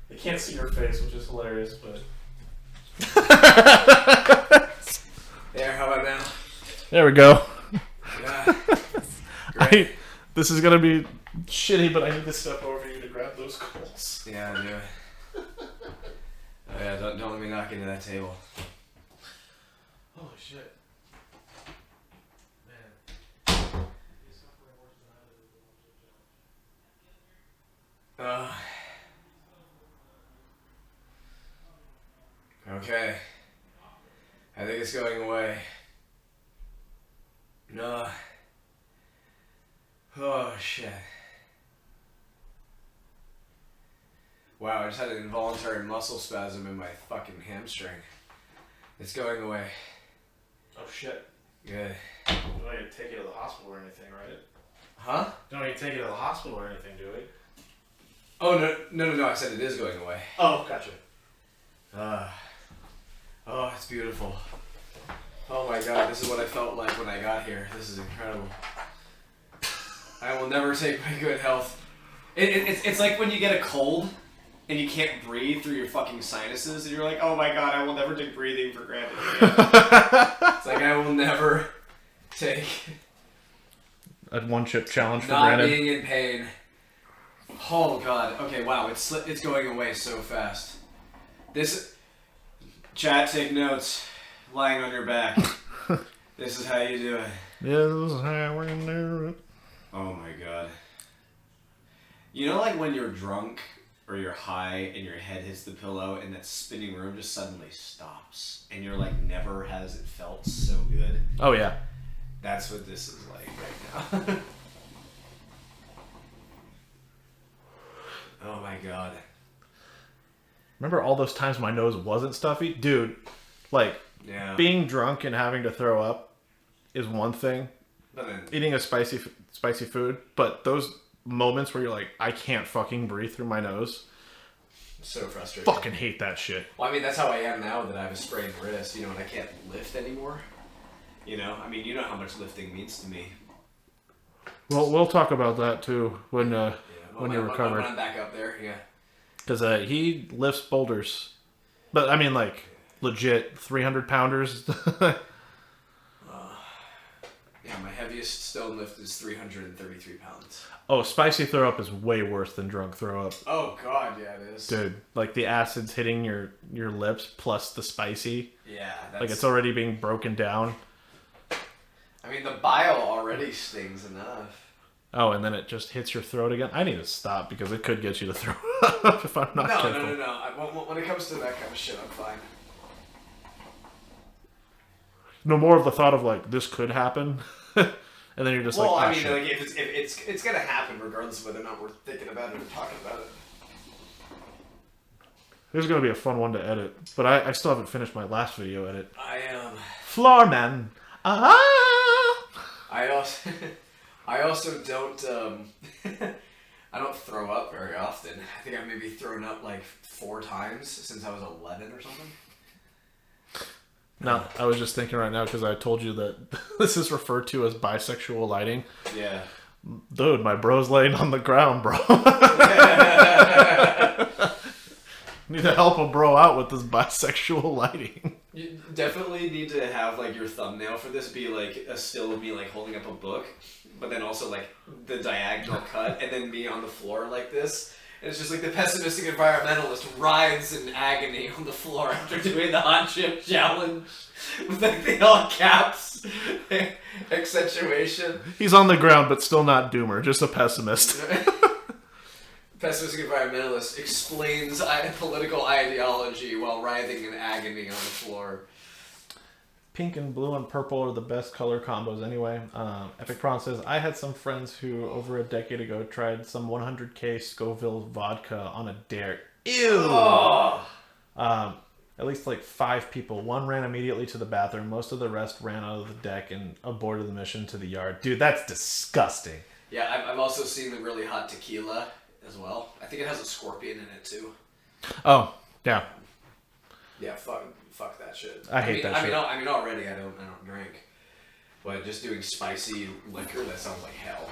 I can't see your face, which is hilarious, but.
There. How about now?
There we go.
Yeah. Great.
This is gonna be shitty, but I need to step over you to grab those coals.
Yeah, do it. Oh yeah, don't let me knock into that table.
Holy shit. Man.
Okay. I think it's going away. No. Oh shit. Wow, I just had an involuntary muscle spasm in my fucking hamstring. It's going away.
Oh shit.
Good.
We don't need to take you to the hospital or anything, right?
Huh?
Don't need to take you to the hospital or anything, do we?
Oh no, I said it is going away.
Oh, gotcha.
Oh, it's beautiful. Oh my god, this is what I felt like when I got here. This is incredible. I will never take my good health. It's like when you get a cold and you can't breathe through your fucking sinuses and you're like, oh my god, I will never take breathing for granted again. It's like I will never take
A one chip challenge for
not
granted.
being in pain. Oh god, okay, wow, it's going away so fast. This, chat, take notes. Lying on your back. This is how you do it.
This is how we do it.
Oh my god. You know, like when you're drunk or you're high and your head hits the pillow and that spinning room just suddenly stops and you're like, never has it felt so good?
Oh yeah.
That's what this is like right now. Oh my god.
Remember all those times my nose wasn't stuffy? Dude, like,
Yeah.
being drunk and having to throw up is one thing.
But then,
Eating a spicy food, but those moments where you're like, I can't fucking breathe through my nose,
so frustrating.
fucking hate that shit.
Well, I mean, that's how I am now that I have a sprained wrist, you know, and I can't lift anymore. You know, I mean, you know how much lifting means to me.
Well, we'll talk about that too when
Yeah,
when you're recovered.
When I'm back up there, yeah.
Because he lifts boulders, but I mean like legit 300 pounders.
Yeah, my heaviest stone lift is 333 pounds.
Oh, spicy throw up is way worse than drunk throw up.
Oh god, yeah, it is.
Dude, like the acid's hitting your lips plus the spicy.
Yeah, that's...
Like it's already being broken down.
I mean, the bile already stings enough.
Oh, and then it just hits your throat again. I need to stop because it could get you to throw up if I'm not careful.
No. When it comes to that kind of shit, I'm fine.
No more of the thought of like this could happen, and then you're just
Well,
like,
I mean,
shit.
like, if it's gonna happen regardless of whether or not we're thinking about it or talking about it.
This is gonna be a fun one to edit, but I still haven't finished my last video edit.
I
Floorman. Ah.
I also don't I don't throw up very often. I think I've maybe thrown up like 4 times since I was 11 or something.
No, I was just thinking right now because I told you that this is referred to as bisexual lighting.
Yeah.
Dude, my bro's laying on the ground, bro. Need to help a bro out with this bisexual lighting.
You definitely need to have like your thumbnail for this be like a still of me like holding up a book, but then also like the diagonal cut and then me on the floor like this. And it's just like the pessimistic environmentalist writhes in agony on the floor after doing the hot chip challenge with like the all caps accentuation.
He's on the ground, but still not doomer, just a pessimist.
Pessimistic environmentalist explains political ideology while writhing in agony on the floor.
Pink and blue and purple are the best color combos anyway. Epic Prawn says, I had some friends who over a decade ago tried some 100k Scoville vodka on a dare. Ew! Oh. At least like 5 people. One ran immediately to the bathroom. Most of the rest ran out of the deck and aborted the mission to the yard. Dude, that's disgusting.
Yeah, I've also seen the really hot tequila as well. I think it has a scorpion in it too.
Oh, yeah.
Yeah, fuck that shit.
I hate that shit.
I mean, already I don't drink, but just doing spicy liquor, that sounds like hell.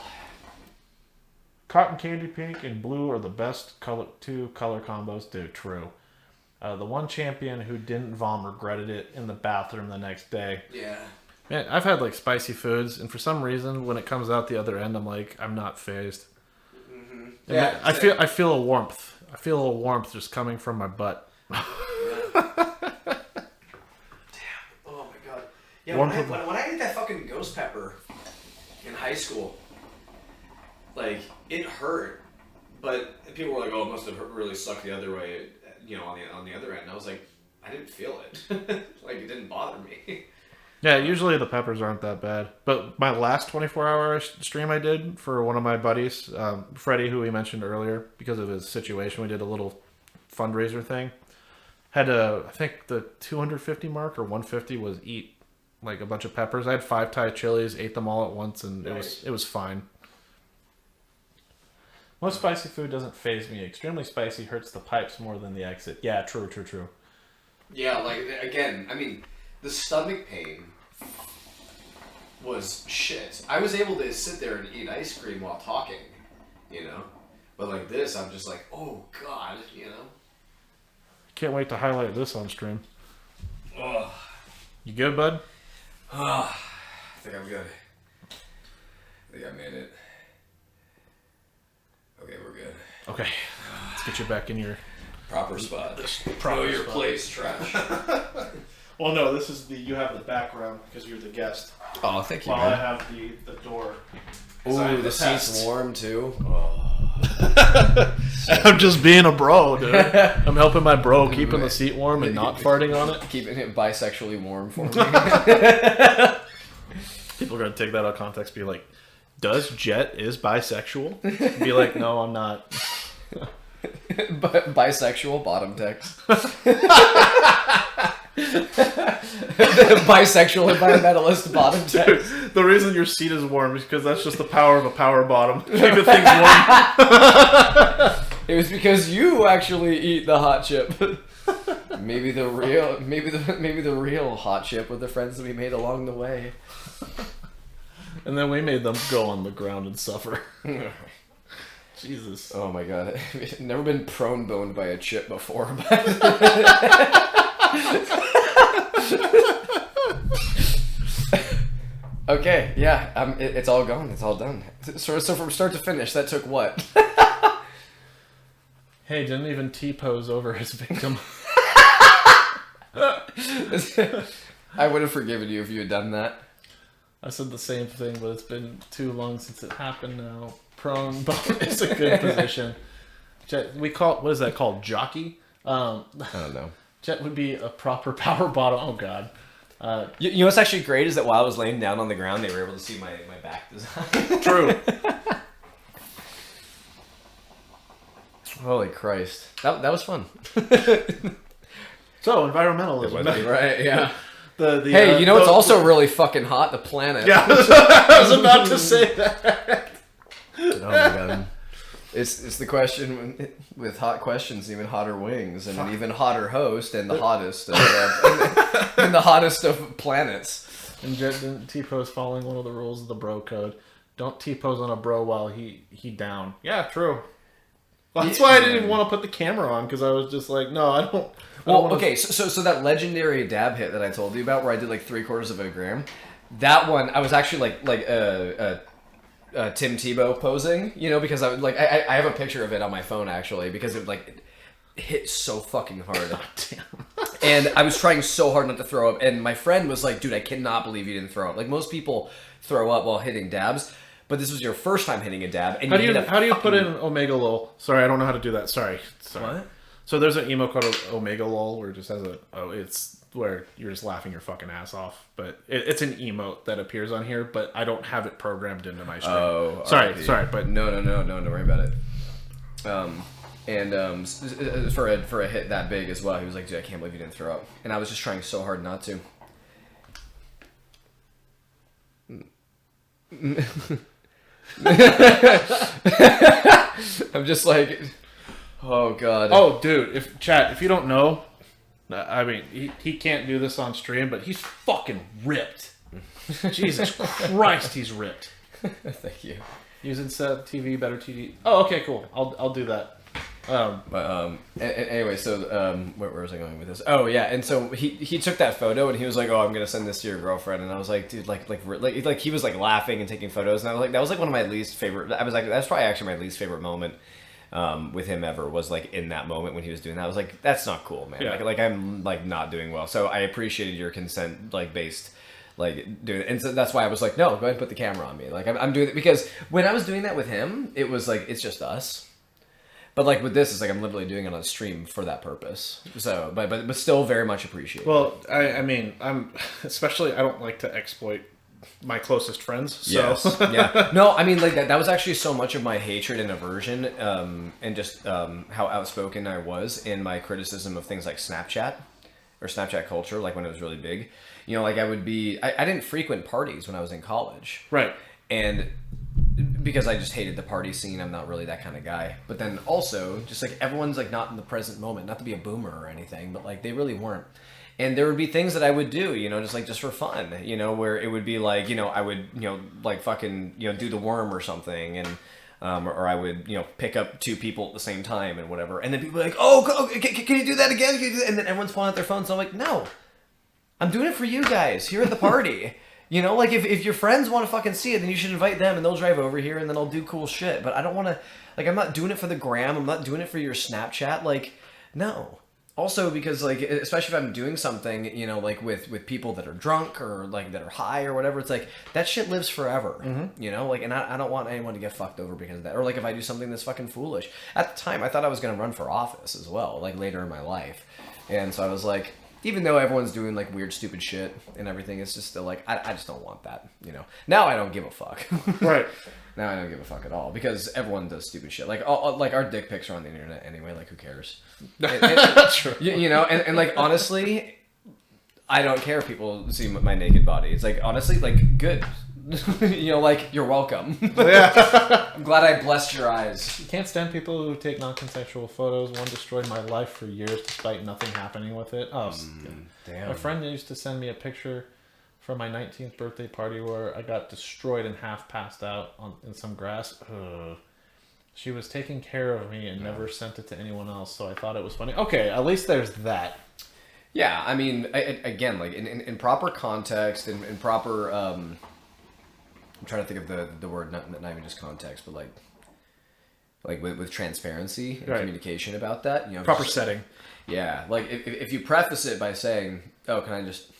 Cotton candy pink and blue are the best two color combos. Dude, true. The one champion who didn't vom regretted it in the bathroom the next day.
Yeah.
Man, I've had like spicy foods, and for some reason, when it comes out the other end, I'm like, I'm not phased.
Mm-hmm.
Yeah, I feel a warmth. I feel a warmth just coming from my butt.
Yeah. Damn. Oh my god. Yeah. When I ate that fucking ghost pepper in high school, like it hurt, but people were like, "Oh, it must have really sucked the other way." You know, on the other end, and I was like, I didn't feel it. Like it didn't bother me.
Yeah, usually the peppers aren't that bad. But my last 24-hour stream I did for one of my buddies, Freddie, who we mentioned earlier, because of his situation, we did a little fundraiser thing. Had I think the 250 mark or 150 was eat like a bunch of peppers. I had 5 Thai chilies, ate them all at once, and
Nice.
it was fine. Most spicy food doesn't faze me. Extremely spicy hurts the pipes more than the exit. Yeah, true.
Yeah, like again, I mean, the stomach pain was shit. I was able to sit there and eat ice cream while talking, you know, but like this, I'm just like, oh god, you know.
Can't wait to highlight this on stream.
Ugh.
You good, bud?
I think I'm good. I think I made it. Okay, we're good.
Okay, let's get you back in your
Proper spot.
proper
Know your
spot.
place, trash.
Well, no, this is you have the background because you're the guest.
Oh, thank you,
While I
man.
have the door.
Ooh, the seat's warm too.
I'm just being a bro, dude. I'm helping my bro keeping the seat warm and not farting on it.
Keeping it bisexually warm for me.
People are gonna take that out of context. Be like, "Does Jet is bisexual?" Be like, "No, I'm not."
Bisexual bottom text. Bisexual environmentalist bottom text.
Dude, the reason your seat is warm is because that's just the power of a power bottom. Keeping things warm.
It was because you actually eat the hot chip. Maybe the real hot chip with the friends that we made along the way.
And then we made them go on the ground and suffer. Jesus.
Oh my god. I've never been prone boned by a chip before. Okay, yeah, it's all gone. It's all done. So from start to finish, that took what?
Hey, didn't even T-pose over his victim.
I would have forgiven you if you had done that.
I said the same thing, but it's been too long since it happened now. Prone bone is a good position. Jet, what is that called? Jockey?
I don't know.
Jet would be a proper power bottom. Oh god.
You know what's actually great is that while I was laying down on the ground, they were able to see my back design.
True.
Holy Christ. That was fun.
So, environmentalism.
Right, yeah.
Hey,
you know what's also really fucking hot? The planet.
Yeah, I was about to say that.
Oh my god. It's the question with hot questions, even hotter wings, and an even hotter host, and the hottest of, and the hottest of planets.
And Jet didn't T-pose following one of the rules of the bro code. Don't T-pose on a bro while he down. Yeah, true. Well, that's why I didn't even want to put the camera on, because I was just like, no, I don't.
Well, okay, so that legendary dab hit that I told you about, where I did like 3/4 of a gram, that one I was actually like Tim Tebow posing, you know, because I would I have a picture of it on my phone actually, because it hit so fucking hard. And I was trying so hard not to throw up, and my friend was like, dude, I cannot believe you didn't throw up. Like, most people throw up while hitting dabs, but this was your first time hitting a dab. And
How do you put in Omega Lol? Sorry, I don't know how to do that. Sorry.
What?
So there's an emo called Omega Lol where it just has it's where you're just laughing your fucking ass off. But it's an emote that appears on here, but I don't have it programmed into my stream.
Oh,
sorry,
RIP.
but
no, don't worry about it. For a hit that big as well, he was like, dude, I can't believe you didn't throw up. And I was just trying so hard not to. I'm just like, oh god.
Oh, dude, if you don't know, I mean, he can't do this on stream, but he's fucking ripped. Jesus Christ, he's ripped.
Thank you.
Using set TV, better TV. Oh, okay, cool. I'll do that.
Anyway, so where was I going with this? Oh yeah, and so he took that photo and he was like, "Oh, I'm gonna send this to your girlfriend," and I was like, "Dude, like he was like laughing and taking photos," and I was like, that was like one of my least favorite. I was like, that's probably actually my least favorite moment with him ever was like in that moment when he was doing that. I was like, that's not cool, man.
Yeah.
Like I'm like not doing well. So I appreciated your consent, like based. Like doing it. And so that's why I was like, no, go ahead and put the camera on me. Like I'm doing it because when I was doing that with him, it was like it's just us. But like with this, it's like I'm literally doing it on stream for that purpose. So, but still very much appreciated.
Well, I mean, I'm especially I don't like to exploit my closest friends. So.
Yes. Yeah. No, I mean like that was actually so much of my hatred and aversion, and just how outspoken I was in my criticism of things like Snapchat or Snapchat culture, like when it was really big. You know, like I didn't frequent parties when I was in college.
Right.
And because I just hated the party scene, I'm not really that kind of guy. But then also, just like everyone's like not in the present moment, not to be a boomer or anything, but like they really weren't. And there would be things that I would do, you know, just for fun, you know, where it would be like, you know, I would, you know, like fucking, you know, do the worm or something, and or I would, you know, pick up two people at the same time and whatever. And then people would be like, oh, can you do that again? Can you do that? And then everyone's pulling out their phones. So I'm like, no. I'm doing it for you guys here at the party. You know, like if your friends want to fucking see it, then you should invite them and they'll drive over here and then I'll do cool shit. But I don't want to, like, I'm not doing it for the gram. I'm not doing it for your Snapchat. Like, no. Also because, like, especially if I'm doing something, you know, like with people that are drunk or like that are high or whatever, it's like that shit lives forever, you know, like, and I don't want anyone to get fucked over because of that. Or like if I do something that's fucking foolish. At the time, I thought I was going to run for office as well, like later in my life. And so I was like, even though everyone's doing like weird, stupid shit and everything, it's just still like, I just don't want that, you know. Now I don't give a fuck.
Right.
Now I don't give a fuck at all because everyone does stupid shit. Like, like our dick pics are on the internet anyway. Like, who cares?
True.
You know, and like honestly, I don't care if people see my naked body. It's like honestly, like good. You know, like you're welcome.
Yeah.
I'm glad I blessed your eyes.
Can't stand people who take non-consensual photos. One destroyed my life for years despite nothing happening with it. Oh,
Damn.
my friend used to send me a picture from my 19th birthday party where I got destroyed and half passed out in some grass. Ugh. She was taking care of me and never sent it to anyone else, so I thought it was funny. Okay, at least there's that.
Yeah, I mean, again, like in proper context, in proper. I'm trying to think of the word, not even just context, but like with transparency and
right.
communication about that. You know,
Proper
just,
setting.
Yeah, like if you preface it by saying, "Oh, can I just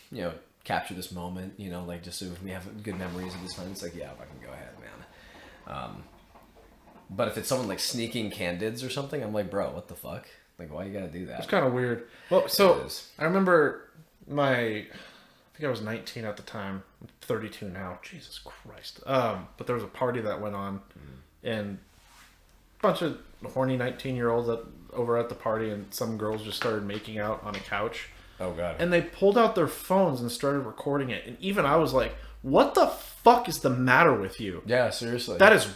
capture this moment?" You know, like just so we have good memories of this time. It's like, yeah, I can go ahead, man. But if it's someone like sneaking candids or something, I'm like, bro, what the fuck? Like, why you gotta do that?
It's kind of weird. Well, so I remember I think I was 19 at the time. I'm 32 now. Jesus Christ. But there was a party that went on, and a bunch of horny 19-year-olds over at the party, and some girls just started making out on a couch.
Oh god.
And they pulled out their phones and started recording it. And even I was like, "What the fuck is the matter with you?"
Yeah, seriously.
That is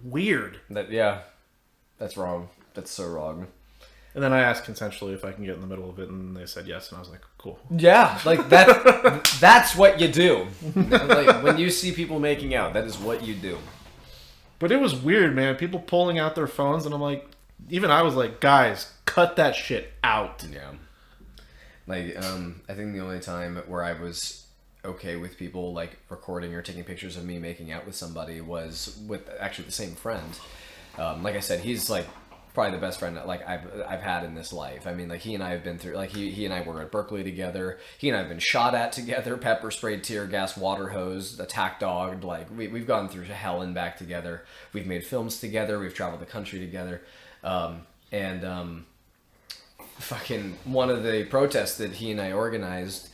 weird.
That's wrong. That's so wrong.
And then I asked consensually if I can get in the middle of it, and they said yes, and I was like, cool.
Yeah, like that's what you do. Like when you see people making out, that is what you do.
But it was weird, man. People pulling out their phones, and I'm like, even I was like, guys, cut that shit out.
Yeah. Like, I think the only time where I was okay with people like recording or taking pictures of me making out with somebody was with actually the same friend. Like I said, he's like probably the best friend that, like I've had in this life. I mean, like he and I have been through, like he and I were at Berkeley together. He and I have been shot at together, pepper sprayed, tear gas, water hosed, attack dogged. Like we've gone through hell and back together. We've made films together. We've traveled the country together. Fucking one of the protests that he and I organized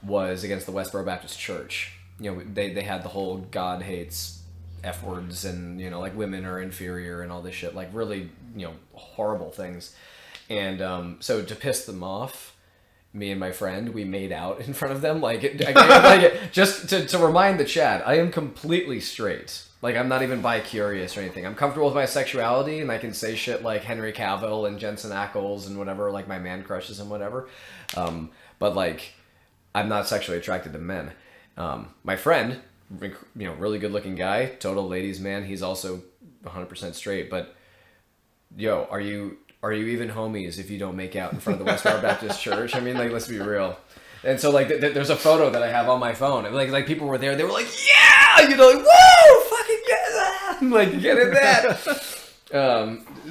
was against the Westboro Baptist Church. You know, they had the whole God hates F words and, you know, like women are inferior and all this shit, like really, you know, horrible things. And so to piss them off, me and my friend, we made out in front of them. Just to remind the chat, I am completely straight. Like, I'm not even bi-curious or anything. I'm comfortable with my sexuality, and I can say shit like Henry Cavill and Jensen Ackles and whatever, like my man crushes and whatever. But, like, I'm not sexually attracted to men. My friend, you know, really good-looking guy, total ladies' man. He's also 100% straight. But, yo, are you even homies if you don't make out in front of the Westboro Baptist Church? I mean, like, let's be real. And so, like, there's a photo that I have on my phone. And, like people were there. They were like, yeah! You know, like, woo! Fucking get that! Like, get in that!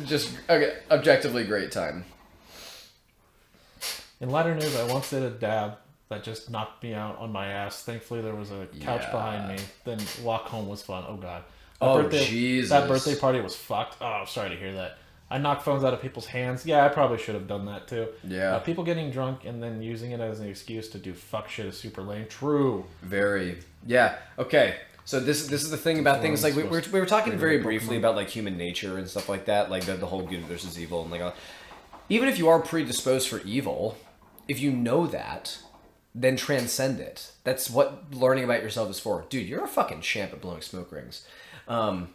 Just, okay, objectively great time.
In lighter news, I once did a dab that just knocked me out on my ass. Thankfully, there was a couch behind me. Then walk home was fun. Oh, God.
Jesus.
That birthday party was fucked. Oh, I'm sorry to hear that. I knocked phones out of people's hands. Yeah, I probably should have done that, too.
Yeah.
People getting drunk and then using it as an excuse to do fuck shit is super lame. True.
Very. Yeah. Okay. So this is the thing about things like we were talking very briefly about like human nature and stuff like that, like the whole good versus evil and like even if you are predisposed for evil, if you know that, then transcend it. That's what learning about yourself is for. Dude, you're a fucking champ at blowing smoke rings.
Prawn,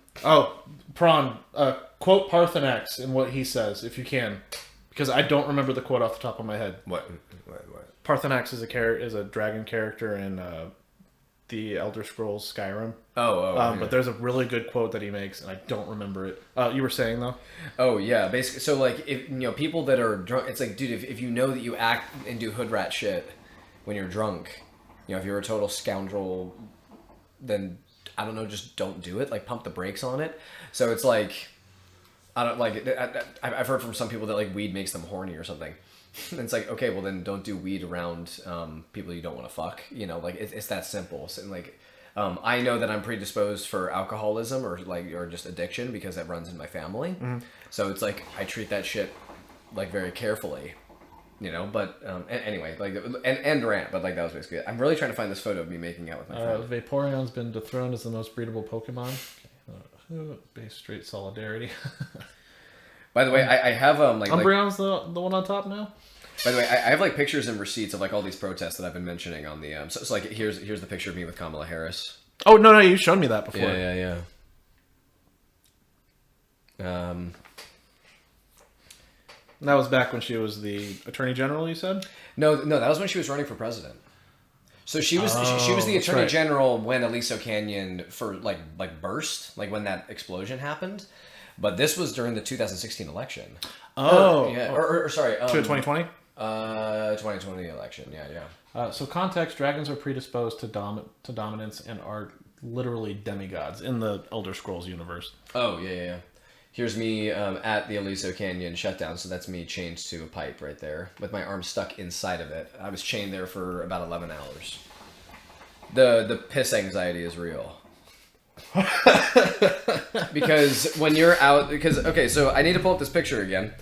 quote Parthenax in what he says, if you can. Because I don't remember the quote off the top of my head.
What?
Parthenax is a dragon character in the Elder Scrolls Skyrim.
Yeah.
But there's a really good quote that he makes, and I don't remember it. You were saying, though?
Oh, yeah. Basically, so, like, if you know, people that are drunk, it's like, dude, if you know that you act and do hood rat shit when you're drunk, you know, if you're a total scoundrel, then, I don't know, just don't do it. Like, pump the brakes on it. So it's like, I've heard from some people that, like, weed makes them horny or something. And it's like, okay, well then don't do weed around people you don't want to fuck. You know, like it's that simple. So, like, I know that I'm predisposed for alcoholism or just addiction because that runs in my family. Mm-hmm. So it's like I treat that shit like very carefully. You know, but anyway, like and rant, but like that was basically it. I'm really trying to find this photo of me making out with my friend.
Vaporeon's been dethroned as the most breedable Pokemon. Okay. Base straight solidarity.
By the way, I have
Umbreon's the one on top now.
By the way, I have like pictures and receipts of like all these protests that I've been mentioning on the so like here's the picture of me with Kamala Harris.
Oh no, you showed me that before.
Yeah.
That was back when she was the Attorney General, you said?
No, that was when she was running for president. So she was the Attorney General when Aliso Canyon like burst, like when that explosion happened. But this was during the 2016 election.
Oh.
Sorry.
2020?
2020 election, yeah.
So context, dragons are predisposed to dominance and are literally demigods in the Elder Scrolls universe.
Oh, yeah. Here's me at the Aliso Canyon shutdown, so that's me chained to a pipe right there, with my arm stuck inside of it. I was chained there for about 11 hours. The piss anxiety is real. Because when you're out, okay, so I need to pull up this picture again.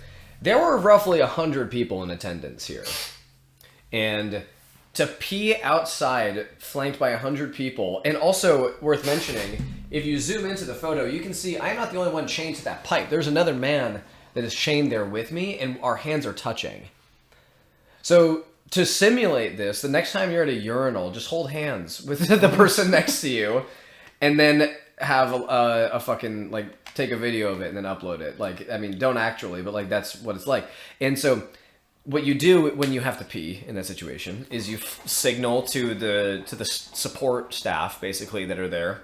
There were roughly 100 people in attendance here. And to pee outside, flanked by 100 people, and also worth mentioning, if you zoom into the photo, you can see I'm not the only one chained to that pipe. There's another man that is chained there with me, and our hands are touching. So to simulate this, the next time you're at a urinal, just hold hands with the person next to you, and then have a fucking, like, take a video of it and then upload it. Like, I mean, don't actually, but, like, that's what it's like. And so what you do when you have to pee in that situation is you signal to the support staff, basically, that are there,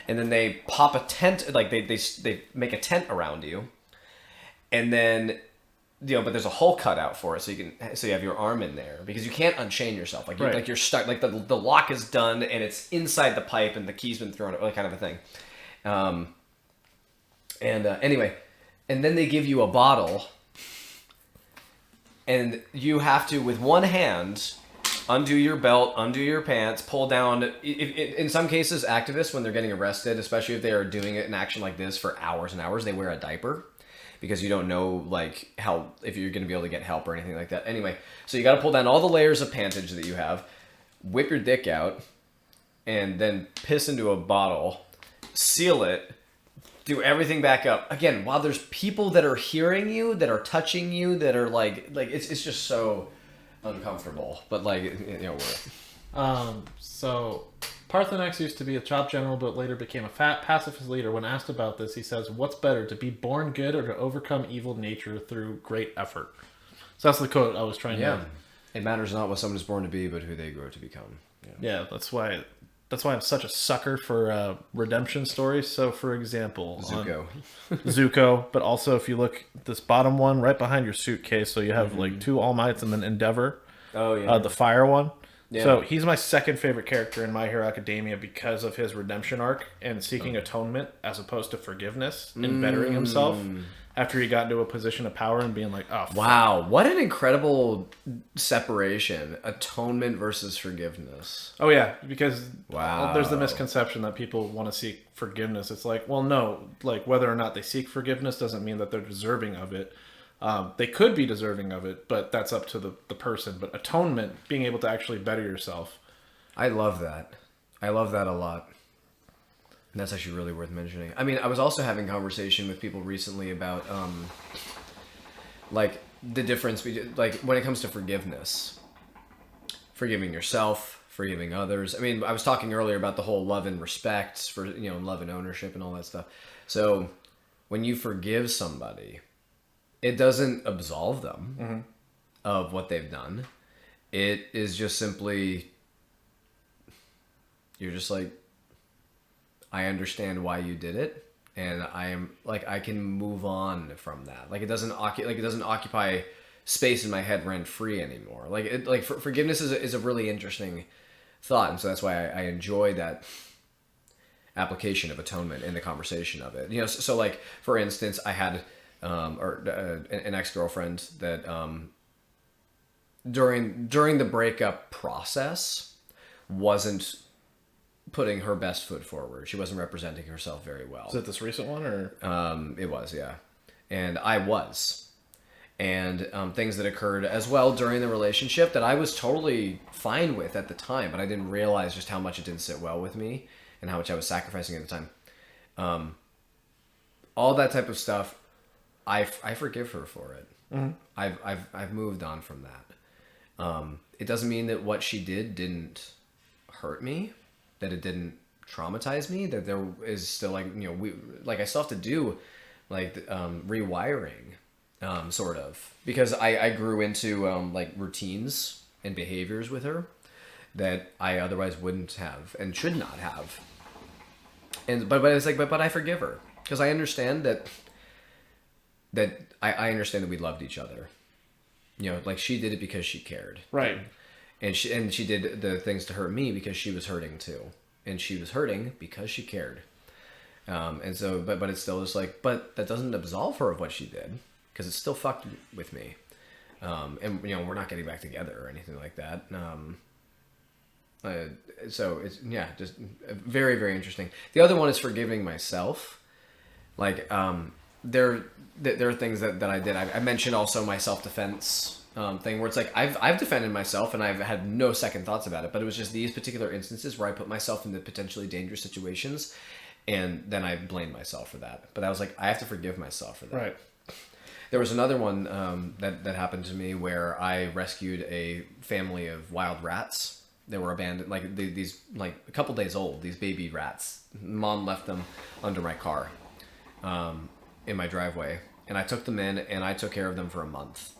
and then they pop a tent, like, they make a tent around you, and then, you know, but there's a hole cut out for it, so you have your arm in there, because you can't unchain yourself, like,
right.
You're stuck, like, the lock is done, and it's inside the pipe, and the key's been thrown, like, kind of a thing. Anyway, and then they give you a bottle, and you have to, with one hand, undo your belt, undo your pants, pull down. In some cases, activists, when they're getting arrested, especially if they are doing it in action like this for hours and hours, they wear a diaper because you don't know like how if you're going to be able to get help or anything like that. Anyway, so you got to pull down all the layers of pantage that you have, whip your dick out, and then piss into a bottle, seal it, do everything back up again. While there's people that are hearing you, that are touching you, that are like it's just so uncomfortable, but like, you know,
So Parthenex used to be a top general, but later became a pacifist leader. When asked about this, he says, "What's better, to be born good or to overcome evil nature through great effort?" So that's the quote I was trying to.
It matters not what someone is born to be, but who they grow to become.
Yeah, that's why I'm such a sucker for redemption stories. So, for example,
Zuko.
Zuko, but also if you look this bottom one right behind your suitcase, so you have like 2 All Mights and then Endeavor.
Oh yeah,
The fire one.
Yeah.
So he's my second favorite character in My Hero Academia because of his redemption arc and seeking atonement as opposed to forgiveness and bettering himself after he got into a position of power and being like, oh, fuck.
Wow, what an incredible separation. Atonement versus forgiveness.
Oh, yeah, because
Wow.
there's the misconception that people want to seek forgiveness. It's like, well, no, like whether or not they seek forgiveness doesn't mean that they're deserving of it. They could be deserving of it, but that's up to the person. But atonement, being able to actually better yourself.
I love that. I love that a lot. And that's actually really worth mentioning. I mean, I was also having conversation with people recently about, like, the difference between, like, when it comes to forgiveness. Forgiving yourself, forgiving others. I mean, I was talking earlier about the whole love and respect, for, you know, love and ownership and all that stuff. So, when you forgive somebody, it doesn't absolve them of what they've done. It is just simply, you're just like, I understand why you did it, and I am like, I can move on from that. Like it doesn't occupy space in my head rent free anymore. Like forgiveness is a really interesting thought, and so that's why I enjoy that application of atonement in the conversation of it. You know, so like for instance, I had an ex-girlfriend that during the breakup process wasn't putting her best foot forward. She wasn't representing herself very well.
Is it this recent one or?
It was, yeah. And I was. And things that occurred as well during the relationship that I was totally fine with at the time, but I didn't realize just how much it didn't sit well with me and how much I was sacrificing at the time. All that type of stuff, I forgive her for it. Mm-hmm. I've moved on from that. It doesn't mean that what she did didn't hurt me, that it didn't traumatize me, that there is still like, you know, I still have to do like rewiring, sort of, because I grew into like routines and behaviors with her that I otherwise wouldn't have and should not have. And but it's like but I forgive her because I understand that I understand that we loved each other. You know, like she did it because she cared.
Right.
And she did the things to hurt me because she was hurting too. And she was hurting because she cared. And so, but it's still just like, but that doesn't absolve her of what she did because it's still fucked with me. And you know, we're not getting back together or anything like that. So it's, yeah, just very, very interesting. The other one is forgiving myself. Like, there are things that I did. I mentioned also my self-defense thing where it's like I've defended myself and I've had no second thoughts about it, but it was just these particular instances where I put myself into potentially dangerous situations and then I blamed myself for that. But I was like, I have to forgive myself for that.
Right.
There was another one that happened to me where I rescued a family of wild rats. They were abandoned, like these like a couple days old, these baby rats. Mom left them under my car in my driveway, and I took them in and I took care of them for a month.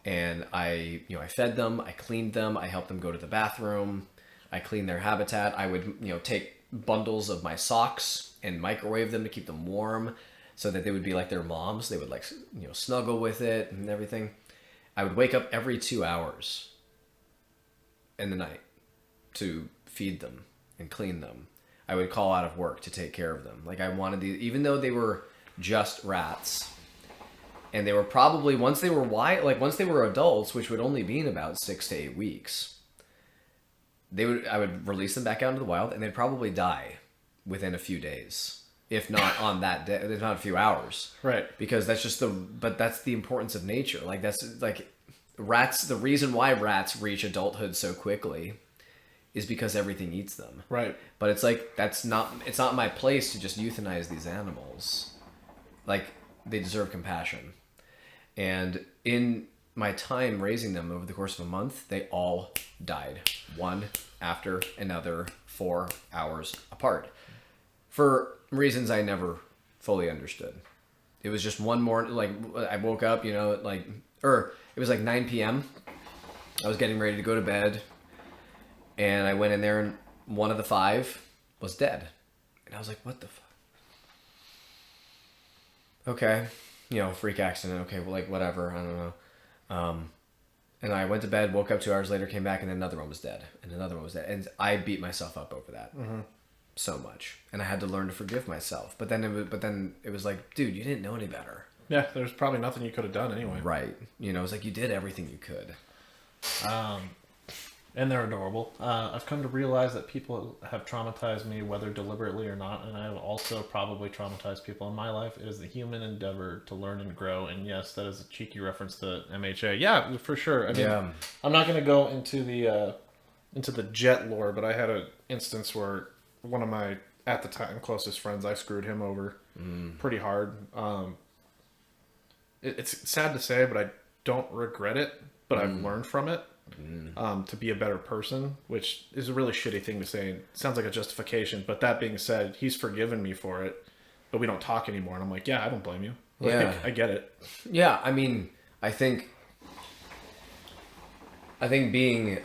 And I fed them, I cleaned them, I helped them go to the bathroom, I cleaned their habitat. I would, take bundles of my socks and microwave them to keep them warm so that they would be like their moms. They would snuggle with it and everything. I would wake up every 2 hours in the night to feed them and clean them. I would call out of work to take care of them. Like I wanted even though they were just rats, and they were probably once they were adults, which would only be in about 6 to 8 weeks. I would release them back out into the wild, and they'd probably die within a few days, if not on that day, if not a few hours.
Right.
Because that's the importance of nature. Like that's like rats. The reason why rats reach adulthood so quickly is because everything eats them.
Right.
But it's like it's not my place to just euthanize these animals. Like they deserve compassion. And in my time raising them over the course of a month, they all died, one after another, 4 hours apart, for reasons I never fully understood. It was just one morning, like I woke up, it was like 9 p.m. I was getting ready to go to bed, and I went in there, and one of the 5 was dead, and I was like, "What the fuck?" Okay, freak accident. Okay, well, like whatever. I don't know. And I went to bed, woke up 2 hours later, came back, and then another one was dead, and another one was dead, and I beat myself up over that so much, and I had to learn to forgive myself. But then it was like, dude, you didn't know any better.
Yeah, there's probably nothing you could have done anyway.
Right. It was like you did everything you could.
And they're adorable. I've come to realize that people have traumatized me, whether deliberately or not, and I've also probably traumatized people in my life. It is the human endeavor to learn and grow, and yes, that is a cheeky reference to MHA. Yeah, for sure. I mean, I'm not going to go into the jet lore, but I had an instance where one of my, at the time, closest friends, I screwed him over pretty hard. It's sad to say, but I don't regret it, but I've learned from it. To be a better person, which is a really shitty thing to say. It sounds like a justification, but that being said, he's forgiven me for it, but we don't talk anymore. And I'm like, yeah, I don't blame you. Like, I get it.
Yeah, I mean, I think being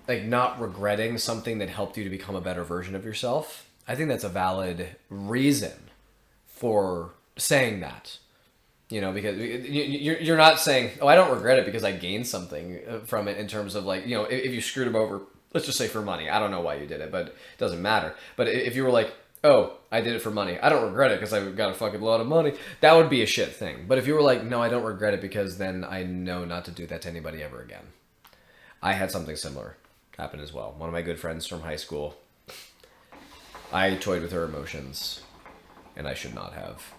not regretting something that helped you to become a better version of yourself, I think that's a valid reason for saying that. Because you're not saying, oh, I don't regret it because I gained something from it in terms of like, if you screwed him over, let's just say for money. I don't know why you did it, but it doesn't matter. But if you were like, oh, I did it for money, I don't regret it because I got a fucking lot of money, that would be a shit thing. But if you were like, no, I don't regret it because then I know not to do that to anybody ever again. I had something similar happen as well. One of my good friends from high school, I toyed with her emotions, and I should not have.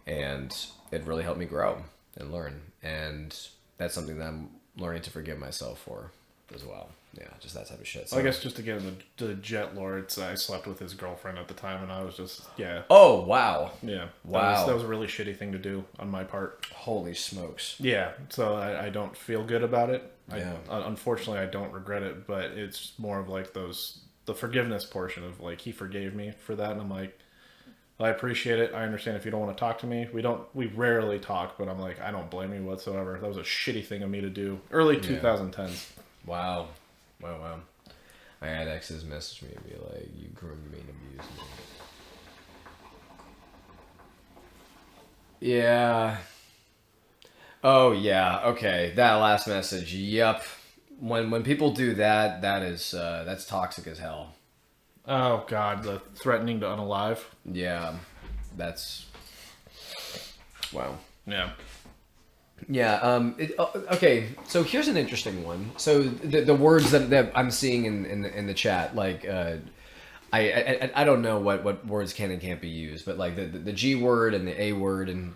And it really helped me grow and learn. And that's something that I'm learning to forgive myself for as well. Yeah, just that type of shit. So,
I guess just to get into the jet lord, I slept with his girlfriend at the time, and I was just, yeah.
Oh, wow.
Yeah.
Wow.
That was a really shitty thing to do on my part.
Holy smokes.
Yeah, so I don't feel good about it.
Yeah.
Unfortunately, I don't regret it, but it's more of like the forgiveness portion of like, he forgave me for that, and I'm like, I appreciate it. I understand if you don't want to talk to me. We rarely talk, but I'm like, I don't blame you whatsoever. That was a shitty thing of me to do. Early 2010s.
Wow. Wow. I had exes message me and be like, you groomed me and abused me. Yeah. Oh, yeah. Okay. That last message. Yep. When people do that, that's toxic as hell.
Oh, God. The threatening to unalive.
Yeah. That's... Wow.
Yeah.
Yeah. Okay. So here's an interesting one. So the words that I'm seeing in the chat, like, I don't know what words can and can't be used, but like the G word and the A word and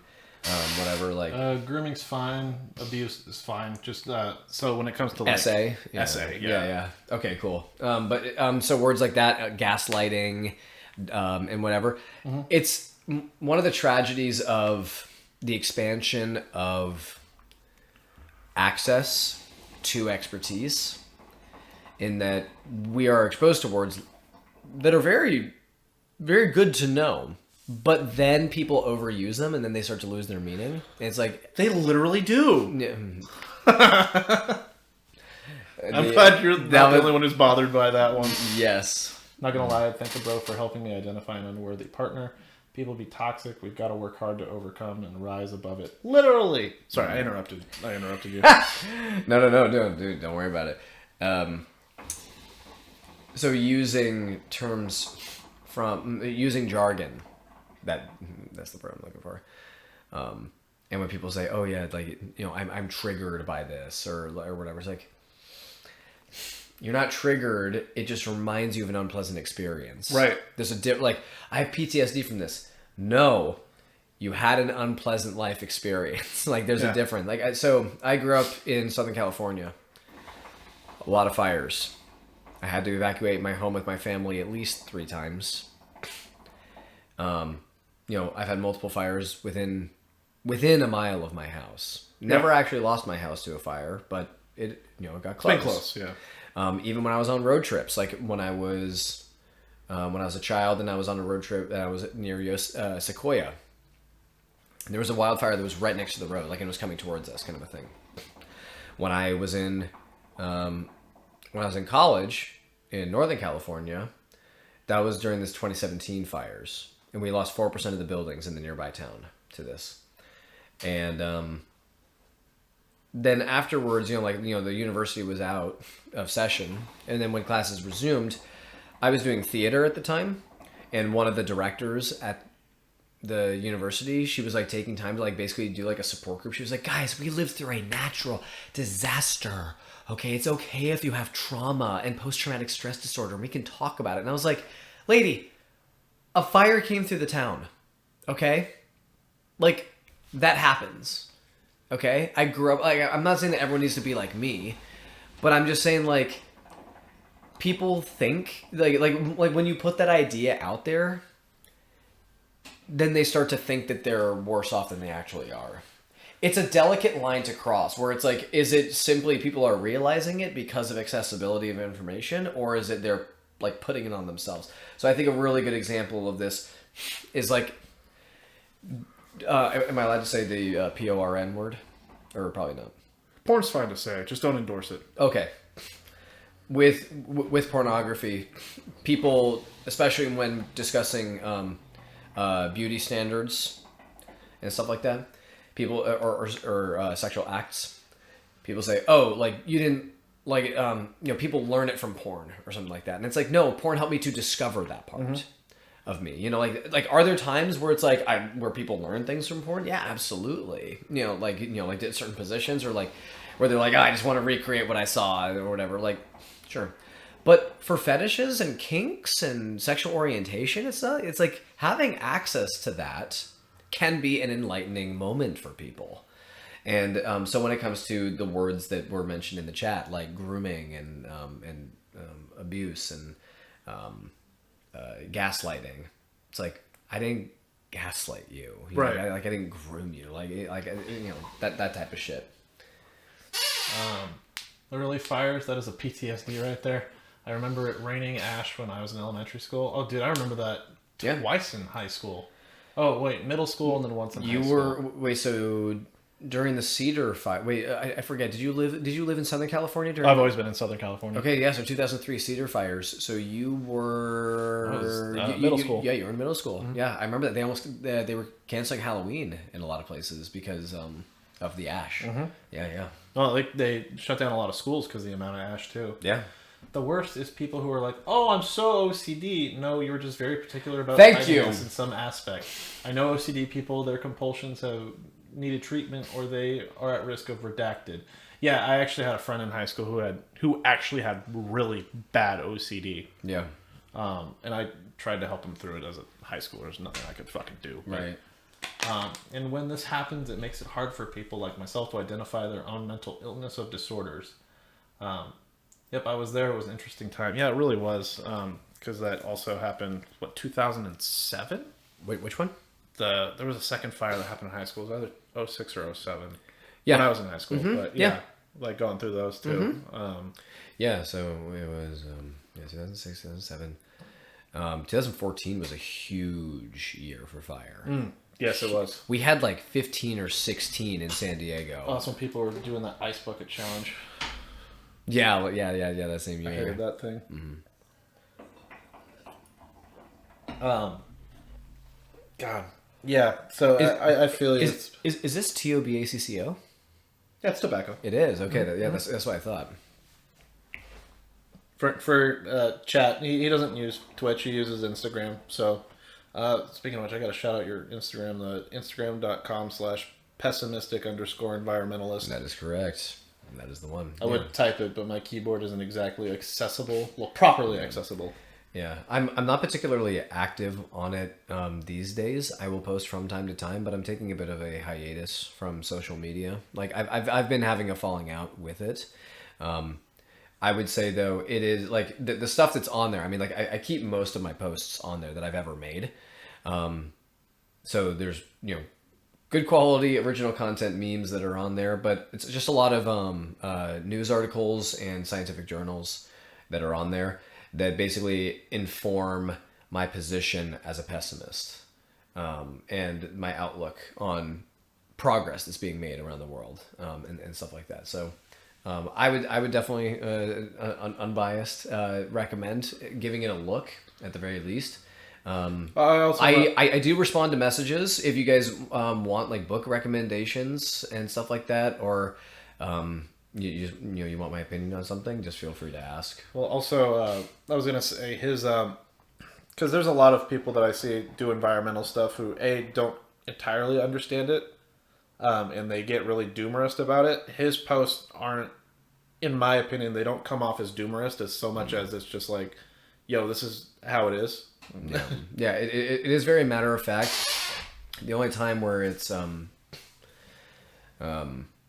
whatever, like
grooming's fine, abuse is fine. Just so when it comes to like
essay, yeah. Okay, cool. But so words like that, gaslighting, and whatever. Mm-hmm. It's one of the tragedies of the expansion of access to expertise, in that we are exposed to words that are very, very good to know, but then people overuse them and then they start to lose their meaning. And it's like,
they literally do.
Yeah.
I'm glad you're not the only one who's bothered by that one.
Yes.
Not gonna lie, thank you, bro, for helping me identify an unworthy partner. People be toxic. We've got to work hard to overcome and rise above it. Literally. Sorry, I interrupted you.
No, dude, don't worry about it. So using terms using jargon, that's the word I'm looking for. And when people say, "Oh yeah, like I'm triggered by this" or whatever, it's like you're not triggered. It just reminds you of an unpleasant experience.
Right.
There's like I have PTSD from this. No, you had an unpleasant life experience. Like there's a difference. Like so I grew up in Southern California. A lot of fires. I had to evacuate my home with my family at least 3 times. I've had multiple fires within a mile of my house. Never actually lost my house to a fire, but it got close.
Been close, yeah.
Even when I was on road trips, like when I was a child and I was on a road trip and I was near Sequoia. And there was a wildfire that was right next to the road, like it was coming towards us, kind of a thing. When I was in college in Northern California, that was during this 2017 fires, and we lost 4% of the buildings in the nearby town to this. And then afterwards, the university was out of session, and then when classes resumed, I was doing theater at the time, and one of the directors at the university, she was like taking time to like basically do like a support group. She was like, guys, we lived through a natural disaster. Okay, it's okay if you have trauma and post-traumatic stress disorder. We can talk about it. And I was like, lady, a fire came through the town. Okay? Like, that happens. Okay? I grew up, like, I'm not saying that everyone needs to be like me, but I'm just saying, like, people think, like when you put that idea out there, then they start to think that they're worse off than they actually are. It's a delicate line to cross where it's like, is it simply people are realizing it because of accessibility of information, or is it they're like putting it on themselves? So I think a really good example of this is like, am I allowed to say the PORN word? Or probably not.
Porn's fine to say, just don't endorse it.
Okay. With pornography, people, especially when discussing beauty standards and stuff like that, people or sexual acts, people say, oh, like you didn't like people learn it from porn or something like that, and it's like, no, porn helped me to discover that part of me. Like are there times where it's like where people learn things from porn? Yeah, absolutely. Like certain positions, or like where they're like, I just want to recreate what I saw or whatever. Like, sure. But for fetishes and kinks and sexual orientation, it's like having access to that can be an enlightening moment for people. And so when it comes to the words that were mentioned in the chat, like grooming and abuse and gaslighting, it's like, I didn't gaslight you,
right?
Know, I didn't groom you, that type of shit.
Literally fires. That is a PTSD right there. I remember it raining ash when I was in elementary school. Oh, dude, I remember that twice in high school. Oh, wait, middle school and then once in high school.
Wait, so during the Cedar fire, I forget, did you live in Southern California during?
I've always been in Southern California.
Okay, yeah, so 2003 Cedar fires. So you were
middle school.
Yeah, you were in middle school. Mm-hmm. Yeah, I remember that they were canceling Halloween in a lot of places because of the ash. Mm-hmm. Yeah.
Well, like they shut down a lot of schools because of the amount of ash too.
Yeah.
The worst is people who are like, "Oh, I'm so OCD." No, you were just very particular about
Thank you
in some aspect. I know OCD people; their compulsions have needed treatment, or they are at risk of redacted. Yeah, I actually had a friend in high school who actually had really bad OCD.
Yeah.
And I tried to help him through it as a high schooler. There's nothing I could fucking do.
Right.
And when this happens, it makes it hard for people like myself to identify their own mental illness of disorders. Yep, I was there. It was an interesting time. Yeah, it really was. Because that also happened, 2007?
Wait, which one?
There was a second fire that happened in high school. It was either 06 or 07.
Yeah.
When I was in high school.
Mm-hmm.
But yeah, like going through those too.
Mm-hmm. Yeah, so it was 2006, 2007. 2014 was a huge year for fire.
Yes, it was.
We had like 15 or 16 in San Diego.
Oh, that's when people were doing that ice bucket challenge.
Yeah, that same year.
I hated that thing.
Mm-hmm.
God. Yeah, so I feel
is this TOBACCO?
Yeah, it's tobacco.
It is, okay. Mm-hmm. That's what I thought.
For chat, he doesn't use Twitch, he uses Instagram. So, speaking of which, I gotta shout out your Instagram, the Instagram.com/ pessimistic _ environmentalist.
That is correct. That is the one.
I would type it, but my keyboard isn't exactly accessible. Well, properly accessible.
Yeah, I'm not particularly active on it these days. I will post from time to time, but I'm taking a bit of a hiatus from social media. Like I've been having a falling out with it. I would say though, it is like the stuff that's on there. I mean, like I keep most of my posts on there that I've ever made. So there's good quality original content memes that are on there, but it's just a lot of news articles and scientific journals that are on there that basically inform my position as a pessimist and my outlook on progress that's being made around the world and stuff like that. So I would definitely unbiased recommend giving it a look at the very least. I do respond to messages if you guys want like book recommendations and stuff like that, or you want my opinion on something, just feel free to ask.
Well, also, I was gonna say his because there's a lot of people that I see do environmental stuff who don't entirely understand it, and they get really doomerist about it. His posts aren't, in my opinion, they don't come off as doomerist as so much as it's just like, yo, this is how it is.
Yeah, it is very matter of fact. The only time where it's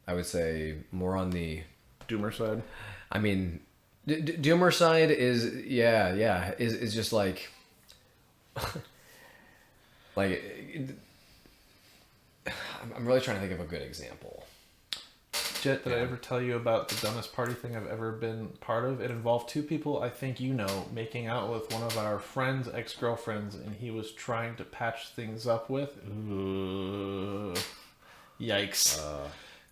I would say more on the
Doomer side.
I mean, Doomer side is is just like like I'm really trying to think of a good example.
Jet, did I ever tell you about the dumbest party thing I've ever been part of? It involved two people I think you know making out with one of our friends' ex-girlfriends, and he was trying to patch things up with. Ooh, yikes.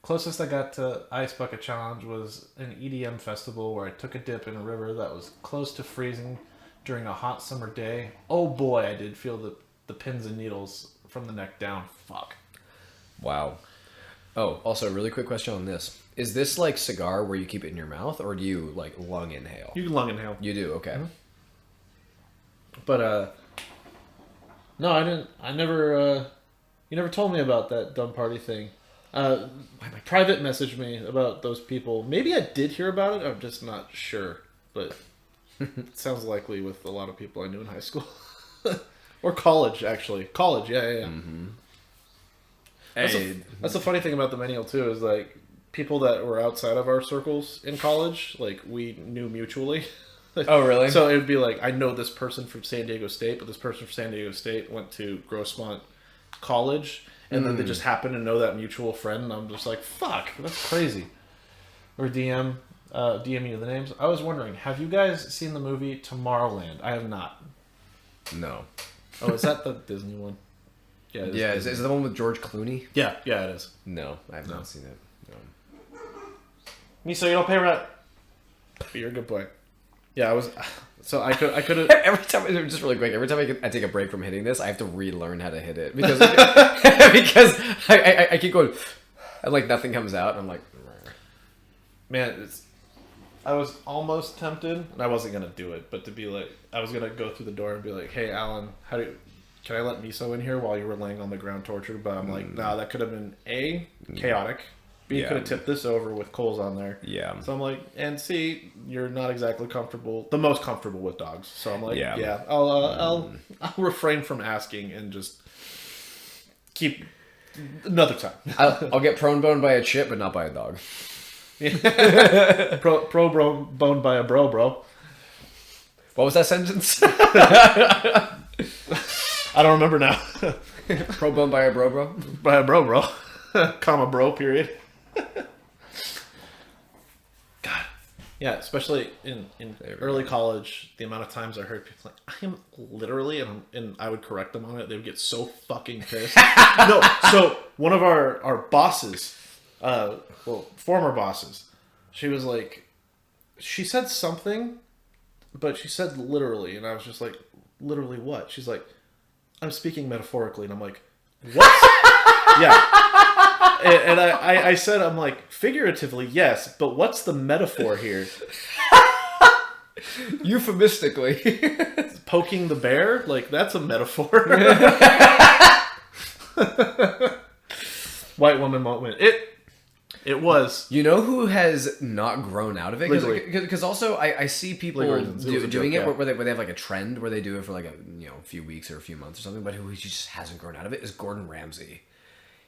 Closest I got to Ice Bucket Challenge was an EDM festival where I took a dip in a river that was close to freezing during a hot summer day. Oh boy, I did feel the pins and needles from the neck down. Fuck.
Wow. Oh, also, really quick question on this. Is this like cigar where you keep it in your mouth, or do you like lung inhale?
You can lung inhale.
You do, okay.
Mm-hmm. But, no, I didn't, I never, you never told me about that dumb party thing. Private messaged me about those people. Maybe I did hear about it, I'm just not sure. But it sounds likely with a lot of people I knew in high school. Or college, actually. College, yeah. Mm-hmm. That's the funny thing about the Mennial too, is like people that were outside of our circles in college, like we knew mutually.
Oh, really?
So it would be like, I know this person from San Diego State, but this person from San Diego State went to Grossmont College, and then they just happen to know that mutual friend, and I'm just like, fuck, that's crazy. Or DM you the names. I was wondering, have you guys seen the movie Tomorrowland? I have not.
No.
Oh, is that the Disney one? Yeah,
is it the one with George Clooney?
Yeah, it is.
No, I have not seen it. No.
Me, so you don't pay rent. But you're a good boy. Yeah, I was. So I could have.
Every time, just really quick, every time I take a break from hitting this, I have to relearn how to hit it because because I keep going and like nothing comes out. And I'm like,
man, I was almost tempted, and I wasn't gonna do it, but to be like, I was gonna go through the door and be like, hey, Allan, can I let Miso in here while you were laying on the ground tortured? But I'm like, nah, that could have been A, chaotic. B, you could have tipped this over with coals on there.
Yeah.
So I'm like, and C, you're not exactly the most comfortable with dogs. So I'm like, I'll refrain from asking and just keep another time.
I'll get prone boned by a chip, but not by a dog.
Pro boned by a bro.
What was that sentence?
I don't remember now.
Pro boned by a bro.
By a bro. Comma bro, period. God. Yeah, especially in early college, the amount of times I heard people like, I am literally, and I would correct them on it, they would get so fucking pissed. No, so one of our bosses, former bosses, she was like, she said something, but she said literally, and I was just like, literally what? She's like, I'm speaking metaphorically, and I'm like, what? Yeah. And I said, I'm like, figuratively, yes, but what's the metaphor here?
Euphemistically.
Poking the bear? Like, that's a metaphor. white woman moment. It was.
You know who has not grown out of it?
Legally.
Because also I see people
Legal reasons. It was a
doing
joke,
it
yeah.
where they have like a trend where they do it for like a few weeks or a few months or something. But who just hasn't grown out of it is Gordon Ramsay.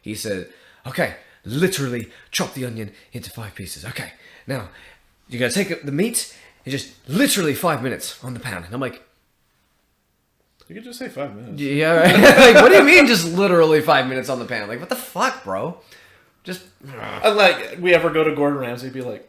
He said, "Okay, literally chop the onion into 5 pieces. Okay, now you gotta take the meat and just literally 5 minutes on the pan." And I'm like,
You could just say 5 minutes.
yeah, right? Like, what do you mean just literally 5 minutes on the pan? Like, what the fuck, bro? Just
Like, we ever go to Gordon Ramsay and be like,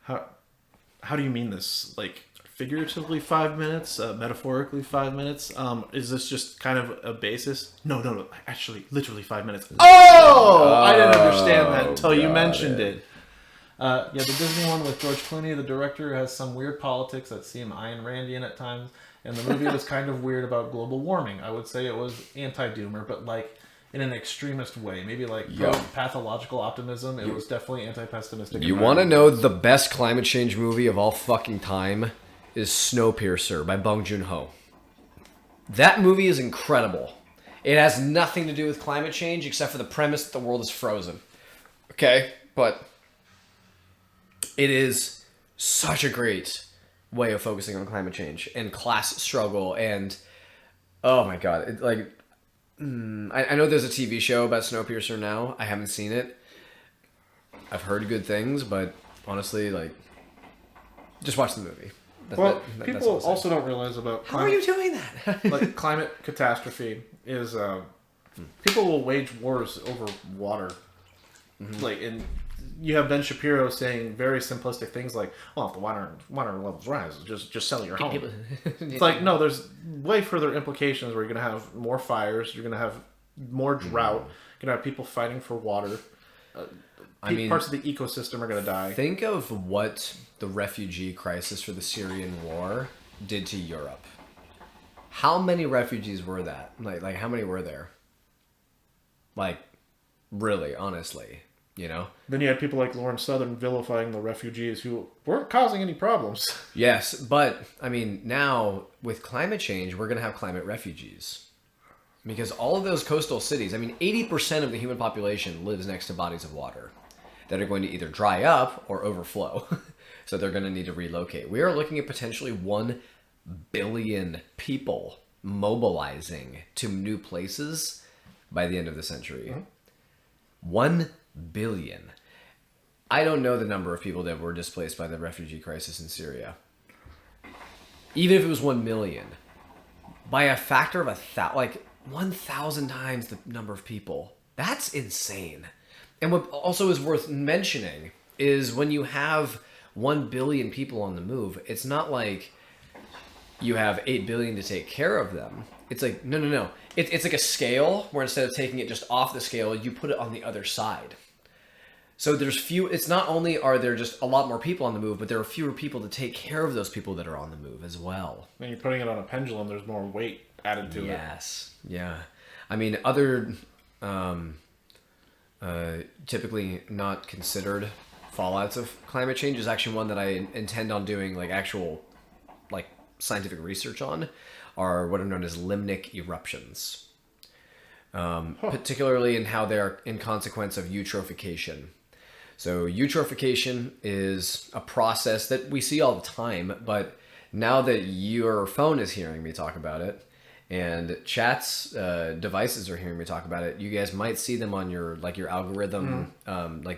how do you mean this? Like, figuratively 5 minutes? Metaphorically 5 minutes? Is this just kind of a basis? No. Actually, literally 5 minutes. Oh! I didn't understand that until you mentioned it. Yeah, the Disney one with George Clooney, the director, has some weird politics that seem Ayn Randian at times. And the movie was kind of weird about global warming. I would say it was anti-doomer, but like in an extremist way. Maybe like pathological optimism. It was definitely anti-pessimistic.
You want to know the best climate change movie of all fucking time is Snowpiercer by Bong Joon-ho. That movie is incredible. It has nothing to do with climate change except for the premise that the world is frozen. Okay? But it is such a great way of focusing on climate change and class struggle and oh my god, I know there's a TV show about Snowpiercer now. I haven't seen it. I've heard good things, but honestly, like, just watch the movie.
People also don't realize about
How are you doing that?
like climate catastrophe is people will wage wars over water. Like, and you have Ben Shapiro saying very simplistic things like, "Well, if the water levels rise, just sell your home." It's like, no, there's way further implications where you're going to have more fires, you're going to have more drought, you're going to have people fighting for water. Parts of the ecosystem are going to die.
Think of what the refugee crisis for the Syrian war did to Europe. How many refugees were that? Like how many were there? Like, really, honestly, you know?
Then you had people like Lauren Southern vilifying the refugees who weren't causing any problems.
Yes, but, I mean, now, with climate change, we're going to have climate refugees. Because all of those coastal cities, I mean, 80% of the human population lives next to bodies of water that are going to either dry up or overflow. So they're going to need to relocate. We are looking at potentially 1 billion people mobilizing to new places by the end of the century. 1 billion. I don't know the number of people that were displaced by the refugee crisis in Syria. Even if it was 1 million, by a factor of 1,000 times the number of people. That's insane. And what also is worth mentioning is when you have 1 billion people on the move, it's not like you have 8 billion to take care of them. It's like, no. It's like a scale where instead of taking it just off the scale, you put it on the other side. So it's not only are there just a lot more people on the move, but there are fewer people to take care of those people that are on the move as well.
When you're putting it on a pendulum, there's more weight added to it.
Yes. Yeah. I mean, other typically not considered fallouts of climate change is actually one that I intend on doing actual scientific research on, are what are known as limnic eruptions. Particularly in how they're in consequence of eutrophication. So eutrophication is a process that we see all the time, but now that your phone is hearing me talk about it, and chat's devices are hearing me talk about it, you guys might see them on your algorithm,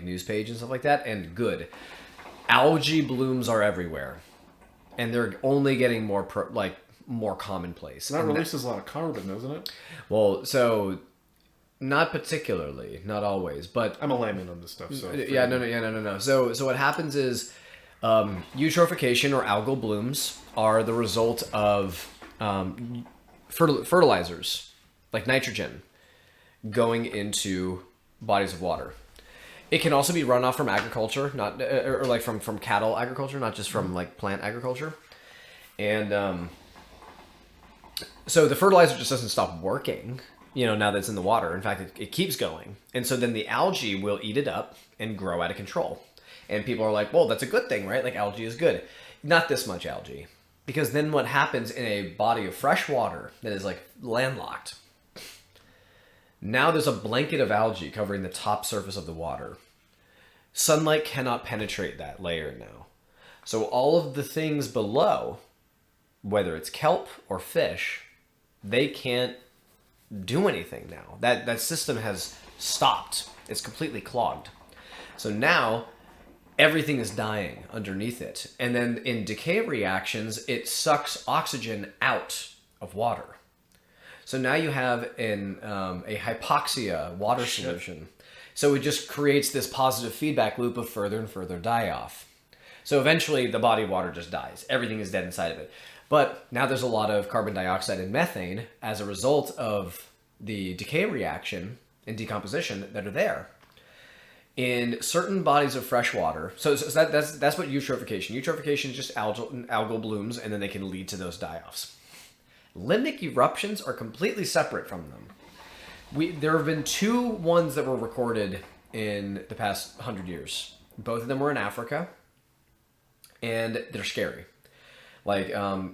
news page and stuff like that. And good, algae blooms are everywhere, and they're only getting more more commonplace.
That releases a lot of carbon, doesn't it?
Well, so not particularly, not always, but
I'm a layman on this stuff. So
no. So what happens is eutrophication or algal blooms are the result of fertilizers like nitrogen going into bodies of water. It can also be runoff from agriculture, not or from cattle agriculture, not just from plant agriculture. And so the fertilizer just doesn't stop working, now that it's in the water. In fact, it keeps going. And so then the algae will eat it up and grow out of control. And people are like, well, that's a good thing, right? Algae is good. Not this much algae. Because then what happens in a body of fresh water that is landlocked, Now there's a blanket of algae covering the top surface of the water. Sunlight cannot penetrate that layer now. So all of the things below, whether it's kelp or fish, they can't do anything now. That system has stopped. It's completely clogged. So now everything is dying underneath it. And then in decay reactions, it sucks oxygen out of water. So now you have a hypoxia water solution. So it just creates this positive feedback loop of further and further die-off. So eventually the body of water just dies. Everything is dead inside of it. But now there's a lot of carbon dioxide and methane as a result of the decay reaction and decomposition that are there. In certain bodies of fresh water, so that's what eutrophication. Eutrophication is just algal blooms, and then they can lead to those die-offs. Limnic eruptions are completely separate from them. There have been 2 ones that were recorded in the past 100 years. Both of them were in Africa, and they're scary. Like,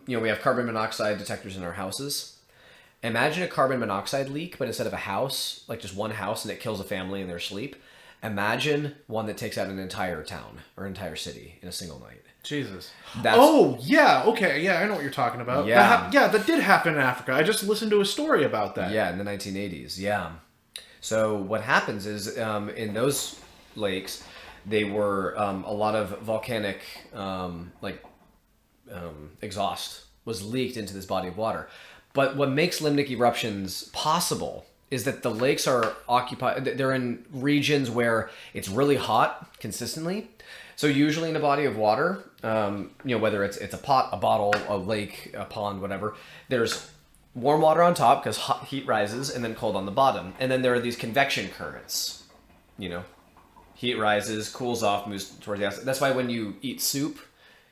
we have carbon monoxide detectors in our houses. Imagine a carbon monoxide leak, but instead of a house, like just one house, and it kills a family in their sleep. Imagine one that takes out an entire town or entire city in a single night.
Jesus.
That's,
yeah. Okay. Yeah, I know what you're talking about.
Yeah.
That did happen in Africa. I just listened to a story about that.
Yeah, in the 1980s. Yeah. So what happens is in those lakes, they were a lot of volcanic exhaust was leaked into this body of water. But what makes limnic eruptions possible is that the lakes are occupied, they're in regions where it's really hot consistently. So usually in a body of water, whether it's a pot, a bottle, a lake, a pond, whatever, there's warm water on top because heat rises, and then cold on the bottom. And then there are these convection currents, heat rises, cools off, moves towards the outside. That's why when you eat soup,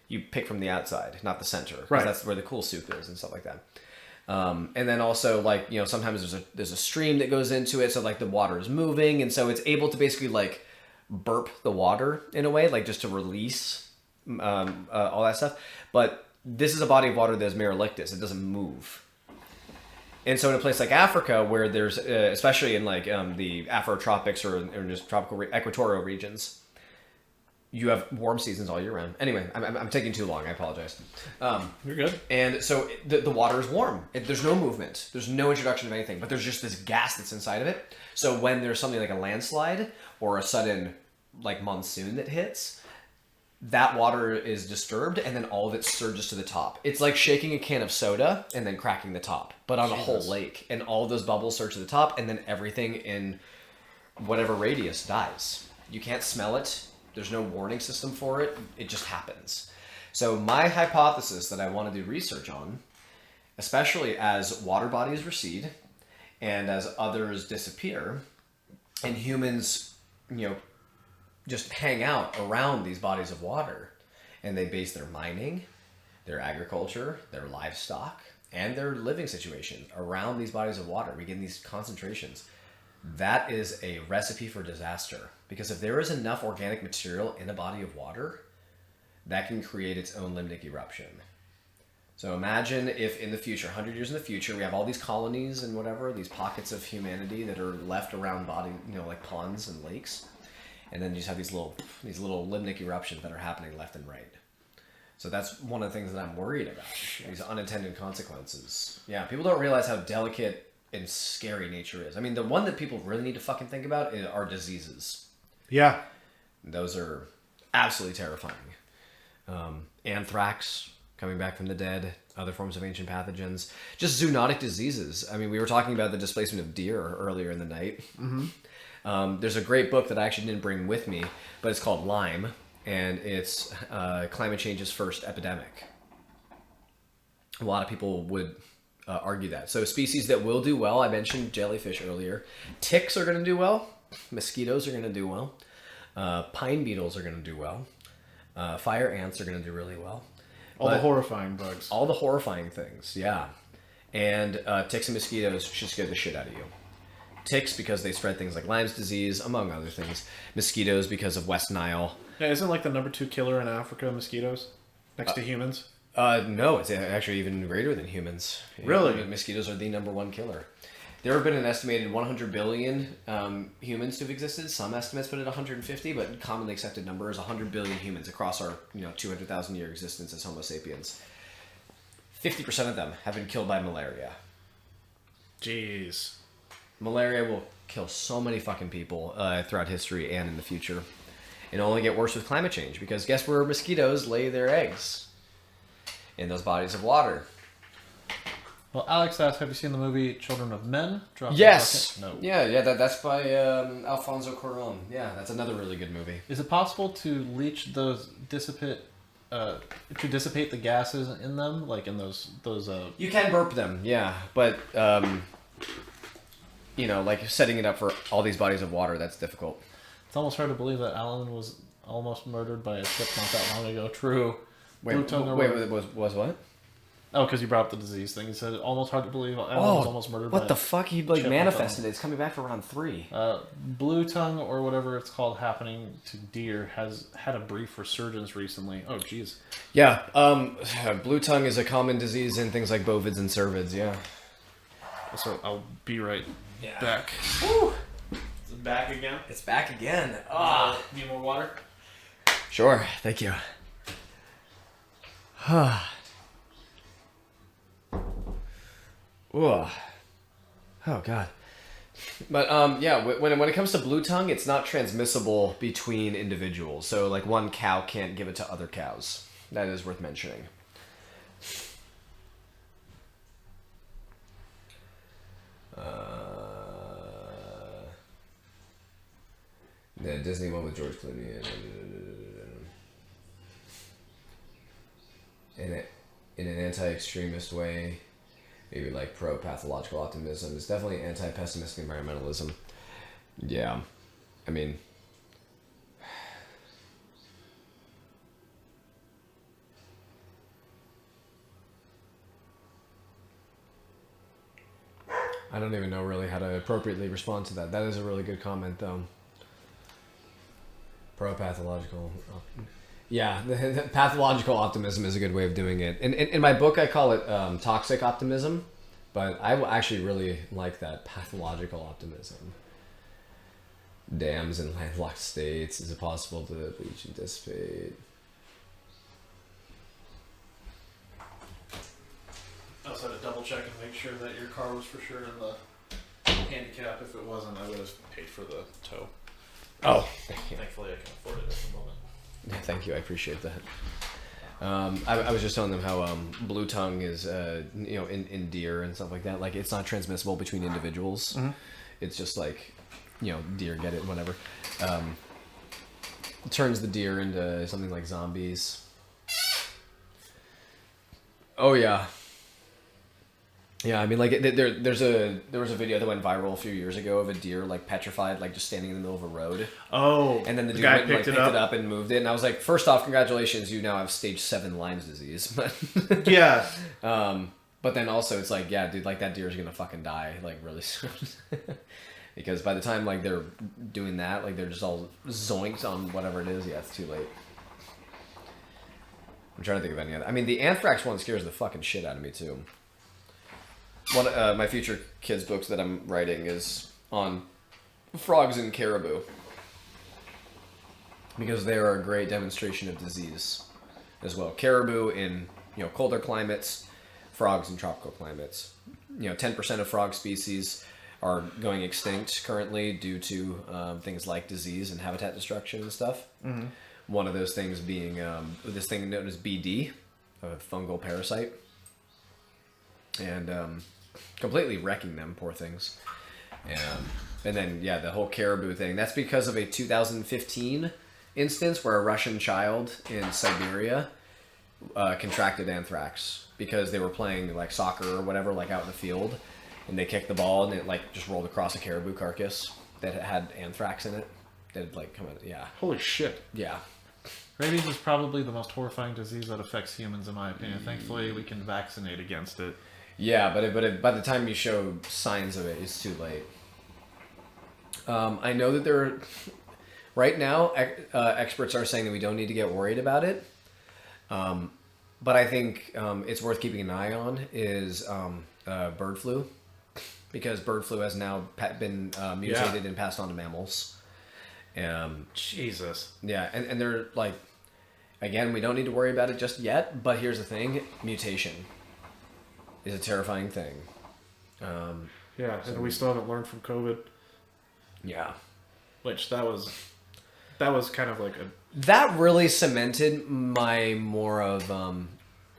you pick from the outside, not the center. Right. That's where the cool soup is and stuff like that. And then also sometimes there's a stream that goes into it. So like the water is moving. And so it's able to basically like burp the water in a way, like just to release all that stuff. But this is a body of water that is merelictus. It doesn't move. And so in a place like Africa, where there's, especially in like the Afrotropics or just tropical equatorial regions, you have warm seasons all year round. Anyway, I'm taking too long. I apologize.
You're good.
And so the water is warm. There's no movement. There's no introduction of anything, but there's just this gas that's inside of it. So when there's something like a landslide or a sudden like monsoon that hits, that water is disturbed, and then all of it surges to the top. It's like shaking a can of soda and then cracking the top, but on a whole lake. And all of those bubbles surge to the top, and then everything in whatever radius dies. You can't smell it. There's no warning system for it. It just happens. So my hypothesis that I want to do research on, especially as water bodies recede and as others disappear, and humans, just hang out around these bodies of water, and they base their mining, their agriculture, their livestock, and their living situation around these bodies of water. We get in these concentrations. That is a recipe for disaster, because if there is enough organic material in a body of water, that can create its own limnic eruption. So imagine if in the future, 100 years in the future, we have all these colonies and whatever, these pockets of humanity that are left around body, like ponds and lakes. And then you just have these little limnic eruptions that are happening left and right. So that's one of the things that I'm worried about, these unintended consequences. Yeah, people don't realize how delicate and scary nature is. I mean, the one that people really need to fucking think about are diseases.
Yeah.
Those are absolutely terrifying. Anthrax, coming back from the dead, other forms of ancient pathogens, just zoonotic diseases. I mean, we were talking about the displacement of deer earlier in the night. Mm-hmm. There's a great book that I actually didn't bring with me, but it's called Lyme, and it's climate change's first epidemic. A lot of people would argue that. So species that will do well, I mentioned jellyfish earlier. Ticks are going to do well. Mosquitoes are going to do well. Pine beetles are going to do well. Fire ants are going to do really well.
All the horrifying bugs.
All the horrifying things, yeah. And ticks and mosquitoes should scare the shit out of you. Ticks because they spread things like Lyme's disease, among other things. Mosquitoes because of West Nile.
Yeah, isn't like the number 2 killer in Africa mosquitoes? Next to humans?
No, it's actually even greater than humans.
Really?
Mosquitoes are the number 1 killer. There have been an estimated 100 billion humans who've existed. Some estimates put it at 150, but commonly accepted number is 100 billion humans across our 200,000 year existence as Homo sapiens. 50% of them have been killed by malaria.
Jeez.
Malaria will kill so many fucking people throughout history and in the future. It'll only get worse with climate change because guess where mosquitoes lay their eggs? In those bodies of water.
Well, Alex asked, have you seen the movie Children of Men? Drop
Yes.
No.
Yeah, that's by Alfonso Cuarón. Yeah, that's another really good movie.
Is it possible to leach those dissipate the gases in them, like in those?
You can burp them, yeah, but like setting it up for all these bodies of water, that's difficult.
It's almost hard to believe that Allan was almost murdered by a ship not that long ago. True.
Wait, was what?
Oh, because you brought up the disease thing. You said almost hard to believe Allan was almost murdered.
What
by
the fuck? He like
ship
manifested it. It's coming back for round 3.
Blue tongue or whatever it's called happening to deer has had a brief resurgence recently. Oh, jeez.
Yeah, blue tongue is a common disease in things like bovids and cervids. Yeah.
So I'll be right back.
Woo!
Is it back again?
It's back again.
Need more water?
Sure. Thank you. Ooh. Oh god. But when it comes to blue tongue, it's not transmissible between individuals. So like one cow can't give it to other cows. That is worth mentioning. The Disney one with George Clooney. In an anti-extremist way. Maybe like pro-pathological optimism. It's definitely anti-pessimistic environmentalism. Yeah. I mean... I don't even know really how to appropriately respond to that. That is a really good comment, though. Pro-pathological... Yeah, the pathological optimism is a good way of doing it. In my book, I call it toxic optimism, but I actually really like that pathological optimism. Dams in landlocked states, is it possible to bleach and dissipate?
I also had to double check and make sure that your car was for sure in the handicap. If it wasn't, I would have paid for the tow.
Oh,
Thankfully, I can afford it at the moment.
thank you. I appreciate that. I was just telling them how blue tongue is, in deer and stuff like that. Like, it's not transmissible between individuals. Mm-hmm. It's just like, deer get it, whatever. It turns the deer into something like zombies. Oh yeah. Yeah, I mean, like there was a video that went viral a few years ago of a deer like petrified, like just standing in the middle of a road.
Oh,
and then the dude went and, picked it up and moved it, and I was like, first off, congratulations, you now have stage 7 Lyme's disease. But
yeah.
But then also it's like, yeah, dude, like that deer is gonna fucking die like really soon, because by the time like they're doing that, like they're just all zoinked on whatever it is. Yeah, it's too late. I'm trying to think of any other. I mean, the anthrax one scares the fucking shit out of me too. One of my future kids' books that I'm writing is on frogs and caribou, because they are a great demonstration of disease as well. Caribou in colder climates, frogs in tropical climates. 10% of frog species are going extinct currently due to things like disease and habitat destruction and stuff. Mm-hmm. One of those things being this thing known as BD, a fungal parasite. And completely wrecking them, poor things. And then, the whole caribou thing. That's because of a 2015 instance where a Russian child in Siberia contracted anthrax because they were playing like soccer or whatever, like out in the field, and they kicked the ball and it like just rolled across a caribou carcass that had anthrax in it. That had like come out. Yeah.
Holy shit.
Yeah.
Rabies is probably the most horrifying disease that affects humans, in my opinion. Thankfully, we can vaccinate against it.
Yeah, but by the time you show signs of it, it's too late. I know that there are, right now, experts are saying that we don't need to get worried about it. But I think it's worth keeping an eye on is bird flu. because bird flu has now been mutated and passed on to mammals.
Jesus.
Yeah, and they're like, again, we don't need to worry about it just yet, but here's the thing, mutation is a terrifying thing.
Yeah, and we still haven't learned from COVID.
Yeah.
Which that was kind of like a...
That really cemented my more of,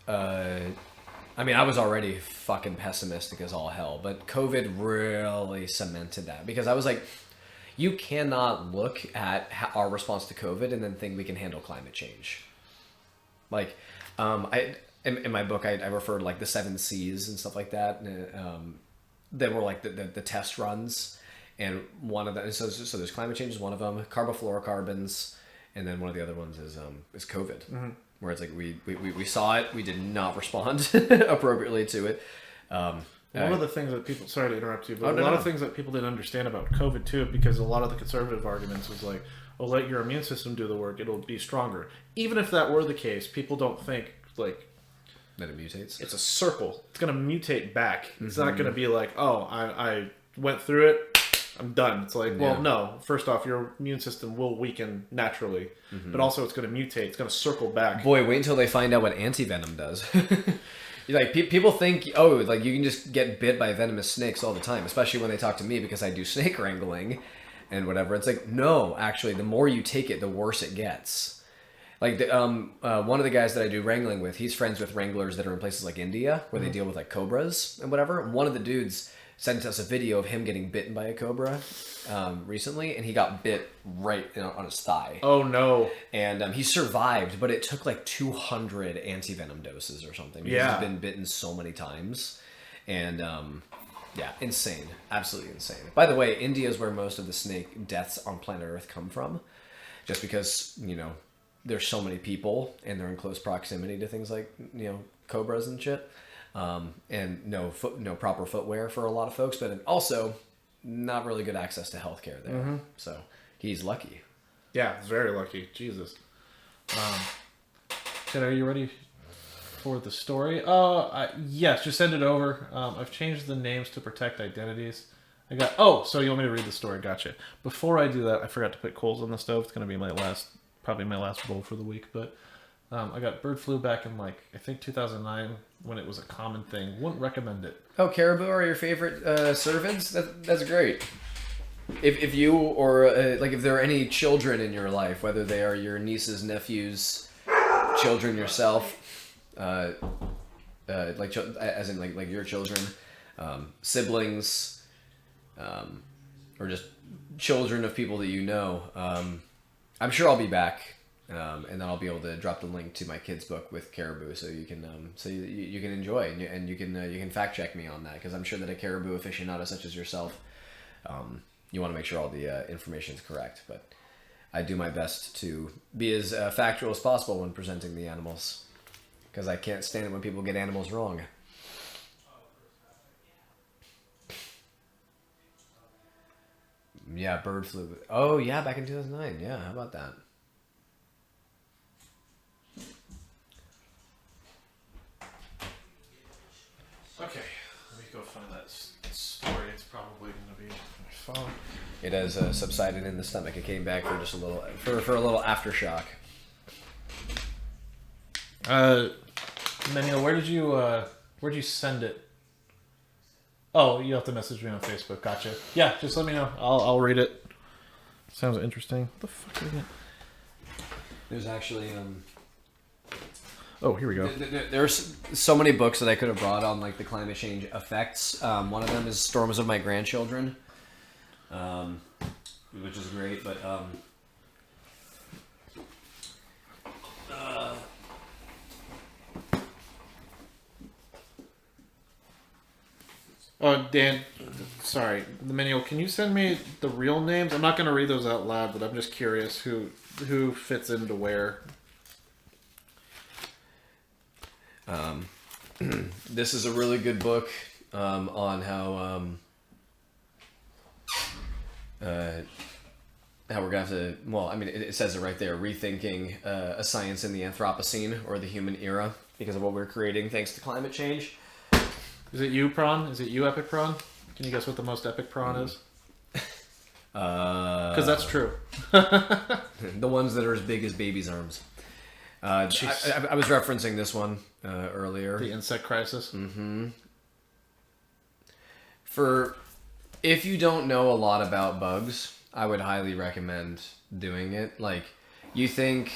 I mean, I was already fucking pessimistic as all hell, but COVID really cemented that, because I was like, you cannot look at our response to COVID and then think we can handle climate change. Like, in my book, I refer to like the 7 C's and stuff like that. That were like the test runs, and one of them. So there's climate change is one of them. Carbofluorocarbons, and then one of the other ones is COVID, where it's like we saw it, we did not respond appropriately to it.
One of the things that people, sorry to interrupt you, but a lot of things that people didn't understand about COVID too, because a lot of the conservative arguments was like, oh, let your immune system do the work, it'll be stronger. Even if that were the case, people don't think like
that it mutates.
It's a circle. It's going to mutate back. It's not going to be like, oh, I went through it, I'm done. It's like, well, no. First off, your immune system will weaken naturally, but also it's going to mutate. It's going to circle back.
Boy, wait until they find out what antivenom does. Like, people think, oh, like you can just get bit by venomous snakes all the time, especially when they talk to me because I do snake wrangling and whatever. It's like, no, actually, the more you take it, the worse it gets. Like, one of the guys that I do wrangling with, he's friends with wranglers that are in places like India where they deal with like cobras and whatever. And one of the dudes sent us a video of him getting bitten by a cobra recently, and he got bit right on his thigh.
Oh no!
And he survived, but it took like 200 antivenom doses or something. Because he's been bitten so many times, and yeah, insane, absolutely insane. By the way, India is where most of the snake deaths on planet Earth come from, just because there's so many people and they're in close proximity to things like cobras and shit. And no proper footwear for a lot of folks, but also not really good access to healthcare there. So he's lucky.
Yeah, very lucky. Jesus. Ted, are you ready for the story? Yes, just send it over. I've changed the names to protect identities. So you want me to read the story? Gotcha. Before I do that, I forgot to put coals on the stove. It's going to be probably my last roll for the week, but I got bird flu back in I think 2009 when it was a common thing. Wouldn't recommend it.
Oh, caribou are your favorite cervids? That's great. If you or if there are any children in your life, whether they are your nieces, nephews, children yourself, as in like your children, siblings, or just children of people that you know, I'm sure I'll be back. And then I'll be able to drop the link to my kids' book with caribou, so you can you can enjoy and you can fact check me on that, because I'm sure that a caribou aficionado such as yourself, you want to make sure all the information is correct. But I do my best to be as factual as possible when presenting the animals, because I can't stand it when people get animals wrong. Yeah, bird flu. Oh yeah, back in 2009. Yeah, how about that?
Okay, let me go find that story. It's probably going to be on my phone.
It has subsided in the stomach. It came back for just a little for a little aftershock.
Manuel, where did you send it? Oh, you have to message me on Facebook. Gotcha. Yeah, just let me know. I'll read it. Sounds interesting. What the fuck is it?
There's actually
Oh, here we go.
There's so many books that I could have brought on like the climate change effects. One of them is Storms of My Grandchildren, which is great. But
Oh, Dan, sorry, the manual. Can you send me the real names? I'm not going to read those out loud, but I'm just curious who fits into where.
This is a really good book on how we're gonna have to. Well, I mean, it says it right there: rethinking a science in the Anthropocene or the human era because of what we're creating thanks to climate change.
Is it you, Prawn? Is it you, Epic Prawn? Can you guess what the most epic prawn is?
Uh,
Because that's true.
the ones that are as big as babies' arms. I was referencing this one earlier.
The insect crisis.
For if you don't know a lot about bugs, I would highly recommend doing it. Like, you think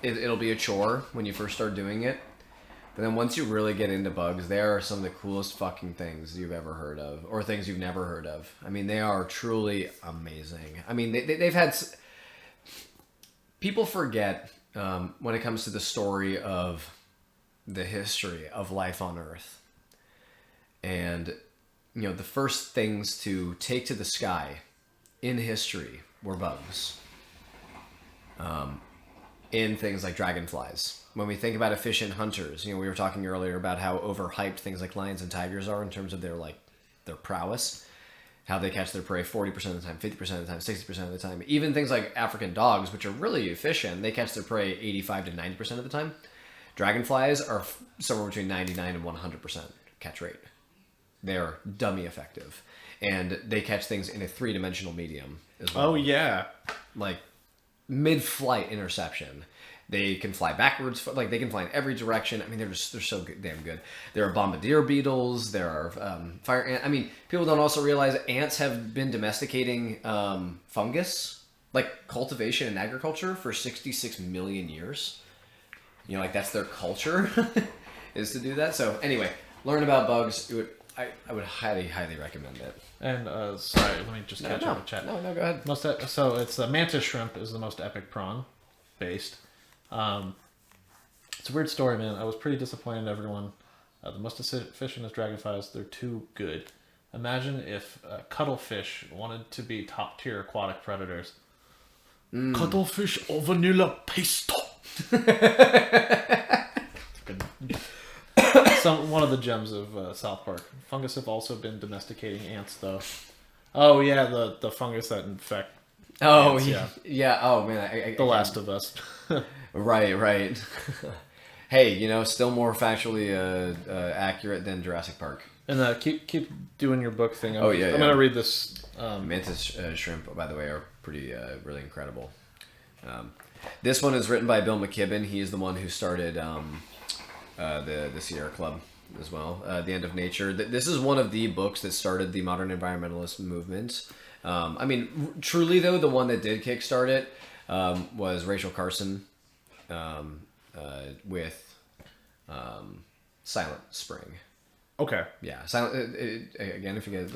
it'll be a chore when you first start doing it, but then once you really get into bugs, they are some of the coolest fucking things you've ever heard of, or things you've never heard of. I mean, they are truly amazing. I mean, they've had... People forget when it comes to the story of the history of life on Earth. And, you know, the first things to take to the sky in history were bugs. In things like dragonflies. When we think about efficient hunters, you know, we were talking earlier about how overhyped things like lions and tigers are in terms of their prowess. How they catch their prey 40% of the time, 50% of the time, 60% of the time. Even things like African dogs, which are really efficient, they catch their prey 85 to 90% of the time. Dragonflies are somewhere between 99 and 100% catch rate. They're dummy effective. And they catch things in a 3-dimensional medium as well.
Oh, yeah.
Like mid-flight interception. They can fly backwards, like they can fly in every direction. I mean, they're so good, damn good. There are bombardier beetles. There are fire ants. I mean, people don't also realize ants have been domesticating fungus, like cultivation and agriculture, for 66 million years. You know, like that's their culture, is to do that. So anyway, learn about bugs. I would highly, highly recommend it.
And sorry, let me just catch up with chat.
No, go ahead.
So it's mantis shrimp is the most epic prawn based. It's a weird story, man. I was pretty disappointed in everyone. The most efficient is dragonflies. They're too good. Imagine if cuttlefish wanted to be top tier aquatic predators.
Cuttlefish or vanilla pesto.
One of the gems of South Park. Fungus have also been domesticating ants, though. Oh yeah, the fungus that infect.
Oh
ants,
yeah. Oh man,
The Last of Us.
Right. Hey, you know, still more factually accurate than Jurassic Park.
And keep doing your book thing. I'm
yeah.
gonna read this.
Mantis shrimp, by the way, are pretty really incredible. This one is written by Bill McKibben. He is the one who started the Sierra Club as well. The End of Nature. This is one of the books that started the modern environmentalist movement. I mean, truly though, the one that did kickstart it was Rachel Carson with Silent Spring.
Okay.
Yeah, again, if you guys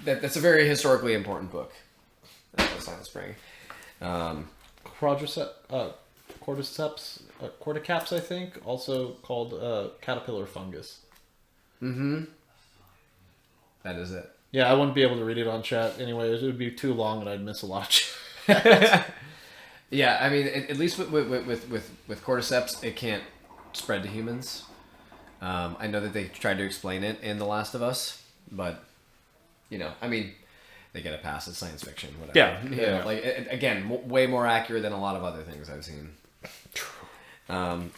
that's a very historically important book. Silent Spring.
Cordyceps, I think, also called caterpillar fungus.
Mm-hmm. That is it.
Yeah, I wouldn't be able to read it on chat anyway. It would be too long, and I'd miss a lot of chat.
Yeah, I mean, at least with cordyceps, it can't spread to humans. I know that they tried to explain it in The Last of Us, but you know, I mean, they get a pass. It's science fiction, whatever.
Yeah,
You know, like again, way more accurate than a lot of other things I've seen.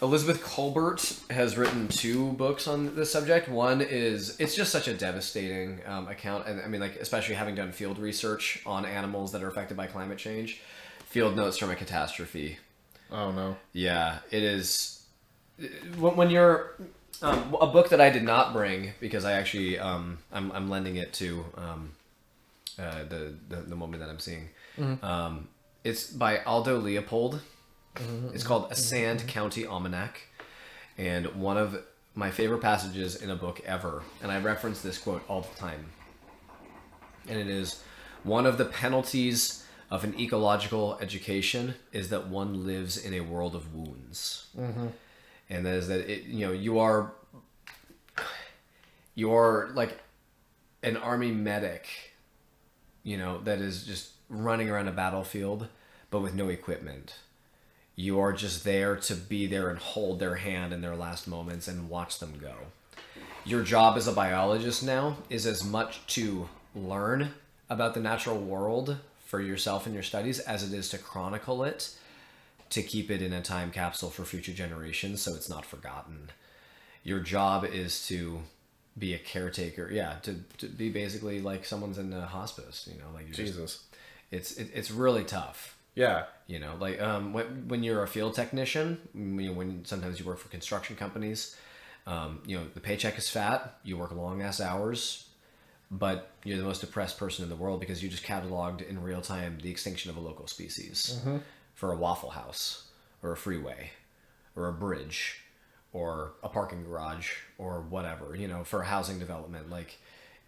Elizabeth Colbert has written 2 books on this subject. One is, it's just such a devastating account, and I mean, like, especially having done field research on animals that are affected by climate change. Field Notes from a Catastrophe.
Oh no.
Yeah, it is. When you're a book that I did not bring because I actually I'm lending it to the woman that I'm seeing. Mm-hmm. It's by Aldo Leopold. Mm-hmm. It's called A Sand County Almanac, and one of my favorite passages in a book ever. And I reference this quote all the time. And it is, one of the penalties of an ecological education is that one lives in a world of wounds. Mm-hmm. And that is that you are like an army medic, you know, that is just running around a battlefield, but with no equipment. You are just there to be there and hold their hand in their last moments and watch them go. Your job as a biologist now is as much to learn about the natural world for yourself and your studies as it is to chronicle it, to keep it in a time capsule for future generations so it's not forgotten. Your job is to be a caretaker. Yeah, to be basically like someone's in a hospice. You know, like you're
Jesus.
It's really tough.
Yeah.
You know, like when you're a field technician, when sometimes you work for construction companies, you know, the paycheck is fat. You work long ass hours, but you're the most depressed person in the world because you just cataloged in real time the extinction of a local species for a Waffle House or a freeway or a bridge or a parking garage or whatever, you know, for housing development. Like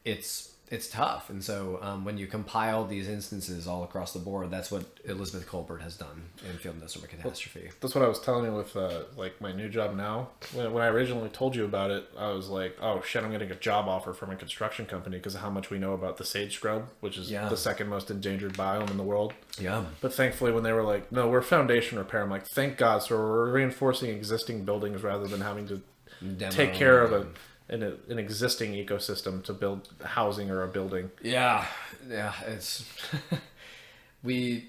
it's tough. And so when you compile these instances all across the board, that's what Elizabeth Colbert has done in Field Industrial Catastrophe.
That's what I was telling you with like my new job now. When I originally told you about it, I was like, oh shit, I'm getting a job offer from a construction company because of how much we know about the sage scrub, which is the second most endangered biome in the world. Yeah. But thankfully when they were like, no, we're foundation repair, I'm like, thank God. So we're reinforcing existing buildings rather than having to take care of an existing ecosystem to build housing or a building.
Yeah, it's I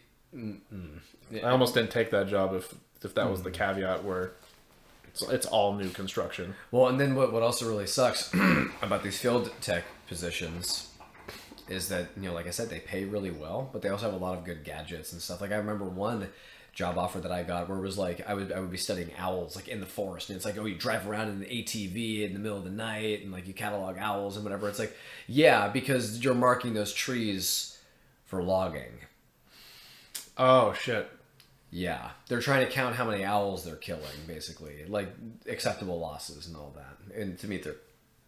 almost didn't take that job if that was the caveat where it's all new construction.
Well, and then what also really sucks about these field tech positions is that, you know, like I said, they pay really well, but they also have a lot of good gadgets and stuff. Like I remember one job offer that I got where it was like I would be studying owls like in the forest, and it's like, oh, you drive around in an ATV in the middle of the night and like you catalog owls and whatever. It's like, yeah, because you're marking those trees for logging.
Oh shit.
Yeah, they're trying to count how many owls they're killing, basically, like acceptable losses and all that, and to meet their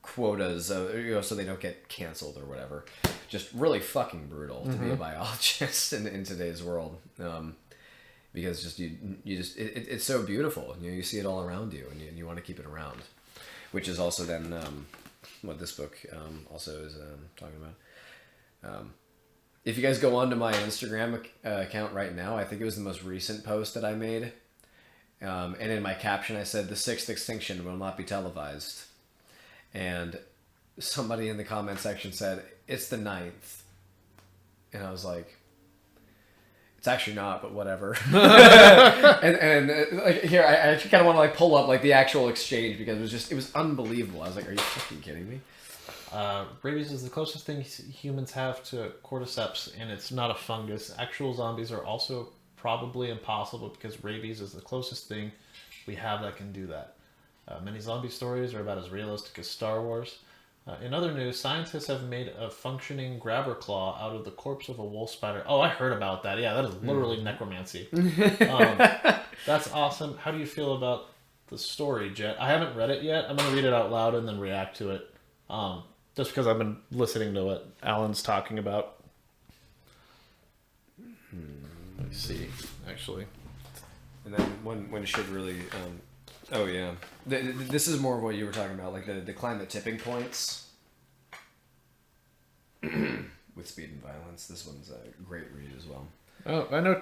quotas, you know, so they don't get canceled or whatever. Just really fucking brutal to be a biologist in today's world. Because just it's so beautiful. You know, you see it all around you, and you want to keep it around, which is also then what this book also is talking about. If you guys go onto my Instagram account right now, I think it was the most recent post that I made, and in my caption I said the 6th extinction will not be televised, and somebody in the comment section said it's the 9th, and I was like, it's actually not, but whatever. and like here, I actually kind of want to like pull up like the actual exchange because it was unbelievable. I was like, are you fucking kidding me?
Rabies is the closest thing humans have to cordyceps, and it's not a fungus. Actual zombies are also probably impossible because rabies is the closest thing we have that can do that. Many zombie stories are about as realistic as Star Wars. In other news, scientists have made a functioning grabber claw out of the corpse of a wolf spider. Oh, I heard about that. Yeah, that is literally necromancy. That's awesome. How do you feel about the story, Jet? I haven't read it yet. I'm going to read it out loud and then react to it. Just because I've been listening to what Allan's talking about. Let me see, actually.
And then one should really... oh, yeah.
This is more of what you were talking about, like the climate tipping points with Speed and Violence. This one's a great read as well.
Oh, I know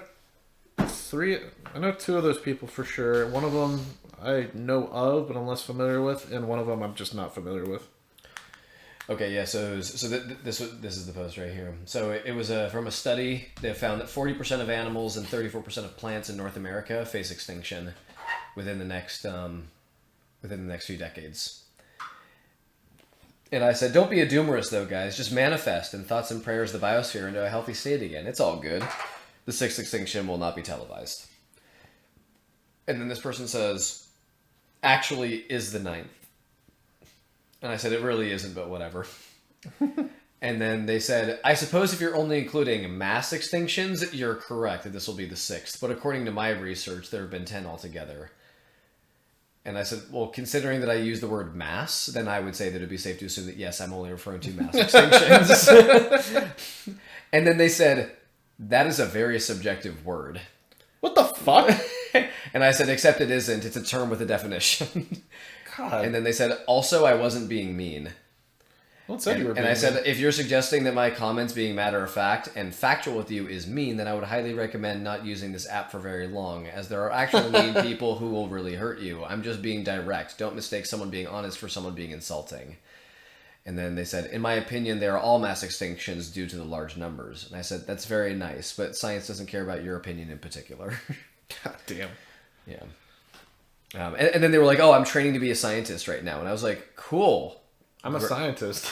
2 of those people for sure. One of them I know of, but I'm less familiar with, and one of them I'm just not familiar with.
Okay, yeah, this is the post right here. So it was from a study that found that 40% of animals and 34% of plants in North America face extinction within the next few decades. And I said, don't be a doomerist though, guys. Just manifest in thoughts and prayers the biosphere into a healthy state again. It's all good. The 6th extinction will not be televised. And then this person says, actually is the 9th. And I said, it really isn't, but whatever. And then they said, I suppose if you're only including mass extinctions, you're correct that this will be the 6th. But according to my research, there have been 10 altogether. And I said, well, considering that I use the word mass, then I would say that it'd be safe to assume that, yes, I'm only referring to mass extinctions. And then they said, that is a very subjective word.
What the fuck?
And I said, except it isn't. It's a term with a definition.
God.
And then they said, also, I wasn't being mean.
Well, said you were being
I said,
mean.
if you're suggesting that my comments being matter of fact and factual with you is mean, then I would highly recommend not using this app for very long, as there are actually mean people who will really hurt you. I'm just being direct. Don't mistake someone being honest for someone being insulting. And then they said, in my opinion, they are all mass extinctions due to the large numbers. And I said, that's very nice, but science doesn't care about your opinion in particular.
God damn.
Yeah. And then they were like, oh, I'm training to be a scientist right now. And I was like, cool.
I'm a scientist.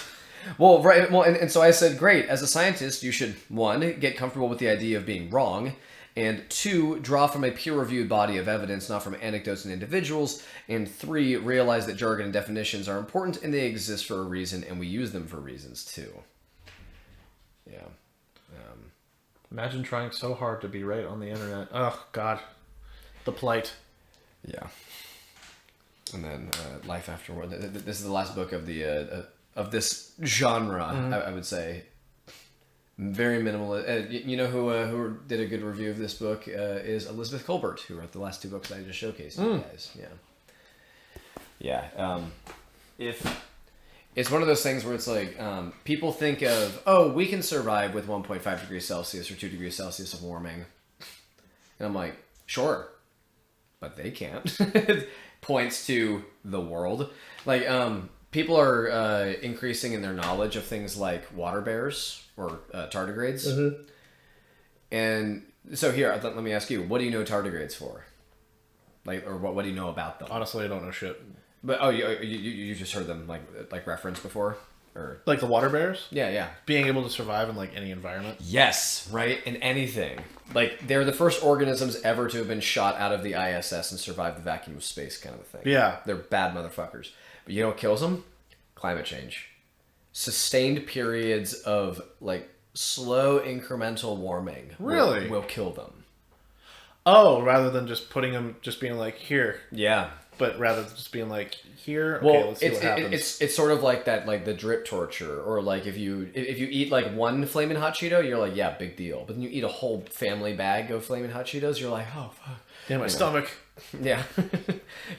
Well, right. Well, and so I said, great. As a scientist, you should, 1, get comfortable with the idea of being wrong, and 2, draw from a peer-reviewed body of evidence, not from anecdotes and individuals, and 3, realize that jargon and definitions are important and they exist for a reason, and we use them for reasons too. Yeah.
Imagine trying so hard to be right on the internet. Oh, God. The plight.
Yeah. And then Life After War. This is the last book of the of this genre, I would say. Very minimal. You know who did a good review of this book is Elizabeth Colbert, who wrote the last 2 books that I just showcased to you guys. Yeah. If it's one of those things where it's like people think of, oh, we can survive with 1.5 degrees Celsius or 2 degrees Celsius of warming, and I'm like, sure, but they can't. Points to the world. Like people are increasing in their knowledge of things like water bears or tardigrades. And so here, let me ask you, what do you know tardigrades for? Like, or what do you know about them?
Honestly, I don't know shit.
But you just heard them like referenced before, or
Like the water bears?
yeah.
Being able to survive in like any environment.
Yes, right? In anything. Like, they're the first organisms ever to have been shot out of the ISS and survive the vacuum of space, kind of a thing.
Yeah.
They're bad motherfuckers. But you know what kills them? Climate change. Sustained periods of, like, slow incremental warming.
Really?
Will kill them.
Oh, rather than just putting them, just being like, here.
Yeah.
But rather than just being like, here, okay,
Well,
let's see what happens.
it's sort of like that, like the drip torture, or like if you eat like one Flamin' Hot Cheeto, you're like, yeah, big deal. But then you eat a whole family bag of Flamin' Hot Cheetos, you're like, oh fuck,
Damn, my stomach.
yeah,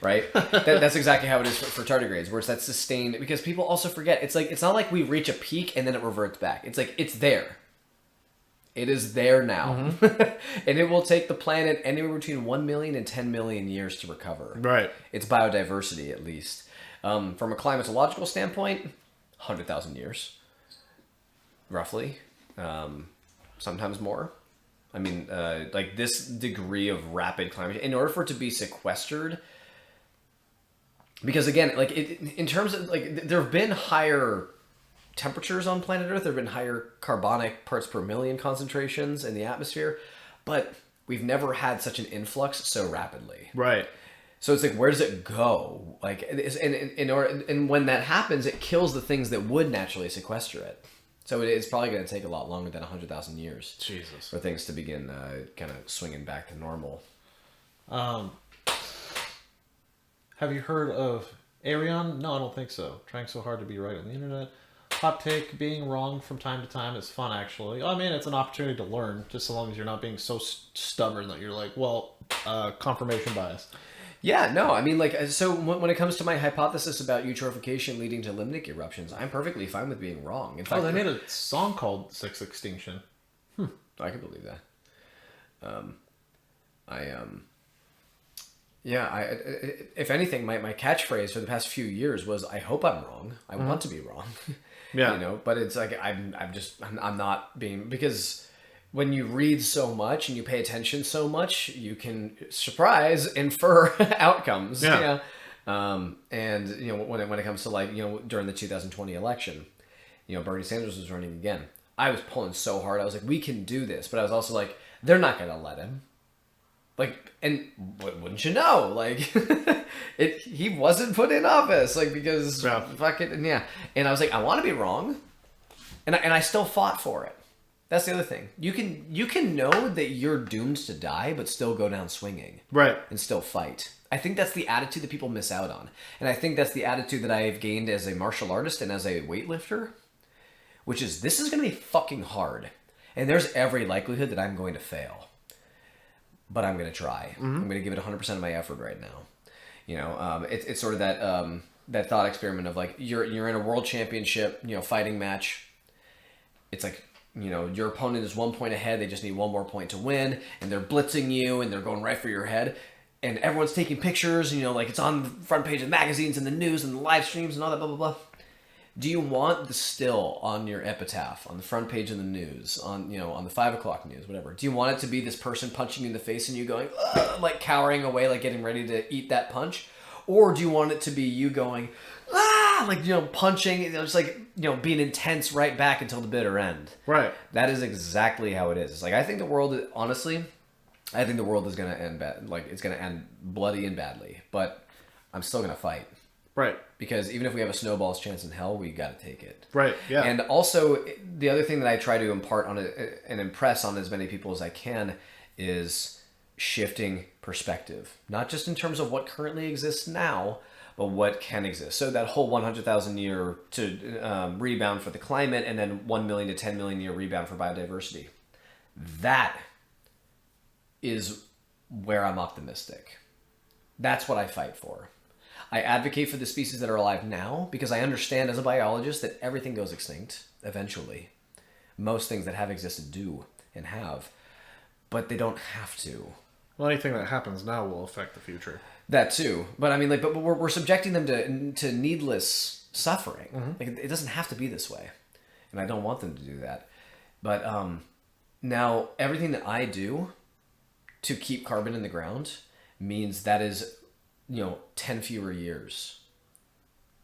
right. That's exactly how it is for tardigrades, where it's that sustained. Because people also forget, it's like, it's not like we reach a peak and then it reverts back. It's like, it's there. It is there now. And it will take the planet anywhere between 1 million and 10 million years to recover.
Right.
It's biodiversity, at least. From a climatological standpoint, 100,000 years. Roughly. Sometimes more. I mean, like this degree of rapid climate, in order for it to be sequestered, because again, like in terms of, like, there have been higher temperatures on planet Earth, there have been higher carbonic parts per million concentrations in the atmosphere, but we've never had such an influx so rapidly.
Right.
So it's like, where does it go? Like, and when that happens, it kills the things that would naturally sequester it. So it's probably going to take a lot longer than 100,000 years.
Jesus.
For things to begin kind of swinging back to normal.
Have you heard of Arion? No, I don't think so. Trying so hard to be right on the internet. Hot take, being wrong from time to time is fun, actually. I mean, it's an opportunity to learn, just so long as you're not being so stubborn that you're like, well, confirmation bias.
Yeah, no, I mean, like, so when it comes to my hypothesis about eutrophication leading to limnic eruptions, I'm perfectly fine with being wrong. In fact,
Oh, they made a song called Sixth Extinction.
I can believe that. If anything, my catchphrase for the past few years was, I hope I'm wrong. I want to be wrong.
Yeah.
You know, but it's like, I'm not being, because when you read so much and you pay attention so much, you can infer outcomes.
Yeah.
And you know, when it comes to, like, you know, during the 2020 election, you know, Bernie Sanders was running again. I was pulling so hard. I was like, we can do this. But I was also like, they're not going to let him. Like, and wouldn't you know? Like, he wasn't put in office, like, because fucking, yeah. And I was like, I want to be wrong, and I still fought for it. That's the other thing. You can know that you're doomed to die, but still go down swinging,
Right.
and still fight. I think that's the attitude that people miss out on, and I think that's the attitude that I've gained as a martial artist and as a weightlifter, which is, this is going to be fucking hard, and there's every likelihood that I'm going to fail. But I'm going to try. I'm going to give it 100% of my effort right now. You know, it's sort of that thought experiment of, like, you're in a world championship, you know, fighting match. It's like, you know, your opponent is 1 point ahead. They just need one more point to win, and they're blitzing you, and they're going right for your head. And everyone's taking pictures, you know, like, it's on the front page of magazines and the news and the live streams and all that, blah, blah, blah. Do you want the still on your epitaph, on the front page of the news, on, you know, on the 5 o'clock news, whatever? Do you want it to be this person punching you in the face and you going, ugh, like cowering away, like getting ready to eat that punch? Or do you want it to be you going, like, you know, punching, you know, just like, you know, being intense right back until the bitter end.
Right.
That is exactly how it is. It's like, I think the world, honestly, I think the world is going to end bad. Like, it's going to end bloody and badly. But I'm still going to fight.
Right.
Because even if we have a snowball's chance in hell, we got to take it.
Right. Yeah.
And also, the other thing that I try to impart on it and impress on as many people as I can is shifting perspective. Not just in terms of what currently exists now, but what can exist. So that whole 100,000 year to rebound for the climate, and then 1 million to 10 million year rebound for biodiversity. That is where I'm optimistic. That's what I fight for. I advocate for the species that are alive now because I understand as a biologist that everything goes extinct eventually. Most things that have existed do and have, but they don't have to.
Well, anything that happens now will affect the future.
That too, but I mean, like, but we're subjecting them to needless suffering.
Mm-hmm.
Like, it doesn't have to be this way, and I don't want them to do that. But now everything that I do to keep carbon in the ground means that is, you know, 10 fewer years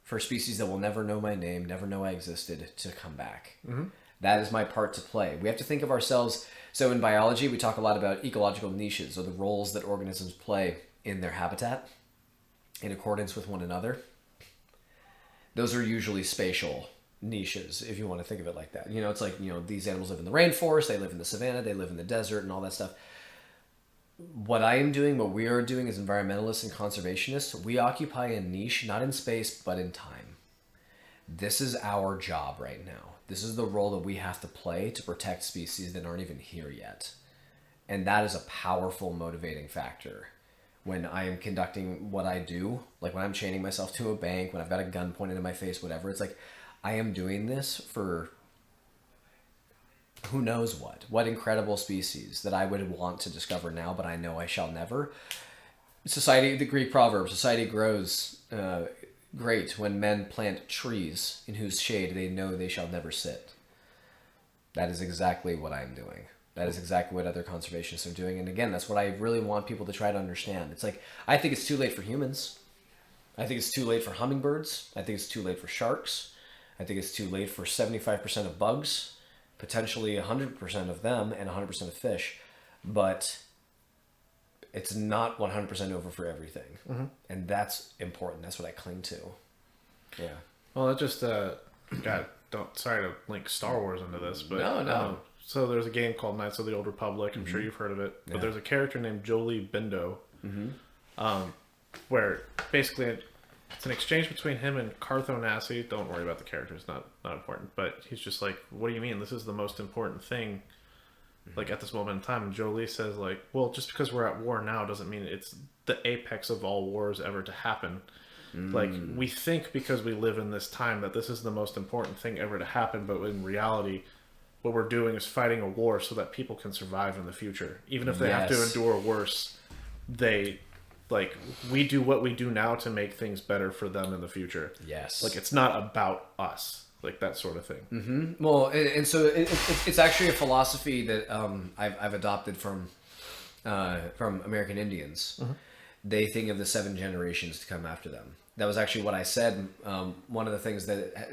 for species that will never know my name, never know I existed, to come back. Mm-hmm. That is my part to play. We have to think of ourselves. So in biology, we talk a lot about ecological niches, or the roles that organisms play in their habitat in accordance with one another. Those are usually spatial niches, if you want to think of it like that. You know, it's like, you know, these animals live in the rainforest, they live in the savanna, they live in the desert, and all that stuff. What I am doing, what we are doing as environmentalists and conservationists, we occupy a niche, not in space, but in time. This is our job right now. This is the role that we have to play to protect species that aren't even here yet. And that is a powerful motivating factor. When I am conducting what I do, like when I'm chaining myself to a bank, when I've got a gun pointed in my face, whatever, it's like, I am doing this for who knows what incredible species that I would want to discover now, but I know I shall never. Society, the Greek proverb, society grows great when men plant trees in whose shade they know they shall never sit. That is exactly what I'm doing. That is exactly what other conservationists are doing. And again, that's what I really want people to try to understand. It's like, I think it's too late for humans. I think it's too late for hummingbirds. I think it's too late for sharks. I think it's too late for 75% of bugs, potentially 100% of them, and 100% of fish. But it's not 100% over for everything. Mm-hmm. And that's important. That's what I cling to. Yeah.
Well, it just, God, sorry to link Star Wars into this, but...
No.
So there's a game called Knights of the Old Republic. I'm sure you've heard of it. But there's a character named Jolie Bindo, where basically it's an exchange between him and Cartho Nassi. Don't worry about the character; it's not important. But he's just like, "What do you mean? This is the most important thing, like at this moment in time." And Jolie says, "Like, well, just because we're at war now doesn't mean it's the apex of all wars ever to happen." Like, we think because we live in this time that this is the most important thing ever to happen, but in reality, what we're doing is fighting a war so that people can survive in the future. Even if they have to endure worse, we do what we do now to make things better for them in the future.
Yes.
Like, it's not about us. Like, that sort of thing.
Mm-hmm. Well, and so it's actually a philosophy that I've adopted from American Indians. Mm-hmm. They think of the 7 generations to come after them. That was actually what I said. One of the things that...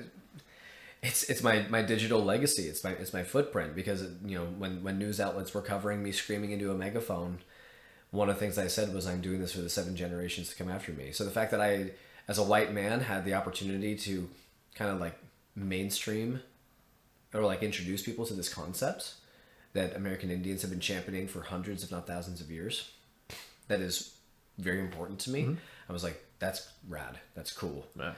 It's my digital legacy. It's my footprint, because, you know, when news outlets were covering me screaming into a megaphone, one of the things I said was, I'm doing this for the 7 generations to come after me. So the fact that I, as a white man, had the opportunity to kind of like mainstream or like introduce people to this concept that American Indians have been championing for hundreds, if not thousands of years, that is very important to me. Mm-hmm. I was like, that's rad. That's cool.
Yeah.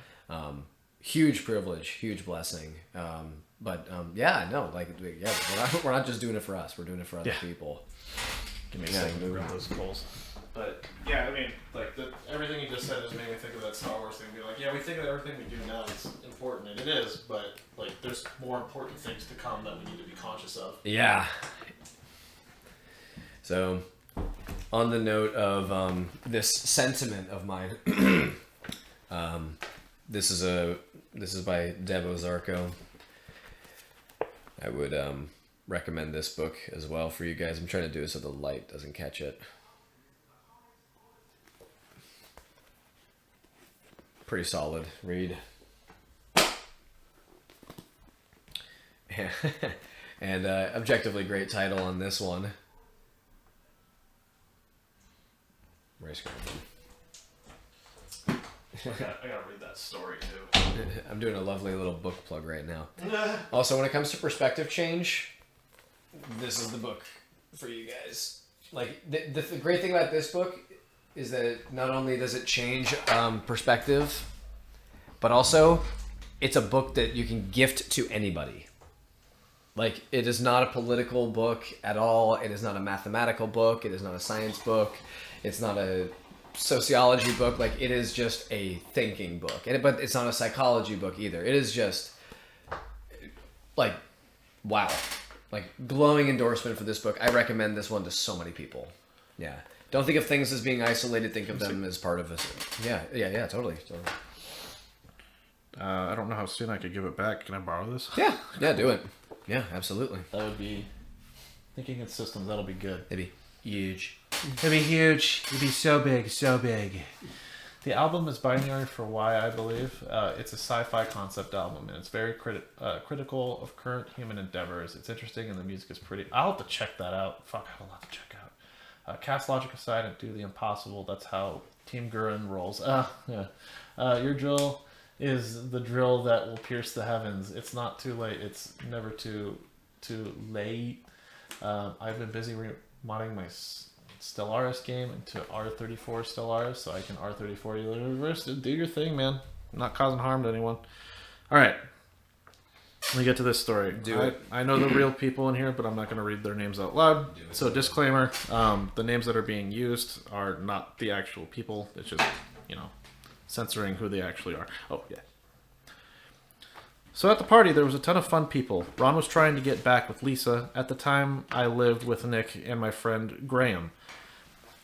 Huge privilege, huge blessing. We're not just doing it for us. We're doing it for other people.
Give me a second to grab those coals. But yeah, I mean, like everything you just said has made me think of that Star Wars thing. Be like, yeah, we think that everything we do now is important, and it is, but like, there's more important things to come that we need to be conscious of.
Yeah. So, on the note of this sentiment of mine, this is by Deb Ozarko. I would recommend this book as well for you guys. I'm trying to do it so the light doesn't catch it. Pretty solid read. And objectively great title on this one. Race car.
I gotta read that story too.
I'm doing a lovely little book plug right now. Also, when it comes to perspective change, this is the book for you guys. Like, the great thing about this book is that not only does it change perspective, but also it's a book that you can gift to anybody. Like, it is not a political book at all. It is not a mathematical book. It is not a science book. It's not a sociology book. Like, it is just a thinking book. But it's not a psychology book either. It is just, like, wow. Like, glowing endorsement for this book. I recommend this one to so many people. Yeah. Don't think of things as being isolated. Think of them as part of this. Yeah, totally.
I don't know how soon I could give it back. Can I borrow this?
Yeah, do it. Yeah, absolutely.
That would be... Thinking in systems, that'll be good.
It'd be huge.
It'd be huge. It'd be so big, so big. The album is binary for why, I believe. It's a sci-fi concept album, and it's very critical of current human endeavors. It's interesting, and the music is pretty... I'll have to check that out. Fuck, I have a lot to check out. Cast logic aside and do the impossible. That's how Team Gurren rolls. Yeah. Your drill is the drill that will pierce the heavens. It's not too late. It's never too late. I've been busy modding my Stellaris game into R34 Stellaris, so I can R34 you reverse. Do your thing, man. I'm not causing harm to anyone. All right. Let me get to this story. I know the real people in here, but I'm not going to read their names out loud. So disclaimer, the names that are being used are not the actual people. It's just, censoring who they actually are. Oh, yeah. So at the party, there was a ton of fun people. Ron was trying to get back with Lisa. At the time, I lived with Nick and my friend Graham.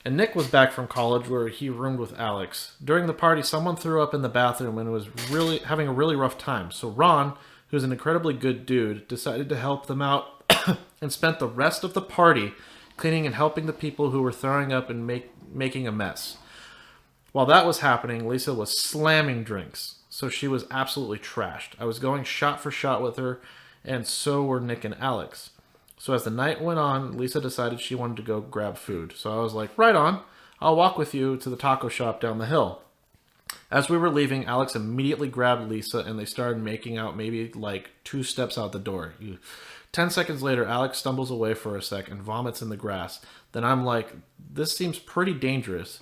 And Nick was back from college where he roomed with Alex. During the party, someone threw up in the bathroom and was really having a really rough time. So Ron, who's an incredibly good dude, decided to help them out and spent the rest of the party cleaning and helping the people who were throwing up and making a mess. While that was happening, Lisa was slamming drinks, so she was absolutely trashed. I was going shot for shot with her, and so were Nick and Alex. So as the night went on, Lisa decided she wanted to go grab food. So I was like, right on, I'll walk with you to the taco shop down the hill. As we were leaving, Alex immediately grabbed Lisa, and they started making out maybe like 2 steps out the door. 10 seconds later, Alex stumbles away for a sec and vomits in the grass. Then I'm like, this seems pretty dangerous.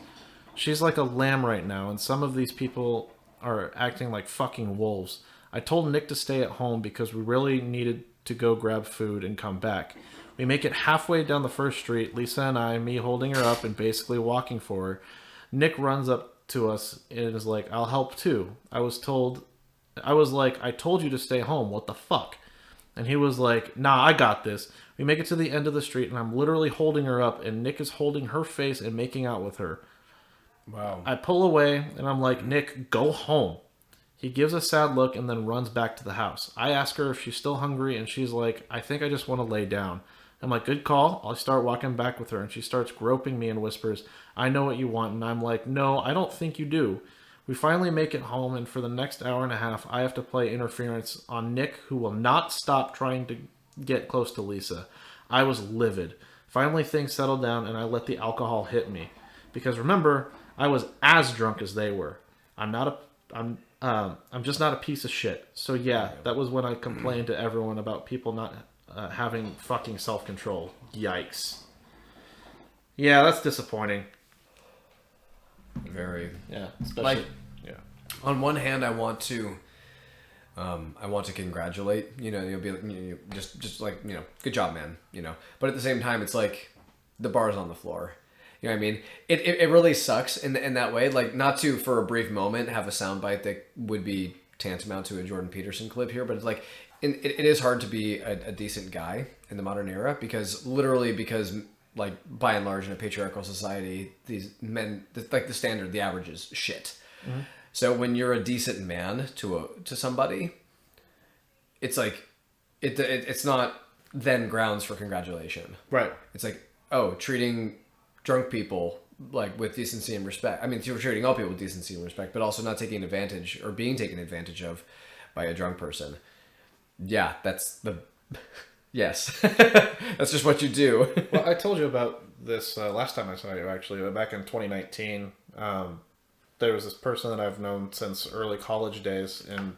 She's like a lamb right now, and some of these people are acting like fucking wolves. I told Nick to stay at home because we really needed to go grab food and come back. We make it halfway down the first street, Lisa and I, me holding her up and basically walking for her. Nick runs up to us and is like, I'll help too. I was like, I told you to stay home, what the fuck? And he was like, nah, I got this. We make it to the end of the street, and I'm literally holding her up, and Nick is holding her face and making out with her.
Wow.
I pull away, and I'm like, Nick, go home. He gives a sad look and then runs back to the house. I ask her if she's still hungry, and she's like, I think I just want to lay down. I'm like, good call. I'll start walking back with her, and she starts groping me and whispers, I know what you want. And I'm like, no, I don't think you do. We finally make it home, and for the next hour and a half, I have to play interference on Nick, who will not stop trying to get close to Lisa. I was livid. Finally, things settled down, and I let the alcohol hit me. Because remember, I was as drunk as they were. I'm just not a piece of shit. So yeah, that was when I complained to everyone about people not having fucking self-control. Yikes. Yeah, that's disappointing.
Very.
Yeah, especially.
On one hand, I want to congratulate. You'll be just like good job, man. But at the same time, it's like the bar's on the floor. You know what I mean? It really sucks in that way. Like, not to, for a brief moment, have a soundbite that would be tantamount to a Jordan Peterson clip here, but it's like, it is hard to be a decent guy in the modern era because like, by and large, in a patriarchal society, these men, like, the standard, the average is shit. Mm-hmm. So when you're a decent man to somebody, it's like, it's not then grounds for congratulation.
Right.
It's like, oh, treating drunk people like with decency and respect. I mean, you're treating all people with decency and respect, but also not taking advantage or being taken advantage of by a drunk person. Yeah, that's the yes. That's just what you do.
Well, I told you about this last time I saw you, actually. Back in 2019, there was this person that I've known since early college days, and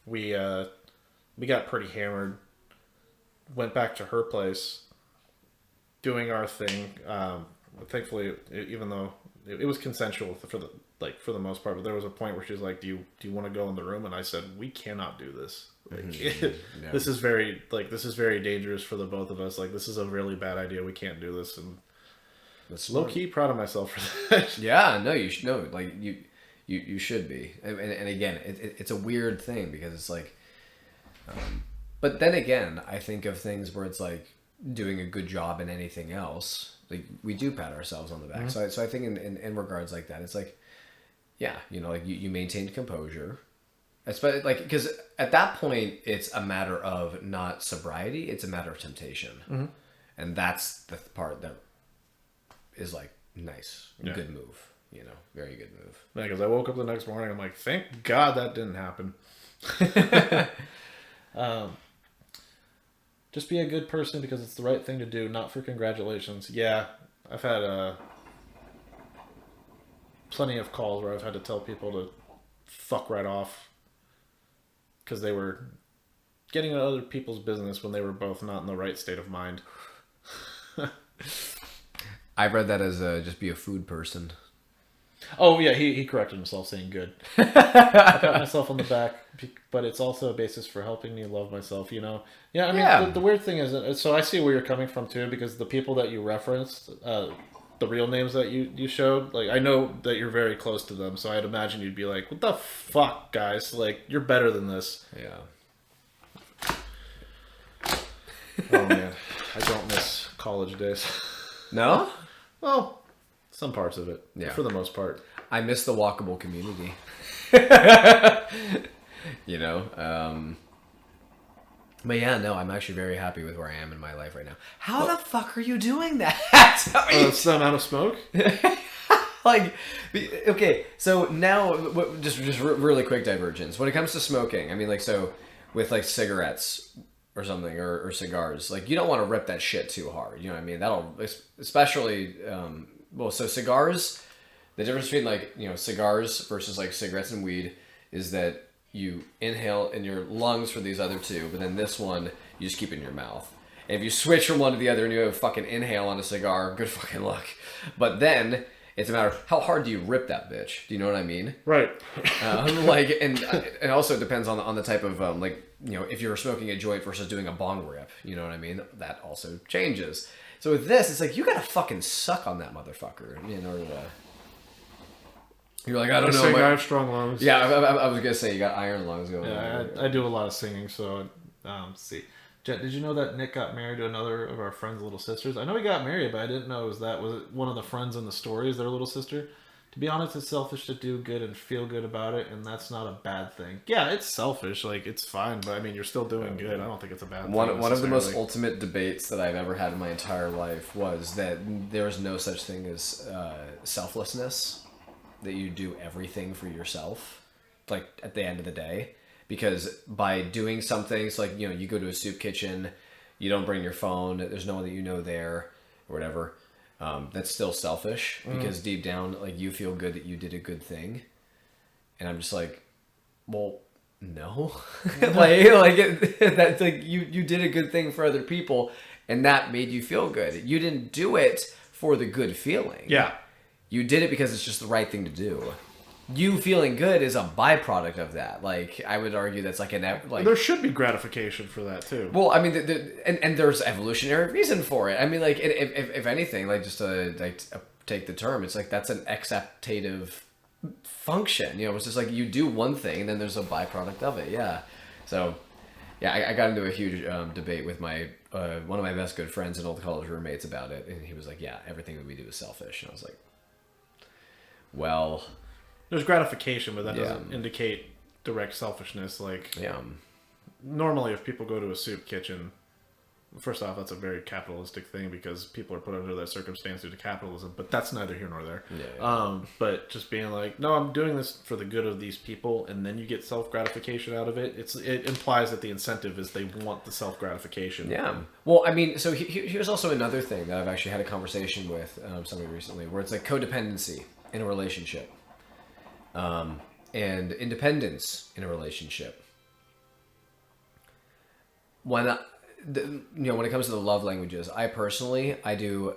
we got pretty hammered. Went back to her place, doing our thing. Thankfully, even though it was consensual for the most part, but there was a point where she was like, "Do you want to go in the room?" And I said, "We cannot do this. Like,
Yeah.
this is very dangerous for the both of us. Like, this is a really bad idea. We can't do this." And
That's
low key proud of myself for that.
Yeah, no, you should no, like you should be, and again, it's a weird thing because it's like, but then again, I think of things where it's like doing a good job in anything else. Like we do pat ourselves on the back. So I think in regards like that, it's like, yeah, like you maintained composure. Especially like because at that point it's a matter of not sobriety, it's a matter of temptation, and that's the part that is like nice, good move. Very good move.
Yeah, because I woke up the next morning, I'm like, thank God that didn't happen. Just be a good person because it's the right thing to do, not for congratulations. Yeah, I've had plenty of calls where I've had to tell people to fuck right off because they were getting into other people's business when they were both not in the right state of mind.
I read that as just be a food person.
Oh, yeah, he corrected himself saying good. I pat myself on the back, but it's also a basis for helping me love myself, Yeah, I mean, the weird thing is, so I see where you're coming from, too, because the people that you referenced, the real names that you showed, like, I know that you're very close to them, so I'd imagine you'd be like, what the fuck, guys? Like, you're better than this.
Yeah.
Oh, man. I don't miss college days.
No?
Well, some parts of it.
Yeah.
For the most part.
I miss the walkable community. But yeah, no, I'm actually very happy with where I am in my life right now. How the fuck are you doing that?
It's the amount of smoke?
Like, okay, so now, just really quick divergence. When it comes to smoking, I mean, like, so with like cigarettes or something, or cigars, like, you don't want to rip that shit too hard. You know what I mean? That'll, especially, so cigars, the difference between like, cigars versus like cigarettes and weed is that you inhale in your lungs for these other two, but then this one, you just keep in your mouth. And if you switch from one to the other and you have a fucking inhale on a cigar, good fucking luck. But then it's a matter of how hard do you rip that bitch? Do you know what I mean?
Right.
And also it depends on the type of, if you're smoking a joint versus doing a bong rip, you know what I mean? That also changes. So with this, it's like, you gotta fucking suck on that motherfucker in order to... You're like, I don't know.
I have strong lungs.
Yeah, I was gonna say you got iron lungs going
Yeah,
on.
I do a lot of singing, so let's see. Jet, did you know that Nick got married to another of our friend's little sisters? I know he got married, but I didn't know was it one of the friends in the story is their little sister? To be honest, it's selfish to do good and feel good about it, and that's not a bad thing. Yeah, it's selfish, like it's fine, but I mean, you're still doing good. I don't think it's a bad thing.
One of the most ultimate debates that I've ever had in my entire life was that there is no such thing as selflessness. That you do everything for yourself, like at the end of the day, because by doing something, so like, you go to a soup kitchen, you don't bring your phone, there's no one that there or whatever, that's still selfish because deep down, like, you feel good that you did a good thing. And I'm just like, well, no. That's like, you did a good thing for other people and that made you feel good. You didn't do it for the good feeling.
Yeah.
You did it because it's just the right thing to do. You feeling good is a byproduct of that. Like, I would argue that's like
there should be gratification for that too.
Well, I mean, and there's evolutionary reason for it. I mean, like, if anything, like, just to take the term, it's like that's an acceptative function. It's just like you do one thing and then there's a byproduct of it. Yeah. So, yeah, I got into a huge debate with my one of my best good friends and old college roommates about it, and he was like, "Yeah, everything that we do is selfish," and I was like, well,
there's gratification, but that doesn't indicate direct selfishness. Like, normally if people go to a soup kitchen, First off, that's a very capitalistic thing because people are put under that circumstance due to capitalism, but that's neither here nor there. But just being like, no, I'm doing this for the good of these people, and then you get self-gratification out of it. It implies that the incentive is they want the self-gratification.
Yeah. Well, I mean, so here's also another thing that I've actually had a conversation with somebody recently, where it's like codependency in a relationship, and independence in a relationship. When when it comes to the love languages, I do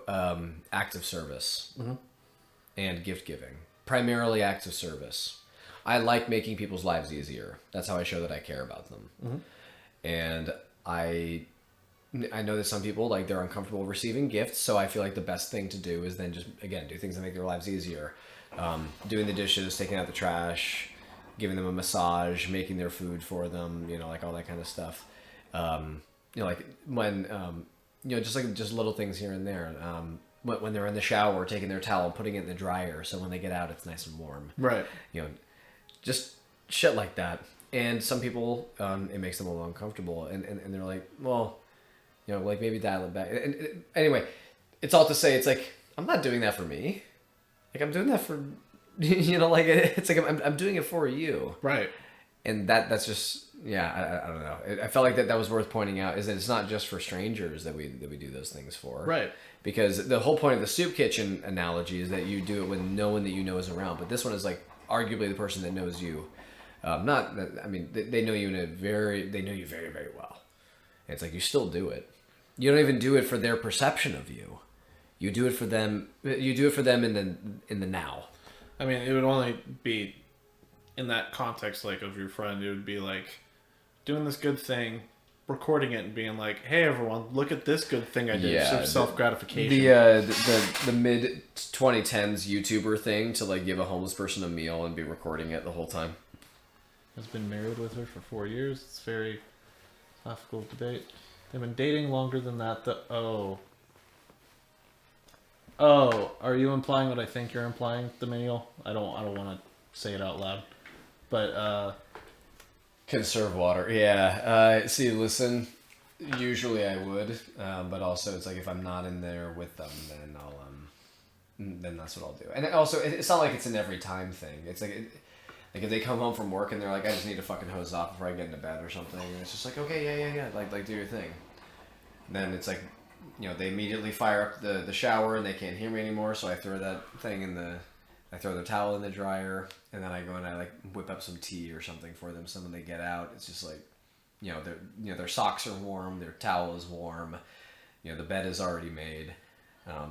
acts of service and gift giving. Primarily acts of service. I like making people's lives easier. That's how I show that I care about them. And I know that some people, like, they're uncomfortable receiving gifts, so I feel like the best thing to do is then just, again, do things that make their lives easier. Doing the dishes, taking out the trash, giving them a massage, making their food for them, like all that kind of stuff. Like when, just little things here and there. When they're in the shower, taking their towel, putting it in the dryer, so when they get out, it's nice and warm.
Right.
Just shit like that. And some people, it makes them a little uncomfortable, and they're like, well, like maybe dial it back. And anyway, it's all to say, it's like, I'm not doing that for me. Like, I'm doing that for, like, it's like I'm doing it for you.
Right.
And that's just, I don't know. I felt like that was worth pointing out, is that it's not just for strangers that we do those things for.
Right.
Because the whole point of the soup kitchen analogy is that you do it when no one that you know is around. But this one is like arguably the person that knows you. Not that, I mean, they know you they know you very, very well. And it's like, you still do it. You don't even do it for their perception of you. You do it for them. You do it for them in the now.
I mean, it would only be in that context, like, of your friend. It would be like doing this good thing, recording it, and being like, "Hey, everyone, look at this good thing I did."
Yeah,
self gratification.
The mid 2010s YouTuber thing to, like, give a homeless person a meal and be recording it the whole time.
Has been married with her for 4 years. It's very topical debate. They've been dating longer than that. Oh, are you implying what I think you're implying, Dominiel? I don't want to say it out loud, but
conserve water. Yeah. See, listen. Usually I would, but also it's like, if I'm not in there with them, then then that's what I'll do. And also, it's not like it's an every time thing. It's like, like if they come home from work and they're like, I just need to fucking hose off before I get into bed or something, and it's just like, okay, yeah, like do your thing. And then it's like, they immediately fire up the shower and they can't hear me anymore, so I throw that thing I throw the towel in the dryer, and then I go and I, like, whip up some tea or something for them, so when they get out, it's just like, their socks are warm, their towel is warm, the bed is already made,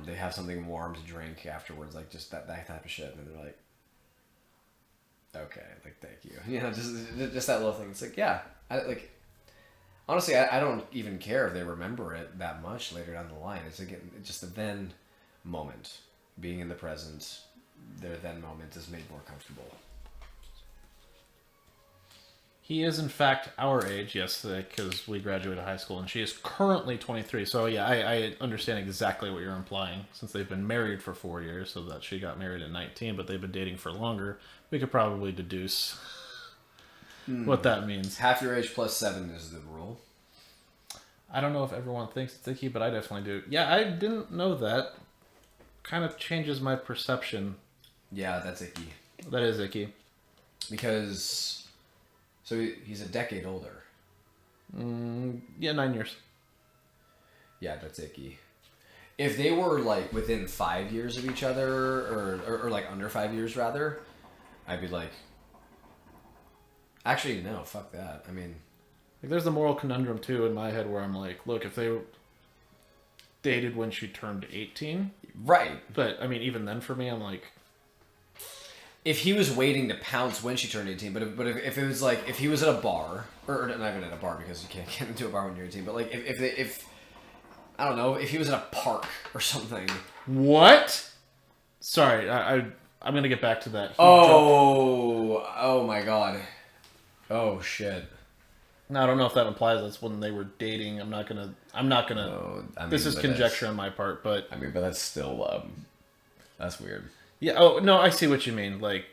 they have something warm to drink afterwards, like, just that type of shit, and they're like, okay, like, thank you, just that little thing. It's like, yeah, honestly, I don't even care if they remember it that much later down the line. It's, again, just the then moment, being in the present. Their then moment is made more comfortable.
he is in fact our age, yes, because we graduated high school, and she is currently 23. So yeah, I understand exactly what you're implying. Since they've been married for 4 years, so that she got married at 19, but they've been dating for longer, we could probably deduce what that means.
Half your age plus 7 is the rule.
I don't know if everyone thinks it's icky, but I definitely do. Yeah, I didn't know that. Kind of changes my perception.
Yeah, that's icky.
That is icky.
Because, so he's a decade older.
Yeah, 9 years.
Yeah, that's icky. If they were, like, within 5 years of each other, or like under 5 years rather, I'd be like, actually, no, fuck that. I mean,
like, there's the moral conundrum too in my head where I'm like, look, if they dated when she turned 18,
right?
But I mean, even then, for me, I'm like,
if he was waiting to pounce when she turned 18, but if it was like, if he was at a bar, or not even at a bar because you can't get into a bar when you're 18, but like if I don't know, if he was at a park or something.
What? Sorry, I'm gonna get back to that.
Oh my god. Oh shit.
No, I don't know if that implies that's when they were dating. I'm not gonna.
Oh, I mean,
this is conjecture on my part, but
I mean, but that's still that's weird.
Yeah. Oh no, I see what you mean. Like,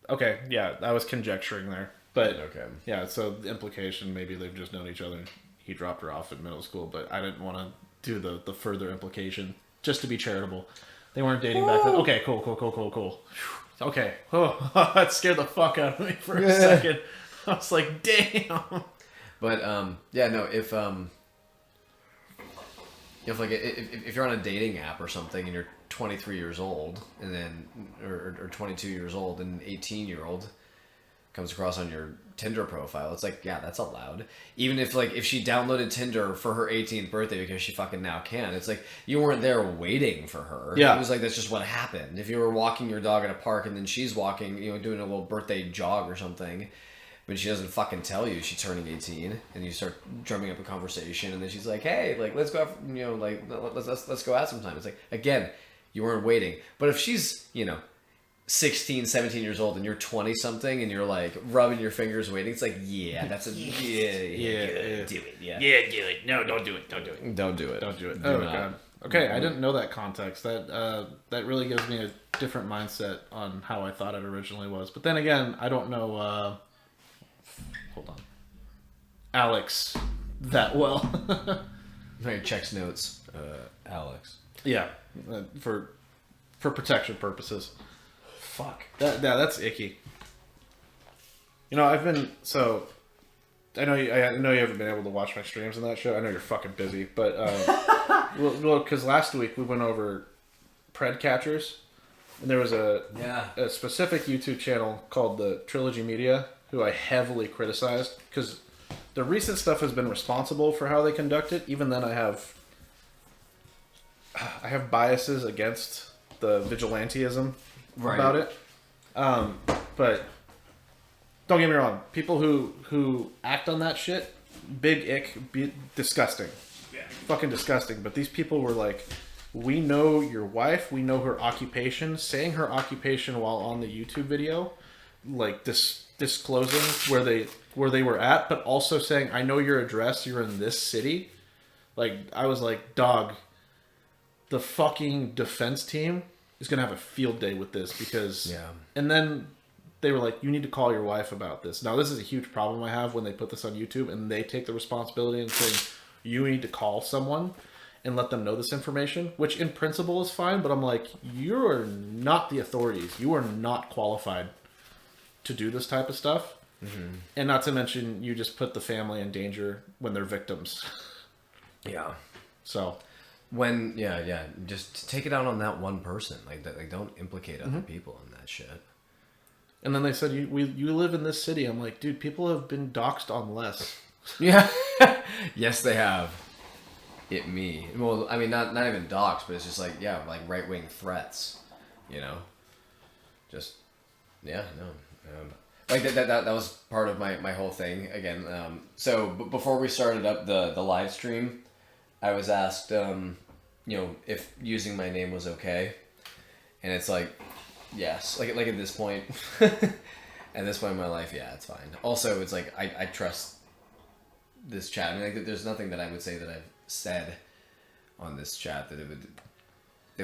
okay, yeah, I was conjecturing there, but
okay.
Yeah, so the implication maybe they've just known each other he dropped her off in middle school, but I didn't want to do the further implication just to be charitable. They weren't dating back then. Okay, cool. Okay. Oh, that scared the fuck out of me for a second. I was like, damn.
But yeah, no. If if you're on a dating app or something and you're 23 years old and then or 22 years old and an 18-year-old comes across on your Tinder profile, it's like, yeah, that's allowed. Even if if she downloaded Tinder for her 18th birthday because she fucking now can, it's like you weren't there waiting for her.
Yeah.
It was like that's just what happened. If you were walking your dog at a park and then she's walking, doing a little birthday jog or something, but she doesn't fucking tell you she's turning 18, and you start drumming up a conversation, and then she's like, hey, let's go out, let's go out sometime. It's like, again, you weren't waiting. But if she's 16, 17 years old and you're 20 something and you're like rubbing your fingers waiting, it's like, yeah, that's a do it. Yeah, do it. No, don't do it. Don't do it.
Don't do it.
Don't do it.
Do
Oh
not.
god. Okay, I didn't know that context. That really gives me a different mindset on how I thought it originally was. But then again, I don't know hold on, Alex that well.
Checks notes, Alex.
Yeah, for protection purposes. Fuck. That's icky. I've been I know you haven't been able to watch my streams and that shit. I know you're fucking busy, but well, because last week we went over Pred Catchers, and there was a specific YouTube channel called the Trilogy Media who I heavily criticized because the recent stuff has been responsible for how they conduct it. Even then, I have biases against the vigilantism about it. But don't get me wrong, people who act on that shit, big ick, disgusting. Yeah. Fucking disgusting. But these people were like, we know your wife, we know her occupation, saying her occupation while on the YouTube video, like disclosing where they were at, but also saying, I know your address, you're in this city. Like, I was like, dog, the fucking defense team is going to have a field day with this because...
Yeah.
And then they were like, you need to call your wife about this. Now, this is a huge problem I have when they put this on YouTube and they take the responsibility and saying, you need to call someone and let them know this information, which in principle is fine, but I'm like, you are not the authorities. You are not qualified to do this type of stuff. Mm-hmm. And not to mention, you just put the family in danger when they're victims.
Yeah.
So...
just take it out on that one person. Like don't implicate other people in that shit.
And then they said, you live in this city. I'm like, dude, people have been doxxed on less.
Yeah. Yes, they have. Me. Well, I mean, not even docs, but it's just like right-wing threats. Just that was part of my whole thing again. So before we started up the live stream, I was asked, if using my name was okay, and it's like, yes, like at this point, at this point in my life, yeah, it's fine. Also, it's like I trust this chat. I mean, there's nothing that I would say that I've said on this chat that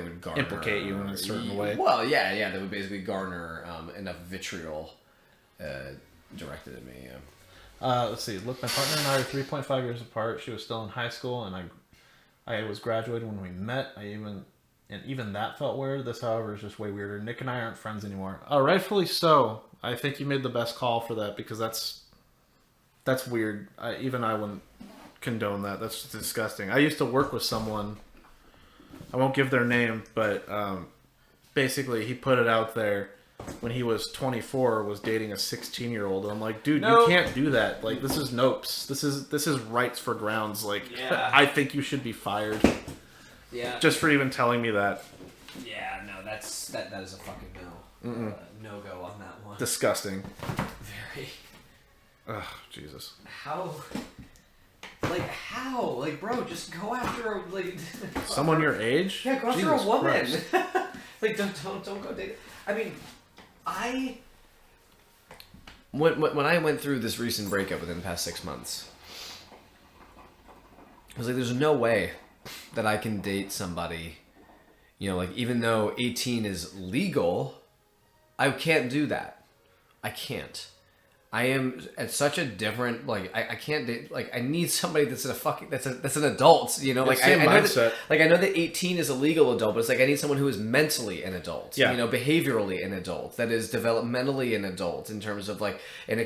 would garner
implicate you in a certain way.
Well, yeah, that would basically garner enough vitriol directed at me. Yeah.
Let's see. Look, my partner and I are 3.5 years apart. She was still in high school, and I was graduating when we met. Even that felt weird. This, however, is just way weirder. Nick and I aren't friends anymore. Rightfully so. I think you made the best call for that because that's weird. I wouldn't condone that. That's disgusting. I used to work with someone. I won't give their name, but basically he put it out there when he was 24 was dating a 16-year-old, and I'm like, dude, you can't do that. Like, this is nopes. This is rights for grounds. Like, I think you should be fired.
Yeah.
Just for even telling me that.
Yeah, no, that is a fucking no. No go on that one.
Disgusting.
Very.
Ugh, Jesus.
How? Like, bro, just go after
someone your age?
Yeah, go after
Jesus
a woman.
Christ.
Don't go date. I mean,
When I went through this recent breakup within the past 6 months, I was like, there's no way that I can date somebody, even though 18 is legal, I can't do that. I can't.
I am at such a different like I can't date like I need somebody that's a fucking that's an adult, you know, like
same
I know
mindset.
that, like I know that 18 is a legal adult, but it's like I need someone who is mentally an adult,
Yeah.
you know, behaviorally an adult, that is developmentally an adult in terms of like an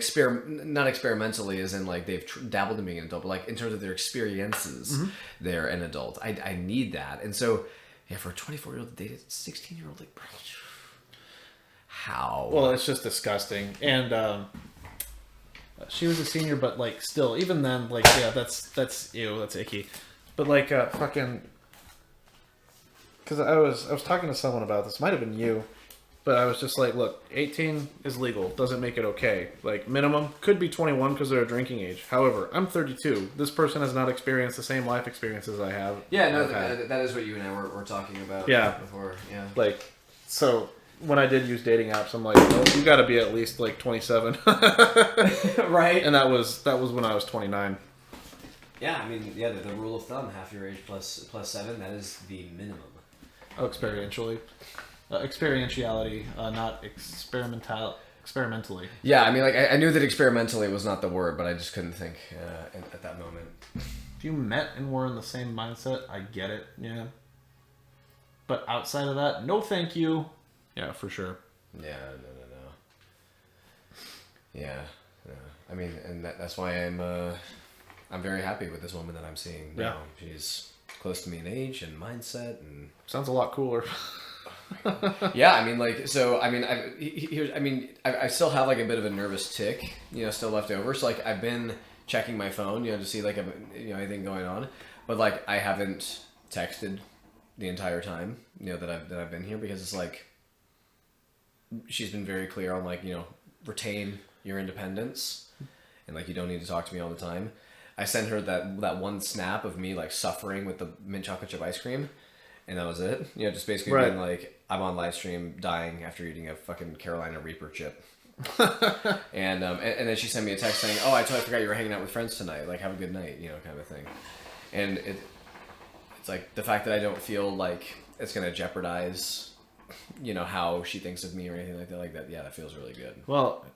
not experimentally as in like they've dabbled in being an adult, but like in terms of their experiences, they're an adult. I need that, and so yeah, for a 24-year-old to date a 16-year-old, like bro, how?
Well, it's just disgusting. And she was a senior, but like still, even then, like yeah, that's ew, that's icky. But like fucking, because I was talking to someone about this, might have been you, but I was just like, look, 18 is legal, doesn't make it okay. Like minimum could be 21 because they're a drinking age. However, I'm 32. This person has not experienced the same life experiences I have.
Yeah, no,
I've had.
that is what you and I were talking about.
Yeah.
Before, yeah.
Like, so when I did use dating apps, I'm like, well, you got to be at least like 27,
Right.
and that was when I was 29.
Yeah, I mean, yeah, the rule of thumb, half your age plus 7, that is the minimum.
Oh, experientially, experientiality, not experimentally.
Yeah, I mean, like I knew that experimentally was not the word, but I just couldn't think at that moment.
If you met and were in the same mindset, I get it, yeah. But outside of that, no, thank you. Yeah, for sure.
Yeah, no. Yeah, no. I mean, and that's why I'm very happy with this woman that I'm seeing now.
Yeah.
She's close to me in age and mindset, and
Sounds a lot cooler.
yeah, I mean, like, so, I mean, I still have like a bit of a nervous tick, you know, still left over. So like, I've been checking my phone, you know, to see like, anything going on, but like, I haven't texted the entire time, you know, that I've been here, because it's like, she's been very clear on like, you know, retain your independence, and like, you don't need to talk to me all the time. I sent her that one snap of me like suffering with the mint chocolate chip ice cream, and that was it. You know, just basically being like, I'm on live stream dying after eating a fucking Carolina Reaper chip. and then she sent me a text saying, oh, I totally forgot you were hanging out with friends tonight, like have a good night, you know, kind of thing. And it's like the fact that I don't feel like it's gonna jeopardize, you know, how she thinks of me or anything like that. Yeah, that feels really good.
Well,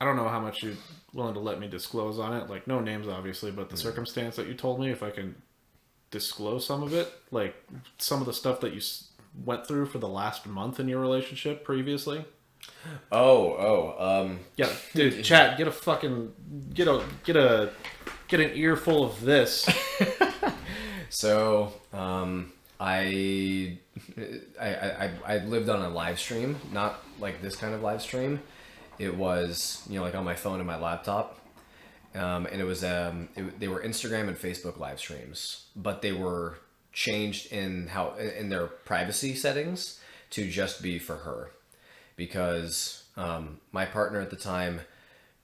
I don't know how much you're willing to let me disclose on it. Like, no names, obviously, but the circumstance that you told me, if I can disclose some of it, like some of the stuff that you went through for the last month in your relationship previously.
Yeah,
dude, chat, get an earful of this.
So, I lived on a live stream, not like this kind of live stream. It was, you know, like on my phone and my laptop. And it was, they were Instagram and Facebook live streams, but they were changed in their privacy settings to just be for her, because, my partner at the time,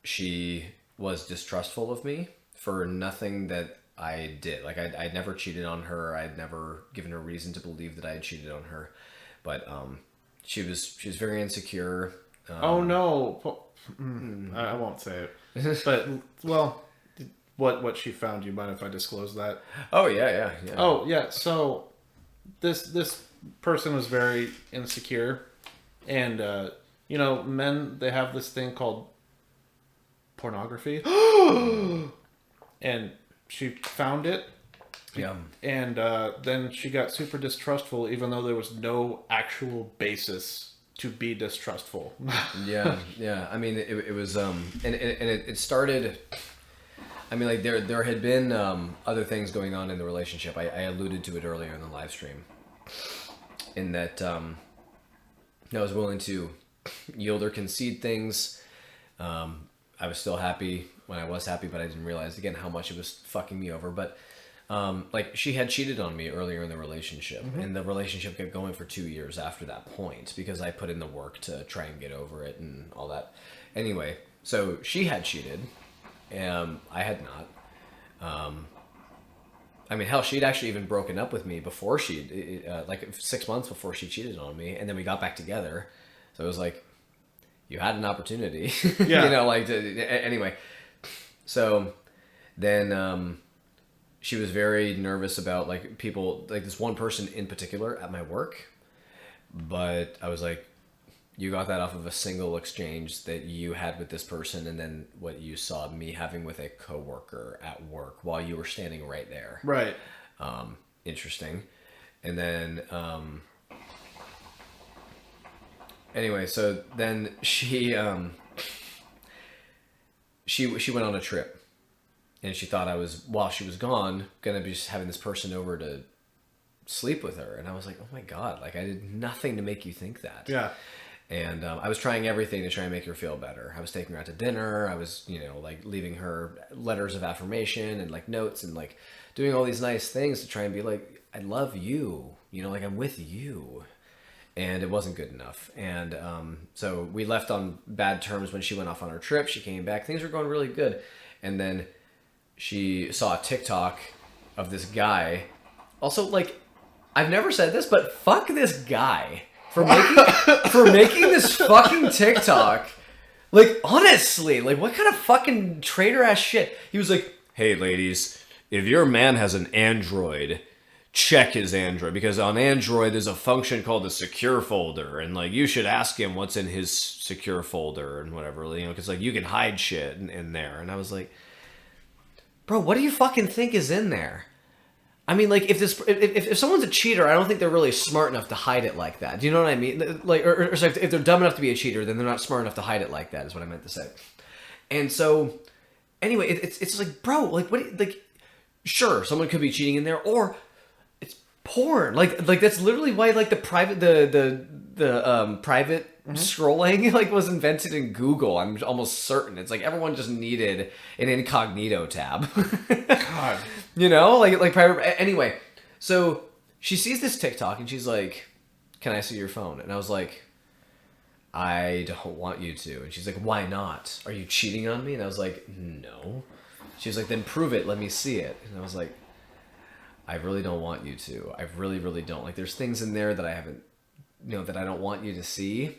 she was distrustful of me for nothing that I did. Like I'd never cheated on her. I'd never given her reason to believe that I had cheated on her, but, she was very insecure.
Oh no. I won't say it. But, well, what she found, you mind if I disclose that?
Oh, yeah.
Oh, yeah. So this person was very insecure, and you know, men, they have this thing called pornography. And she found it.
Yeah.
And then she got super distrustful, even though there was no actual basis to be distrustful.
Yeah. I mean, it was, and it started. I mean, like there had been other things going on in the relationship. I alluded to it earlier in the live stream, in that I was willing to yield or concede things. I was still happy when I was happy, but I didn't realize again how much it was fucking me over. But like, she had cheated on me earlier in the relationship, and the relationship kept going for 2 years after that point, because I put in the work to try and get over it and all that. Anyway, so she had cheated, and I had not. I mean, hell, she'd actually even broken up with me before like 6 months before she cheated on me, and then we got back together. So it was like, you had an opportunity,
Yeah.
you know, like anyway. So then, she was very nervous about like people, like this one person in particular at my work. But I was like, You got that off of a single exchange that you had with this person, and then what you saw me having with a coworker at work while you were standing right there.
Right.
Interesting. And then, anyway, so then she went on a trip, and she thought I was, while she was gone, gonna be just having this person over to sleep with her, and I was like, oh my god, like I did nothing to make you think that.
Yeah.
And I was trying everything to try and make her feel better. I was taking her out to dinner. I was, like leaving her letters of affirmation and like notes and like doing all these nice things to try and be like, I love you, like I'm with you. And it wasn't good enough. And so we left on bad terms when she went off on her trip. She came back. Things were going really good. And then she saw a TikTok of this guy. Also, like, I've never said this, but fuck this guy. For making this fucking TikTok. Like, honestly, like, what kind of fucking traitor ass shit? He was like, hey, ladies, if your man has an Android, check his Android. Because on Android, there's a function called the secure folder. And, like, you should ask him what's in his secure folder and whatever. Because, like, you can hide shit in there. And I was like, bro, what do you fucking think is in there? I mean, like, if someone's a cheater, I don't think they're really smart enough to hide it like that. Do you know what I mean? Like, or so if they're dumb enough to be a cheater, then they're not smart enough to hide it like that, is what I meant to say. And so, anyway, it's like, bro, like, sure, someone could be cheating in there, or it's porn. Like that's literally why, like, the private scrolling, like, was invented in Google. I'm almost certain. It's like everyone just needed an incognito tab.
God.
Like private. Anyway, so she sees this TikTok and she's like, can I see your phone? And I was like, I don't want you to. And she's like, why not? Are you cheating on me? And I was like, no. She was like, then prove it. Let me see it. And I was like, I really don't want you to. I really, really don't. Like, there's things in there that I haven't, that I don't want you to see,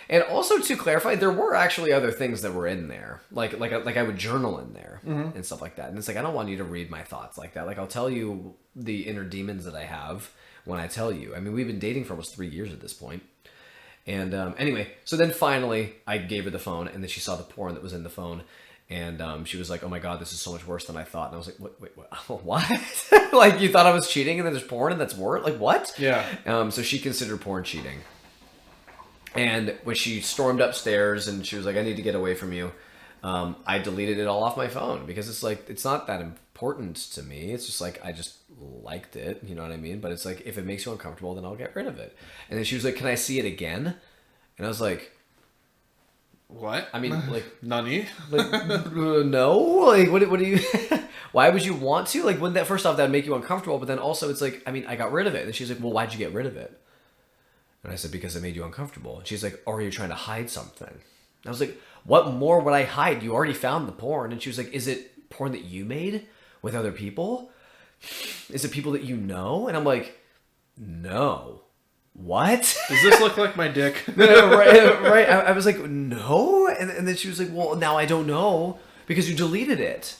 And also, to clarify, there were actually other things that were in there. Like I would journal in there and stuff like that. And it's like, I don't want you to read my thoughts like that. Like, I'll tell you the inner demons that I have when I tell you. I mean, we've been dating for almost 3 years at this point. And anyway, so then finally I gave her the phone, and then she saw the porn that was in the phone. And she was like, oh my God, this is so much worse than I thought. And I was like, wait, what? Like, you thought I was cheating and then there's porn and that's worse? Like, what?
Yeah.
So she considered porn cheating. And when she stormed upstairs and she was like, I need to get away from you, I deleted it all off my phone because it's like, it's not that important to me. It's just like, I just liked it. You know what I mean? But it's like, if it makes you uncomfortable, then I'll get rid of it. And then she was like, can I see it again? And I was like,
what?
I mean, like,
Nani?
like, no, like, what do you, why would you want to? Like, wouldn't that, first off, that would make you uncomfortable, but then also it's like, I mean, I got rid of it. And she's like, well, why'd you get rid of it? And I said, because it made you uncomfortable. And she's like, or are you trying to hide something? And I was like, what more would I hide? You already found the porn. And she was like, is it porn that you made with other people? Is it people that you know? And I'm like, no. What?
Does this look like my dick?
right. I was like, no. And then she was like, well, now I don't know because you deleted it.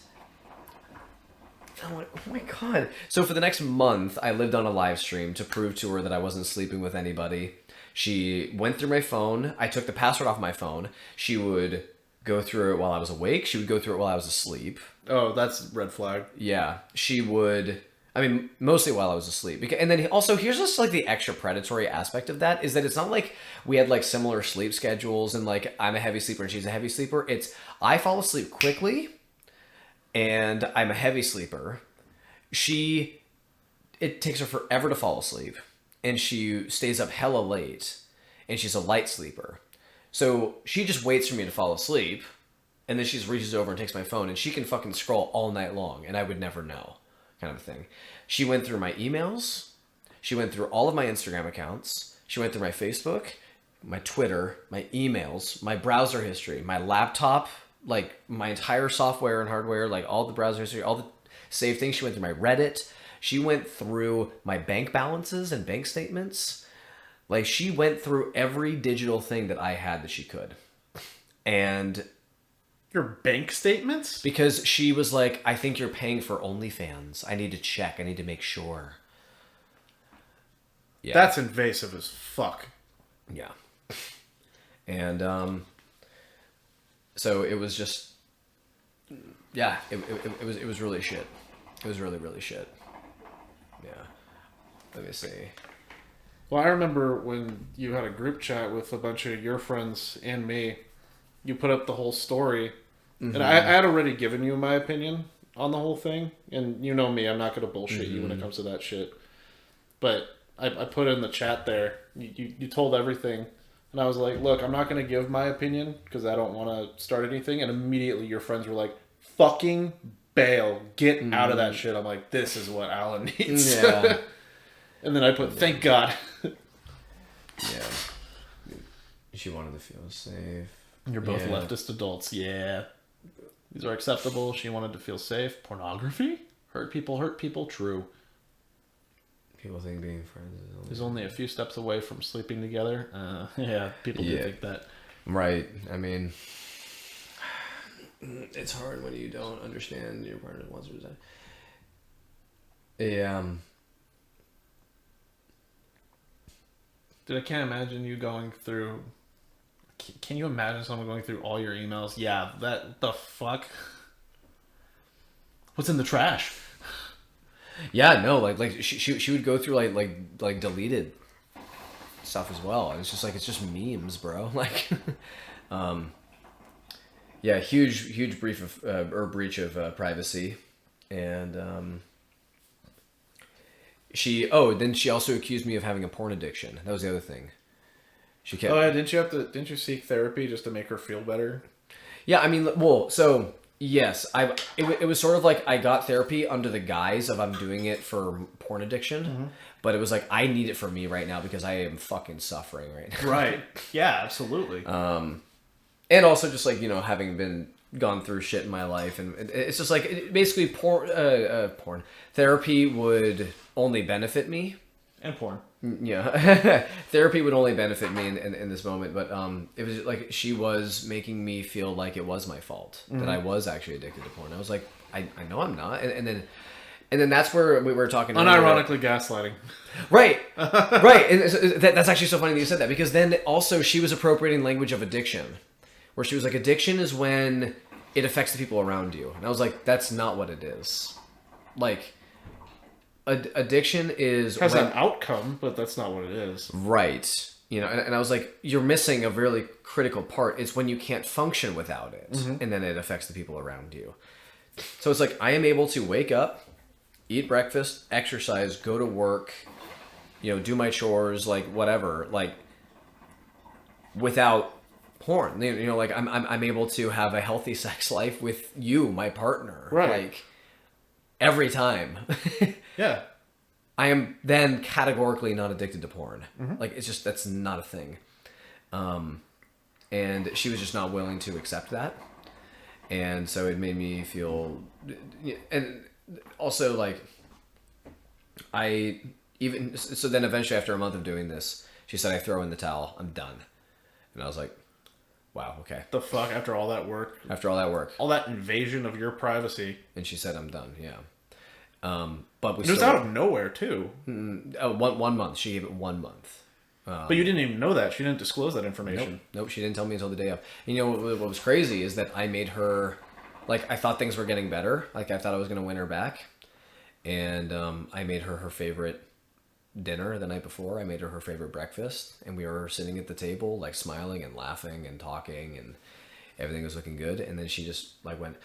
And I'm like, oh my God. So for the next month, I lived on a live stream to prove to her that I wasn't sleeping with anybody. She went through my phone. I took the password off my phone. She would go through it while I was awake. She would go through it while I was asleep.
Oh, that's red flag.
Yeah. She would... I mean, mostly while I was asleep. And then also, here's just like the extra predatory aspect of that is that it's not like we had like similar sleep schedules and like I'm a heavy sleeper and she's a heavy sleeper. It's I fall asleep quickly and I'm a heavy sleeper. It takes her forever to fall asleep and she stays up hella late and she's a light sleeper. So she just waits for me to fall asleep and then she just reaches over and takes my phone and she can fucking scroll all night long and I would never know. Kind of a thing. She went through my emails. She went through all of my Instagram accounts. She went through my Facebook, my Twitter, my emails, my browser history, my laptop, like my entire software and hardware, like all the browser history, all the saved things. She went through my Reddit. She went through my bank balances and bank statements. Like she went through every digital thing that I had that she could. And...
Your bank statements?
Because she was like, I think you're paying for OnlyFans. I need to check. I need to make sure. Yeah.
That's invasive as fuck.
Yeah. And so it was just, yeah, it was really shit. It was really, really shit. Yeah. Let me see.
Well, I remember when you had a group chat with a bunch of your friends and me, you put up the whole story. And I had already given you my opinion on the whole thing. And you know me, I'm not going to bullshit you when it comes to that shit. But I put in the chat there. You told everything. And I was like, look, I'm not going to give my opinion because I don't want to start anything. And immediately your friends were like, fucking bail. Get out of that shit. I'm like, this is what Allan needs.
Yeah.
And then I put, thank God.
Yeah. She wanted to feel safe.
You're both
Yeah.
leftist adults. Yeah. These are acceptable. She wanted to feel safe. Pornography? Hurt people. True.
People think being friends
Is only a few steps away from sleeping together. Yeah, people do
Yeah.
think that.
Right. I mean, it's hard when you don't understand your partner wants to resign. Yeah.
Dude, I can't imagine you going through... Can you imagine someone going through all your emails? Yeah, the fuck? What's in the trash?
Yeah, no, like she would go through like deleted stuff as well. And it's just like it's just memes, bro. Like, yeah, huge breach of privacy, and then she also accused me of having a porn addiction. That was the other thing. She kept.
Oh yeah, didn't you seek therapy just to make her feel better?
Yeah, I mean, well, so yes, it was sort of like I got therapy under the guise of I'm doing it for porn addiction, but it was like I need it for me right now because I am fucking suffering right now.
Right. Yeah, absolutely.
And also just like, you know, having gone through shit in my life, and it's just like basically porn therapy would only benefit me.
And porn.
Yeah, therapy would only benefit me in this moment, but it was like she was making me feel like it was my fault that I was actually addicted to porn. I was like, I know I'm not, and then that's where we were talking.
Unironically gaslighting.
Right, right, and that's actually so funny that you said that, because then also she was appropriating language of addiction, where she was like, addiction is when it affects the people around you, and I was like, that's not what it is, like. Addiction
has an outcome, but that's not what it is.
Right. You know, and I was like, you're missing a really critical part. It's when you can't function without it, and then it affects the people around you. So it's like, I am able to wake up, eat breakfast, exercise, go to work, you know, do my chores, like whatever, like without porn. You know, like I'm able to have a healthy sex life with you, my partner.
Right.
Like every time.
Yeah.
I am then categorically not addicted to porn. Like, it's just, that's not a thing. And she was just not willing to accept that. And so it made me feel, and also like, so then eventually after a month of doing this, she said, I throw in the towel, I'm done. And I was like, wow, okay.
The fuck, after all that work?
After all that work.
All that invasion of your privacy.
And she said, I'm done, yeah. But
It was out of nowhere, too.
1 month. She gave it 1 month.
But you didn't even know that. She didn't disclose that information.
Nope, she didn't tell me until the day of. You know, what was crazy is that I made her, like, I thought things were getting better. Like, I thought I was going to win her back. And I made her favorite dinner the night before. I made her favorite breakfast. And we were sitting at the table, like, smiling and laughing and talking. And everything was looking good. And then she just, like, went...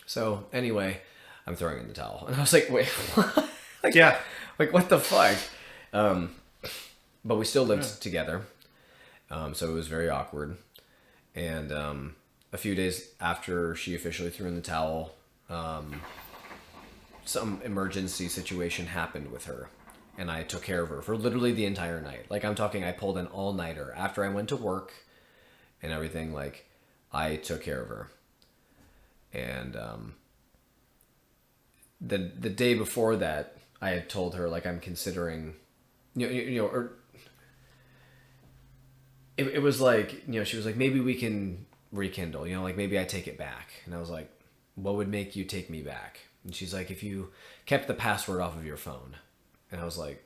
So, anyway... I'm throwing in the towel. And I was like, wait, what? Like,
Yeah.
Like, what the fuck? But we still lived together. So it was very awkward. And a few days after she officially threw in the towel, some emergency situation happened with her. And I took care of her for literally the entire night. Like, I'm talking, I pulled an all-nighter. After I went to work and everything, like, I took care of her. And... The day before that, I had told her, like, I'm considering, or it was like, you know, she was like, maybe we can rekindle, you know, like maybe I take it back. And I was like, what would make you take me back? And she's like, if you kept the password off of your phone. And I was like,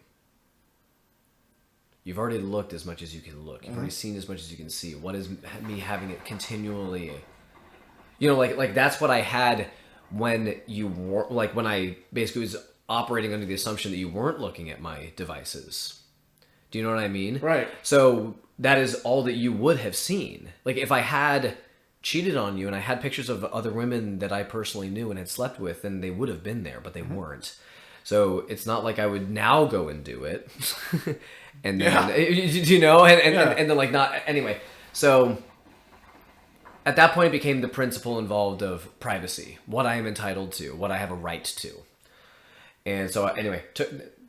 You've already looked as much as you can look. You've already seen as much as you can see. What is me having it continually? You know, like that's what I had when you were, like when I basically was operating under the assumption that you weren't looking at my devices. Do you know what I mean?
Right.
So that is all that you would have seen. Like if I had cheated on you and I had pictures of other women that I personally knew and had slept with, then they would have been there, but they weren't. So it's not like I would now go and do it. And then, you know, and then like not, anyway. So at that point it became the principle involved of privacy, what I am entitled to, what I have a right to. And so anyway,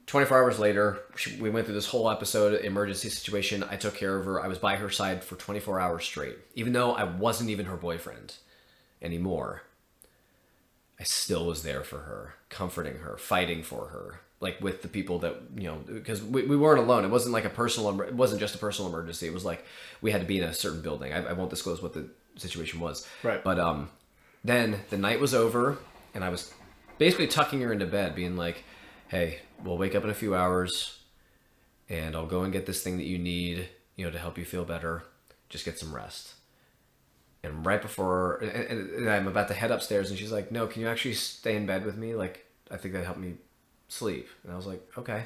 24 hours later, we went through this whole episode, emergency situation. I took care of her. I was by her side for 24 hours straight. Even though I wasn't even her boyfriend anymore, I still was there for her, comforting her, fighting for her. Like with the people that, you know, because we weren't alone. It wasn't like it wasn't just a personal emergency. It was like we had to be in a certain building. I won't disclose what the situation was.
Right.
But then the night was over and I was basically tucking her into bed being like, hey, we'll wake up in a few hours and I'll go and get this thing that you need, you know, to help you feel better. Just get some rest. And right before, and I'm about to head upstairs and she's like, no, can you actually stay in bed with me? Like, I think that'd help me sleep. And I was like, okay.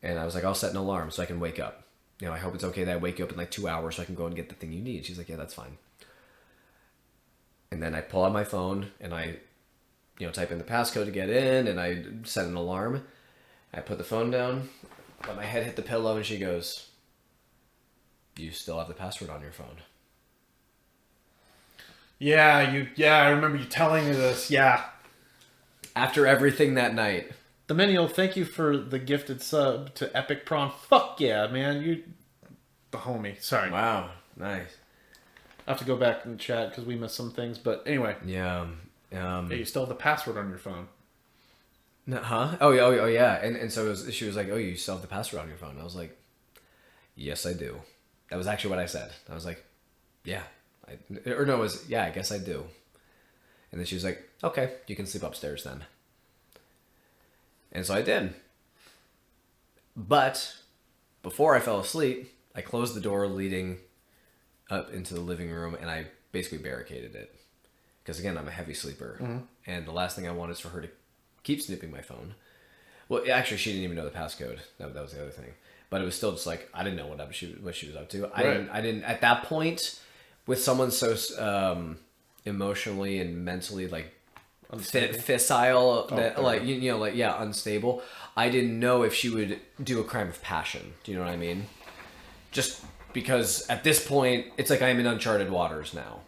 And I was like, I'll set an alarm so I can wake up. You know, I hope it's okay that I wake you up in like 2 hours so I can go and get the thing you need. She's like, yeah, that's fine. And then I pull out my phone and I, you know, type in the passcode to get in and I set an alarm. I put the phone down, let my head hit the pillow and she goes, you still have the password on your phone.
Yeah, I remember you telling me this. Yeah.
After everything that night.
Domenial, thank you for the gifted sub to Epic Prawn. Fuck yeah, man. You the homie. Sorry.
Wow. Nice.
I have to go back and chat because we missed some things. But anyway.
Yeah.
Yeah, you still have the password on your phone.
Huh? Oh yeah. And so she was like, oh, you still have the password on your phone. I was like, yes, I do. That was actually what I said. I was like, yeah. I guess I do. And then she was like, okay, you can sleep upstairs then. And so I did. But before I fell asleep, I closed the door leading up into the living room and I basically barricaded it. Because again, I'm a heavy sleeper. Mm-hmm. And the last thing I want is for her to keep snooping my phone. Well, actually, she didn't even know the passcode. That was the other thing. But it was still just like, I didn't know what she was up to.
Right.
I didn't, at that point, with someone so emotionally and mentally like fissile, that like you know, like unstable. I didn't know if she would do a crime of passion. Do you know what I mean? Just because at this point, it's like I'm in uncharted waters now.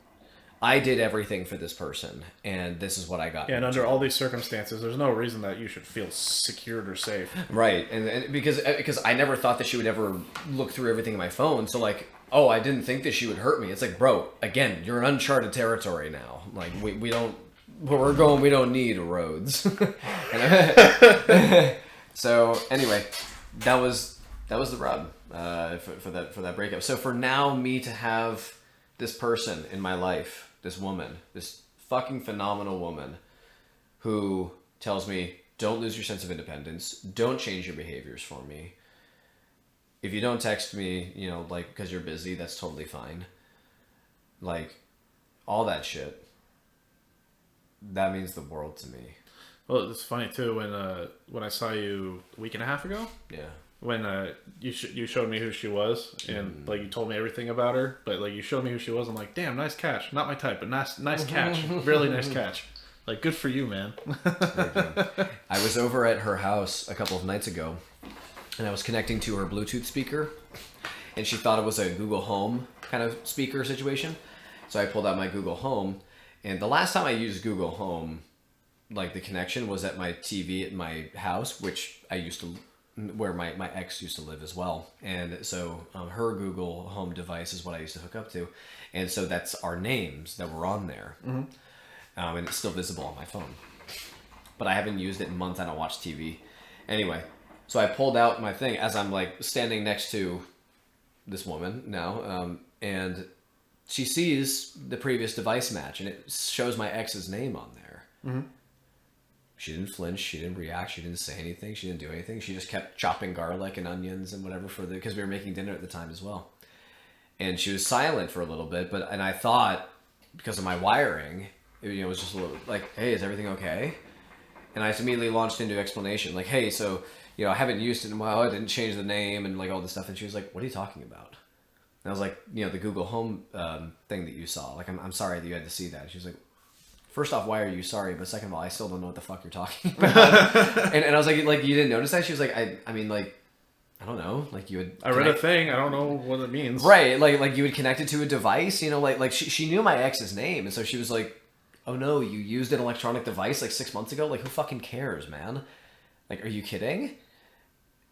I did everything for this person, and this is what I got.
Yeah, and under all these circumstances, there's no reason that you should feel secured or safe.
Right, and because I never thought that she would ever look through everything in my phone, so like, oh, I didn't think that she would hurt me. It's like, bro, again, you're in uncharted territory now. Like, we don't, where we're going, we don't need roads. So anyway, that was the rub for that breakup. So for now, me to have this person in my life, this woman, this fucking phenomenal woman, who tells me, don't lose your sense of independence, don't change your behaviors for me. If you don't text me, you know, like, because you're busy, that's totally fine. Like, all that shit, that means the world to me.
Well, it's funny too when I saw you a week and a half ago.
Yeah.
When you showed me who she was and like you told me everything about her, but like you showed me who she was, I'm like, damn, nice catch. Not my type, but nice catch. Really nice catch. Like, good for you, man.
Thank you. I was over at her house a couple of nights ago, and I was connecting to her Bluetooth speaker, and she thought it was a Google Home kind of speaker situation. So I pulled out my Google Home, and the last time I used Google Home, like the connection was at my TV at my house, which I used to, where my ex used to live as well. And so her Google Home device is what I used to hook up to. And so that's our names that were on there. Mm-hmm. And it's still visible on my phone. But I haven't used it in months. I don't watch TV. Anyway, so I pulled out my thing as I'm like standing next to this woman now. And she sees the previous device match and it shows my ex's name on there. Mm-hmm. She didn't flinch. She didn't react. She didn't say anything. She didn't do anything. She just kept chopping garlic and onions and whatever because we were making dinner at the time as well. And she was silent for a little bit, and I thought, because of my wiring, it was just a little like, hey, is everything okay? And I just immediately launched into explanation, like, hey, so, I haven't used it in a while, I didn't change the name and like all this stuff. And she was like, what are you talking about? And I was like, the Google Home thing that you saw, like, I'm sorry that you had to see that. She was like, first off, why are you sorry? But second of all, I still don't know what the fuck you're talking about. and I was like, you didn't notice that? She was like, I mean, like, I don't know, like you would.
I read a thing. I don't know what it means.
Right, like you would connect it to a device. Like she knew my ex's name, and so she was like, "Oh no, you used an electronic device like 6 months ago. Like who fucking cares, man? Like, are you kidding?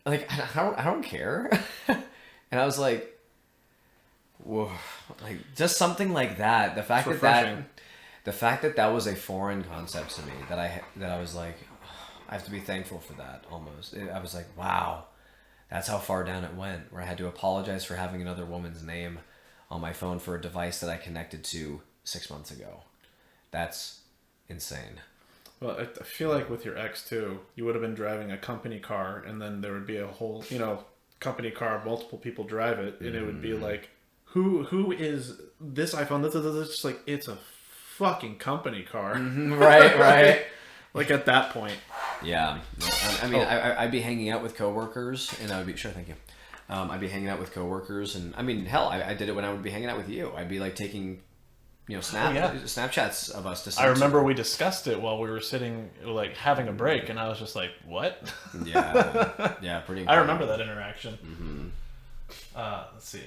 Like I don't care." And I was like, "Whoa!" Like just something like that. The fact that was a foreign concept to me. That I was like, I have to be thankful for that. Almost, I was like, wow. That's how far down it went, where I had to apologize for having another woman's name on my phone for a device that I connected to 6 months ago. That's insane.
Well, I feel like with your ex too, you would have been driving a company car, and then there would be a whole, company car, multiple people drive it, and it would be like, who is this iPhone? This is just like, it's a fucking company car.
Right.
Like at that point.
Yeah, I mean, I'd be hanging out with coworkers, and I would be thank you. I'd be hanging out with coworkers, and I mean, hell, I did it when I would be hanging out with you. I'd be like taking, Snapchats of us to.
I remember we discussed it while we were sitting, like having a break, and I was just like, "What?"
Yeah, pretty. Incredible.
I remember that interaction. Let's see.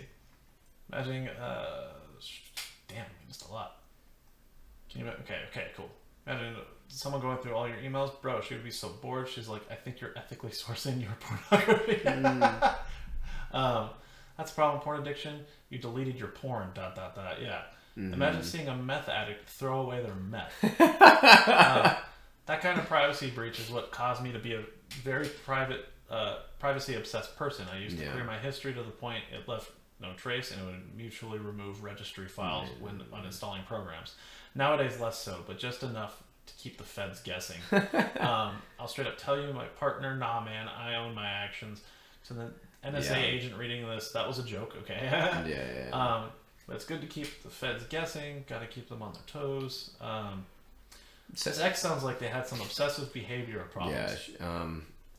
Imagine, damn, we missed a lot. Can you? Okay, cool. Imagine someone going through all your emails, bro. She would be so bored. She's like, I think you're ethically sourcing your pornography. That's a problem. Porn addiction. You deleted your porn. ... Yeah. Imagine seeing a meth addict throw away their meth. That kind of privacy breach is what caused me to be a very privacy obsessed person. I used to clear my history to the point it left no trace, and it would mutually remove registry files when uninstalling programs. Nowadays, less so, but just enough to keep the feds guessing. I'll straight up tell you, my partner, nah, man, I own my actions. So the NSA agent reading this, that was a joke, okay? But it's good to keep the feds guessing. Got to keep them on their toes. This ex sounds like they had some obsessive behavior problems.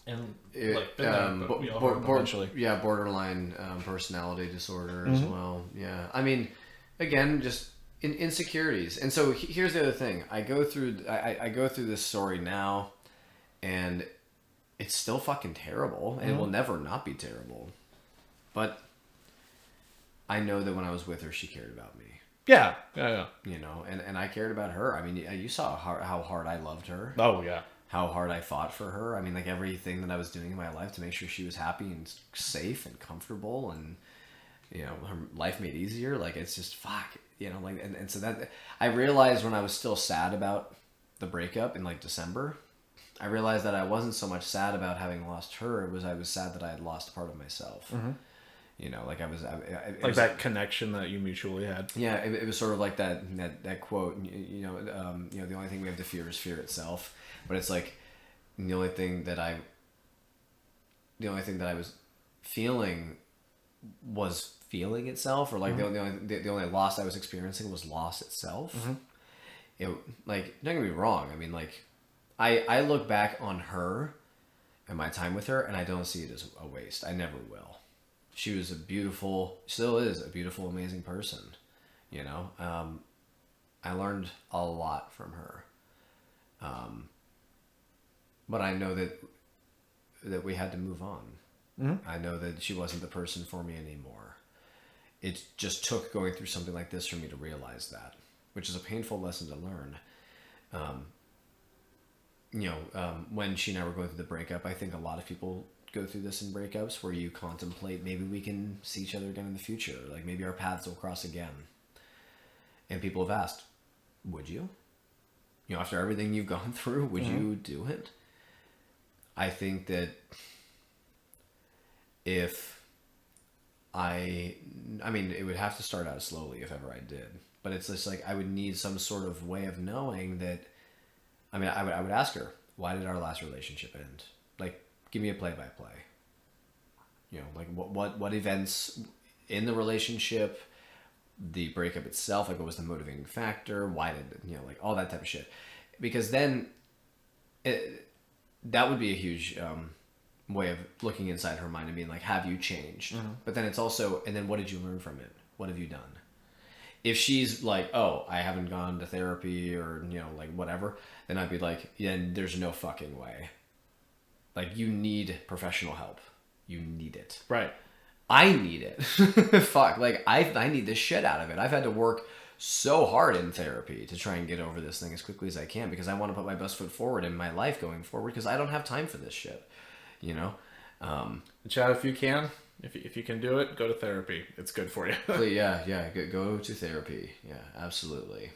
And like been there, but we all heard them eventually.
Yeah, borderline personality disorder as well. Yeah, I mean, again, just insecurities. And so here's the other thing. I go through this story now, and it's still fucking terrible, and it will never not be terrible. But I know that when I was with her, she cared about me.
Yeah.
And I cared about her. I mean, you saw how hard I loved her.
Oh yeah.
How hard I fought for her. I mean, like everything that I was doing in my life to make sure she was happy and safe and comfortable, and her life made easier. Like it's just fuck. And so that I realized when I was still sad about the breakup in like December, I realized that I wasn't so much sad about having lost her. I was sad that I had lost part of myself. Like I was
that connection that you mutually had.
Yeah, it was sort of like that quote. The only thing we have to fear is fear itself. But it's like the only thing that I was feeling was feeling itself, or like the only loss I was experiencing was loss itself. Don't get me wrong. I mean, like I look back on her and my time with her, and I don't see it as a waste. I never will. She was still is a beautiful, amazing person. I learned a lot from her. But I know that we had to move on. I know that she wasn't the person for me anymore. It just took going through something like this for me to realize that, which is a painful lesson to learn. When she and I were going through the breakup, I think a lot of people go through this in breakups where you contemplate maybe we can see each other again in the future. Like maybe our paths will cross again. And people have asked, would you? After everything you've gone through, would you do it? I think that if it would have to start out slowly if ever I did. But it's just like I would need some sort of way of knowing that. I mean, I would ask her, why did our last relationship end? Like, give me a play-by-play. You know, like what events in the relationship, the breakup itself, like what was the motivating factor? Why did, you know, like all that type of shit. Because then that would be a huge way of looking inside her mind and being like, have you changed? But then it's also, and then what did you learn from it? What have you done? If she's like, oh, I haven't gone to therapy or, you know, like whatever, then I'd be like, yeah, there's no fucking way. Like, you need professional help. You need it.
Right.
I need it. Fuck. Like, I need this shit out of it. I've had to work so hard in therapy to try and get over this thing as quickly as I can because I want to put my best foot forward in my life going forward because I don't have time for this shit. You know?
Chad, if you can, if you can do it, go to therapy. It's good for you.
Yeah. Go to therapy. Yeah, absolutely.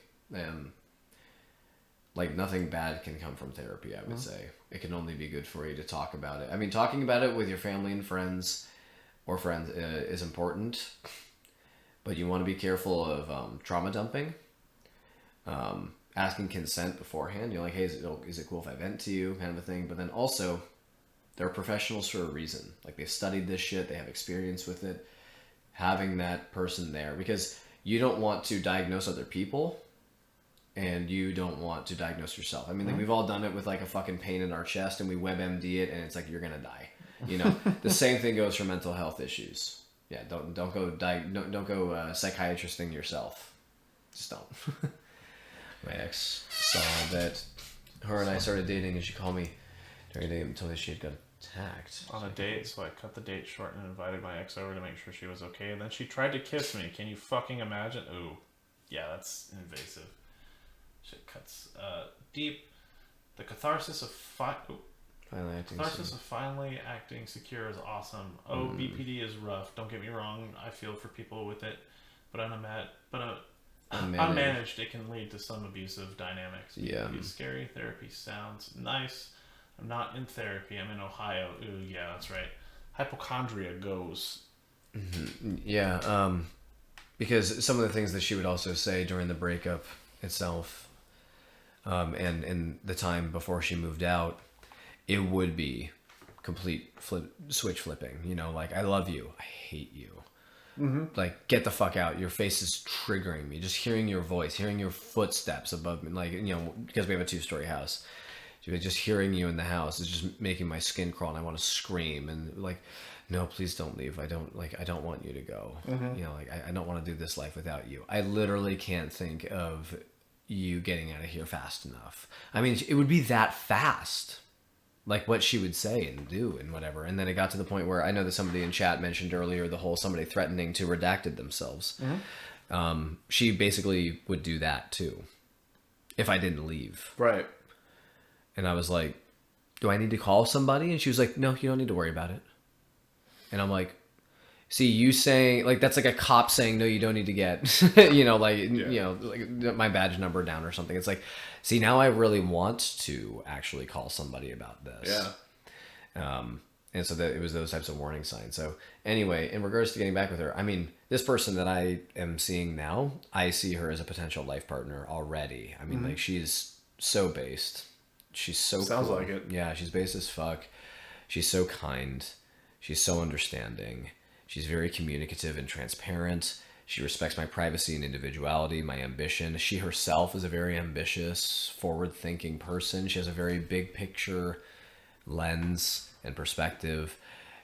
Like, nothing bad can come from therapy, I would say. It can only be good for you to talk about it. I mean, talking about it with your family and friends is important, but you want to be careful of trauma dumping. Asking consent beforehand. You're like, hey, is it cool if I vent to you, kind of a thing. But then also, they're professionals for a reason. Like, they've studied this shit, they have experience with it. Having that person there, because you don't want to diagnose other people, and you don't want to diagnose yourself. I mean, like, we've all done it with like a fucking pain in our chest, and we WebMD it, and it's like you're gonna die. You know, the same thing goes for mental health issues. Yeah, don't go psychiatristing yourself. Just don't. My ex saw that her and I started dating, and she called me during the day and told me she had got attacked
On a date, so I cut the date short and invited my ex over to make sure she was okay. And then she tried to kiss me. Can you fucking imagine? Ooh, yeah, that's invasive. Shit cuts deep. The catharsis of finally acting secure is awesome. Oh, BPD is rough. Don't get me wrong. I feel for people with it, but unmanaged, it can lead to some abusive dynamics.
Yeah,
it's scary. Therapy sounds nice. I'm not in therapy. I'm in Ohio. Ooh, yeah, that's right. Hypochondria goes.
Mm-hmm. Yeah, because some of the things that she would also say during the breakup itself, and in the time before she moved out, it would be complete switch flipping. You know, like, I love you, I hate you. Mm-hmm. Like, get the fuck out. Your face is triggering me. Just hearing your voice, hearing your footsteps above me, like, you know, because we have a 2-story house. Just hearing you in the house is just making my skin crawl, and I want to scream and like, no, please don't leave. I don't want you to go. Mm-hmm. You know, like, I don't want to do this life without you. I literally can't think of you getting out of here fast enough. I mean, it would be that fast, like what she would say and do and whatever. And then it got to the point where I know that somebody in chat mentioned earlier the whole somebody threatening to redacted themselves. Mm-hmm. She basically would do that too if I didn't leave.
Right.
And I was like, do I need to call somebody? And she was like, no, you don't need to worry about it. And I'm like, see, you saying, like, that's like a cop saying, no, you don't need to get, you know, like, yeah, you know, like my badge number down or something. It's like, see, now I really want to actually call somebody about this. Yeah. And so that it was those types of warning signs. So anyway, in regards to getting back with her, I mean, this person that I am seeing now, I see her as a potential life partner already. I mean, mm-hmm, like, she's so based. She's so
sounds
cool.
Like it.
Yeah, she's based as fuck. She's so kind. She's so understanding. She's very communicative and transparent. She respects my privacy and individuality, my ambition. She herself is a very ambitious, forward-thinking person. She has a very big picture lens and perspective.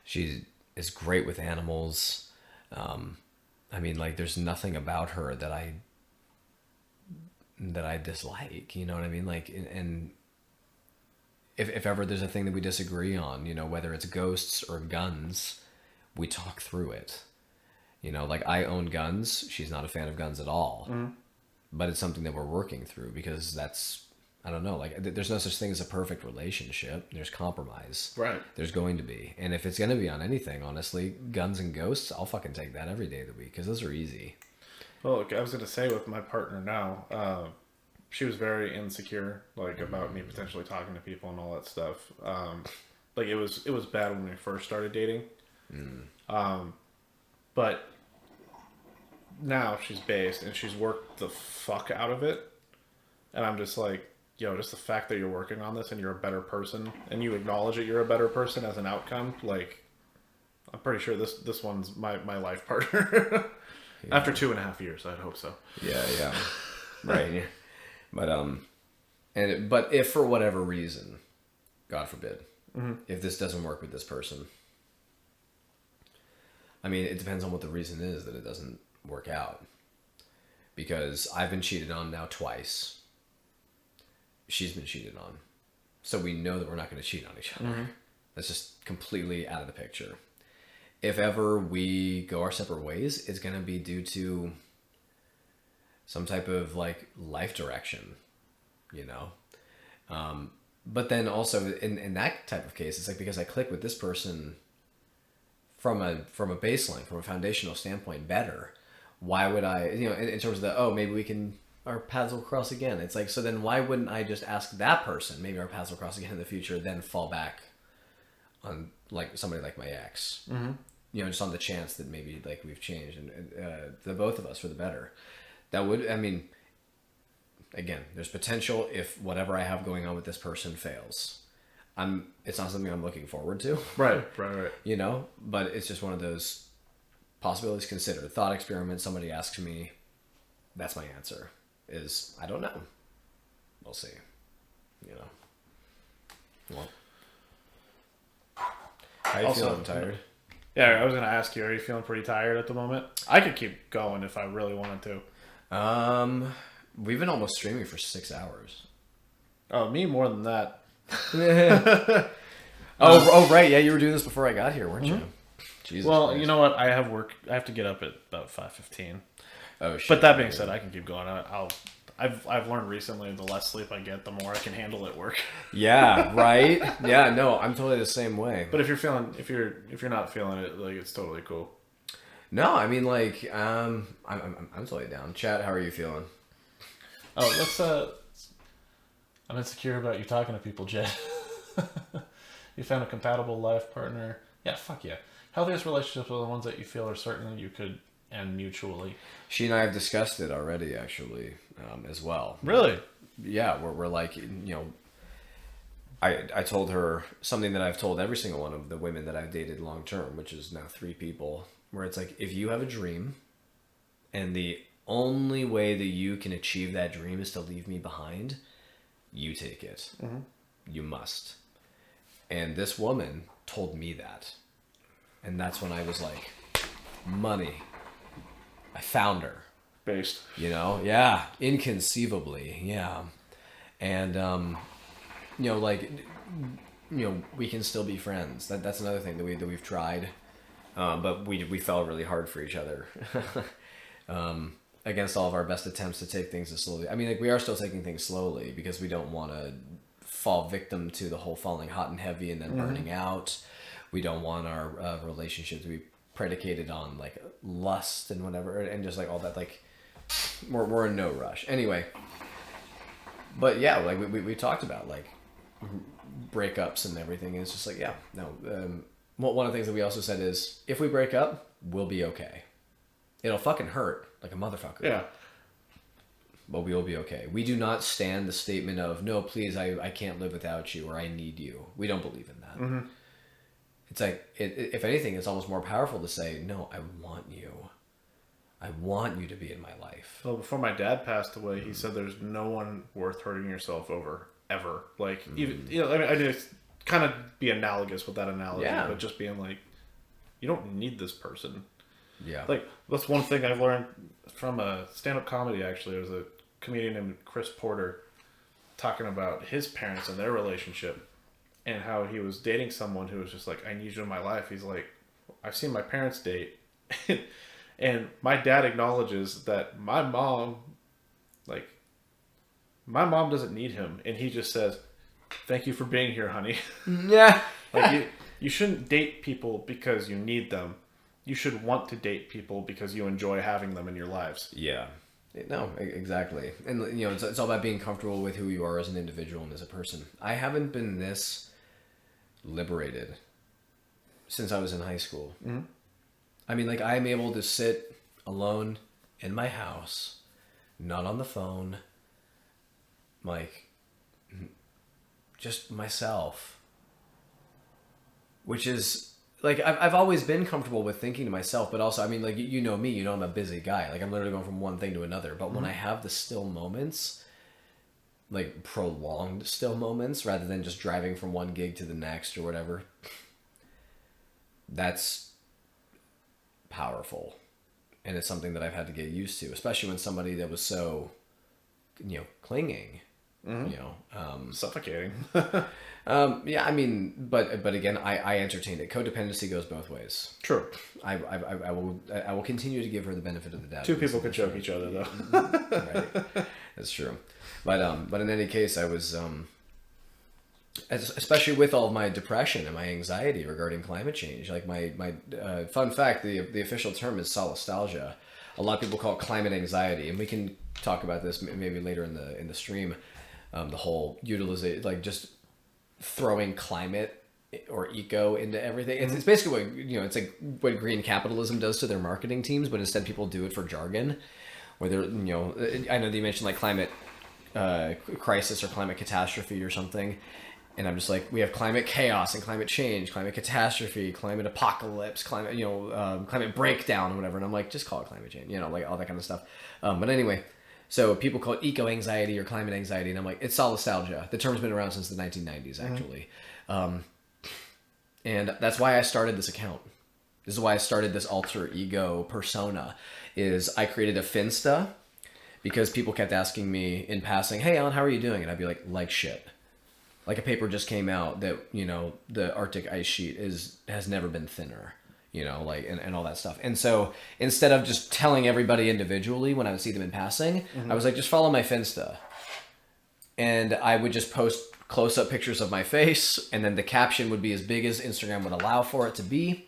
She is great with animals. I mean, like, there's nothing about her that I dislike. You know what I mean? Like, and if ever there's a thing that we disagree on, you know, whether it's ghosts or guns, we talk through it. You know, like, I own guns. She's not a fan of guns at all. Mm-hmm. But it's something that we're working through because that's, I don't know, like, there's no such thing as a perfect relationship. There's compromise. Right. There's going to be. And if it's going to be on anything, honestly, guns and ghosts, I'll fucking take that every day of the week because those are easy.
Well, look, I was going to say with my partner now, she was very insecure, like, about me potentially talking to people and all that stuff. Like, it was bad when we first started dating. But now she's based and she's worked the fuck out of it. And I'm just like, just the fact that you're working on this and you're a better person and you acknowledge that you're a better person as an outcome, like, I'm pretty sure this one's my life partner. After 2.5 years, I'd hope so.
Yeah. Right. Yeah. But if for whatever reason, God forbid, if this doesn't work with this person, I mean, it depends on what the reason is that it doesn't work out. Because I've been cheated on now twice. She's been cheated on. So we know that we're not going to cheat on each other. That's just completely out of the picture. If ever we go our separate ways, it's going to be due to some type of like life direction, you know? But then also in that type of case, it's like because I click with this person from a baseline, from a foundational standpoint better, why would I, in terms of maybe our paths will cross again. It's like, so then why wouldn't I just ask that person, maybe our paths will cross again in the future, then fall back on like somebody like my ex, just on the chance that maybe like we've changed and the both of us for the better. That would, I mean, again, there's potential if whatever I have going on with this person fails. It's not something I'm looking forward to.
Right.
But it's just one of those possibilities considered. Thought experiment. Somebody asks me, that's my answer. Is I don't know. We'll see. Well, how you feeling? Tired?
Yeah, I was gonna ask you. Are you feeling pretty tired at the moment? I could keep going if I really wanted to.
We've been almost streaming for 6 hours.
Oh, me more than that.
Oh, right. Yeah, you were doing this before I got here, weren't you? Jesus
well,
Christ.
you know what? I have work. I have to get up at about 5:15.
Oh shit.
But that being said, I can keep going. I've learned recently the less sleep I get, the more I can handle at work.
Yeah. Right. Yeah. No, I'm totally the same way.
But if you're not feeling it, like it's totally cool.
No, I mean like I'm totally down. Chat, how are you feeling?
Oh, let's I'm insecure about you talking to people, Jed. You found a compatible life partner. Yeah, fuck yeah. Healthiest relationships are the ones that you feel are certain you could end mutually.
She and I have discussed it already, actually, as well.
Really?
Yeah, we're like, I told her something that I've told every single one of the women that I've dated long term, which is now 3 people, where it's like, if you have a dream and the only way that you can achieve that dream is to leave me behind, you take it. You must. And this woman told me that. And that's when I was like, money. I found her.
Based.
Yeah. Inconceivably. Yeah. And, we can still be friends. That's another thing that we've tried. But we fell really hard for each other. Against all of our best attempts to take things as slowly. I mean, like, we are still taking things slowly because we don't want to fall victim to the whole falling hot and heavy and then burning out. We don't want our relationship to be predicated on like lust and whatever and just like all that. Like, we're in no rush anyway. But yeah, like we talked about like breakups and everything. And it's just like, yeah, no. One of the things that we also said is if we break up, we'll be okay. It'll fucking hurt like a motherfucker.
Yeah.
But we will be okay. We do not stand the statement of, no, please, I can't live without you, or I need you. We don't believe in that. It's like, if anything, it's almost more powerful to say, no, I want you. I want you to be in my life.
Well, before my dad passed away, he said there's no one worth hurting yourself over, ever. Like, even, I mean, I just kind of be analogous with that analogy, but just being like, you don't need this person.
Yeah.
Like, that's one thing I've learned from a stand-up comedy, actually. There was a comedian named Chris Porter talking about his parents and their relationship and how he was dating someone who was just like, I need you in my life. He's like, I've seen my parents date. And my dad acknowledges that my mom doesn't need him. And he just says, thank you for being here, honey.
Yeah.
Like, you shouldn't date people because you need them. You should want to date people because you enjoy having them in your lives.
Yeah. No, exactly. And, it's all about being comfortable with who you are as an individual and as a person. I haven't been this liberated since I was in high school. I mean, like, I'm able to sit alone in my house, not on the phone, like, just myself. Which is, like, I've always been comfortable with thinking to myself, but also, I mean, like, you know me, you know I'm a busy guy. Like, I'm literally going from one thing to another. But when I have the still moments, like, prolonged still moments, rather than just driving from one gig to the next or whatever, that's powerful. And it's something that I've had to get used to, especially when somebody that was so, clinging,
Suffocating.
yeah, I mean, but again, I entertained it. Codependency goes both ways.
True.
I will continue to give her the benefit of the doubt.
Two people could choke each other, though.
Right. That's true. But in any case, I was, especially with all of my depression and my anxiety regarding climate change. Like my fun fact, the official term is solastalgia. A lot of people call it climate anxiety, and we can talk about this maybe later in the stream. The whole utilization, like just throwing climate or eco into everything. It's basically what, it's like what green capitalism does to their marketing teams, but instead people do it for jargon. Where they're, I know that you mentioned like climate crisis or climate catastrophe or something. And I'm just like, we have climate chaos and climate change, climate catastrophe, climate apocalypse, climate, climate breakdown or whatever. And I'm like, just call it climate change, like all that kind of stuff. But anyway, so people call it eco-anxiety or climate anxiety. And I'm like, it's solastalgia. The term's been around since the 1990s, actually. And that's why I started this account. This is why I started this alter ego persona, is I created a Finsta because people kept asking me in passing, hey, Allan, how are you doing? And I'd be like shit. Like a paper just came out that, the Arctic ice sheet has never been thinner, and all that stuff. And so instead of just telling everybody individually when I would see them in passing, I was like, just follow my Finsta. And I would just post close-up pictures of my face, and then the caption would be as big as Instagram would allow for it to be.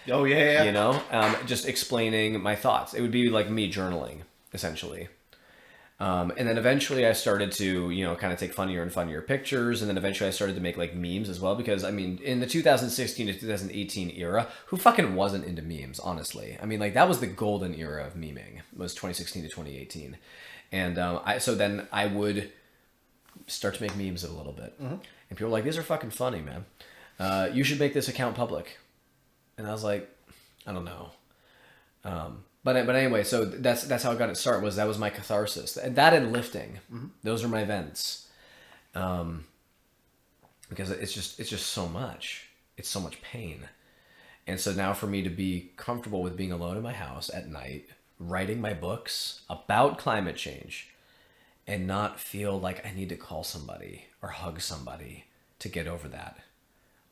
Oh, yeah.
Just explaining my thoughts. It would be like me journaling, essentially. And then eventually I started to, kind of take funnier and funnier pictures. And then eventually I started to make like memes as well. Because I mean, in the 2016 to 2018 era, who fucking wasn't into memes, honestly? I mean, like that was the golden era of memeing, was 2016 to 2018. And so then I would start to make memes a little bit. And people were like, these are fucking funny, man. You should make this account public. And I was like, I don't know. But anyway, so that's how I got it started. That was my catharsis. That and lifting, those are my vents, because it's just so much. It's so much pain, and so now for me to be comfortable with being alone in my house at night, writing my books about climate change, and not feel like I need to call somebody or hug somebody to get over that.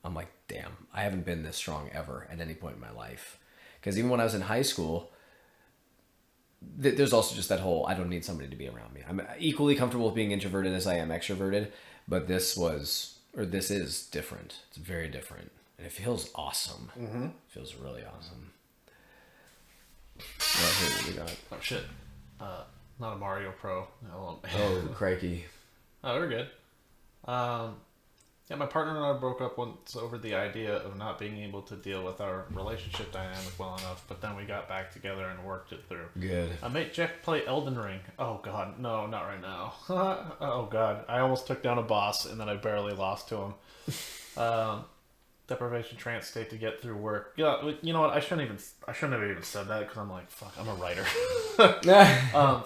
I'm like, damn, I haven't been this strong ever at any point in my life. Because even when I was in high school, there's also just that whole, I don't need somebody to be around me. I'm equally comfortable with being introverted as I am extroverted, but this is different. It's very different. And it feels awesome. It feels really awesome. What we got?
Oh, shit. Not a Mario Pro.
Oh, crikey.
Oh, we're good. Yeah, my partner and I broke up once over the idea of not being able to deal with our relationship dynamic well enough, but then we got back together and worked it through.
Good.
I made Jeff play Elden Ring. Oh, God. No, not right now. Oh, God. I almost took down a boss, and then I barely lost to him. Deprivation trance state to get through work. Yeah, you know what? I shouldn't have even said that, because I'm like, fuck, I'm a writer.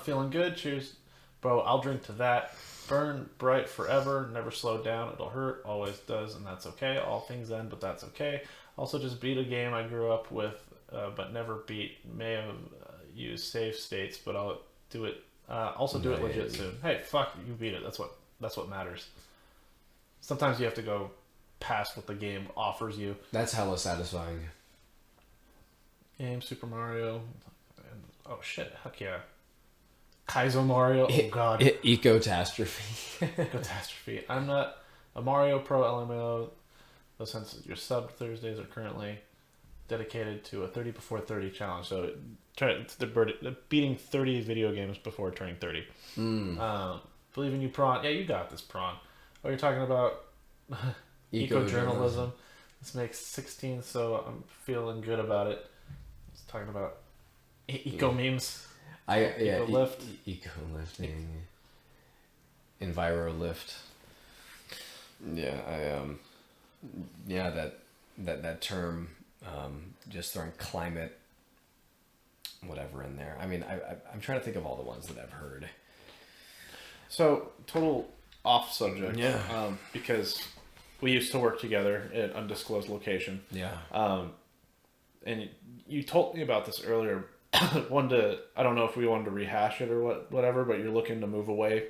Feeling good. Cheers. Bro, I'll drink to that. Burn bright forever, never slow down, it'll hurt, always does, and that's okay. All things end, but that's okay. Also just beat a game I grew up with, but never beat. May have used save states, but I'll do it. Also do it legit soon. Hey, fuck, you beat it. That's what matters. Sometimes you have to go past what the game offers you.
That's hella satisfying.
Game, Super Mario. And, oh shit, heck yeah. Kaizo Mario, oh god.
Ecotastrophe.
Catastrophe. I'm not a Mario Pro LMO, but since your sub Thursdays are currently dedicated to a 30 before 30 challenge, so beating 30 video games before turning 30. Believe in you, Prawn. Yeah, you got this, Prawn. Oh, you're talking about eco-journalism. This makes 16, so I'm feeling good about it. I was talking about eco-memes.
Eco-lift. Eco-lifting. Enviro-lift. Yeah, yeah, that term, just throwing climate, whatever in there. I mean, I'm trying to think of all the ones that I've heard.
So, total off subject.
Yeah.
Because we used to work together at undisclosed location.
Yeah.
And you told me about this earlier. I don't know if we wanted to rehash it or whatever, but you're looking to move away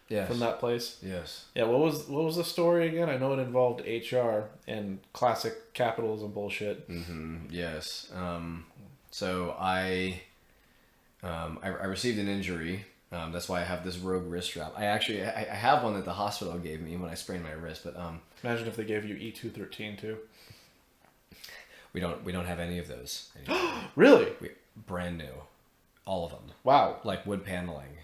Yes.
from that place.
Yes.
Yeah, what was the story again? I know it involved HR and classic capitalism bullshit.
Yes. So I received an injury. That's why I have this rogue wrist strap. I have one that the hospital gave me when I sprained my wrist, but
Imagine if they gave you E213 too.
we don't have any of those anymore.
Really?
Brand new, all of them,
Wow.
like wood paneling.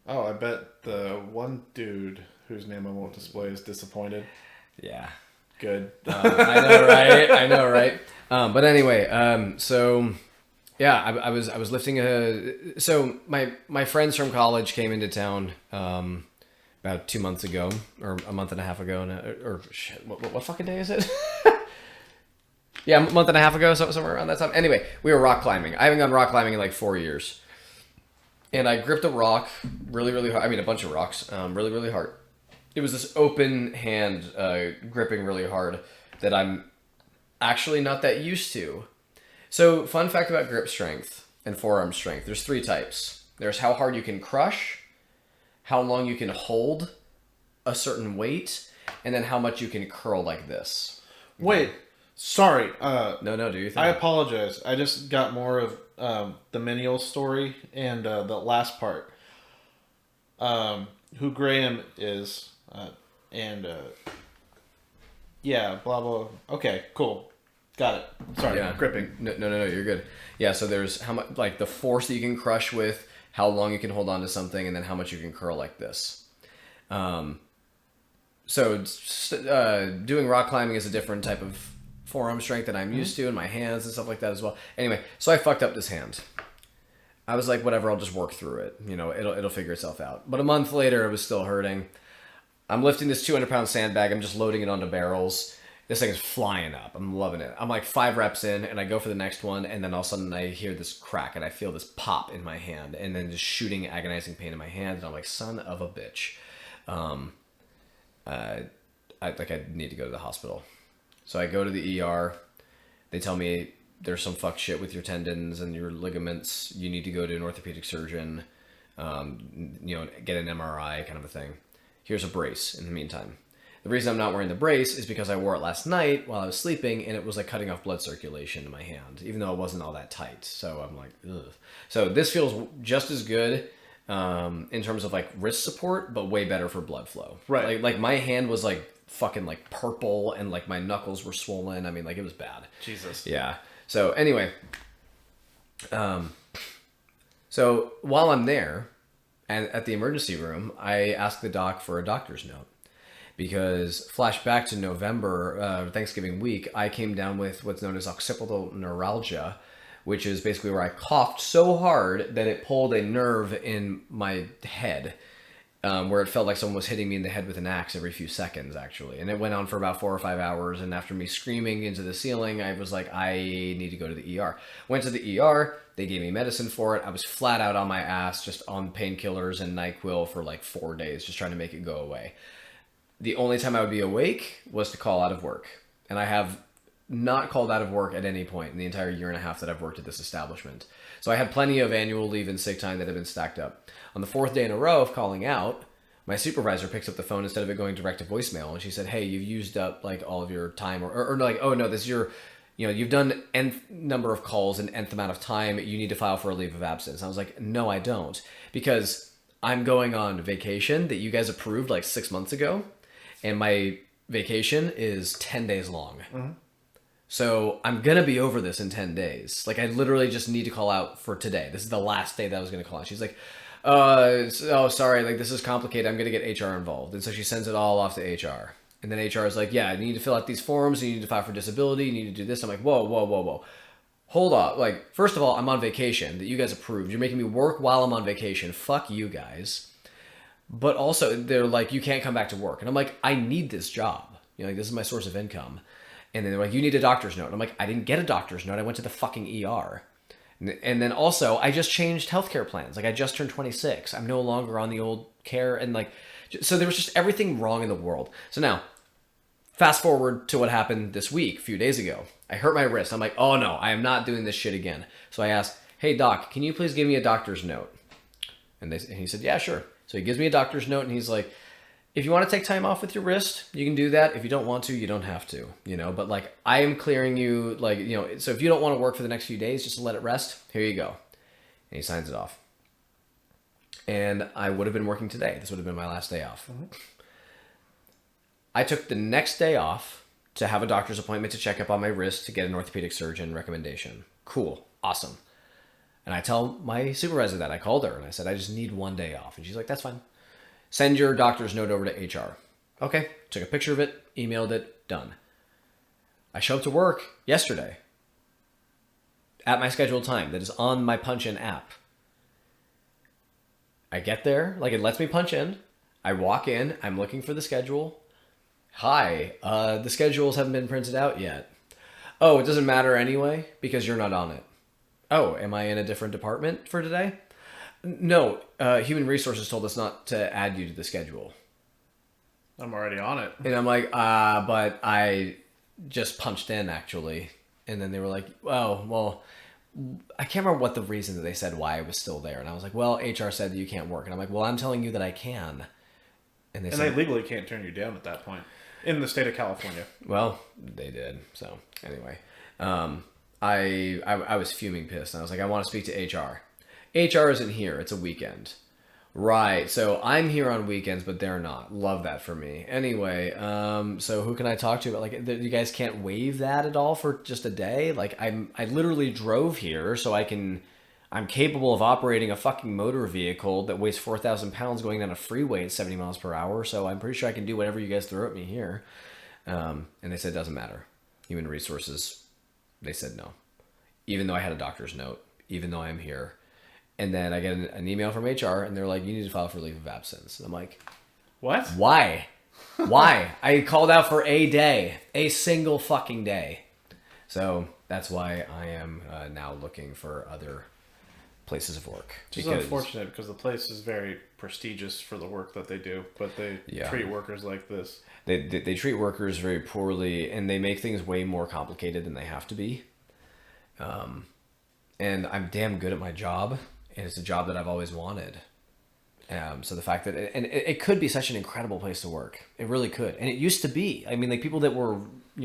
Oh, I bet the one dude whose name I won't display is disappointed.
Yeah.
Good.
I know, right? I know, right? But anyway, so yeah, I was lifting so my friends from college came into town about 2 months ago, or a month and a half ago, or shit, what fucking day is it? Yeah, a month and a half ago, somewhere around that time. Anyway, we were rock climbing. I haven't gone rock climbing in like 4 years, and I gripped a rock really, really hard. I mean, a bunch of rocks, really, really hard. It was this open hand gripping really hard that I'm actually not that used to. So, fun fact about grip strength and forearm strength. There's 3 types. There's how hard you can crush, how long you can hold a certain weight, and then how much you can curl like this.
Wait. Sorry.
No, do you think?
I apologize. I just got more of the Menial story and the last part. Who Graham is, and yeah, blah blah. Okay, cool, got it. Sorry,
Yeah.
gripping.
No, you're good. Yeah, so there's how much, like the force that you can crush with, how long you can hold on to something, and then how much you can curl like this. So doing rock climbing is a different type of forearm strength that I'm used to, in my hands and stuff like that as well. Anyway, so I fucked up this hand. I was like, whatever, I'll just work through it. You know, it'll figure itself out. But a month later, it was still hurting. I'm lifting this 200-pound sandbag. I'm just loading it onto barrels. This thing is flying up. I'm loving it. I'm like 5 reps in, and I go for the next one, and then all of a sudden I hear this crack, and I feel this pop in my hand, and then just shooting agonizing pain in my hand, and I'm like, son of a bitch. I need to go to the hospital. So I go to the ER. They tell me there's some fuck shit with your tendons and your ligaments. You need to go to an orthopedic surgeon, get an MRI kind of a thing. Here's a brace in the meantime. The reason I'm not wearing the brace is because I wore it last night while I was sleeping, and it was like cutting off blood circulation in my hand, even though it wasn't all that tight. So I'm like, ugh. So this feels just as good in terms of like wrist support, but way better for blood flow.
Right.
Like my hand was like fucking like purple, and like my knuckles were swollen. I mean, like it was bad.
Jesus.
Yeah. So anyway, so while I'm there and at the emergency room, I asked the doc for a doctor's note, because flashback to November, Thanksgiving week, I came down with what's known as occipital neuralgia, which is basically where I coughed so hard that it pulled a nerve in my head, where it felt like someone was hitting me in the head with an axe every few seconds, actually. And it went on for about 4 or 5 hours, and after me screaming into the ceiling, I was like, I need to go to the ER. Went to the ER, they gave me medicine for it. I was flat out on my ass, just on painkillers and NyQuil for like 4 days, just trying to make it go away. The only time I would be awake was to call out of work. And I have not called out of work at any point in the entire 1.5 years that I've worked at this establishment. So I had plenty of annual leave and sick time that had been stacked up. On the 4th day in a row of calling out, my supervisor picks up the phone instead of it going direct to voicemail. And she said, hey, you've used up like all of your time, or like, oh no, this is your, you've done nth number of calls and nth amount of time. You need to file for a leave of absence. And I was like, no, I don't, because I'm going on vacation that you guys approved like 6 months ago. And my vacation is 10 days long. Mm-hmm. So I'm going to be over this in 10 days. Like I literally just need to call out for today. This is the last day that I was going to call out. She's like, oh, sorry. Like this is complicated. I'm going to get HR involved. And so she sends it all off to HR. And then HR is like, yeah, you need to fill out these forms. You need to file for disability. You need to do this. I'm like, whoa. Hold on. Like, first of all, I'm on vacation that you guys approved. You're making me work while I'm on vacation. Fuck you guys. But also, they're like, you can't come back to work. And I'm like, I need this job. You know, like, this is my source of income. And then they're like, you need a doctor's note. And I'm like, I didn't get a doctor's note. I went to the fucking ER. And then also, I just changed healthcare plans. Like, I just turned 26. I'm no longer on the old care. And like, so there was just everything wrong in the world. So now, fast forward to what happened this week, a few days ago. I hurt my wrist. I'm like, oh no, I am not doing this shit again. So I asked, hey doc, can you please give me a doctor's note? And he said, yeah, sure. So he gives me a doctor's note and he's like, if you want to take time off with your wrist, you can do that. If you don't want to, you don't have to, you know, but like, I am clearing you, like, you know, so if you don't want to work for the next few days, just to let it rest, here you go. And he signs it off. And I would have been working today. This would have been my last day off. Mm-hmm. I took the next day off to have a doctor's appointment to check up on my wrist to get an orthopedic surgeon recommendation. Cool. Awesome. And I tell my supervisor that. I called her and I said, I just need one day off. And she's like, that's fine. Send your doctor's note over to HR. Okay. Took a picture of it, emailed it, done. I show up to work yesterday at my scheduled time that is on my punch-in app. I get there, like it lets me punch in. I walk in, I'm looking for the schedule. Hi, the schedules haven't been printed out yet. Oh, it doesn't matter anyway because you're not on it. Oh, am I in a different department for today? No, Human Resources told us not to add you to the schedule.
I'm already on it.
And I'm like, but I just punched in actually. And then they were like, oh, well, I can't remember what the reason that they said why I was still there. And I was like, well, HR said that you can't work. And I'm like, well, I'm telling you that I can. And they said,
they legally can't turn you down at that point in the state of California.
Well, they did. So anyway, I was fuming pissed. And I was like, I want to speak to HR. HR isn't here. It's a weekend. Right. So I'm here on weekends, but they're not. Love that for me. Anyway, so who can I talk to? Like, you guys can't waive that at all for just a day? Like, I literally drove here so I'm capable of operating a fucking motor vehicle that weighs 4,000 pounds going down a freeway at 70 miles per hour. So I'm pretty sure I can do whatever you guys throw at me here. And they said, it doesn't matter. Human Resources, they said no. Even though I had a doctor's note, even though I'm here. And then I get an email from HR and they're like, you need to file for leave of absence. And I'm like,
what?
Why? Why? I called out for a day, a single fucking day. So that's why I am now looking for other places of work.
Which is unfortunate because the place is very prestigious for the work that they do, but they treat workers like this.
They treat workers very poorly and they make things way more complicated than they have to be. And I'm damn good at my job. And it's a job that I've always wanted. So the fact that it could be such an incredible place to work, it really could, and it used to be. I mean, like people that were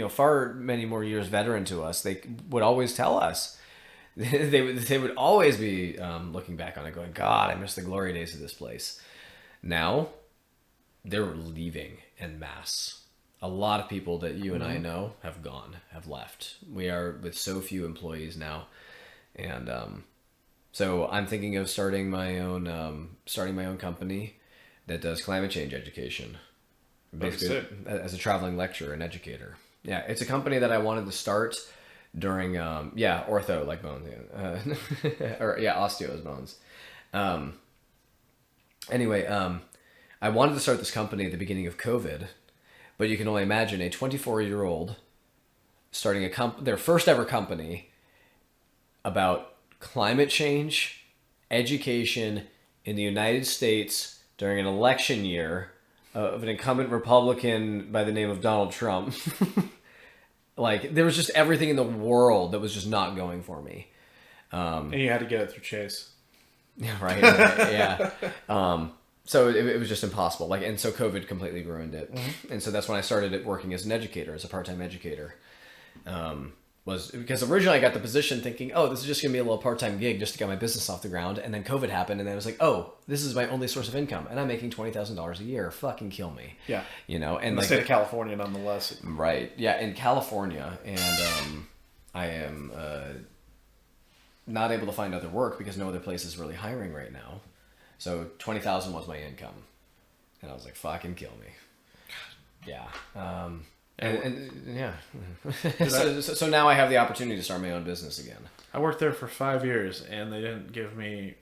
far many more years veteran to us, they would always tell us they would always be looking back on it, going, "God, I miss the glory days of this place." Now they're leaving en masse. A lot of people that you and I know have left. We are with so few employees now, and so I'm thinking of starting my own company that does climate change education, basically as a traveling lecturer and educator. Yeah, it's a company that I wanted to start during ortho, like bones, or osteo is bones. Anyway, I wanted to start this company at the beginning of COVID, but you can only imagine a 24-year-old starting their first ever company about climate change, education in the United States during an election year of an incumbent Republican by the name of Donald Trump. Like, there was just everything in the world that was just not going for me.
And you had to get it through Chase.
Yeah, right. Yeah. So it was just impossible. Like, and so COVID completely ruined it. Mm-hmm. And so that's when I started working as an educator, as a part-time educator. Was because originally I got the position thinking, oh, this is just going to be a little part-time gig just to get my business off the ground. And then COVID happened and then I was like, oh, this is my only source of income. And I'm making $20,000 a year. Fucking kill me.
Yeah.
And
in the state of California, nonetheless.
Right. Yeah. In California. And I am not able to find other work because no other place is really hiring right now. So $20,000 was my income. And I was like, fucking kill me. Yeah. And yeah. So now I have the opportunity to start my own business again.
I worked there for 5 years and they didn't give me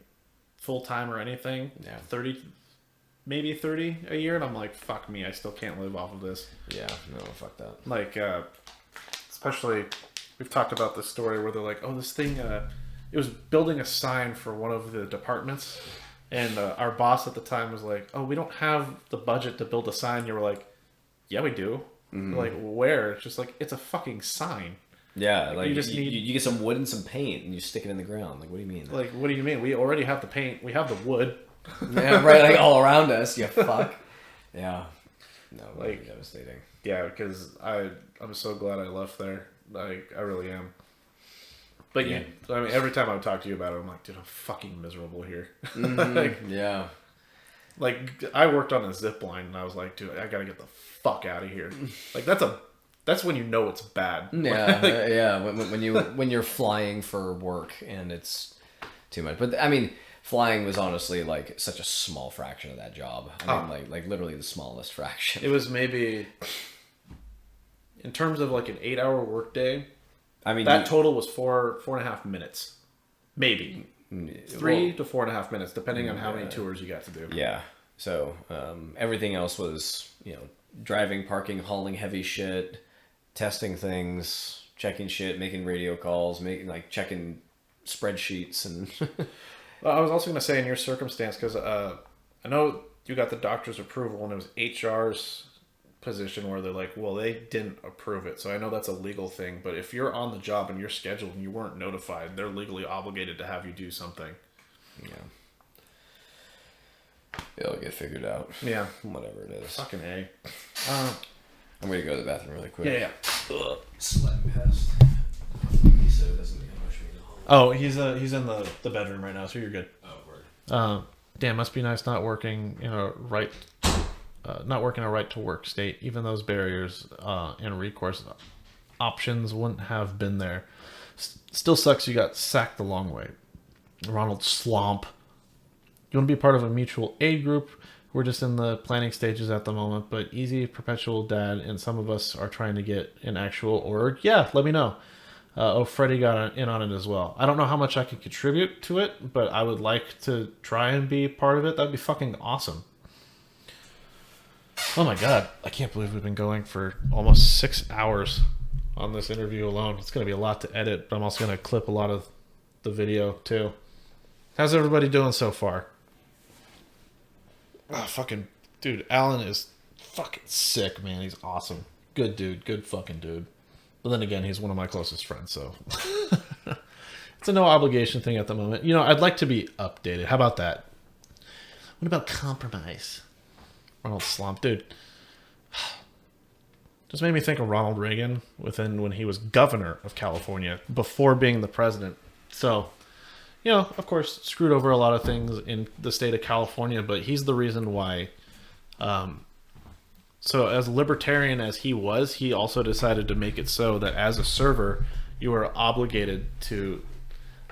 full time or anything.
Yeah.
maybe 30 a year, and I'm like, fuck me, I still can't live off of this.
Yeah, no, fuck that.
Like, especially, we've talked about this story where they're like, oh, this thing, it was building a sign for one of the departments, and our boss at the time was like, oh, we don't have the budget to build a sign. You were like, yeah, we do. We're like, where? It's just like, it's a fucking sign.
Yeah, like
you just need...
you get some wood and some paint and you stick it in the ground. Like, what do you mean?
Like, what do you mean? We already have the paint. We have the wood.
Yeah, right, like all around us, you fuck.
Yeah. No,
Like,
devastating.
Yeah, because I'm so glad I left there. Like, I really am. But
Yeah.
I mean, every time I talk to you about it, I'm like, dude, I'm fucking miserable here.
Yeah.
Like, I worked on a zip line, and I was like, dude, I gotta get the fuck out of here. Like, that's when you know it's bad.
Yeah, yeah. When you're flying for work and it's too much. But I mean, flying was honestly like such a small fraction of that job. I mean, like literally the smallest fraction.
It was maybe, in terms of like an 8-hour workday,
I mean,
that total was 4.5 minutes, maybe 3 to 4.5 minutes, depending on how many tours you got to do.
Yeah. So everything else was, driving, parking, hauling heavy shit, testing things, checking shit, making radio calls, checking spreadsheets, and
Well, I was also going to say in your circumstance, because I know you got the doctor's approval, and it was HR's position where they're like, well, they didn't approve it. So I know that's a legal thing, but if you're on the job and you're scheduled and you weren't notified, they're legally obligated to have you do something.
it'll get figured out.
Yeah.
Whatever it is.
Fucking A.
I'm going to go to the bathroom really quick.
Yeah.
Sweat pest. So it doesn't push me to home.
Oh, he's in the bedroom right now, so you're good.
Oh, word.
Damn, must be nice not working in a right to work state. Even those barriers and recourse options wouldn't have been there. Still sucks you got sacked the long way. Ronald Slomp. You want to be part of a mutual aid group? We're just in the planning stages at the moment, but Easy, Perpetual Dad, and some of us are trying to get an actual org. Yeah, let me know. Freddie got in on it as well. I don't know how much I could contribute to it, but I would like to try and be part of it. That'd be fucking awesome. Oh my god, I can't believe we've been going for almost 6 hours on this interview alone. It's going to be a lot to edit, but I'm also going to clip a lot of the video too. How's everybody doing so far? Oh, fucking dude, Allan is fucking sick, man. He's awesome. Good dude, good fucking dude. But then again, he's one of my closest friends, so it's a no obligation thing at the moment. I'd like to be updated. How about that? What about compromise? Ronald Slump, dude. Just made me think of Ronald Reagan when he was governor of California before being the president. So, of course, screwed over a lot of things in the state of California, but he's the reason why. So as libertarian as he was, he also decided to make it so that as a server, you were obligated to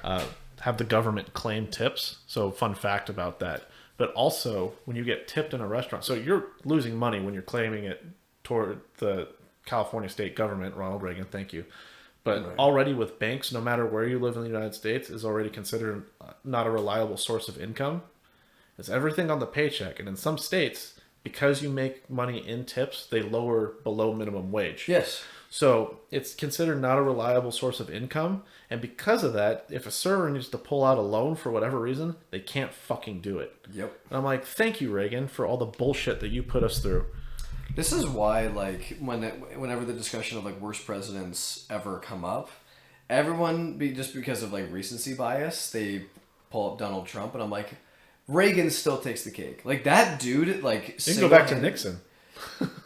have the government claim tips. So fun fact about that. But also, when you get tipped in a restaurant, so you're losing money when you're claiming it toward the California state government. Ronald Reagan, thank you. But already with banks, no matter where you live in the United States, is already considered not a reliable source of income. It's everything on the paycheck. And in some states, because you make money in tips, they lower below minimum wage.
Yes.
So it's considered not a reliable source of income. And because of that, if a server needs to pull out a loan for whatever reason, they can't fucking do it.
Yep.
And I'm like, thank you, Reagan, for all the bullshit that you put us through.
This is why, whenever the discussion of worst presidents ever come up, everyone just because of recency bias, they pull up Donald Trump, and I'm like, Reagan still takes the cake. That dude,
You can go back to Nixon.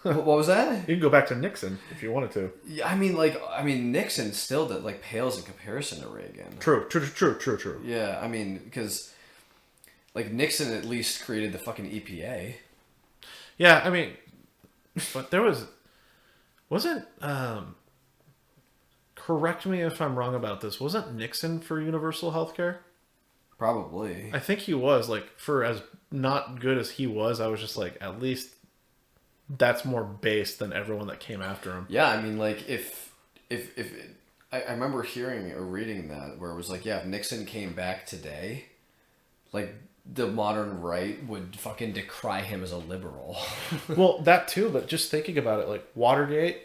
What was that?
You can go back to Nixon if you wanted to.
Yeah, I mean, Nixon still pales in comparison to Reagan.
True.
Yeah, I mean, because Nixon at least created the fucking EPA.
Yeah, I mean, but there wasn't. Correct me if I'm wrong about this. Wasn't Nixon for universal healthcare?
Probably.
I think he was. For as not good as he was, I was just at least that's more base than everyone that came after him.
Yeah, I mean, if I remember hearing or reading that where it was if Nixon came back today, the modern right would fucking decry him as a liberal.
Well, that too, but just thinking about it, like Watergate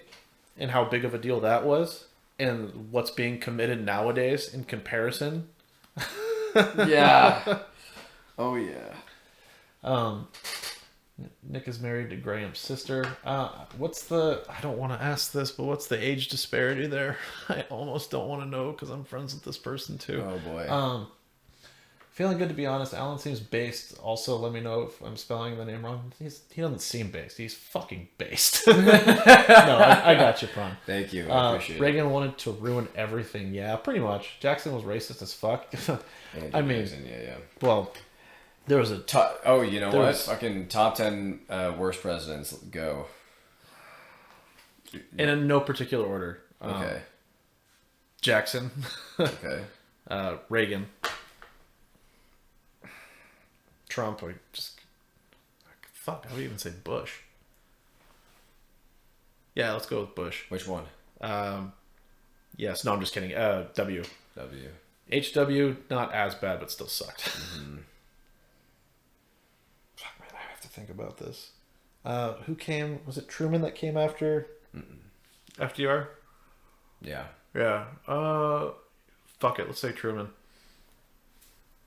and how big of a deal that was, and what's being committed nowadays in comparison.
Yeah. Oh yeah.
Nick is married to Graham's sister. What's the? I don't want to ask this, but what's the age disparity there? I almost don't want to know because I'm friends with this person too.
Oh boy.
Feeling good to be honest. Allan seems based. Also, let me know if I'm spelling the name wrong. He doesn't seem based. He's fucking based. No, I got you, Prawn.
Thank you. I appreciate
Reagan wanted to ruin everything. Yeah, pretty much. Jackson was racist as fuck. I mean,
yeah.
well, there was a
You know what? Fucking top 10 worst presidents. Go.
in no particular order.
Okay.
Jackson,
Okay.
Reagan, Trump. Or just fuck. I would even say Bush. Yeah, let's go with Bush.
Which one?
Yes. No, I'm just kidding. W.
W.
HW, not as bad, but still sucked.
Mm-hmm.
Fuck, man, I have to think about this. Who came? Was it Truman that came after FDR?
Yeah.
Yeah. Fuck it. Let's say Truman.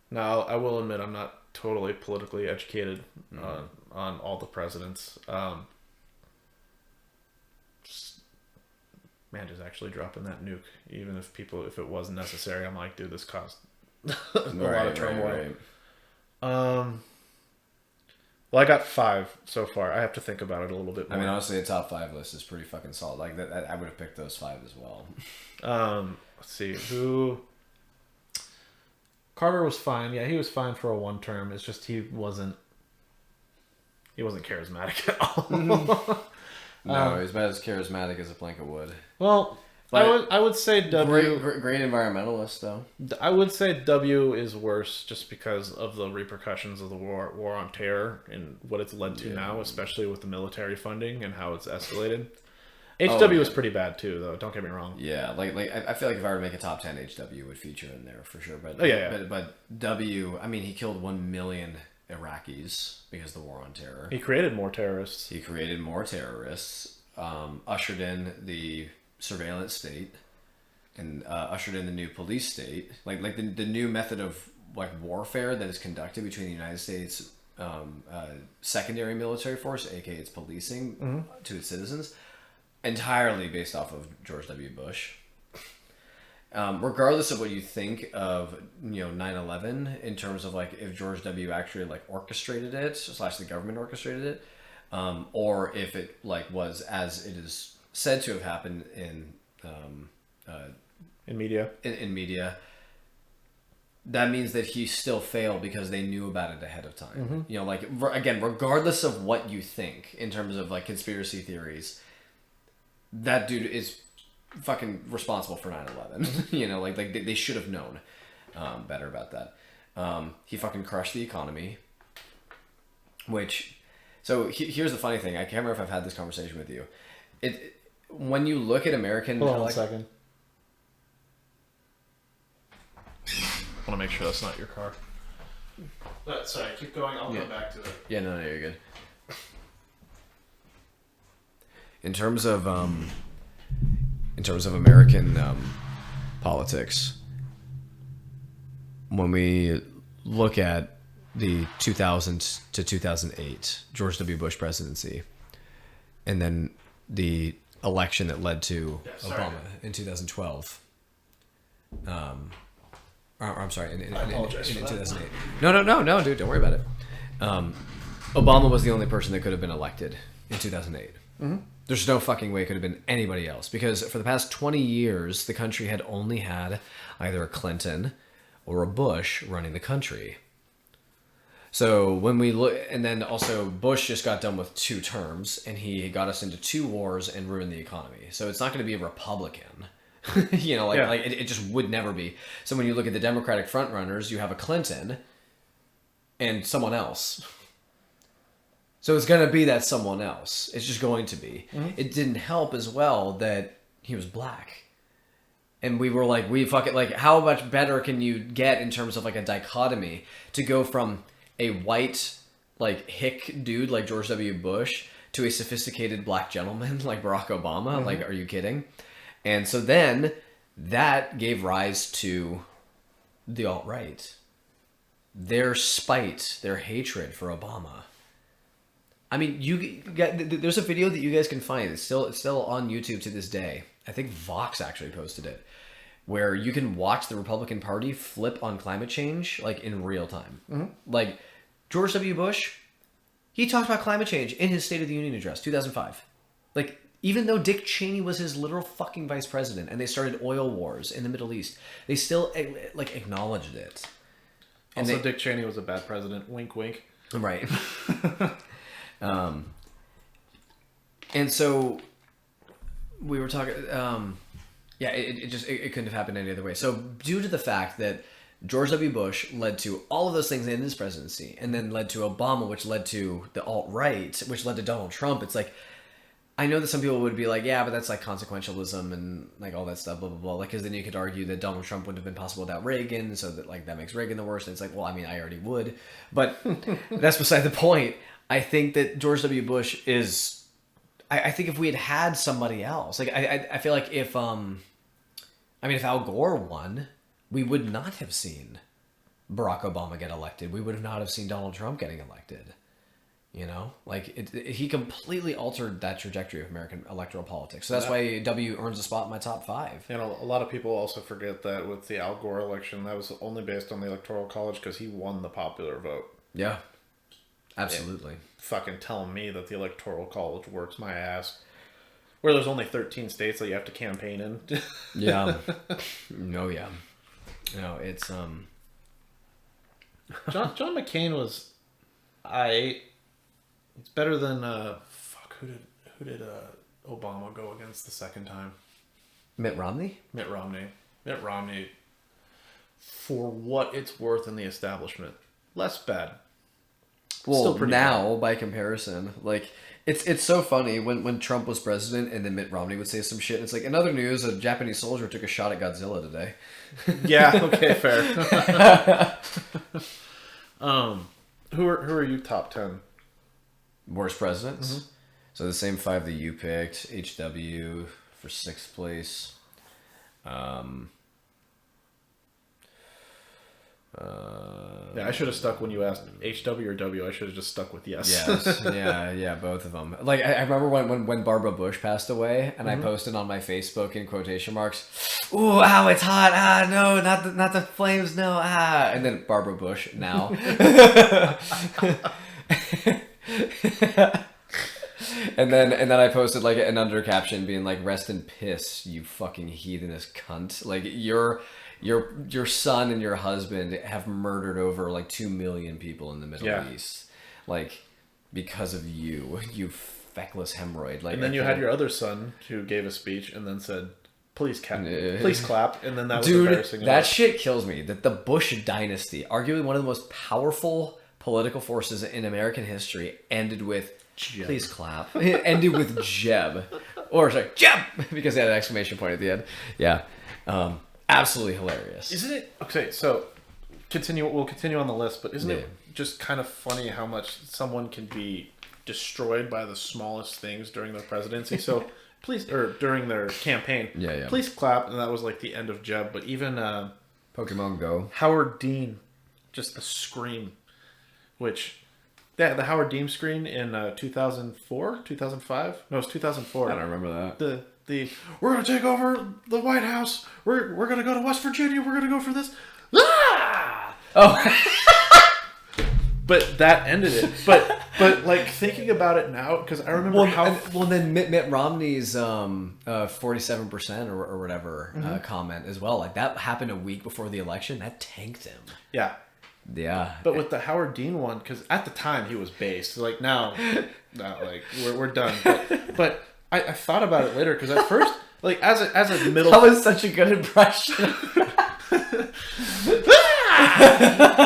Now, I will admit I'm not totally politically educated on all the presidents. Man, just actually dropping that nuke, even if it wasn't necessary, I'm like, dude, this caused a lot of turmoil. Well, I got 5 so far. I have to think about it a little bit more.
I mean, honestly, the top 5 list is pretty fucking solid. Like that, I would have picked those 5 as well.
Let's see who. Carter was fine. Yeah, he was fine for a 1 term. It's just he wasn't charismatic at all.
No, he's about as charismatic as a plank of wood.
Well,
But
I would say W.
Great environmentalist, though.
I would say W is worse just because of the repercussions of the war on terror and what it's led to now, especially with the military funding and how it's escalated. HW is pretty bad too, though. Don't get me wrong.
Yeah, like I feel like if I were to make a top 10, HW would feature in there for sure. But but W, I mean, he killed 1 million Iraqis because of the war on terror.
He created more terrorists.
Ushered in the surveillance state, and ushered in the new police state. Like the new method of like warfare that is conducted between the United States secondary military force, aka its policing to its citizens, entirely based off of George W. Bush. Regardless of what you think of 9/11 in terms of like if George W. actually like orchestrated it / the government orchestrated it, or if it like was as it is said to have happened in
media.
In media, that means that he still failed because they knew about it ahead of time. Like again, regardless of what you think in terms of like conspiracy theories, that dude is fucking responsible for 9/11. Like they should have known better about that. He fucking crushed the economy. Here's the funny thing. I can't remember if I've had this conversation with you. When you look at American...
Hold on 1 second. I want to make sure that's not your car. Sorry, keep going. I'll come back to it.
Yeah, no, you're good. In terms of American politics, when we look at the 2000 to 2008 George W. Bush presidency, and then the election that led to Obama in 2012. I'm sorry, in 2008. No, dude, don't worry about it. Obama was the only person that could have been elected in 2008. There's no fucking way it could have been anybody else, because for the past 20 years, the country had only had either a Clinton or a Bush running the country. So when we look, and then also Bush just got done with 2 terms, and he got us into 2 wars and ruined the economy. So it's not going to be a Republican, it just would never be. So when you look at the Democratic frontrunners, you have a Clinton and someone else. So it's going to be that someone else. It's just going to be. It didn't help as well that he was black. And we were like, how much better can you get in terms of like a dichotomy to go from a white, like, hick dude like George W. Bush to a sophisticated black gentleman like Barack Obama. Mm-hmm. Like, are you kidding? And so then that gave rise to the alt-right. Their spite, their hatred for Obama. I mean, there's a video that you guys can find. It's still on YouTube to this day. I think Vox actually posted it, where you can watch the Republican Party flip on climate change like in real time. Mm-hmm. Like George W. Bush, he talked about climate change in his State of the Union address, 2005. Like, even though Dick Cheney was his literal fucking vice president and they started oil wars in the Middle East, they still like acknowledged it. And
also, Dick Cheney was a bad president. Wink, wink.
Right. And so we were talking. It couldn't have happened any other way. So due to the fact that George W. Bush led to all of those things in his presidency, and then led to Obama, which led to the alt-right, which led to Donald Trump, it's like, I know that some people would be like, yeah, but that's like consequentialism and like all that stuff, blah, blah, blah. Like, because then you could argue that Donald Trump wouldn't have been possible without Reagan, so that like that makes Reagan the worst. And it's like, well, I mean, I already would. But that's beside the point. I think that George W. Bush is... I think if we had somebody else... Like, I feel like if... if Al Gore won, we would not have seen Barack Obama get elected. We would not have seen Donald Trump getting elected. You know, like he completely altered that trajectory of American electoral politics. So that's why W earns a spot in my top 5.
And a lot of people also forget that with the Al Gore election, that was only based on the Electoral College because he won the popular vote.
Yeah, absolutely.
And fucking telling me that the Electoral College works my ass. Where there's only 13 states that you have to campaign in.
Yeah. No, yeah. No, it's
John McCain was It's better than who did Obama go against the second time?
Mitt Romney.
Mitt Romney, for what it's worth in the establishment, less bad.
Well,
still pretty
now
bad.
By comparison, like it's so funny when Trump was president and then Mitt Romney would say some shit. And it's like, in other news, a Japanese soldier took a shot at Godzilla today.
Yeah. Okay. Fair. Who are you top 10?
Worst presidents? Mm-hmm. So the same 5 that you picked. HW for 6th place.
Yeah, I should have stuck when you asked HW or W. I should have just stuck with yes.
Yes, yeah, both of them. Like I remember when Barbara Bush passed away, and I posted on my Facebook in quotation marks, "Ooh, ow, it's hot. Ah, no, not the flames. No, ah." And then Barbara Bush now. And then I posted like an under caption being like, "Rest in piss, you fucking heathenist cunt." Like your son and your husband have murdered over like 2 million people in the Middle East, like because of you feckless hemorrhoid. Like,
and then you had your other son who gave a speech and then said, please clap, and then that was embarrassing.
That shit kills me. That the Bush dynasty, arguably one of the most powerful political forces in American history, ended with Jeb. Please clap. It ended with Jeb. Or sorry, Jeb! Because they had an exclamation point at the end. Yeah. Absolutely hilarious.
Isn't it? Okay, so we'll continue on the list, but isn't it just kind of funny how much someone can be destroyed by the smallest things during their presidency? So during their campaign.
Yeah.
Please clap, and that was like the end of Jeb. But even
Pokemon Go.
Howard Dean, just the scream, which... Yeah, the Howard Dean screen in 2004, 2005? No, it's 2004.
I don't remember that.
The we're gonna take over the White House. We're gonna go to West Virginia. We're gonna go for this. Ah!
Oh.
But that ended it. But like thinking about it now, because I remember
then Mitt Romney's 47% or whatever comment as well. Like that happened a week before the election. That tanked him.
Yeah.
Yeah.
But with the Howard Dean one, because at the time he was based. Like now, like we're done. But I thought about it later because at first, like as a middle.
That was such a good impression.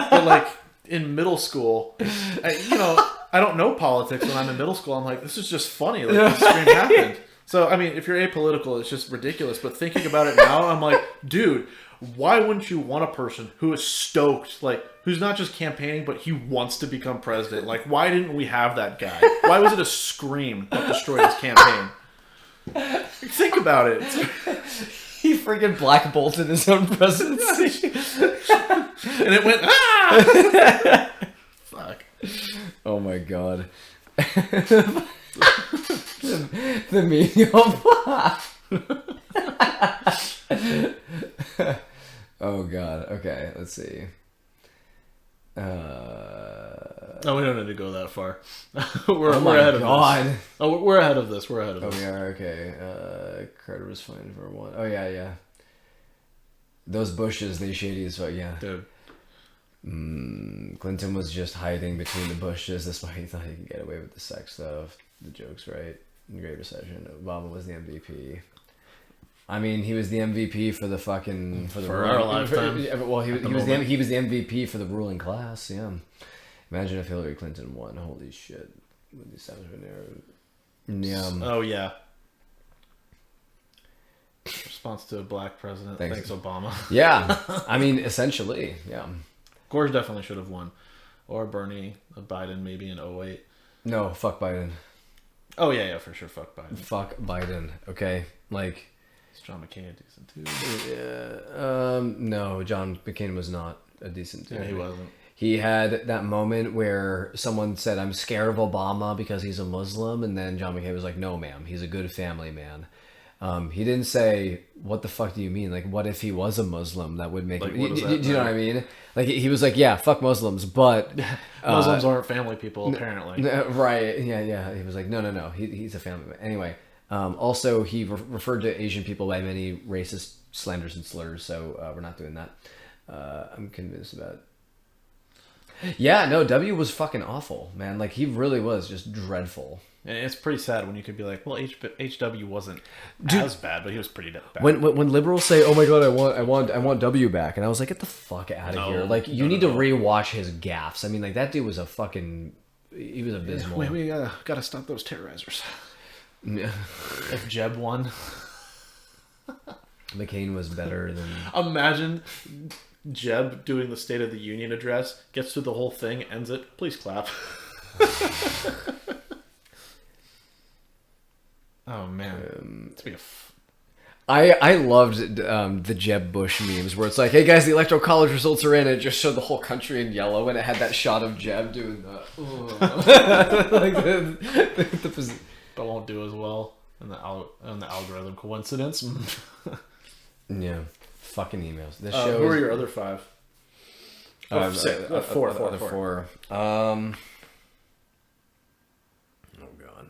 But like in middle school, I don't know politics when I'm in middle school. I'm like, this is just funny. Like this scream happened. So, I mean, if you're apolitical, it's just ridiculous. But thinking about it now, I'm like, dude, why wouldn't you want a person who is stoked, like, who's not just campaigning, but he wants to become president? Like, why didn't we have that guy? Why was it a scream that destroyed his campaign? Think about it.
He freaking black bolted his own presidency.
And it went, ah! Fuck.
Oh my god. the medium. Oh god. Okay, let's see.
No, we don't need to go that far. we're
my
ahead of
god.
this. Oh, we're ahead of this. We're ahead of
Oh
this.
yeah, okay. Carter was fine for one. Oh yeah. Those bushes, they shady as fuck, yeah.
Dude.
Clinton was just hiding between the bushes. That's why he thought he could get away with the sex stuff. The joke's right. The Great Recession. Obama was the MVP. I mean, he was the MVP for the fucking
For our lifetime.
Well, he was the MVP for the ruling class. Yeah. Imagine if Hillary Clinton won. Holy shit! With the establishment era. Yeah.
Oh yeah. Response to a black president. Thanks Obama.
Yeah. I mean, essentially, yeah.
Gore definitely should have won, or Bernie, Biden maybe in 2008.
No, fuck Biden.
Oh yeah, for sure. Fuck Biden.
Fuck Biden. Okay, like.
Is John McCain a decent dude?
No, John McCain was not a decent dude.
Yeah, he wasn't.
He had that moment where someone said, "I'm scared of Obama because he's a Muslim," and then John McCain was like, "No, ma'am, he's a good family man." He didn't say, "What the fuck do you mean? Like, what if he was a Muslim? That would make
like,
him."
what does
Do
that
you know what I mean? Like, he was like, "Yeah, fuck Muslims," but
Muslims aren't family people, apparently.
right? Yeah. He was like, "No. He's a family man." Anyway, also he referred to Asian people by many racist slanders and slurs, so we're not doing that. I'm convinced about. Yeah, no, W was fucking awful, man. Like, he really was just dreadful.
And it's pretty sad when you could be like, well, HW wasn't as bad, but he was pretty bad.
When liberals say, "Oh my god, I want W back," and I was like, "Get the fuck out of here!" Like, you need to rewatch his gaffes. I mean, like, that dude was he was abysmal.
We gotta stop those terrorizers.
Yeah.
If Jeb won,
McCain was better than.
Imagine Jeb doing the State of the Union address, gets through the whole thing, ends it. Please clap. Oh man, to be
I loved the Jeb Bush memes where it's like, "Hey guys, the electoral college results are in." It just showed the whole country in yellow, and it had that shot of Jeb doing that. Like
but won't do as well in the algorithm. Coincidence?
Yeah, fucking emails. This
Who are your other five? Four.
Oh god.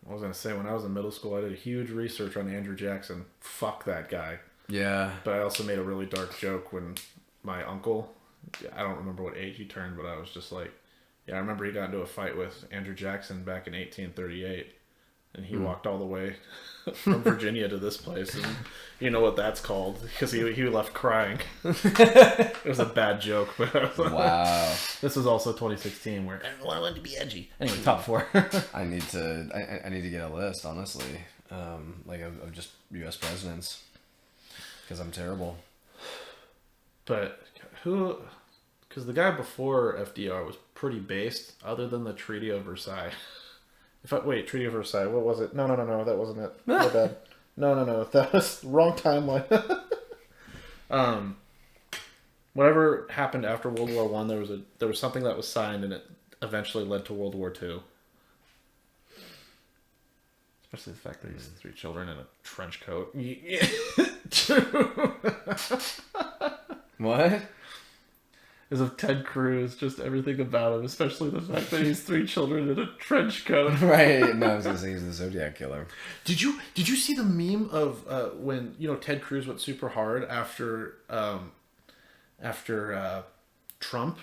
I was gonna say, when I was in middle school, I did huge research on Andrew Jackson. Fuck that guy.
Yeah.
But I also made a really dark joke when my uncle, I don't remember what age he turned, but I was just like, yeah, I remember he got into a fight with Andrew Jackson back in 1838, and he walked all the way from Virginia to this place, and you know what that's called, because he left crying. It was a bad joke, but
Wow.
This was also 2016, where everyone wanted to be edgy. Anyway, top four.
I need to get a list, honestly, like of just U.S. presidents, because I'm terrible.
But who? Because the guy before FDR was pretty based, other than the Treaty of Versailles. Treaty of Versailles. What was it? No, that wasn't it. My bad. No, that was the wrong timeline. Whatever happened after World War One, there was something that was signed, and it eventually led to World War Two. Especially the fact that he's 3 children in a trench coat.
What?
Is of Ted Cruz, just everything about him, especially the fact that he's 3 children in a trench coat.
Right? No, I was gonna say he's the Zodiac killer.
Did you see the meme of when Ted Cruz went super hard after Trump,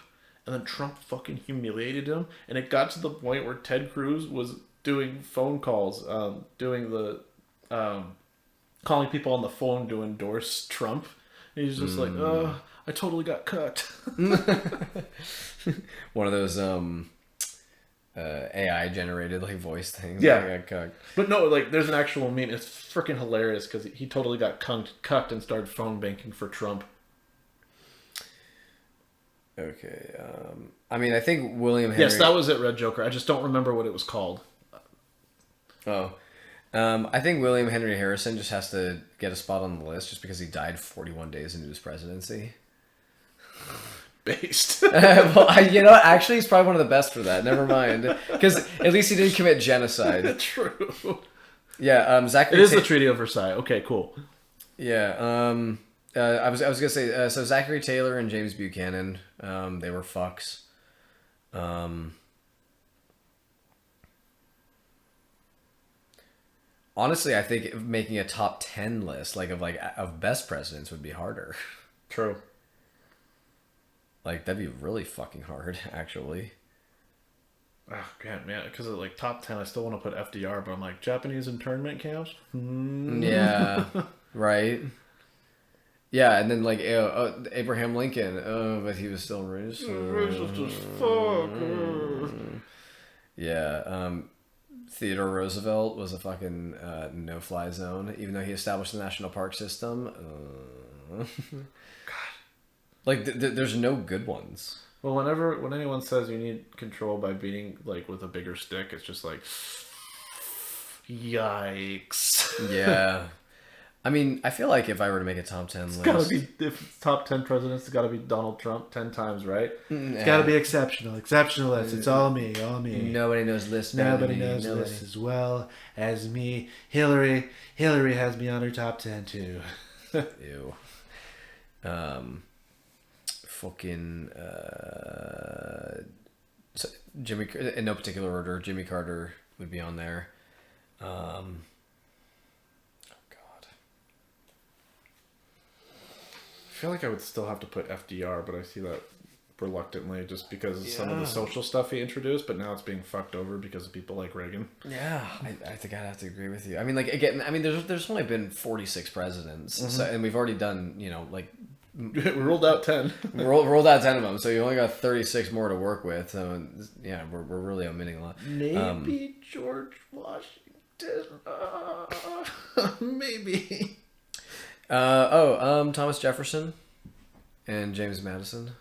and then Trump fucking humiliated him, and it got to the point where Ted Cruz was doing phone calls, doing the calling people on the phone to endorse Trump. And he's just like, I totally got cooked.
One of those AI generated like voice things.
Yeah.
Like, I got cucked.
But no, like there's an actual meme. It's freaking hilarious because he totally got cucked and started phone banking for Trump.
Okay. I mean, I think William Henry.
Yes, that was it, Red Joker. I just don't remember what it was called.
Oh. I think William Henry Harrison just has to get a spot on the list just because he died 41 days into his presidency.
Based.
Well, actually, he's probably one of the best for that. Never mind, because at least he didn't commit genocide.
True.
Yeah, Zachary.
It is the Treaty of Versailles. Okay, cool.
Yeah. I was gonna say so Zachary Taylor and James Buchanan. They were fucks. Honestly, I think making a top 10 list of best presidents would be harder.
True.
Like that'd be really fucking hard, actually.
Oh, God, man, because of like top 10, I still want to put FDR, but I'm like, Japanese internment camps?
Yeah, right. Yeah, and then like Abraham Lincoln, but he was still racist.
Racist as fuck.
Yeah, Theodore Roosevelt was a fucking no-fly zone, even though he established the national park system. God, like there's no good ones.
Well, when anyone says you need control by beating like with a bigger stick, it's just like, yikes.
Yeah. I mean, I feel like if I were to make a top 10 list...
Gotta be, if it's top 10 presidents, it's gotta be Donald Trump 10 times, right? It's gotta be exceptional. Exceptionalist. It's all me.
Nobody knows this.
Nobody knows this as well as me. Hillary has me on her top 10 too.
Ew. Fucking... so Jimmy... In no particular order, Jimmy Carter would be on there. Oh, God.
I feel like I would still have to put FDR, but I see that reluctantly just because of some of the social stuff he introduced, but now it's being fucked over because of people like Reagan.
Yeah, I think I'd have to agree with you. I mean, like, again, there's only been 46 presidents, so, and we've already done,
We ruled out 10.
rolled out 10 of them, so you only got 36 more to work with. So, yeah, we're really omitting a lot.
Maybe George Washington. Maybe.
Thomas Jefferson and James Madison.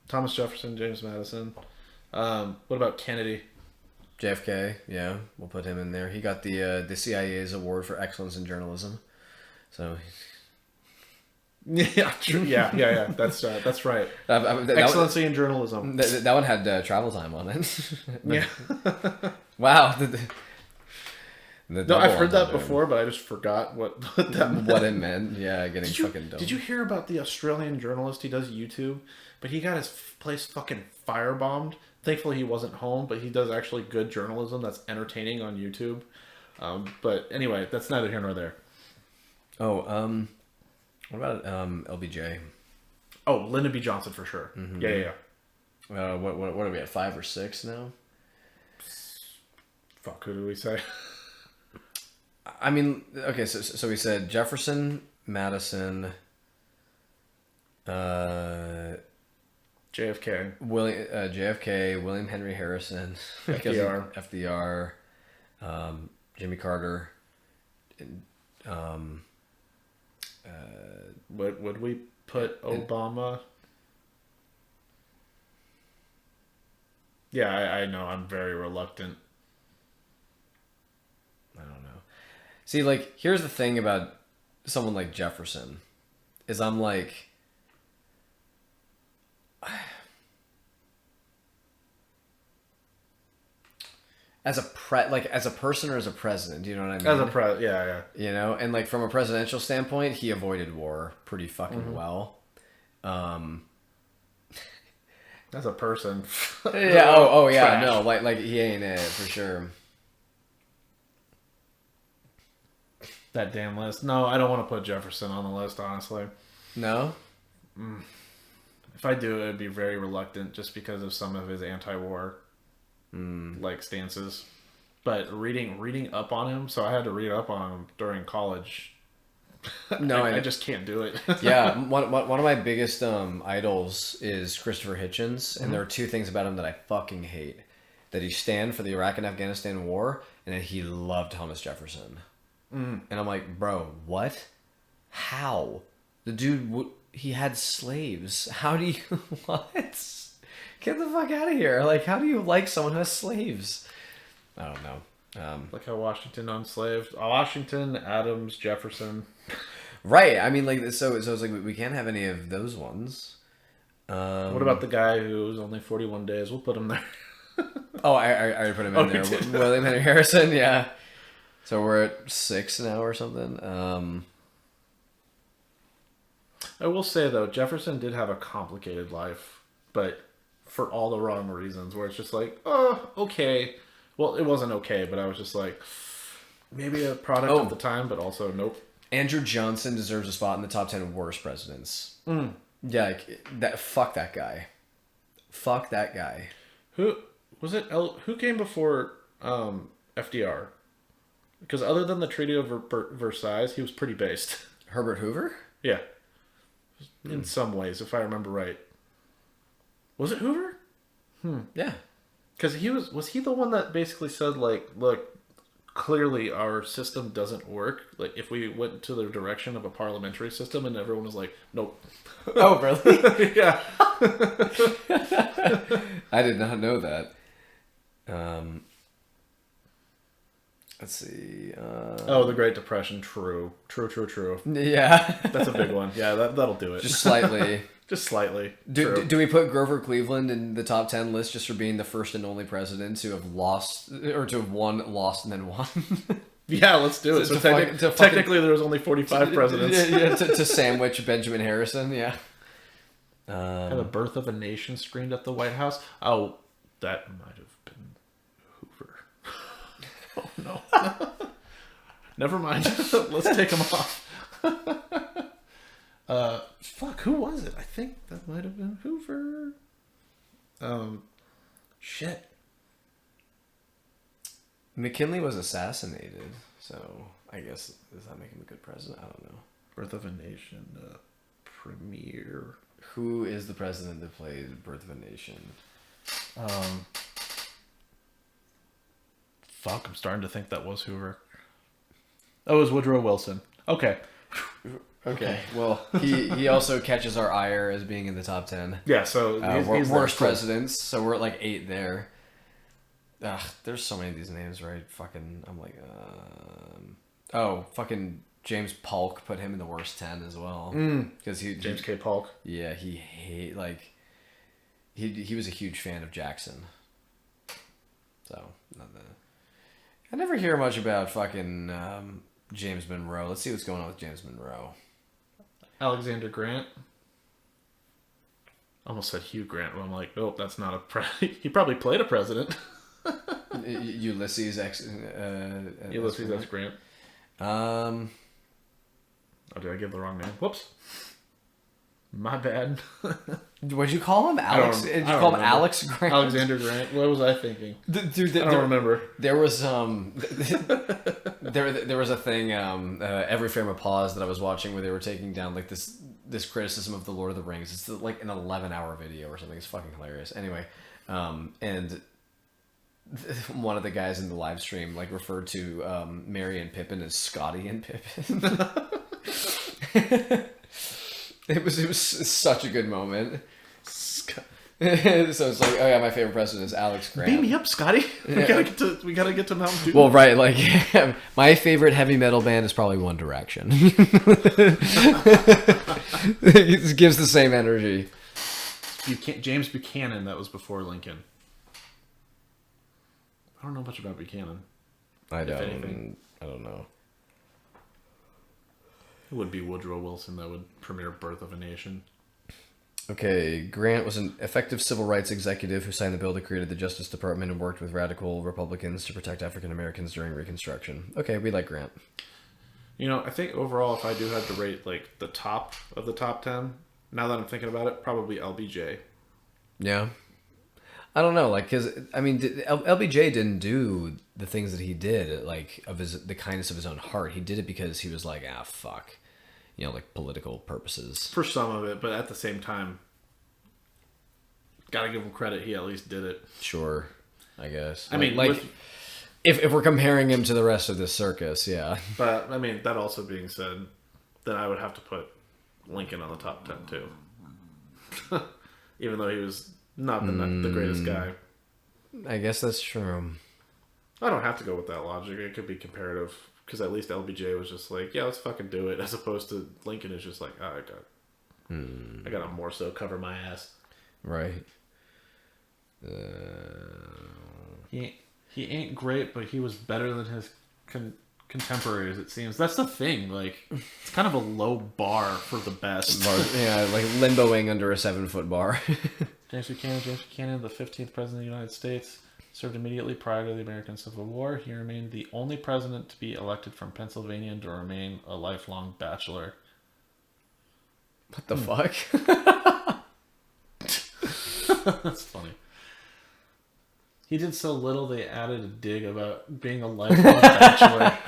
Thomas Jefferson, James Madison. What about Kennedy?
JFK, yeah, we'll put him in there. He got the CIA's award for excellence in journalism. So,
yeah, true. Yeah. That's right. Excellency in journalism.
That one had travel time on it.
Yeah.
Wow.
No, I've heard that before, but I just forgot what that meant.
What it meant. Yeah, getting fucking dumb.
Did you hear about the Australian journalist? He does YouTube, but he got his place fucking firebombed. Thankfully, he wasn't home, but he does actually good journalism that's entertaining on YouTube. But anyway, that's neither here nor there.
Oh, what about LBJ?
Oh, Lyndon B. Johnson for sure. Mm-hmm. Yeah.
What are we at, 5 or 6 now?
Fuck, who do we say?
I mean, okay, so we said Jefferson, Madison,
JFK,
JFK, William Henry Harrison, FDR, Jimmy Carter.
Would we put Obama? Yeah, I know. I'm very reluctant.
I don't know. See, like, here's the thing about someone like Jefferson, is I'm like, as a person or as a president, you know what I mean?
Yeah.
You know, and like from a presidential standpoint, he avoided war pretty fucking well.
As a person.
Yeah. Oh yeah.
Trash.
No, like he ain't it for sure.
That damn list. No, I don't want to put Jefferson on the list, honestly.
No?
If I do, it would be very reluctant just because of some of his anti-war like stances. But reading up on him, so I had to read up on him during college.
No,
I just can't do it.
Yeah, one of my biggest idols is Christopher Hitchens, and there are two things about him that I fucking hate. that he stand for the Iraq and Afghanistan war, and that he loved Thomas Jefferson. And I'm like, bro, what? How? The dude, he had slaves. How do you, what? Get the fuck out of here. Like, how do you like someone who has slaves? I don't know.
Like how Washington enslaved Washington, Adams, Jefferson.
Right. I mean, like, so it's like, we can't have any of those ones.
What about the guy who was only 41 days? We'll put him there.
Oh, I already put him in there. William Henry Harrison, yeah. So we're at 6 now or something.
I will say, though, Jefferson did have a complicated life, but for all the wrong reasons, where it's just like, oh, okay. Well, it wasn't okay, but I was just like, maybe a product of the time, but also nope.
Andrew Johnson deserves a spot in the top 10 worst presidents. Yeah, like, fuck that guy. Fuck that guy.
Who was it? Who came before FDR? Because other than the Treaty of Versailles, he was pretty based.
Herbert Hoover?
Yeah. In some ways, if I remember right. Was it Hoover?
Yeah.
Because was he the one that basically said, like, look, clearly our system doesn't work. Like, if we went to the direction of a parliamentary system, and everyone was like, nope.
Oh, really?
Yeah.
I did not know that. Let's see.
Oh, the Great Depression. True.
Yeah.
That's a big one. Yeah, that'll do it.
Just slightly.
Just slightly.
Do we put Grover Cleveland in the top 10 list just for being the first and only president to have lost, or to have won, lost, and then won?
Yeah, let's do it. So technically there was only 45 presidents.
Yeah, to sandwich Benjamin Harrison, yeah.
Had a Birth of a Nation screened at the White House. Oh, that might have been Hoover. Oh, no. Never mind. Let's take him off. Fuck, who was it? I think that might have been Hoover. Shit.
McKinley was assassinated, so I guess, does that make him a good president? I don't know.
Birth of a Nation, premiere.
Who is the president that played Birth of a Nation?
Fuck, I'm starting to think that was Hoover. Oh, it was Woodrow Wilson. Okay.
Okay. Well, he also catches our ire as being in the top 10.
Yeah, so he's
worst presidents, so we're at like 8 there. Ugh, there's so many of these names, right? Fucking, I'm like, fucking James Polk, put him in the worst 10 as well. Because
James K. Polk.
Yeah, he was a huge fan of Jackson. So, I never hear much about fucking James Monroe. Let's see what's going on with James Monroe.
Alexander Grant. Almost said Hugh Grant, but I'm like, nope, that's not a he probably played a president.
Ulysses X.
Ulysses S. Grant. Oh, did I give the wrong name? Whoops. My bad.
What'd you call him? Alex? Did you call him Alex Grant?
Alexander Grant. What was I thinking?
Dude,
I don't remember.
There was there was a thing, Every Frame of Pause, that I was watching where they were taking down like this criticism of the Lord of the Rings. It's like an 11-hour video or something. It's fucking hilarious. Anyway, and one of the guys in the live stream like referred to Merry and Pippin as Scotty and Pippin. It was such a good moment. So it's like, oh yeah, my favorite president is Alex Grant.
Beam me up, Scotty.
Yeah.
We gotta get to Mountain Dew.
Well, right, like my favorite heavy metal band is probably One Direction. It gives the same energy.
James Buchanan, that was before Lincoln. I don't know much about Buchanan.
I don't know.
It would be Woodrow Wilson that would premiere Birth of a Nation.
Okay, Grant was an effective civil rights executive who signed the bill that created the Justice Department and worked with radical Republicans to protect African Americans during Reconstruction. Okay, we like Grant.
You know, I think overall, if I do have to rate like the top of the top 10, now that I'm thinking about it, probably LBJ.
Yeah. I don't know, like, because, I mean, LBJ didn't do the things that he did, like, the kindness of his own heart. He did it because he was like, fuck. You know, like, political purposes.
For some of it, but at the same time, gotta give him credit, he at least did it.
Sure. I guess.
I mean,
like if we're comparing him to the rest of this circus, yeah.
but I mean, that also being said, then I would have to put Lincoln on the top 10 too. Even though he was not the greatest guy.
I guess that's true.
I don't have to go with that logic. It could be comparative. Because at least LBJ was just like, yeah, let's fucking do it. As opposed to Lincoln is just like, oh, I got to more so cover my ass.
Right.
He ain't great, but he was better than his contemporaries, it seems. That's the thing. Like, it's kind of a low bar for the best.
Yeah, like limboing under a 7-foot bar.
James Buchanan, the 15th president of the United States, served immediately prior to the American Civil War. He remained the only president to be elected from Pennsylvania and to remain a lifelong bachelor.
What the fuck?
That's funny. He did so little they added a dig about being a lifelong bachelor.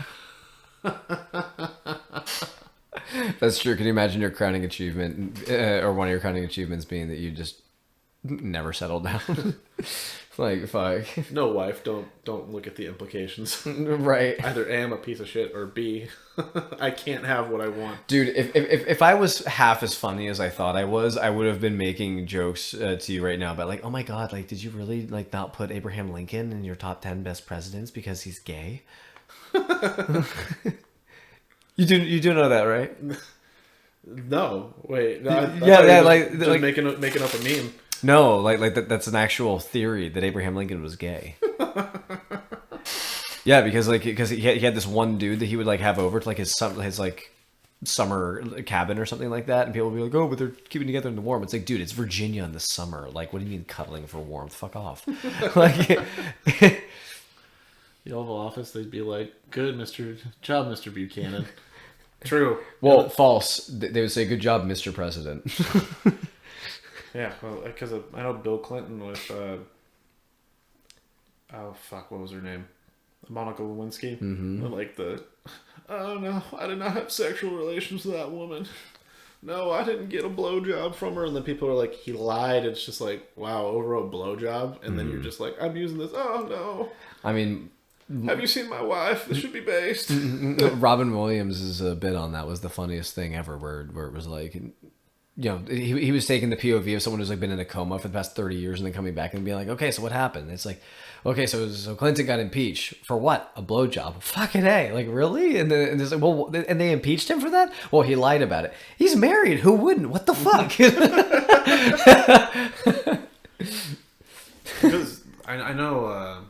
That's true. Can you imagine your crowning achievement, or one of your crowning achievements being that you just never settled down? Like, fuck.
No, wife, don't look at the implications.
Right.
Either A, I'm a piece of shit, or B, I can't have what I want.
Dude, if I was half as funny as I thought I was, I would have been making jokes to you right now about like, oh my god, like, did you really like not put Abraham Lincoln in your top 10 best presidents because he's gay? You do know that, right?
No, wait. No,
like
making up a meme.
No, like that's an actual theory that Abraham Lincoln was gay. Yeah, because he had this one dude that he would like have over to like his like summer cabin or something like that, and people would be like, oh, but they're keeping together in the warm. It's like, dude, it's Virginia in the summer. Like, what do you mean cuddling for warmth? Fuck off. Like,
the Oval Office, they'd be like, good, job, Mr. Buchanan. True.
Well, false. They would say, good job, Mr. President.
Yeah, well, because I know Bill Clinton with, what was her name? Monica Lewinsky. Mm-hmm. Like oh no, I did not have sexual relations with that woman. No, I didn't get a blowjob from her. And then people are like, he lied. It's just like, wow, over a blowjob. And then you're just like, I'm using this. Oh no.
I mean,
have you seen my wife? This should be based.
Robin Williams' bit on that was the funniest thing ever, where it was like, you know, he was taking the POV of someone who's like been in a coma for the past 30 years and then coming back and being like, okay, so what happened? It's like, okay, so Clinton got impeached for what? A blowjob? Fucking A, like really? And then it's like, well, and they impeached him for that? Well, he lied about it. He's married. Who wouldn't? What the fuck?
Because I know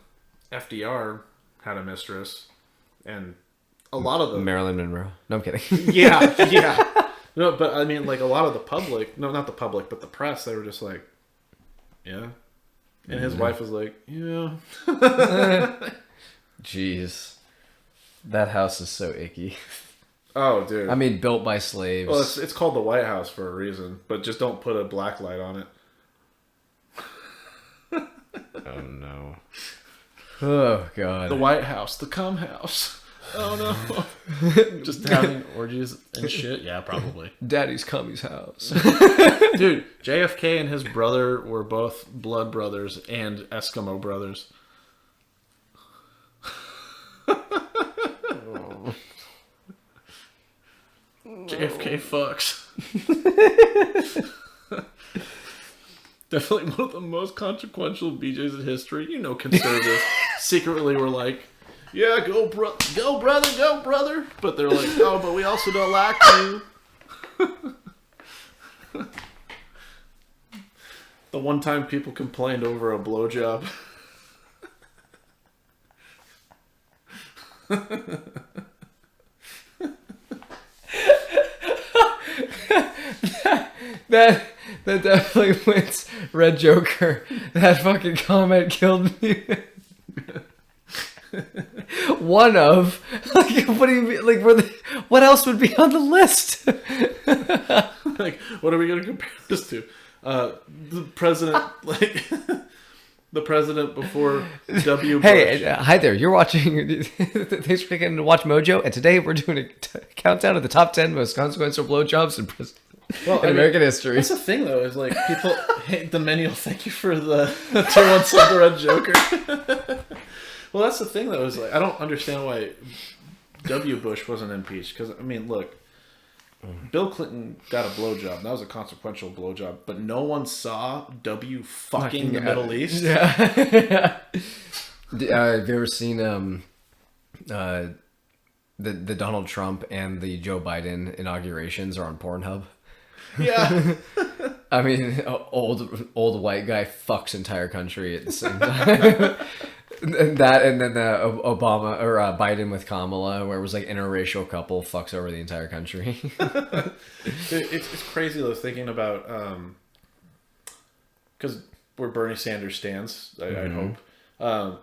FDR had a mistress, and a lot of the
Marilyn Monroe. No, I'm kidding.
yeah. No, but I mean, like, a lot of the public, no, not the public, but the press, they were just like, yeah. And his wife was like, yeah.
Jeez. That house is so icky.
Oh, dude.
I mean, built by slaves.
Well, it's called the White House for a reason, but just don't put a black light on it.
Oh, no. Oh, God.
The White House, the cum house. Oh no. Just having orgies and shit? Yeah, probably.
Daddy's Cummy's house.
Dude, JFK and his brother were both blood brothers and Eskimo brothers. JFK fucks. Definitely one of the most consequential BJs in history. You know, conservatives secretly were like, yeah, go brother. But they're like, oh, but we also don't like you. The one time people complained over a blowjob.
That definitely wins Red Joker. That fucking comment killed me. One of, like, what do you mean? Like, what else would be on the list?
Like, what are we gonna compare this to? The president, like, the president before W. Bush.
Hey, hi there. You're watching. Thanks for clicking to Watch Mojo, and today we're doing a countdown of the top 10 most consequential blowjobs in prison.
Well,
in American history.
That's the thing, though, is like people. Hey, the menu. Thank you for the tier 1 sub to Red Joker. Well, that's the thing, though, is like I don't understand why W. Bush wasn't impeached. Because I mean, look, Bill Clinton got a blowjob. That was a consequential blowjob, but no one saw W fucking the Middle East.
Yeah. Have you ever seen the Donald Trump and the Joe Biden inaugurations are on Pornhub?
Yeah.
I mean, old white guy fucks entire country at the same time. And then the Obama or Biden with Kamala, where it was like interracial couple fucks over the entire country.
It's crazy though, thinking about because where Bernie Sanders stands, I hope,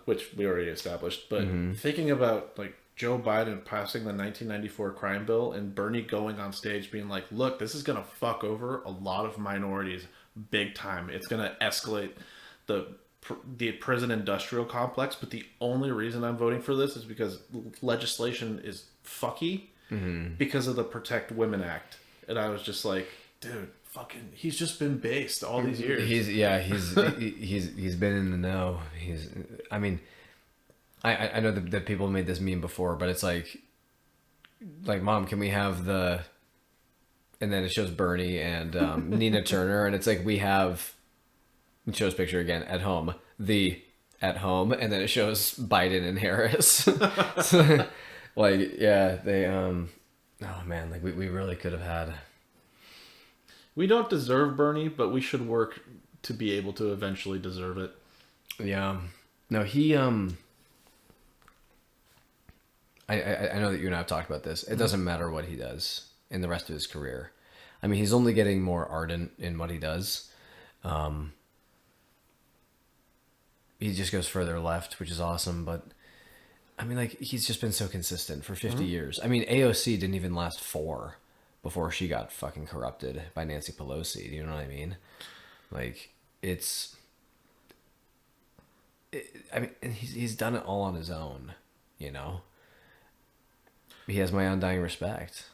which we already established, but thinking about like Joe Biden passing the 1994 crime bill and Bernie going on stage being like, look, this is gonna fuck over a lot of minorities big time. It's gonna escalate the prison industrial complex, but the only reason I'm voting for this is because legislation is fucky because of the Protect Women Act. And I was just like, dude, fucking, he's just been based all these years.
He's been in the know. I mean, I know that people made this meme before, but it's like, Mom, can we have the, and then it shows Bernie and Nina Turner, and it's like, we have, it shows picture again at home, at home, and then it shows Biden and Harris. So, like, yeah, they oh man, like we really could have had.
We don't deserve Bernie, but we should work to be able to eventually deserve it.
Yeah, no, he I know that you and I have talked about this. It doesn't matter what he does in the rest of his career. I mean, he's only getting more ardent in what he does. He just goes further left, which is awesome. But I mean, like, he's just been so consistent for 50 years. I mean, AOC didn't even last 4 before she got fucking corrupted by Nancy Pelosi. Do you know what I mean? Like, I mean, he's done it all on his own, you know? He has my undying respect.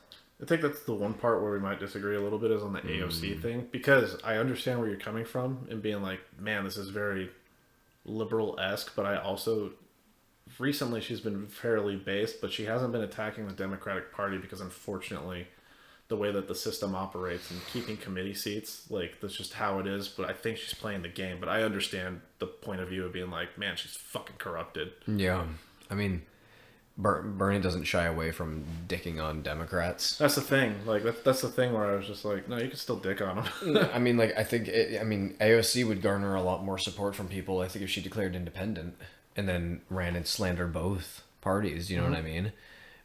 I think that's the one part where we might disagree a little bit is on the AOC thing, because I understand where you're coming from and being like, man, this is very liberal-esque, but I also, recently she's been fairly based, but she hasn't been attacking the Democratic Party because unfortunately the way that the system operates and keeping committee seats, like, that's just how it is. But I think she's playing the game, but I understand the point of view of being like, man, she's fucking corrupted.
Yeah, I mean, Bernie doesn't shy away from dicking on Democrats.
That's the thing. Like, that's the thing where I was just like, no, you can still dick on them.
I mean, like, I think AOC would garner a lot more support from people, I think, if she declared independent and then ran and slandered both parties. You know what I mean?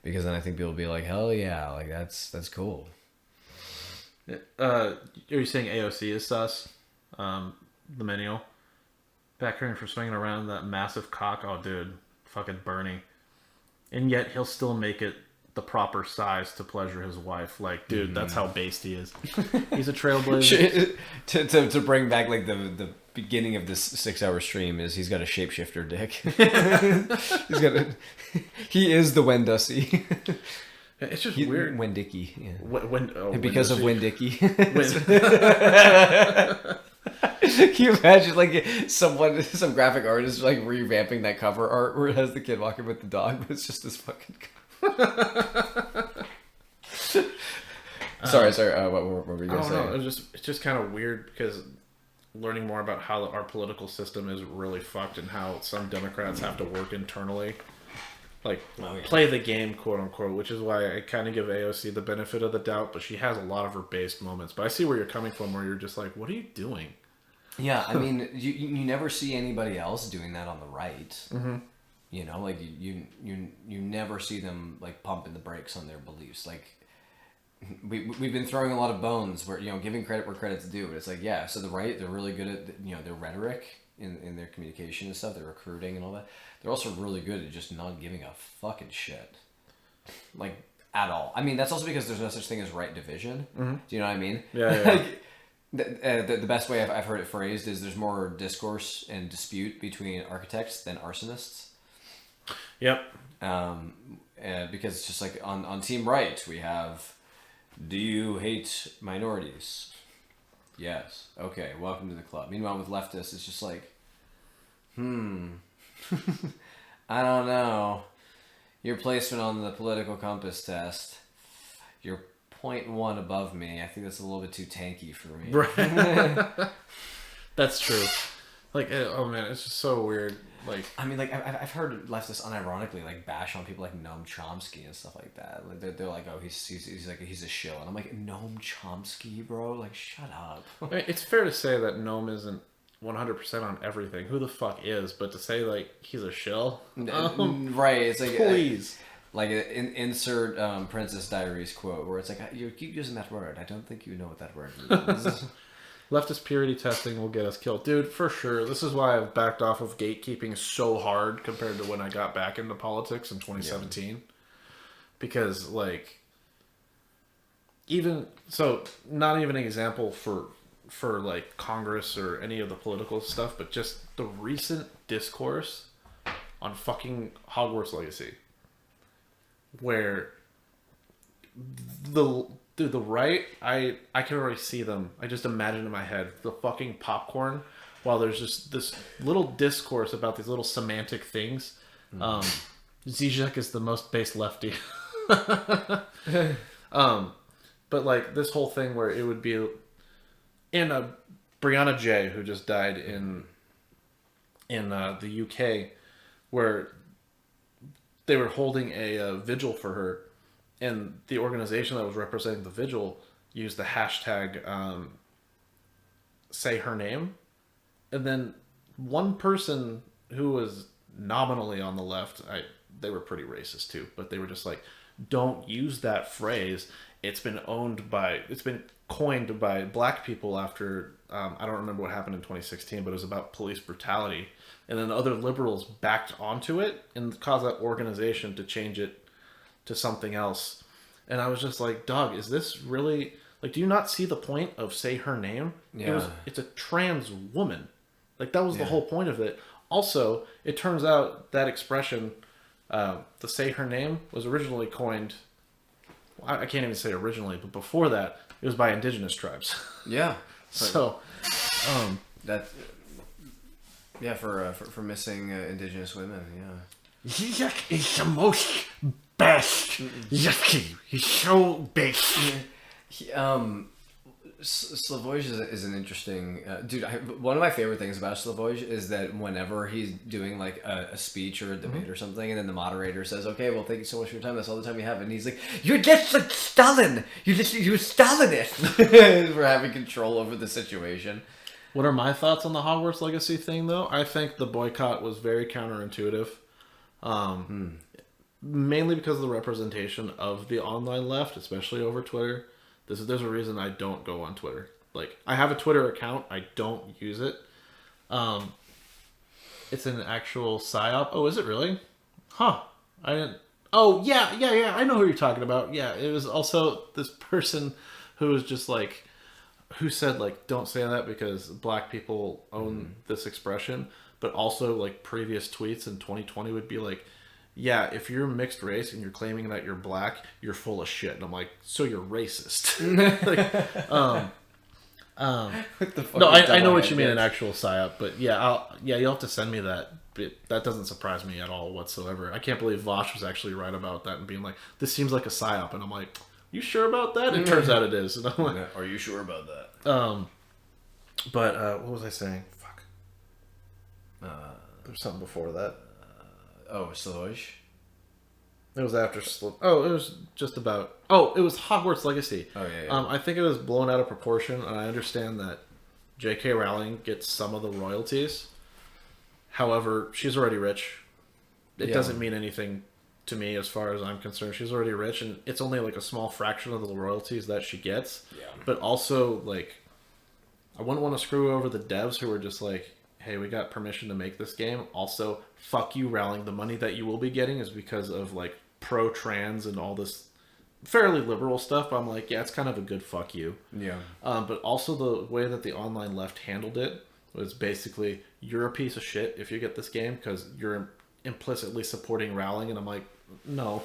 Because then I think people would be like, hell yeah, like, that's cool.
Are you saying AOC is sus? The millennial? Back here for swinging around that massive cock. Oh, dude. Fucking Bernie. And yet he'll still make it the proper size to pleasure his wife. Like, dude, that's how based he is. He's a trailblazer.
to bring back, like, the beginning of this 6-hour stream is he's got a shapeshifter dick. He is the Wendussie.
It's just weird.
Wendicky. Yeah.
And
because of Wendicky. Can you imagine, like, some graphic artist, like, revamping that cover art where it has the kid walking with the dog, but it's just this fucking sorry. What were you gonna say?
No, it's just kind of weird because learning more about how our political system is really fucked and how some Democrats have to work internally, like, play the game, quote unquote, which is why I kind of give AOC the benefit of the doubt, but she has a lot of her based moments. But I see where you're coming from, where you're just like, what are you doing?
Yeah, I mean, you never see anybody else doing that on the right. Mm-hmm. You know, like, you never see them, like, pumping the brakes on their beliefs. Like, we've been throwing a lot of bones where, you know, giving credit where credit's due. But it's like, yeah, so the right, they're really good at, you know, their rhetoric in their communication and stuff, their recruiting and all that. They're also really good at just not giving a fucking shit. Like, at all. I mean, that's also because there's no such thing as right division. Mm-hmm. Do you know what I mean?
Yeah.
Like, the best way I've heard it phrased is there's more discourse and dispute between architects than arsonists.
Yep.
Because it's just like on Team Right, we have Do you hate minorities? Yes. Okay, welcome to the club. Meanwhile, with leftists, it's just like, I don't know. Your placement on the political compass test, you're 0.1 above me. I think that's a little bit too tanky for me.
Right. That's true. Like, oh man, it's just so weird. Like,
I mean, like, I've heard leftists unironically, like, bash on people like Noam Chomsky and stuff like that. Like, they're like, oh, he's like, he's a shill. And I'm like, Noam Chomsky, bro? Like, shut up.
I mean, it's fair to say that Gnome isn't 100% on everything. Who the fuck is? But to say, like, he's a shill?
Right, it's like...
Please.
Like, insert Princess Diaries quote, where it's like, you keep using that word. I don't think you know what that word means.
Leftist purity testing will get us killed. Dude, for sure. This is why I've backed off of gatekeeping so hard compared to when I got back into politics in 2017. Yeah. Because, like, even... So, not even an example for, like, Congress or any of the political stuff, but just the recent discourse on fucking Hogwarts Legacy. Where the right, I can already see them. I just imagine in my head the fucking popcorn while there's just this little discourse about these little semantic things. Zizek is the most base lefty. But like this whole thing where it would be in Brianna J, who just died in the UK, where they were holding a vigil for her, and the organization that was representing the vigil used the hashtag say her name, and then one person who was nominally on the left, they were pretty racist too, but they were just like, don't use that phrase. It's been coined by black people after I don't remember what happened in 2016, but it was about police brutality. And then other liberals backed onto it and caused that organization to change it to something else. And I was just like, Doug, is this really... Like, do you not see the point of say her name?
Yeah.
It's a trans woman. Like, that was the whole point of it. Also, it turns out that expression, the say her name, was originally coined... I can't even say originally, but before that, it was by indigenous tribes.
Yeah.
So...
that... Yeah, for missing indigenous women, yeah.
Zizek is the most best lefty. He's so best.
Slavoj is an interesting... dude, one of my favorite things about Slavoj is that whenever he's doing like a speech or a debate or something, and then the moderator says, okay, well, thank you so much for your time. That's all the time you have. And he's like, you're just like Stalin. You're Stalinist. For having control over the situation.
What are my thoughts on the Hogwarts Legacy thing, though? I think the boycott was very counterintuitive. Mainly because of the representation of the online left, especially over Twitter. There's a reason I don't go on Twitter. Like, I have a Twitter account. I don't use it. It's an actual PSYOP. Oh, is it really? Huh. I didn't... Oh, yeah. I know who you're talking about. Yeah, it was also this person who was just like... Who said, like, don't say that because black people own this expression. But also, like, previous tweets in 2020 would be like, yeah, if you're mixed race and you're claiming that you're black, you're full of shit. And I'm like, so you're racist.
What the fuck?
No, I know what you mean, an actual PSYOP. But yeah, you'll have to send me that. That doesn't surprise me at all whatsoever. I can't believe Vosh was actually right about that and being like, this seems like a PSYOP. And I'm like... You sure about that? It turns out it is. And I'm like,
are you sure about that?
But what was I saying? Fuck. There's something before that.
Slavoj?
It was after... it was just about... it was Hogwarts Legacy.
Oh, yeah.
I think it was blown out of proportion, and I understand that J.K. Rowling gets some of the royalties. However, she's already rich. It doesn't mean anything... to me, as far as I'm concerned. She's already rich, and it's only like a small fraction of the royalties that she gets.
Yeah.
But also, like, I wouldn't want to screw over the devs who were just like, hey, we got permission to make this game. Also, fuck you, Rowling. The money that you will be getting is because of, like, pro-trans and all this fairly liberal stuff. But I'm like, yeah, it's kind of a good fuck you.
Yeah.
But also the way that the online left handled it was basically, you're a piece of shit if you get this game because you're implicitly supporting Rowling. And I'm like, no,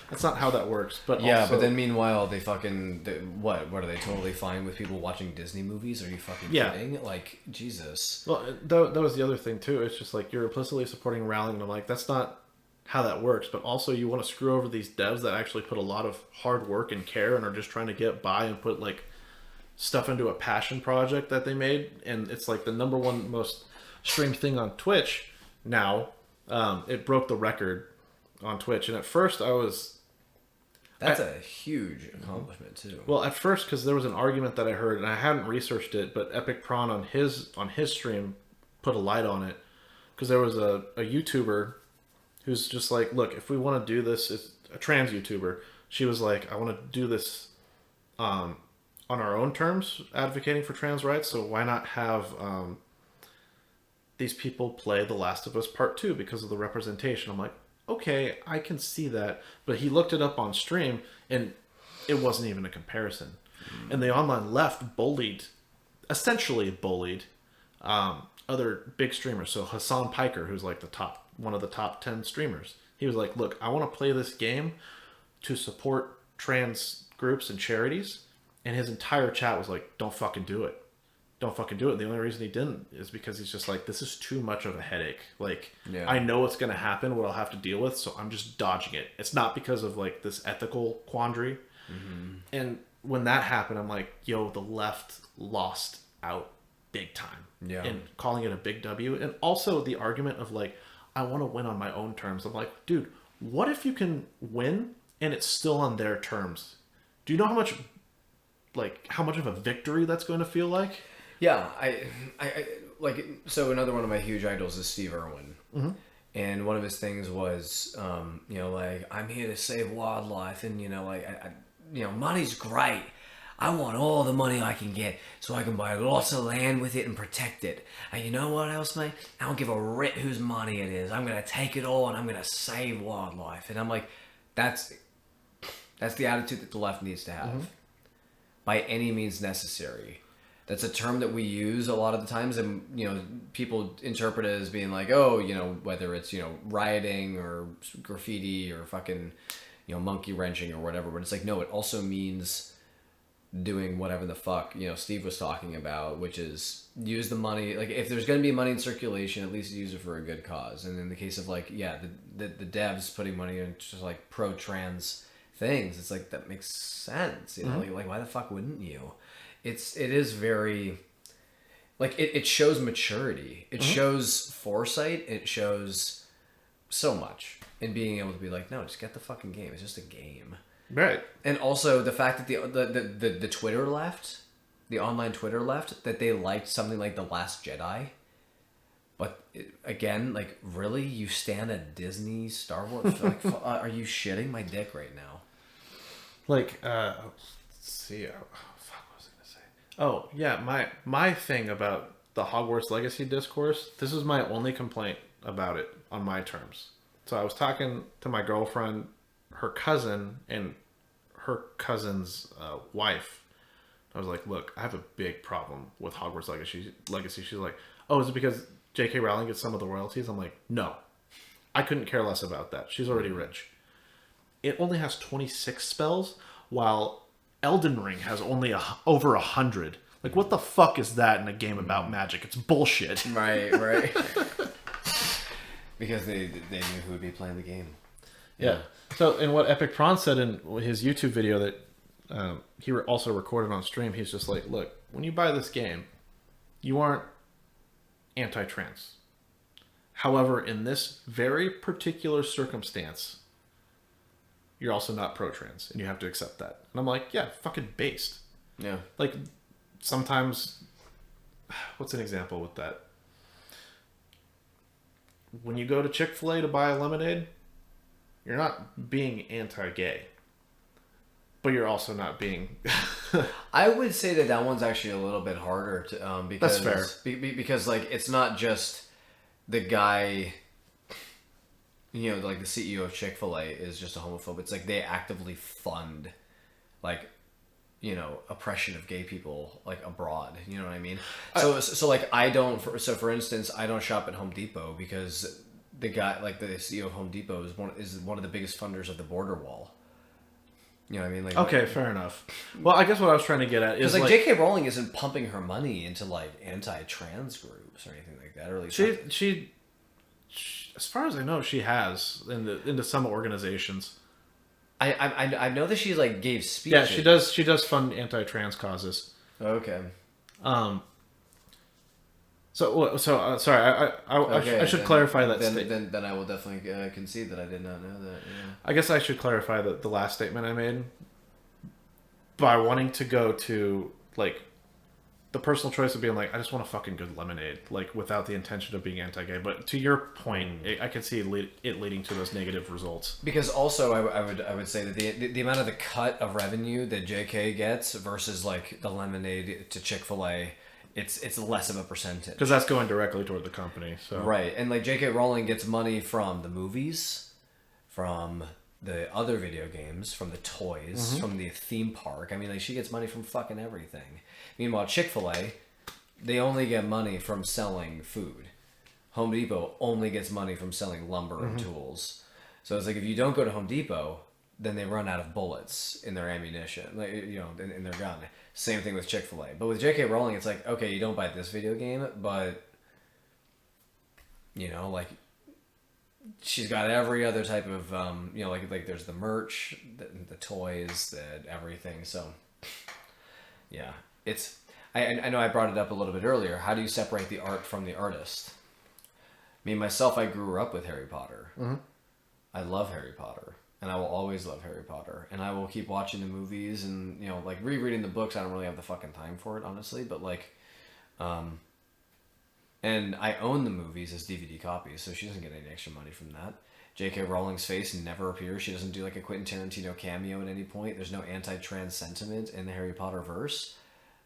that's not how that works. But
Yeah,
also,
but then meanwhile, what are they totally fine with people watching Disney movies? Are you fucking kidding? Like, Jesus.
well, that was the other thing too. It's just like you're implicitly supporting rallying, and I'm like, that's not how that works. But also, you want to screw over these devs that actually put a lot of hard work and care and are just trying to get by and put like stuff into a passion project that they made, and it's like the number one most streamed thing on Twitch now. It broke the record on Twitch, and at first
That's a huge accomplishment too.
well, at first, because there was an argument that I heard, and I hadn't researched it, but Epic Prawn on his stream put a light on it, because there was a YouTuber who's just like, look, if we want to do this, it's a trans YouTuber. She was like, I want to do this on our own terms, advocating for trans rights. So why not have these people play The Last of Us Part 2 because of the representation? I'm like, okay, I can see that. But he looked it up on stream, and it wasn't even a comparison. And the online left essentially bullied other big streamers. So Hassan Piker, who's like one of the top 10 streamers, he was like, look, I want to play this game to support trans groups and charities. And his entire chat was like, don't fucking do it. Don't fucking do it. And the only reason he didn't is because he's just like, this is too much of a headache. Like,
Yeah.
I know what's going to happen, what I'll have to deal with, so I'm just dodging it. It's not because of like this ethical quandary. Mm-hmm. And when that happened, I'm like, yo, the left lost out big time.
Yeah.
And calling it a big W. And also the argument of like, I want to win on my own terms. I'm like, dude, what if you can win and it's still on their terms? Do you know how much of a victory that's going to feel like?
Yeah, I like, so another one of my huge idols is Steve Irwin. Mm-hmm. And one of his things was, like, I'm here to save wildlife, and, money's great. I want all the money I can get so I can buy lots of land with it and protect it. And you know what else, mate? I don't give a rip whose money it is. I'm going to take it all and I'm going to save wildlife. And I'm like, that's the attitude that the left needs to have. Mm-hmm. By any means necessary. That's a term that we use a lot of the times, and people interpret it as being like, oh, whether it's rioting or graffiti or fucking monkey wrenching or whatever, but it's like, no, it also means doing whatever the fuck Steve was talking about, which is use the money, like, if there's going to be money in circulation, at least use it for a good cause. And in the case of like, yeah, the devs putting money into just like pro-trans things, it's like, that makes sense, mm-hmm. like why the fuck wouldn't you? It is very, like, it shows maturity, it mm-hmm. shows foresight, it shows so much in being able to be like, no, just get the fucking game, it's just a game,
right? And
also the fact that the Twitter left, the online Twitter left, that they liked something like The Last Jedi. But again, like, really, you stand a Disney Star Wars? Like, are you shitting my dick right now?
Like, let's see. What was I gonna say? Oh yeah, my thing about the Hogwarts Legacy discourse. This is my only complaint about it on my terms. So I was talking to my girlfriend, her cousin, and her cousin's wife. I was like, look, I have a big problem with Hogwarts Legacy. She's like, oh, is it because J.K. Rowling gets some of the royalties? I'm like, no. I couldn't care less about that. She's already rich. It only has 26 spells, while Elden Ring has only over 100. Like, what the fuck is that in a game about magic? It's bullshit.
Right. Because they knew who would be playing the game.
Yeah. So, and what Epic Prawn said in his YouTube video that he also recorded on stream, he's just like, look, when you buy this game, you aren't anti-trans. However, in this very particular circumstance, you're also not pro-trans, and you have to accept that. And I'm like, yeah, fucking based.
Yeah.
Like, sometimes, what's an example with that? When you go to Chick-fil-A to buy a lemonade, you're not being anti-gay, but you're also not being...
I would say that one's actually a little bit harder to, because...
That's fair.
Because, like, it's not just the guy... like the CEO of Chick-fil-A is just a homophobe. It's like they actively fund, like, oppression of gay people, like, abroad. You know what I mean? So like, I don't. So for instance, I don't shop at Home Depot because the guy, like the CEO of Home Depot, is one of the biggest funders of the border wall. You know what I mean? Like,
Okay, fair enough. Well, I guess what I was trying to get at is
because like J.K. Rowling isn't pumping her money into like anti-trans groups or anything like that. Or at least
she, as far as I know, she has into some organizations.
I know that she like gave speeches.
Yeah, she does fund anti-trans causes.
Okay.
Sorry, I should clarify that statement.
Then I will definitely concede that I did not know that. Yeah.
I guess I should clarify the last statement I made. By wanting to go to, like, the personal choice of being like, I just want a fucking good lemonade, like, without the intention of being anti-gay. But to your point, I could see it leading to those negative results.
Because also, I would say that the amount of the cut of revenue that JK gets versus, like, the lemonade to Chick-fil-A, it's less of a percentage.
Because that's going directly toward the company. So
Right. And, like, J.K. Rowling gets money from the movies, from the other video games, from the toys, from the theme park. I mean, like, she gets money from fucking everything. Meanwhile, Chick-fil-A, they only get money from selling food. Home Depot only gets money from selling lumber and tools. So it's like, if you don't go to Home Depot, then they run out of bullets in their ammunition, like, you know, in their gun. Same thing with Chick-fil-A. But with J.K. Rowling, it's like, okay, you don't buy this video game, but, you know, like, she's got every other type of, you know, like there's the merch, the toys, the everything. So, yeah, it's, I know I brought it up a little bit earlier. How do you separate the art from the artist? Me, myself, I grew up with Harry Potter. Mm-hmm. I love Harry Potter. And I will always love Harry Potter. And I will keep watching the movies and, you know, like, rereading the books. I don't really have the fucking time for it, honestly. But, like, and I own the movies as DVD copies, so she doesn't get any extra money from that. J.K. Rowling's face never appears. She doesn't do, like, a Quentin Tarantino cameo at any point. There's no anti-trans sentiment in the Harry Potter verse.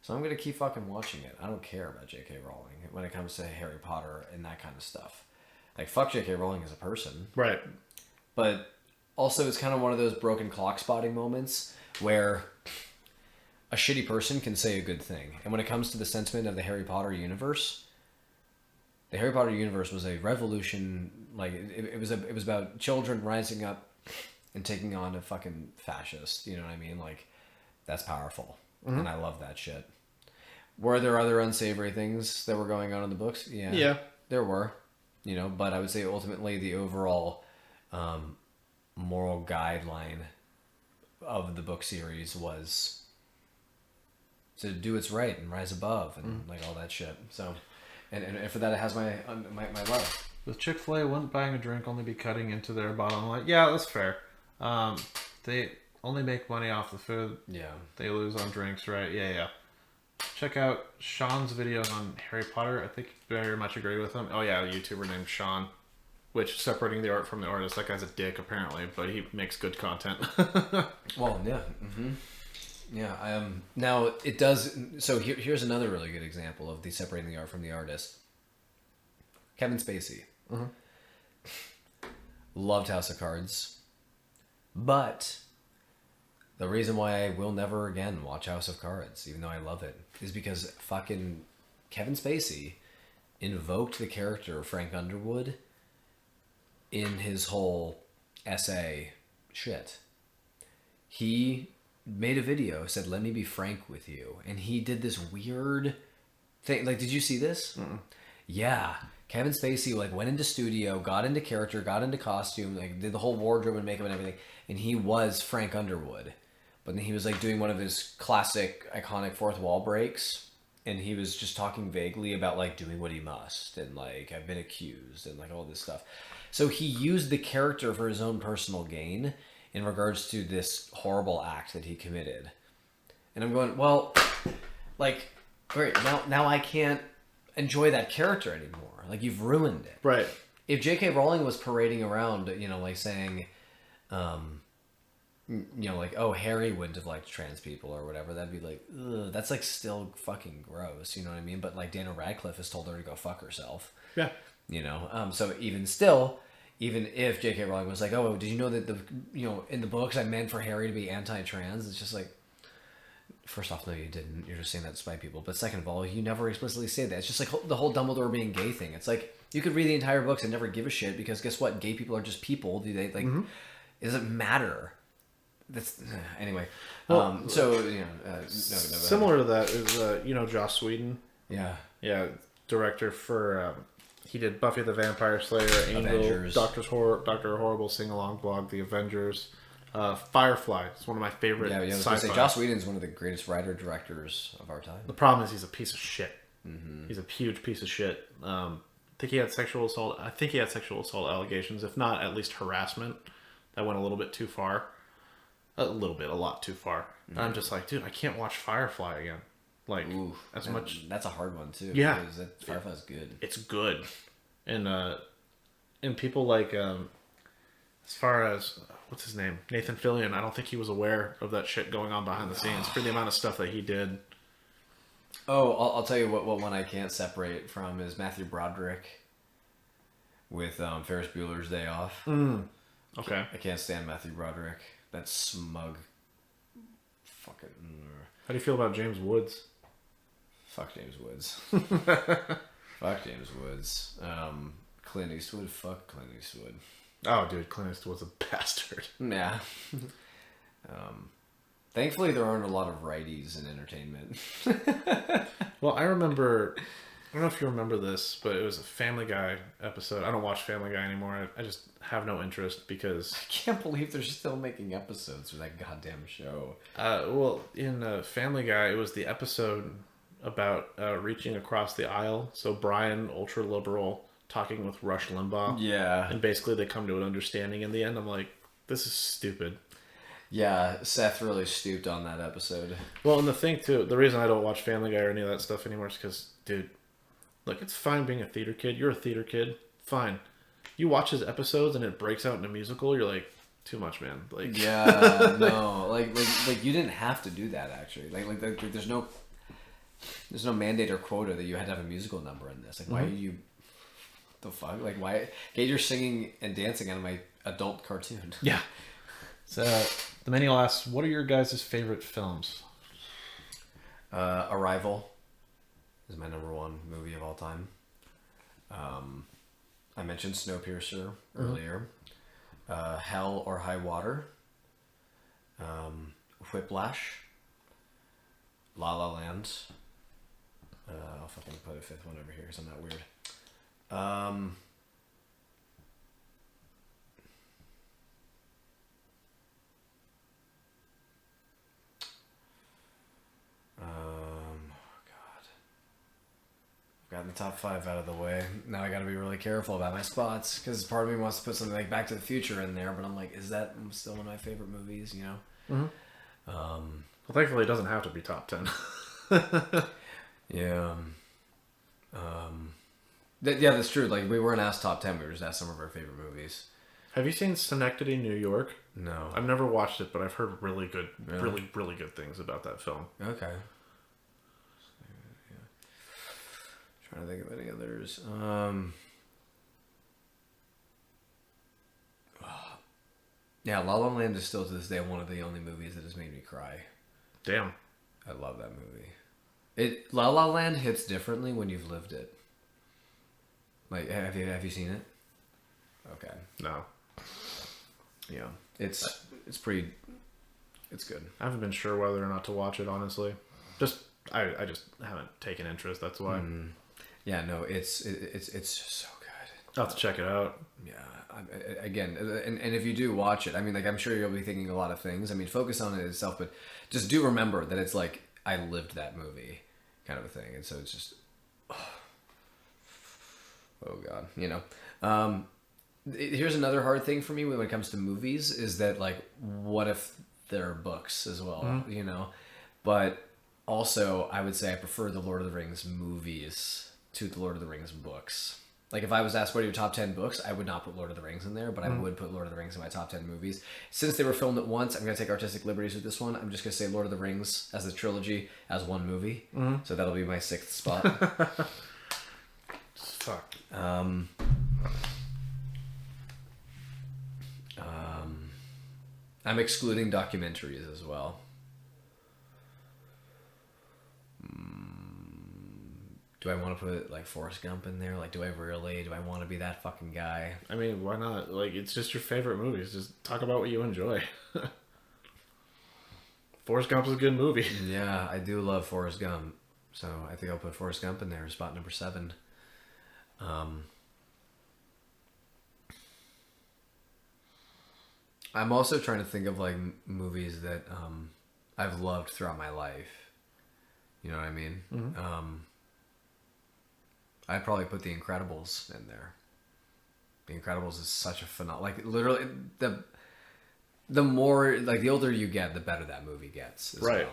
So I'm going to keep fucking watching it. I don't care about J.K. Rowling when it comes to Harry Potter and that kind of stuff. Like, fuck J.K. Rowling as a person.
right.
But also, it's kind of one of those broken clock spotting moments where a shitty person can say a good thing. And when it comes to the sentiment of the Harry Potter universe, the Harry Potter universe was a revolution. Like, it was about children rising up and taking on a fucking fascist. You know what I mean? Like, that's powerful. Mm-hmm. And I love that shit. Were there other unsavory things that were going on in the books? Yeah. There were. You know, but I would say ultimately the overall moral guideline of the book series was to do what's right and rise above and like all that shit. So, and for that it has my love.
With Chick-fil-A, wouldn't buying a drink only be cutting into their bottom line? Yeah, that's fair. They only make money off the food.
Yeah.
They lose on drinks, right? Yeah. Check out Sean's videos on Harry Potter. I think very much agree with him. Oh yeah, a YouTuber named Sean. Which, separating the art from the artist, that guy's a dick apparently, but he makes good content.
Well, yeah. Mm-hmm. Yeah. Now, it does... So here's another really good example of the separating the art from the artist. Kevin Spacey. Mm-hmm. Loved House of Cards. But the reason why I will never again watch House of Cards, even though I love it, is because fucking Kevin Spacey invoked the character of Frank Underwood in his whole essay shit. He made a video, said, "Let me be frank with you." And he did this weird thing. Like, did you see this? Mm-mm. Yeah. Kevin Spacey, like, went into studio, got into character, got into costume, like, did the whole wardrobe and makeup and everything. And he was Frank Underwood. But then he was, like, doing one of his classic, iconic fourth wall breaks. And he was just talking vaguely about, like, doing what he must. And, like, I've been accused and, like, all this stuff. So he used the character for his own personal gain in regards to this horrible act that he committed. And I'm going, well, like, great, now I can't enjoy that character anymore. Like, you've ruined it.
Right.
If J.K. Rowling was parading around, you know, like saying, you know, like, oh, Harry wouldn't have liked trans people or whatever, that'd be like, ugh, that's, like, still fucking gross, you know what I mean? But, like, Daniel Radcliffe has told her to go fuck herself.
Yeah.
You know, so even still, even if J.K. Rowling was like, oh, did you know that you know, in the books I meant for Harry to be anti-trans? It's just like, first off, no, you didn't. You're just saying that to spite people. But second of all, you never explicitly say that. It's just like the whole Dumbledore being gay thing. It's like, You could read the entire books and never give a shit because guess what? Gay people are just people. Do they like? It doesn't matter. That's anyway. So you know, no,
similar to that is you know Joss Whedon.
Yeah.
Yeah, director for he did Buffy the Vampire Slayer, Angel,
Avengers.
Doctor Horrible Sing Along Blog, The Avengers, Firefly. It's one of my favorite.
Yeah, I was
sci-fi.
gonna say Joss Whedon's one of the greatest writer-directors of our time.
The problem is he's a piece of shit. He's a huge piece of shit. I think he had sexual assault. I think he had sexual assault allegations, if not at least harassment. That went a little bit too far. A lot too far. And I'm just like, dude, I can't watch Firefly again. Like as much.
That's a hard one too.
Yeah,
because Firefly's good.
It's good, and people like as far as what's his name, Nathan Fillion. I don't think he was aware of that shit going on behind the scenes for the amount of stuff that he did.
Oh, I'll tell you what one I can't separate from is Matthew Broderick with Ferris Bueller's Day Off.
Okay.
I can't stand Matthew Broderick. That smug fucking...
How do you feel about James Woods?
Fuck James Woods. Fuck James Woods. Clint Eastwood. Fuck Clint Eastwood.
Oh, dude, Clint Eastwood's a bastard.
Yeah. Thankfully, there aren't a lot of righties in entertainment.
Well, I remember... I don't know if you remember this, but it was a Family Guy episode. I don't watch Family Guy anymore. I just have no interest because...
I can't believe they're still making episodes for that goddamn show.
Well, in Family Guy, it was the episode about reaching across the aisle. So Brian, ultra-liberal, talking with Rush Limbaugh.
Yeah.
And basically they come to an understanding in the end. I'm like, this is stupid.
Yeah, Seth really stooped on that episode.
Well, and the thing, too, the reason I don't watch Family Guy or any of that stuff anymore is because, dude, look, it's fine being a theater kid. You're a theater kid. Fine. You watch his episodes and it breaks out into musical, you're like, too much, man. Like,
yeah, no, like you didn't have to do that actually. Like there's no mandate or quota that you had to have a musical number in this. Like, why are you the fuck? Like, why get your singing and dancing out of my adult cartoon?
Yeah. So the Manual asks, what are your guys' favorite films?
Arrival is my number one movie of all time. I mentioned Snowpiercer earlier. Hell or High Water. Whiplash. La La Land. I'll fucking put a fifth one over here because I'm not weird. Gotten the top 5 out of the way. Now I got to be really careful about my spots because part of me wants to put something like Back to the Future in there, but I'm like, is that still one of my favorite movies? You know.
Well, thankfully, it doesn't have to be top 10.
Yeah. Yeah, that's true. Like, we weren't asked top 10. We were just asked some of our favorite movies.
Have you seen Synecdoche, New York?
No.
I've never watched it, but I've heard really good, really good things about that film.
Okay. Trying to think of any others. Yeah, La La Land is still to this day one of the only movies that has made me cry.
Damn.
I love that movie. La La Land hits differently when you've lived it. Like, have you seen it? Okay.
No.
Yeah. It's pretty. It's good.
I haven't been sure whether or not to watch it, honestly. I just haven't taken interest, that's why.
Yeah, no, it's so good.
I'll have to check it out.
Yeah. Again, and if you do watch it, I mean, like, I'm sure you'll be thinking a lot of things. I mean, focus on it itself, but just do remember that it's like, I lived that movie kind of a thing. And so it's just, oh God, you know. Here's another hard thing for me when it comes to movies is that, like, what if there are books as well, you know? But also, I would say I prefer the Lord of the Rings movies to the Lord of the Rings books. Like, if I was asked what are your top 10 books, I would not put Lord of the Rings in there, but I would put Lord of the Rings in my top 10 movies. Since they were filmed at once, I'm going to take artistic liberties with this one. I'm just going to say Lord of the Rings as a trilogy as one movie. So that'll be my 6th spot.
Fuck.
I'm excluding documentaries as well. do I want to put like Forrest Gump in there? Like, do I really? Do I want to be that fucking guy?
I mean, why not? Like, it's just your favorite movies. Just talk about what you enjoy. Forrest Gump is a good movie.
Yeah, I do love Forrest Gump. So I think I'll put Forrest Gump in there, spot number 7. I'm also trying to think of like movies that I've loved throughout my life. You know what I mean? I'd probably put The Incredibles in there. The Incredibles is such a phenomenal, like literally the more like the older you get, the better that movie gets. As
Right.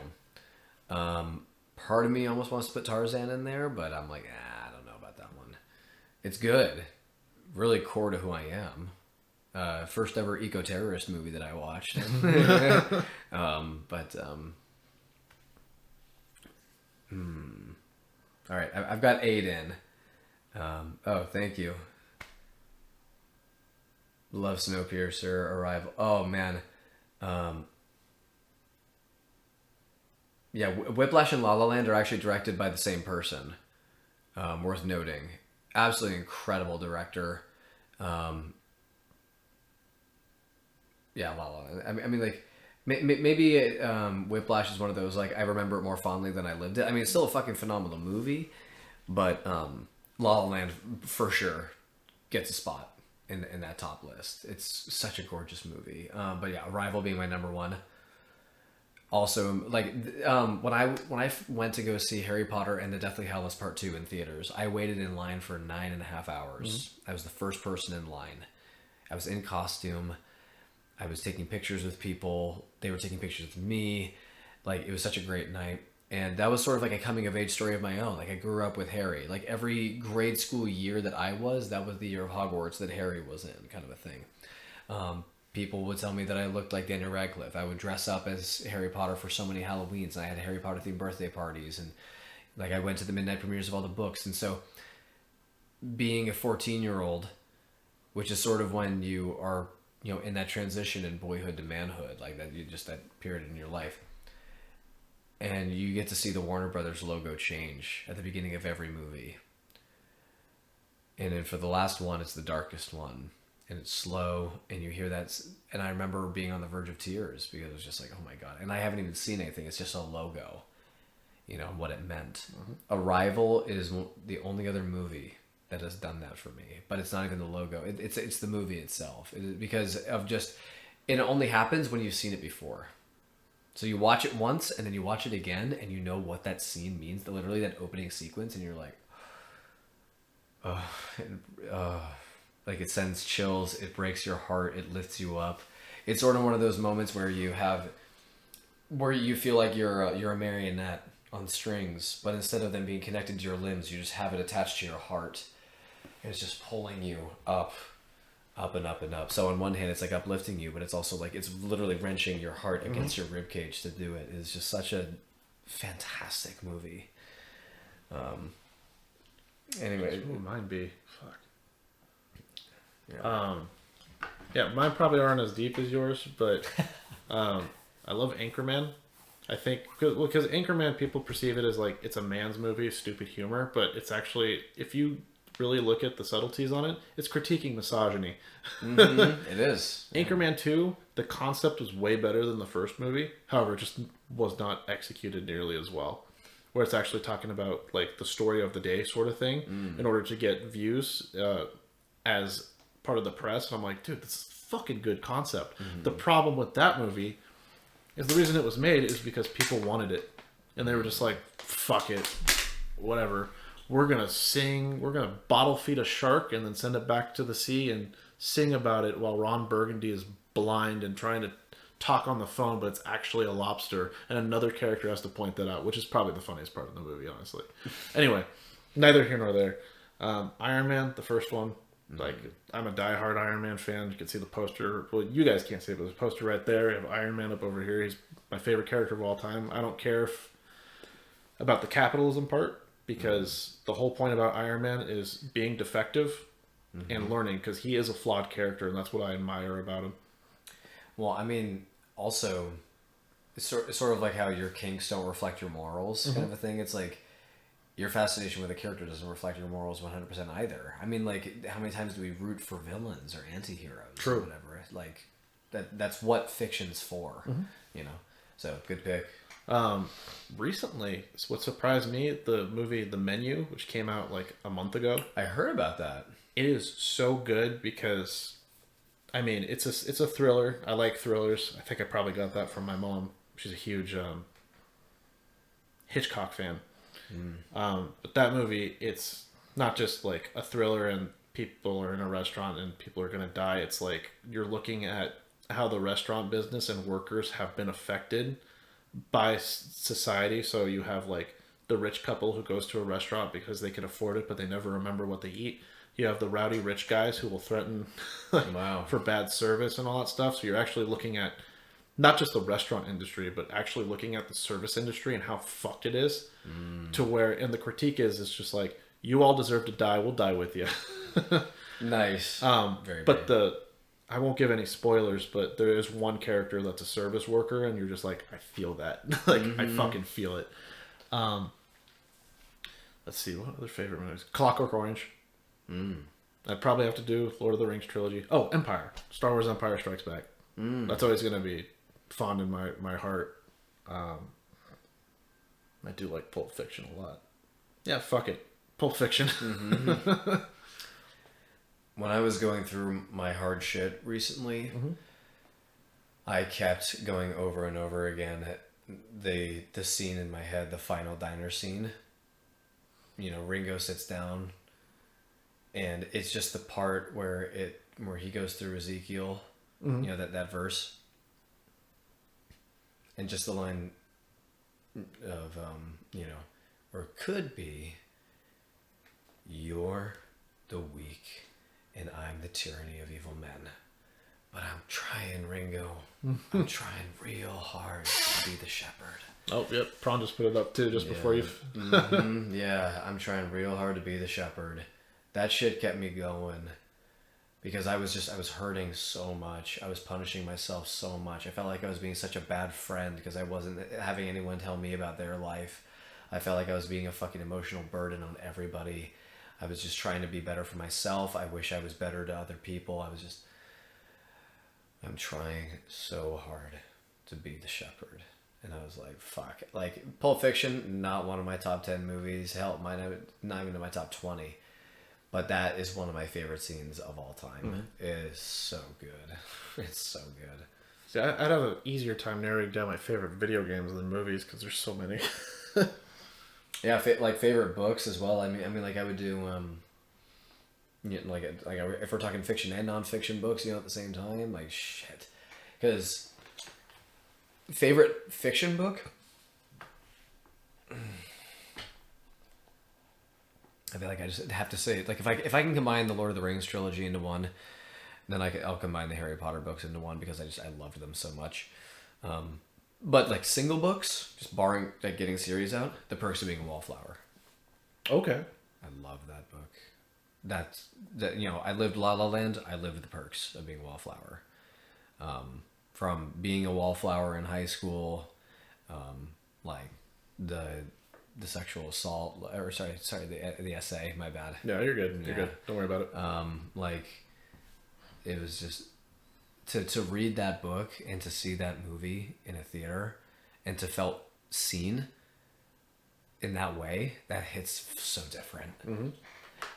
Well. Part of me almost wants to put Tarzan in there, but I'm like, I don't know about that one. It's good, really core to who I am. First ever eco-terrorist movie that I watched. All right, I've got 8 in. Oh, thank you. Love Snowpiercer, Arrival. Oh man, yeah. Whiplash and La La Land are actually directed by the same person. Worth noting. Absolutely incredible director. Yeah, La La Land. I mean, like, maybe Whiplash is one of those, like, I remember it more fondly than I lived it. I mean, it's still a fucking phenomenal movie, but La La Land, for sure, gets a spot in that top list. It's such a gorgeous movie. But yeah, Arrival being my number 1. Also, like, when I went to go see Harry Potter and the Deathly Hallows Part 2 in theaters, I waited in line for 9.5 hours. I was the first person in line. I was in costume. I was taking pictures with people. They were taking pictures with me. Like, it was such a great night. And that was sort of like a coming of age story of my own. Like, I grew up with Harry. Like, every grade school year that was the year of Hogwarts that Harry was in, kind of a thing. People would tell me that I looked like Daniel Radcliffe. I would dress up as Harry Potter for so many Halloweens, and I had Harry Potter themed birthday parties, and like I went to the midnight premieres of all the books. And so being a 14-year-old, which is sort of when you are, you know, in that transition in boyhood to manhood, like that, you just that period in your life, and you get to see the Warner Brothers logo change at the beginning of every movie. And then for the last one, it's the darkest one. And it's slow, and you hear that, and I remember being on the verge of tears because it was just like, oh my god. And I haven't even seen anything, it's just a logo, you know, what it meant. Arrival is the only other movie that has done that for me, but it's not even the logo, it's the movie itself, because of just, it only happens when you've seen it before. So you watch it once, and then you watch it again, and you know what that scene means, literally that opening sequence, and you're like, like it sends chills, it breaks your heart, it lifts you up. It's sort of one of those moments where you feel like you're a marionette on strings, but instead of them being connected to your limbs, you just have it attached to your heart. And it's just pulling you up and up and up. So on one hand, it's like uplifting you, but it's also like it's literally wrenching your heart against your ribcage to do it. It's just such a fantastic movie. Anyway,
What would mine be? Fuck. Yeah, mine probably aren't as deep as yours, but I love Anchorman. I think because Anchorman, people perceive it as like it's a man's movie, stupid humor, but it's actually, if you really look at the subtleties on it, it's critiquing misogyny.
It is.
Anchorman 2, the concept was way better than the first movie. However, it just was not executed nearly as well. Where it's actually talking about like the story of the day sort of thing in order to get views as part of the press. And I'm like, dude, this is a fucking good concept. The problem with that movie is the reason it was made is because people wanted it. And they were just like, fuck it, whatever. We're going to bottle feed a shark and then send it back to the sea and sing about it while Ron Burgundy is blind and trying to talk on the phone, but it's actually a lobster. And another character has to point that out, which is probably the funniest part of the movie, honestly. Anyway, neither here nor there. Iron Man, the first one. Like, I'm a diehard Iron Man fan. You can see the poster. Well, you guys can't see it, but there's a poster right there. I have Iron Man up over here. He's my favorite character of all time. I don't care about the capitalism part, because the whole point about Iron Man is being defective and learning, because he is a flawed character, and that's what I admire about him.
Well, I mean, also, it's sort of like how your kinks don't reflect your morals kind of a thing. It's like, your fascination with a character doesn't reflect your morals 100% either. I mean, like, how many times do we root for villains or anti-heroes
True.
or whatever? Like, that's what fiction's for, you know? So, good pick.
Recently, what surprised me, the movie The Menu, which came out like a month ago.
I heard about that.
It is so good because, I mean, it's a thriller. I like thrillers. I think I probably got that from my mom. She's a huge Hitchcock fan. But that movie, it's not just like a thriller and people are in a restaurant and people are going to die. It's like you're looking at how the restaurant business and workers have been affected by society. So you have like the rich couple who goes to a restaurant because they can afford it, but they never remember what they eat. You have the rowdy rich guys who will threaten
Wow.
for bad service and all that stuff. So you're actually looking at not just the restaurant industry, but actually looking at the service industry and how fucked it is. To where, and the critique is, it's just like, you all deserve to die. We'll die with you.
Nice.
But I won't give any spoilers, but there is one character that's a service worker, and you're just like, I feel that. Like, I fucking feel it. Let's see, what other favorite movies? Clockwork Orange. I'd probably have to do Lord of the Rings trilogy. Oh, Empire. Star Wars Empire Strikes Back. That's always going to be fond in my heart. I do like Pulp Fiction a lot. Yeah, fuck it. Pulp Fiction.
When I was going through my hard shit recently, I kept going over and over again at the scene in my head, the final diner scene. You know, Ringo sits down, and it's just the part where he goes through Ezekiel, you know, that verse, and just the line of you know, or could be, you're the weak and I'm the tyranny of evil men, but I'm trying, Ringo. I'm trying real hard to be the shepherd.
Oh, yep. Prawn just put it up too, just before you.
Yeah, I'm trying real hard to be the shepherd. That shit kept me going because I was hurting so much. I was punishing myself so much. I felt like I was being such a bad friend because I wasn't having anyone tell me about their life. I felt like I was being a fucking emotional burden on everybody. I was just trying to be better for myself. I wish I was better to other people. I'm trying so hard to be the shepherd. And I was like, fuck. Like, Pulp Fiction, not one of my top 10 movies. Hell, not even in my top 20. But that is one of my favorite scenes of all time. It is so good. It's so good.
See, I'd have an easier time narrowing down my favorite video games than movies because there's so many.
Yeah, like favorite books as well. I mean, like I would do, you know, like if we're talking fiction and nonfiction books, you know, at the same time, like shit. Because favorite fiction book, I feel like I just have to say, like if I can combine the Lord of the Rings trilogy into one, then I'll combine the Harry Potter books into one because I loved them so much. But like single books, just barring like getting series out, The Perks of Being a Wallflower.
Okay.
I love that book. That you know, I lived La La Land. I lived The Perks of Being a Wallflower. From being a wallflower in high school, like the sexual assault, or sorry, the essay. My bad.
Yeah, you're good. You're good. Don't worry about it.
Like it was just to read that book and to see that movie in a theater and to felt seen in that way, that hits so different.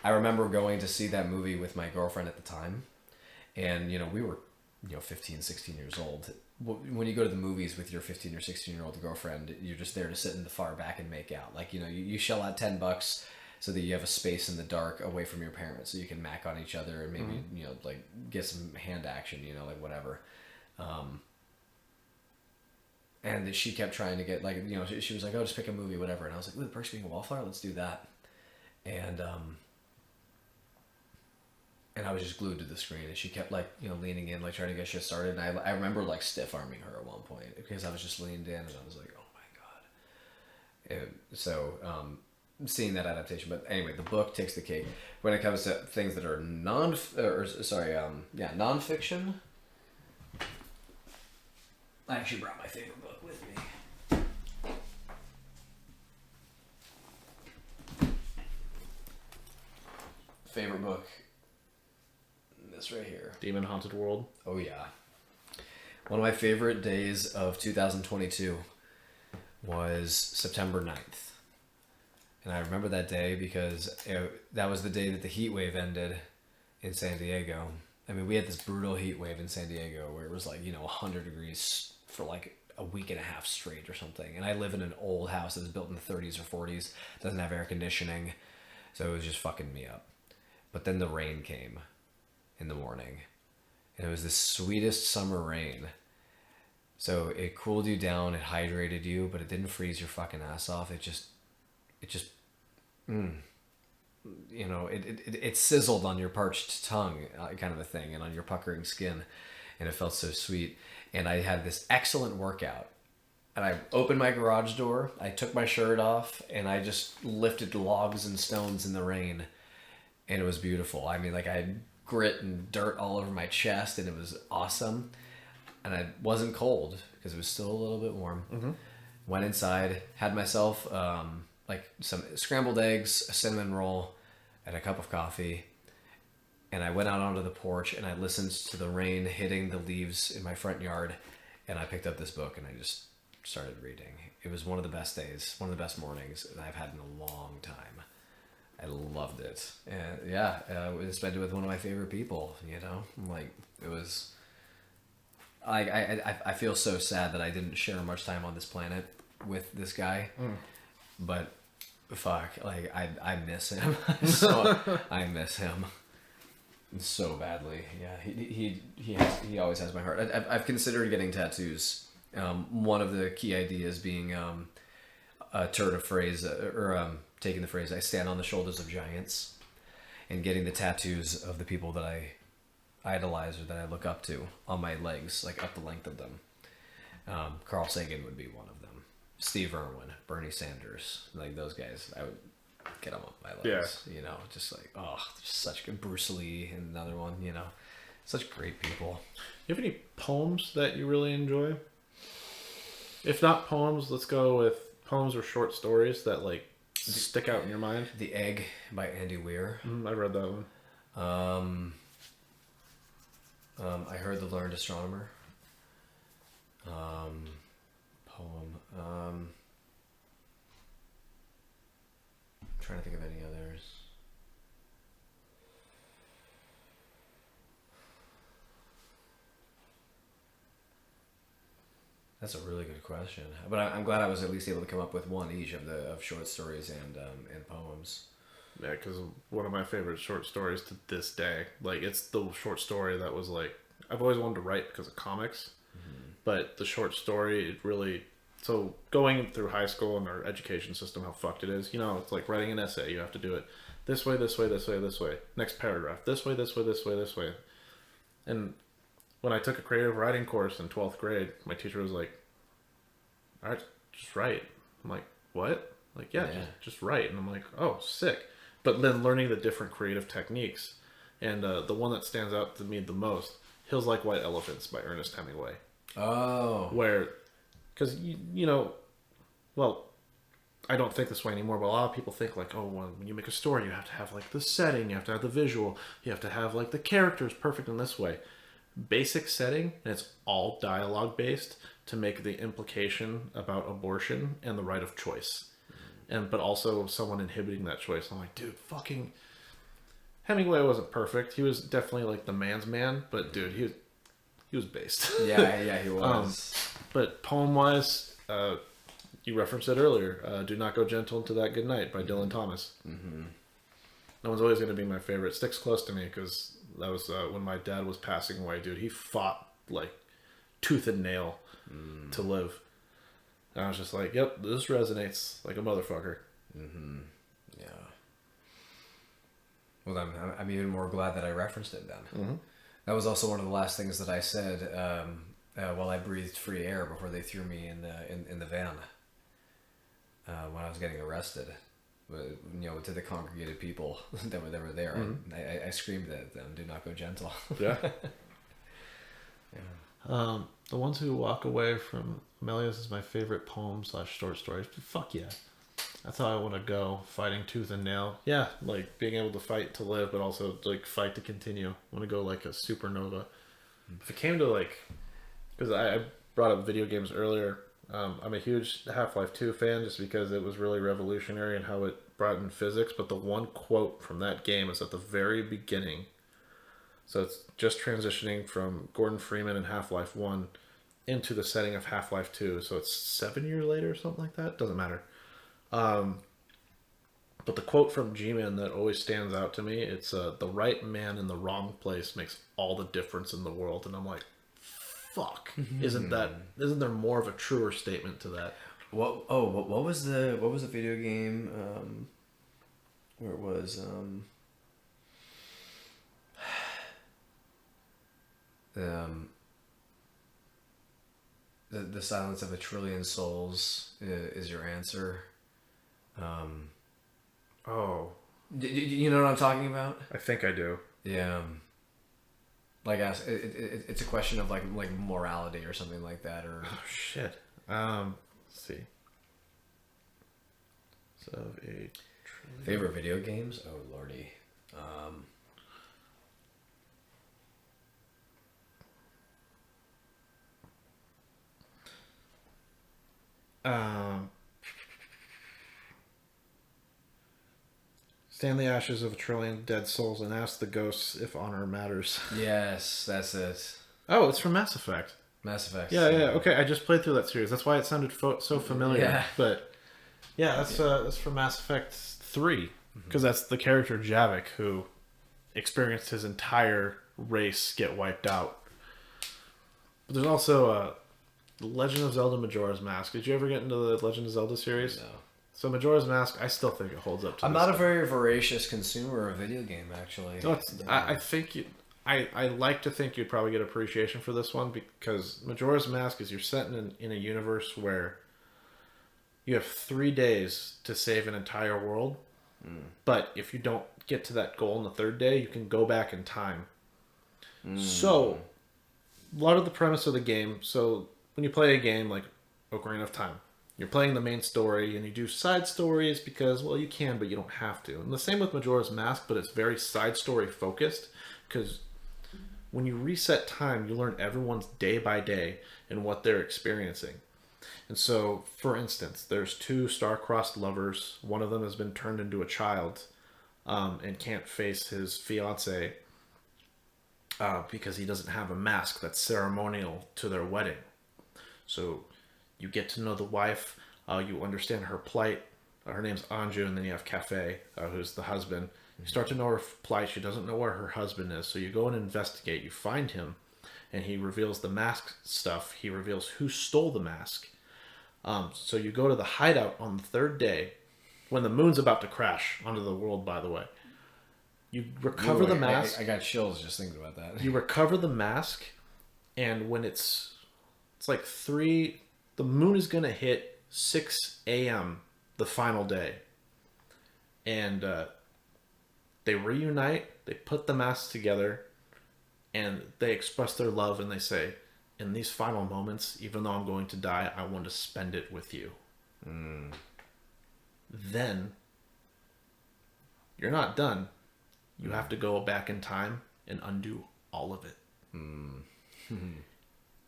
I remember going to see that movie with my girlfriend at the time, and you know, we were 15, 16 years old. When you go to the movies with your 15 or 16-year-old girlfriend, you're just there to sit in the far back and make out. Like, you know, you shell out $10 so that you have a space in the dark away from your parents so you can mac on each other and maybe, you know, like get some hand action, you know, like whatever. And she kept trying to get, like, you know, she was like, oh, just pick a movie, whatever. And I was like, ooh, The Perks of Being a Wallflower, let's do that. And I was just glued to the screen, and she kept, like, you know, leaning in, like, trying to get shit started. And I remember, like, stiff-arming her at one point because I was just leaned in, and I was like, oh, my God. And so, seeing that adaptation. But anyway, the book takes the cake. When it comes to things that are nonfiction, I actually brought my favorite book with me. favorite book. This right here.
Demon Haunted World.
Oh yeah. One of my favorite days of 2022 was September 9th. And I remember that day because that was the day that the heat wave ended in San Diego. I mean, we had this brutal heat wave in San Diego where it was like, 100 degrees for like a week and a half straight or something. And I live in an old house that was built in the 30s or 40s, doesn't have air conditioning. So it was just fucking me up. But then the rain came in the morning. And it was the sweetest summer rain. So it cooled you down, it hydrated you, but it didn't freeze your fucking ass off. It sizzled on your parched tongue, kind of a thing, and on your puckering skin, and it felt so sweet. And I had this excellent workout, and I opened my garage door, I took my shirt off, and I just lifted logs and stones in the rain, and it was beautiful. I mean, like, I had grit and dirt all over my chest, and it was awesome. And I wasn't cold because it was still a little bit warm. Mm-hmm. Went inside, had myself like some scrambled eggs, a cinnamon roll, and a cup of coffee. And I went out onto the porch and I listened to the rain hitting the leaves in my front yard. And I picked up this book and I just started reading. It was one of the best days, one of the best mornings that I've had in a long time. I loved it. And yeah, I spent it with one of my favorite people, Like, it was... I feel so sad that I didn't share much time on this planet with this guy. But fuck, like I miss him. I miss him so badly. Yeah, he always has my heart. I've considered getting tattoos. One of the key ideas being a turn of phrase or taking the phrase "I stand on the shoulders of giants," and getting the tattoos of the people that I idolize or that I look up to on my legs, like up the length of them. Carl Sagan would be one of them. Steve Irwin, Bernie Sanders, like those guys, I would get them up my legs. Yeah. Just like, such good. Bruce Lee, another one. Such great people.
You have any poems that you really enjoy? If not poems, let's go with poems or short stories that like stick out in your mind.
The Egg by Andy Weir.
I read that one.
I Heard the Learned Astronomer. Poem. I'm trying to think of any others. That's a really good question. But I'm glad I was at least able to come up with one each of short stories and poems.
Yeah, because one of my favorite short stories to this day, like it's the short story that was like, I've always wanted to write because of comics, but the short story, it really, so going through high school and our education system, how fucked it is, it's like writing an essay, you have to do it this way, this way, this way, this way, next paragraph, this way, this way, this way, this way. And when I took a creative writing course in 12th grade, my teacher was like, all right, just write. I'm like, what? Like, yeah. Just write. And I'm like, oh, sick. But then learning the different creative techniques, and the one that stands out to me the most, Hills Like White Elephants by Ernest Hemingway.
Oh.
Where, because, well, I don't think this way anymore, but a lot of people think like, oh, well, when you make a story, you have to have like the setting, you have to have the visual, you have to have like the characters perfect in this way. Basic setting, and it's all dialogue based to make the implication about abortion and the right of choice. But also someone inhibiting that choice. I'm like, dude, fucking Hemingway wasn't perfect. He was definitely like the man's man, but dude, he was based.
Yeah, he was.
But poem wise, you referenced it earlier. Do Not Go Gentle Into That Good Night by Dylan Thomas. Mm-hmm. That one's always going to be my favorite. It sticks close to me because that was when my dad was passing away. Dude, he fought like tooth and nail to live. And I was just like, yep, this resonates like a motherfucker.
Mm-hmm. Yeah. Well, I'm even more glad that I referenced it then. Mm-hmm. That was also one of the last things that I said while I breathed free air before they threw me in the van when I was getting arrested. To the congregated people that were there. Mm-hmm. I screamed at them, "Do not go gentle."
Yeah. Yeah. The Ones Who Walk Away from Melius is my favorite poem / short story. Fuck yeah. That's how I want to go, fighting tooth and nail. Yeah, like being able to fight to live, but also like fight to continue. I want to go like a supernova. If it came to like, because I brought up video games earlier, I'm a huge Half-Life 2 fan just because it was really revolutionary in how it brought in physics. But the one quote from that game is at the very beginning. So it's just transitioning from Gordon Freeman in Half-Life 1 into the setting of Half-Life 2. So it's 7 years later or something like that. Doesn't matter. But the quote from G-Man that always stands out to me, it's the right man in the wrong place makes all the difference in the world. And I'm like, fuck. Isn't there more of a truer statement to that?
What was the video game where it was the silence of a trillion souls is your answer.
Oh,
You know what I'm talking about?
I think I do.
Yeah. Like it's a question of like morality or something like that, or
Oh, shit. Let's see. So a
favorite video games. Oh lordy.
Stand the ashes of a trillion dead souls and ask the ghosts if honor matters.
Yes, that's it.
Oh, it's from Mass Effect.
Mass Effect.
Yeah. Okay, I just played through that series. That's why it sounded so familiar.
Yeah.
But yeah, that's from Mass Effect 3 because that's the character Javik who experienced his entire race get wiped out. But there's also The Legend of Zelda Majora's Mask. Did you ever get into the Legend of Zelda series?
No.
So Majora's Mask, I still think it holds up to
I'm
this
not a
day.
very voracious consumer of video game, actually.
No, I think I like to think you'd probably get appreciation for this one because Majora's Mask is you're set in a universe where you have 3 days to save an entire world, but if you don't get to that goal on the 3rd day, you can go back in time. So, a lot of the premise of the game. So when you play a game like Ocarina of Time, you're playing the main story and you do side stories because, well, you can, but you don't have to. And the same with Majora's Mask, but it's very side story focused because when you reset time, you learn everyone's day by day and what they're experiencing. And so, for instance, there's 2 star-crossed lovers. One of them has been turned into a child and can't face his fiancée because he doesn't have a mask that's ceremonial to their wedding. So you get to know the wife, you understand her plight. Her name's Anju, and then you have Cafe, who's the husband. You start to know her plight. She doesn't know where her husband is, so you go and investigate. You find him, and he reveals the mask stuff. He reveals who stole the mask. So you go to the hideout on the 3rd day, when the moon's about to crash onto the world, by the way. You recover the mask.
I got chills just thinking about that.
You recover the mask, and when it's like 3... The moon is going to hit 6 a.m. the final day. And they reunite, they put the masks together, and they express their love, and they say, in these final moments, even though I'm going to die, I want to spend it with you. Then, you're not done. You have to go back in time and undo all of it.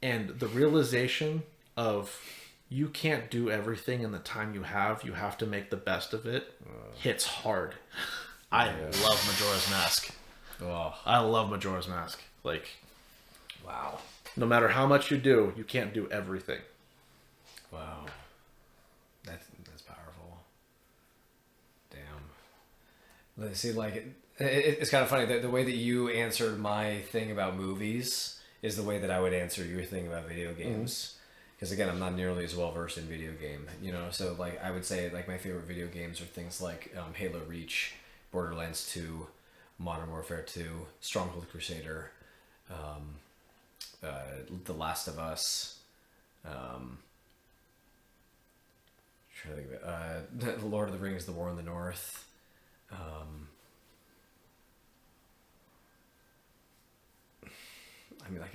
And the realization of you can't do everything in the time you have to make the best of it, hits hard. I love Majora's Mask.
Oh,
I love Majora's Mask. Like,
wow.
no matter how much you do, you can't do everything.
Wow. That's powerful. Damn. Let's see, like, it's kind of funny that the way that you answered my thing about movies is the way that I would answer your thing about video games. Because again, I'm not nearly as well versed in video game, So like, I would say like my favorite video games are things like Halo Reach, Borderlands 2, Modern Warfare 2, Stronghold Crusader, The Last of Us. Trying to think of it. The Lord of the Rings, The War in the North. I mean, like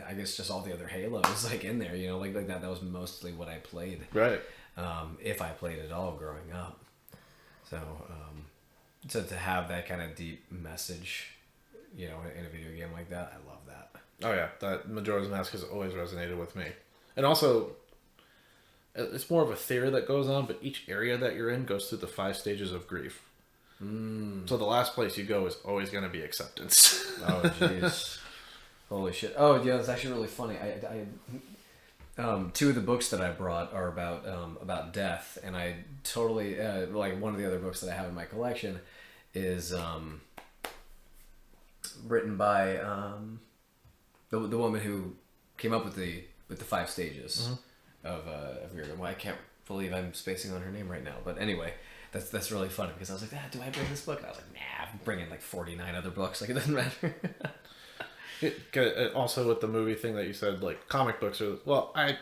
I guess just all the other Halos like in there, like that. That was mostly what I played.
Right.
if I played at all growing up. So, to have that kind of deep message, you know, in a video game like that, I love that.
Oh yeah, that Majora's Mask has always resonated with me. And also, it's more of a theory that goes on, but each area that you're in goes through the 5 stages of grief. So the last place you go is always going to be acceptance.
Oh, jeez. Holy shit. Oh, yeah, it's actually really funny. Two of the books that I brought are about death, and I totally, like, one of the other books that I have in my collection is written by the woman who came up with the 5 stages of Well, I can't believe I'm spacing on her name right now, but anyway, that's really funny because I was like, do I bring this book? And I was like, nah, I'm bringing like 49 other books. Like, it doesn't matter.
Also, with the movie thing that you said, like, comic books are... Well, I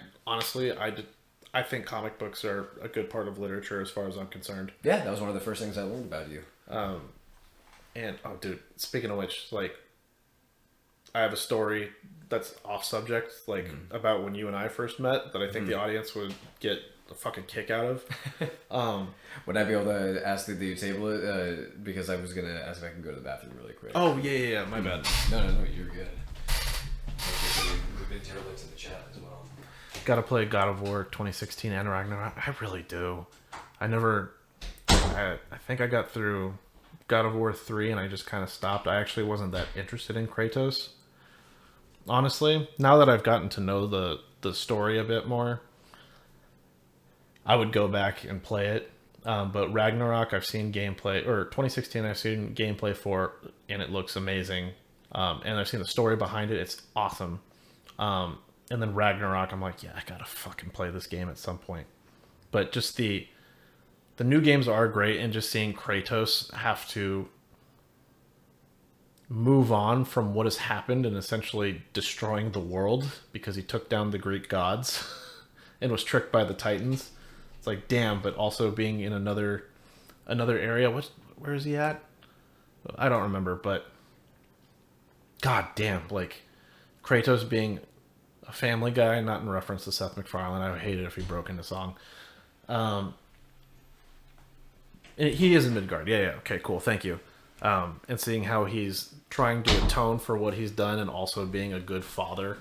think comic books are a good part of literature as far as I'm concerned.
Yeah, that was one of the first things I learned about you.
And, oh, dude, speaking of which, like, I have a story that's off subject, like, about when you and I first met that I think the audience would get a fucking kick out of.
Would I be able to ask that you table it? Because I was going to ask if I can go to the bathroom really quick.
Oh, yeah, my bad.
No, you're good. We've been links in the chat as well.
Gotta play God of War 2016 and Ragnarok. I really do. I think I got through God of War 3 and I just kind of stopped. I actually wasn't that interested in Kratos. Honestly, now that I've gotten to know the story a bit more, I would go back and play it. But Ragnarok, I've seen gameplay, or 2016, I've seen gameplay for, and it looks amazing. And I've seen the story behind it. It's awesome. And then Ragnarok, I'm like, yeah, I gotta fucking play this game at some point. But just the new games are great, and just seeing Kratos have to move on from what has happened and essentially destroying the world because he took down the Greek gods and was tricked by the Titans. It's like, damn, but also being in another area. Where is he at? I don't remember, but god damn, like, Kratos being a family guy, not in reference to Seth MacFarlane. I would hate it if he broke into song. He is in Midgard. Yeah, okay, cool, thank you. And seeing how he's trying to atone for what he's done and also being a good father.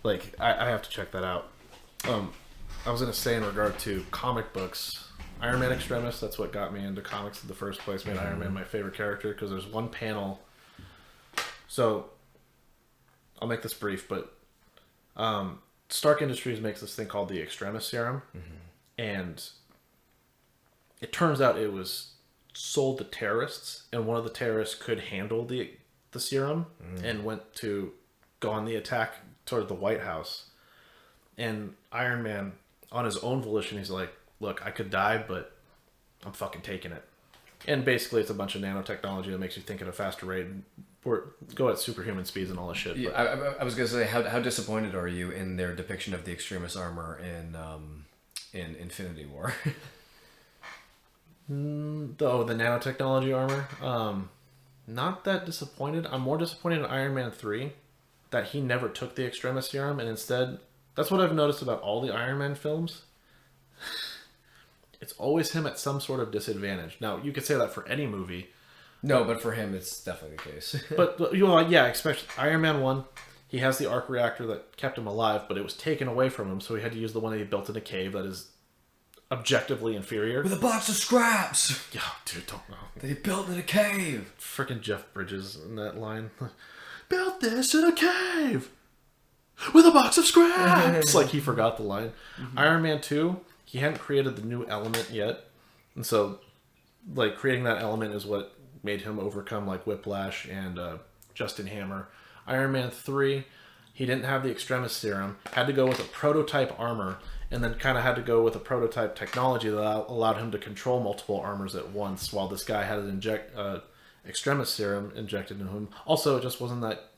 Like, I have to check that out. I was going to say in regard to comic books, Iron Man Extremis, that's what got me into comics in the first place, made Iron Man my favorite character, because there's one panel. So, I'll make this brief, but Stark Industries makes this thing called the Extremis Serum, and it turns out it was sold to terrorists, and one of the terrorists could handle the serum and went to go on the attack toward the White House. And Iron Man, on his own volition, he's like, look, I could die, but I'm fucking taking it. And basically it's a bunch of nanotechnology that makes you think at a faster rate and go at superhuman speeds and all this shit.
Yeah, I was going to say, how disappointed are you in their depiction of the Extremis armor in Infinity War?
The nanotechnology armor, not that disappointed. I'm more disappointed in Iron Man 3 that he never took the Extremis serum, and instead, that's what I've noticed about all the Iron Man films. It's always him at some sort of disadvantage. Now, you could say that for any movie.
No, but for him, it's definitely the case.
but you know, yeah, especially Iron Man 1, he has the arc reactor that kept him alive, but it was taken away from him, so he had to use the one that he built in a cave that is objectively inferior.
With a box of scraps!
Yeah, dude, don't know.
That he built in a cave!
Frickin' Jeff Bridges in that line. Built this in a cave! With a box of scraps! Like, he forgot the line. Iron Man 2, he hadn't created the new element yet. And so, like, creating that element is what made him overcome, like, Whiplash and Justin Hammer. Iron Man 3, he didn't have the Extremis serum. Had to go with a prototype armor, and then kind of had to go with a prototype technology that allowed him to control multiple armors at once, while this guy had an Extremis serum injected into him. Also, it just wasn't that...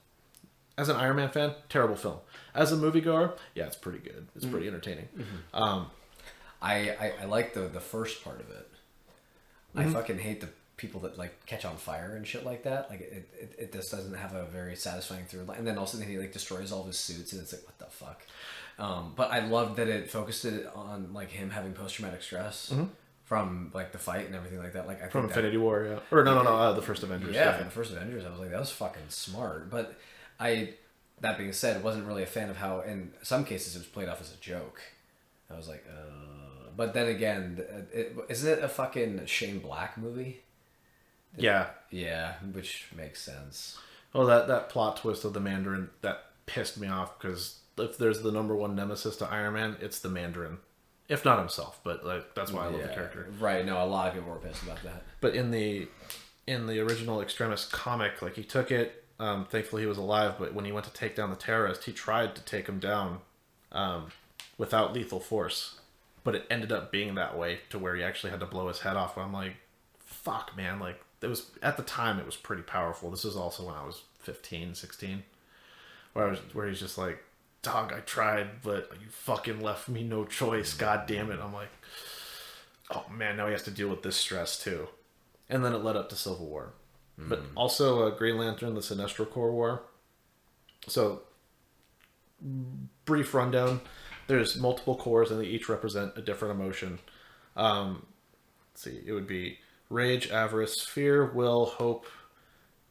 As an Iron Man fan, terrible film. As a moviegoer, yeah, it's pretty good. It's pretty entertaining.
I like the first part of it. I fucking hate people that like catch on fire and shit like that. Like it just doesn't have a very satisfying through line. And then also then he like destroys all of his suits, and it's like, what the fuck. But I loved that it focused it on like him having post-traumatic stress from like the fight and everything like that. Like I
From
think
Infinity War, yeah. Or no, the first Avengers.
yeah, from the first Avengers, I was like, that was fucking smart. But that being said, wasn't really a fan of how in some cases it was played off as a joke. I was like, but then again, isn't it a fucking Shane Black movie?
Yeah.
Yeah, which makes sense.
Well, that plot twist of the Mandarin, that pissed me off, because if there's the number one nemesis to Iron Man, it's the Mandarin. If not himself, but like that's why I love the character.
Right, no, a lot of people were pissed about that.
But in the original Extremis comic, like he took it, thankfully he was alive, but when he went to take down the terrorist, he tried to take him down without lethal force. But it ended up being that way to where he actually had to blow his head off. I'm like, fuck, man. Like, it was, at the time, it was pretty powerful. This was also when I was 15, 16. Where he's just like, dog, I tried, but you fucking left me no choice. God damn it. I'm like, oh man, now he has to deal with this stress too. And then it led up to Civil War. But also Green Lantern, the Sinestro Corps War. So, brief rundown. There's multiple cores and they each represent a different emotion. Let's see, it would be rage, avarice, fear, will, hope,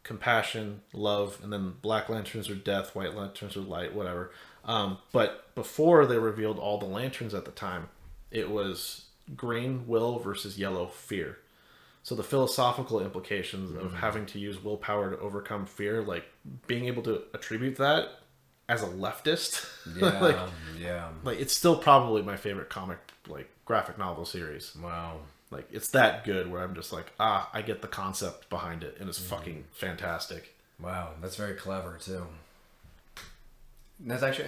compassion, love, and then Black Lanterns are death, White Lanterns are light, whatever. But before they revealed all the lanterns at the time, it was green, will, versus yellow, fear. So the philosophical implications of having to use willpower to overcome fear, like being able to attribute that as a leftist, like it's still probably my favorite comic, like graphic novel series.
Wow.
Like it's that good where I'm just like, I get the concept behind it, and it's fucking fantastic.
Wow, that's very clever too. That's actually,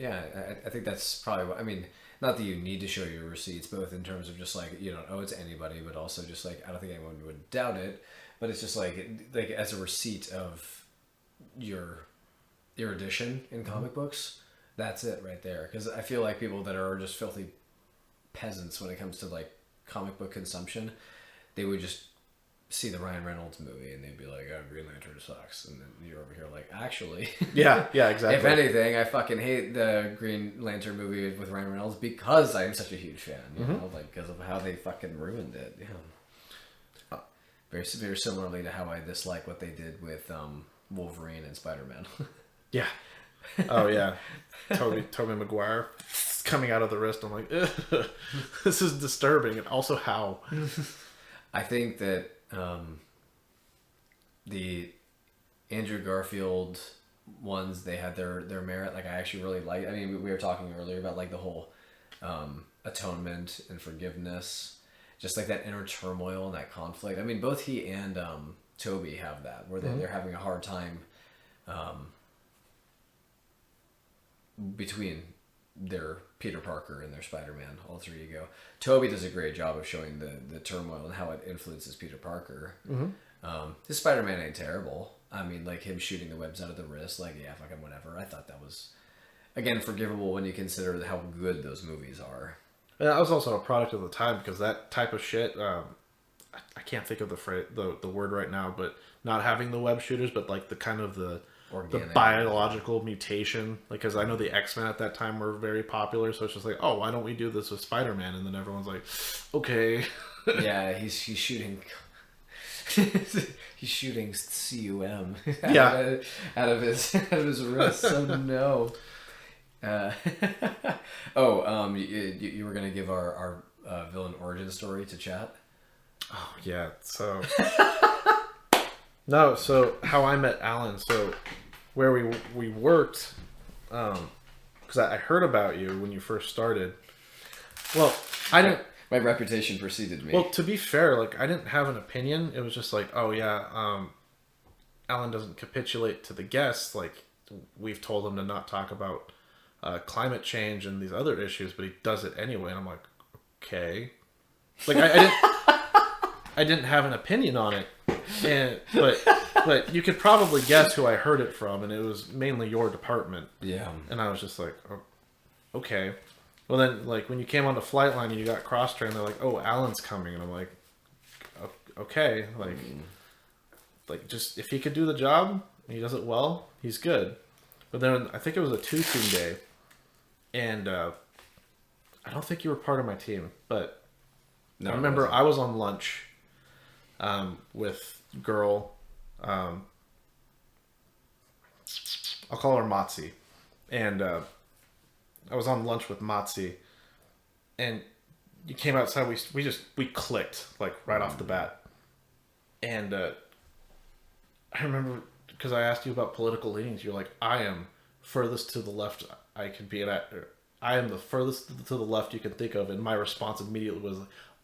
I think that's probably what, I mean, not that you need to show your receipts, both in terms of just like, you don't owe it to anybody, but also just like, I don't think anyone would doubt it, but it's just like as a receipt of your erudition in comic books, that's it right there. Because I feel like people that are just filthy peasants when it comes to like comic book consumption, they would just see the Ryan Reynolds movie and they'd be like, oh, Green Lantern sucks, and then you're over here like, actually,
yeah, exactly.
If anything, I fucking hate the Green Lantern movie with Ryan Reynolds because I'm such a huge fan, you know, like because of how they fucking ruined it. Yeah. Very, very similarly to how I dislike what they did with Wolverine and Spider-Man.
Yeah. Oh yeah. Tobey Maguire coming out of the wrist. I'm like, this is disturbing, and also how.
I think that the Andrew Garfield ones, they had their merit. Like I actually really like. I mean, we were talking earlier about like the whole atonement and forgiveness, just like that inner turmoil and that conflict. I mean, both he and Toby have that, where they're having a hard time between their Peter Parker and their Spider-Man alter ego. Toby does a great job of showing the turmoil and how it influences Peter Parker. His Spider-Man ain't terrible. I mean, like him shooting the webs out of the wrist, like, yeah, fucking whatever. I thought that was, again, forgivable when you consider how good those movies are.
And that was also a product of the time, because that type of shit, I can't think of the word right now, but not having the web shooters, but like the kind of the biological mutation, like, because I know the X-Men at that time were very popular, so it's just like, oh, why don't we do this with Spider-Man? And then everyone's like, okay.
Yeah, he's shooting he's shooting cum out of his wrist. So no. You were gonna give our villain origin story to chat?
Oh yeah, so no, so how I met Allan, so where we worked, because I heard about you when you first started. Well, I didn't.
My reputation preceded me.
Well, to be fair, like I didn't have an opinion. It was just like, oh yeah, Allan doesn't capitulate to the guests. Like we've told him to not talk about climate change and these other issues, but he does it anyway. And I'm like, okay, like I didn't have an opinion on it, but you could probably guess who I heard it from, and it was mainly your department.
Yeah.
And I was just like, oh, okay. Well then, like when you came on the flight line and you got cross-trained, they're like, oh, Allan's coming, and I'm like, okay, like just if he could do the job, and he does it well, he's good. But then I think it was a 2-team day, and I don't think you were part of my team, but
No,
I remember I was on lunch with girl. I'll call her Matzi, and I was on lunch with Matzi, and you came outside. We clicked like right off the bat, and I remember because I asked you about political leanings. You're like, I am furthest to the left I could be at. I am the furthest to the left you can think of, and my response immediately was,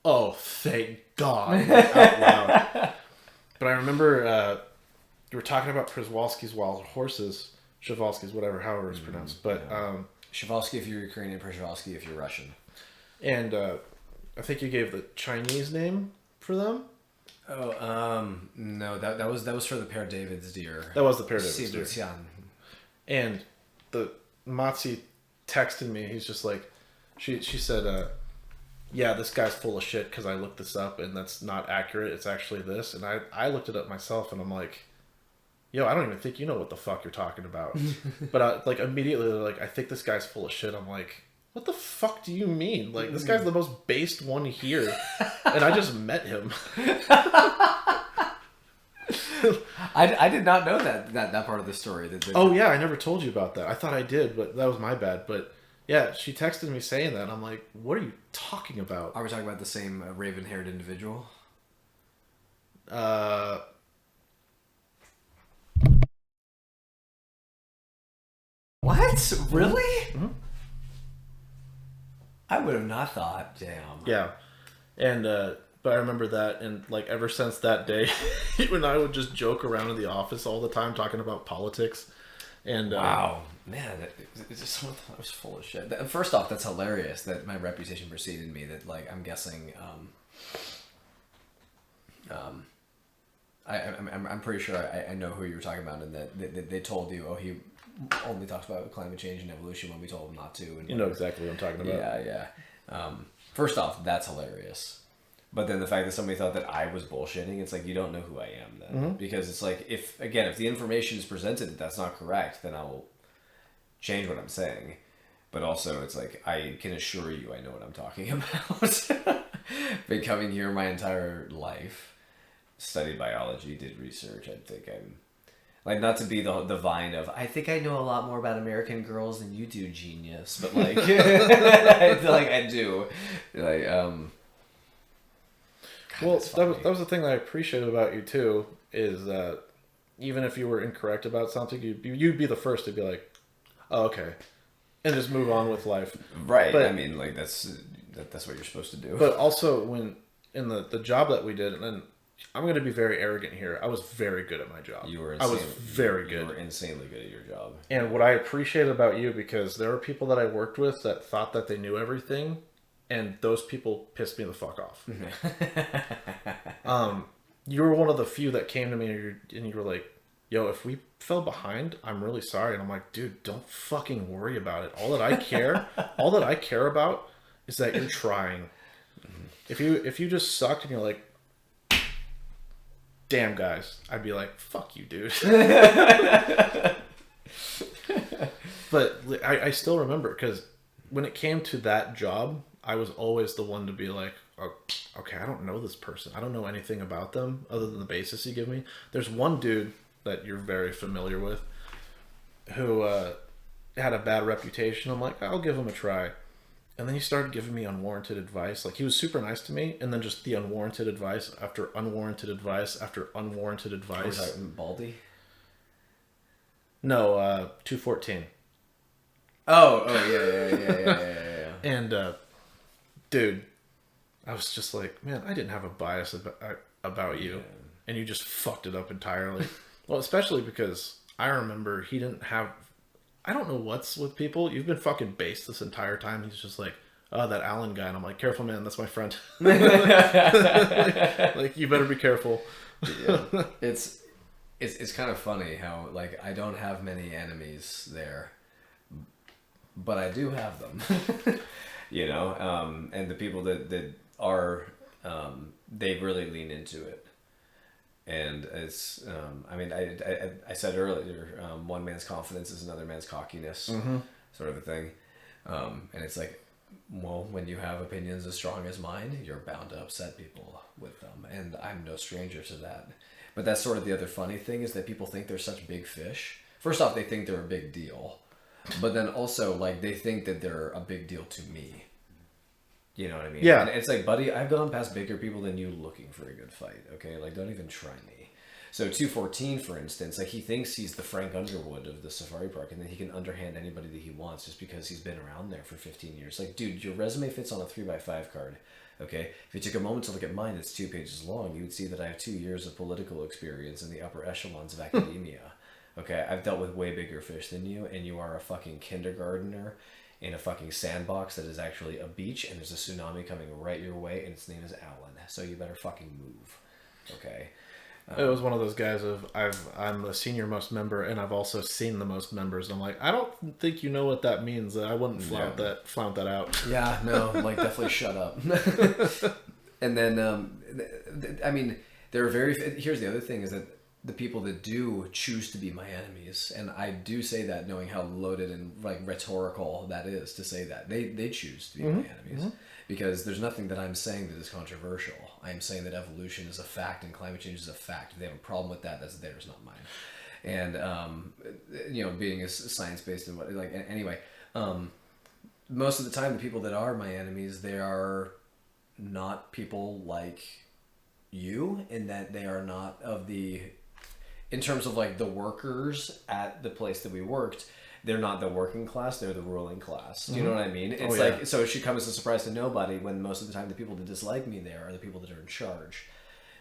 "Oh, thank God!" out loud. But I remember you were talking about Przewalski's wild horses, Przewalski's, whatever, however it's pronounced. But
Przewalski if you're Ukrainian, Przewalski if you're Russian.
and I think you gave the Chinese name for them.
Oh, no, that was for the Père David's deer.
That was the pair of deer.
Sebastian.
And the Matzi texted me. He's just like, she said, yeah, this guy's full of shit because I looked this up and that's not accurate. It's actually this. And I looked it up myself and I'm like, yo, I don't even think you know what the fuck you're talking about. But like immediately, they're like, I think this guy's full of shit. I'm like, what the fuck do you mean? Like, this guy's the most based one here. And I just met him.
I did not know that part of the story.
Oh yeah, I never told you about that. I thought I did, but that was my bad. But yeah, she texted me saying that. And I'm like, what are you talking about?
Are we talking about the same raven-haired individual? What? Really?
Mm-hmm.
I would have not thought. Damn.
Yeah, and but I remember that, and like ever since that day, you and I would just joke around in the office all the time talking about politics. And
Wow, man, it's just someone thought I was full of shit. First off, that's hilarious that my reputation preceded me. That like I'm guessing, I'm pretty sure I know who you were talking about, and that they told you, oh, he only talks about climate change and evolution when we told him not to. And
you know exactly what I'm talking about.
Yeah. First off, that's hilarious. But then the fact that somebody thought that I was bullshitting, it's like, you don't know who I am then.
Mm-hmm.
Because it's like, if the information is presented that's not correct, then I'll change what I'm saying. But also, it's like, I can assure you I know what I'm talking about. Been coming here my entire life, studied biology, did research. I think I'm, like, not to be the Vine of, I think I know a lot more about American girls than you do, genius. But, like, I feel like I do. Like, God,
Well, that was the thing that I appreciated about you too, is that even if you were incorrect about something, you'd be the first to be like, oh, okay, and just move on with life.
Right.
But,
I mean, like, that's what you're supposed to do.
But also, when in the job that we did, and I'm going to be very arrogant here, I was very good at my job.
You were
I was very good.
You were insanely good at your job.
And what I appreciate about you, because there were people that I worked with that thought that they knew everything, and those people pissed me the fuck off. You were one of the few that came to me and you were like, yo, if we fell behind, I'm really sorry. And I'm like, dude, don't fucking worry about it. All that I care about is that you're trying. If you just sucked and you're like, damn guys, I'd be like, fuck you, dude. But I still remember, because when it came to that job, I was always the one to be like, oh, okay, I don't know this person. I don't know anything about them other than the basis you give me. There's one dude that you're very familiar with who had a bad reputation. I'm like, I'll give him a try. And then he started giving me unwarranted advice. Like, he was super nice to me, and then just the unwarranted advice after unwarranted advice after unwarranted advice.
Was that Baldy?
No, 214.
Oh, yeah.
And, dude, I was just like, man, I didn't have a bias about you, and you just fucked it up entirely. Well, especially because I remember he didn't have... I don't know what's with people. You've been fucking based this entire time. He's just like, oh, that Allan guy. And I'm like, careful, man. That's my friend. like, you better be careful.
Yeah. It's kind of funny how, like, I don't have many enemies there, but I do have them. You know? And the people that are
they really lean into it. And it's, I mean, I said earlier, one man's confidence is another man's cockiness, sort of a thing. And it's like, well, when you have opinions as strong as mine, you're bound to upset people with them. And I'm no stranger to that. But that's sort of the other funny thing is that people think they're such big fish. First off, they think they're a big deal. But then also, like, they think that they're a big deal to me. You know what I mean?
Yeah.
And it's like, buddy, I've gone past bigger people than you looking for a good fight, okay? Like, don't even try me. So 214, for instance, like, he thinks he's the Frank Underwood of the safari park, and then he can underhand anybody that he wants just because he's been around there for 15 years. Like, dude, your resume fits on a 3x5 card, okay? If you took a moment to look at mine, it's 2 pages long, you would see that I have 2 years of political experience in the upper echelons of academia. Okay, I've dealt with way bigger fish than you, and you are a fucking kindergartner in a fucking sandbox that is actually a beach, and there's a tsunami coming right your way, and its name is Allan. So you better fucking move. Okay.
It was one of those guys of I'm the senior most member, and I've also seen the most members. I'm like, I don't think you know what that means. I wouldn't flaunt that out.
Yeah, no, like definitely shut up.
And then, I mean, there are very. Here's the other thing: is that the people that do choose to be my enemies, and I do say that knowing how loaded and like rhetorical that is to say that they choose to be my enemies, because there's nothing that I'm saying that is controversial. I'm saying that evolution is a fact and climate change is a fact. If they have a problem with that, that's theirs, not mine. And you know, being as science based and what like anyway, most of the time the people that are my enemies, they are not people like you, in that they are not of the, in terms of like the workers at the place that we worked, they're not the working class, they're the ruling class. Do you know what I mean? It's like, so it should come as a surprise to nobody when most of the time the people that dislike me there are the people that are in charge.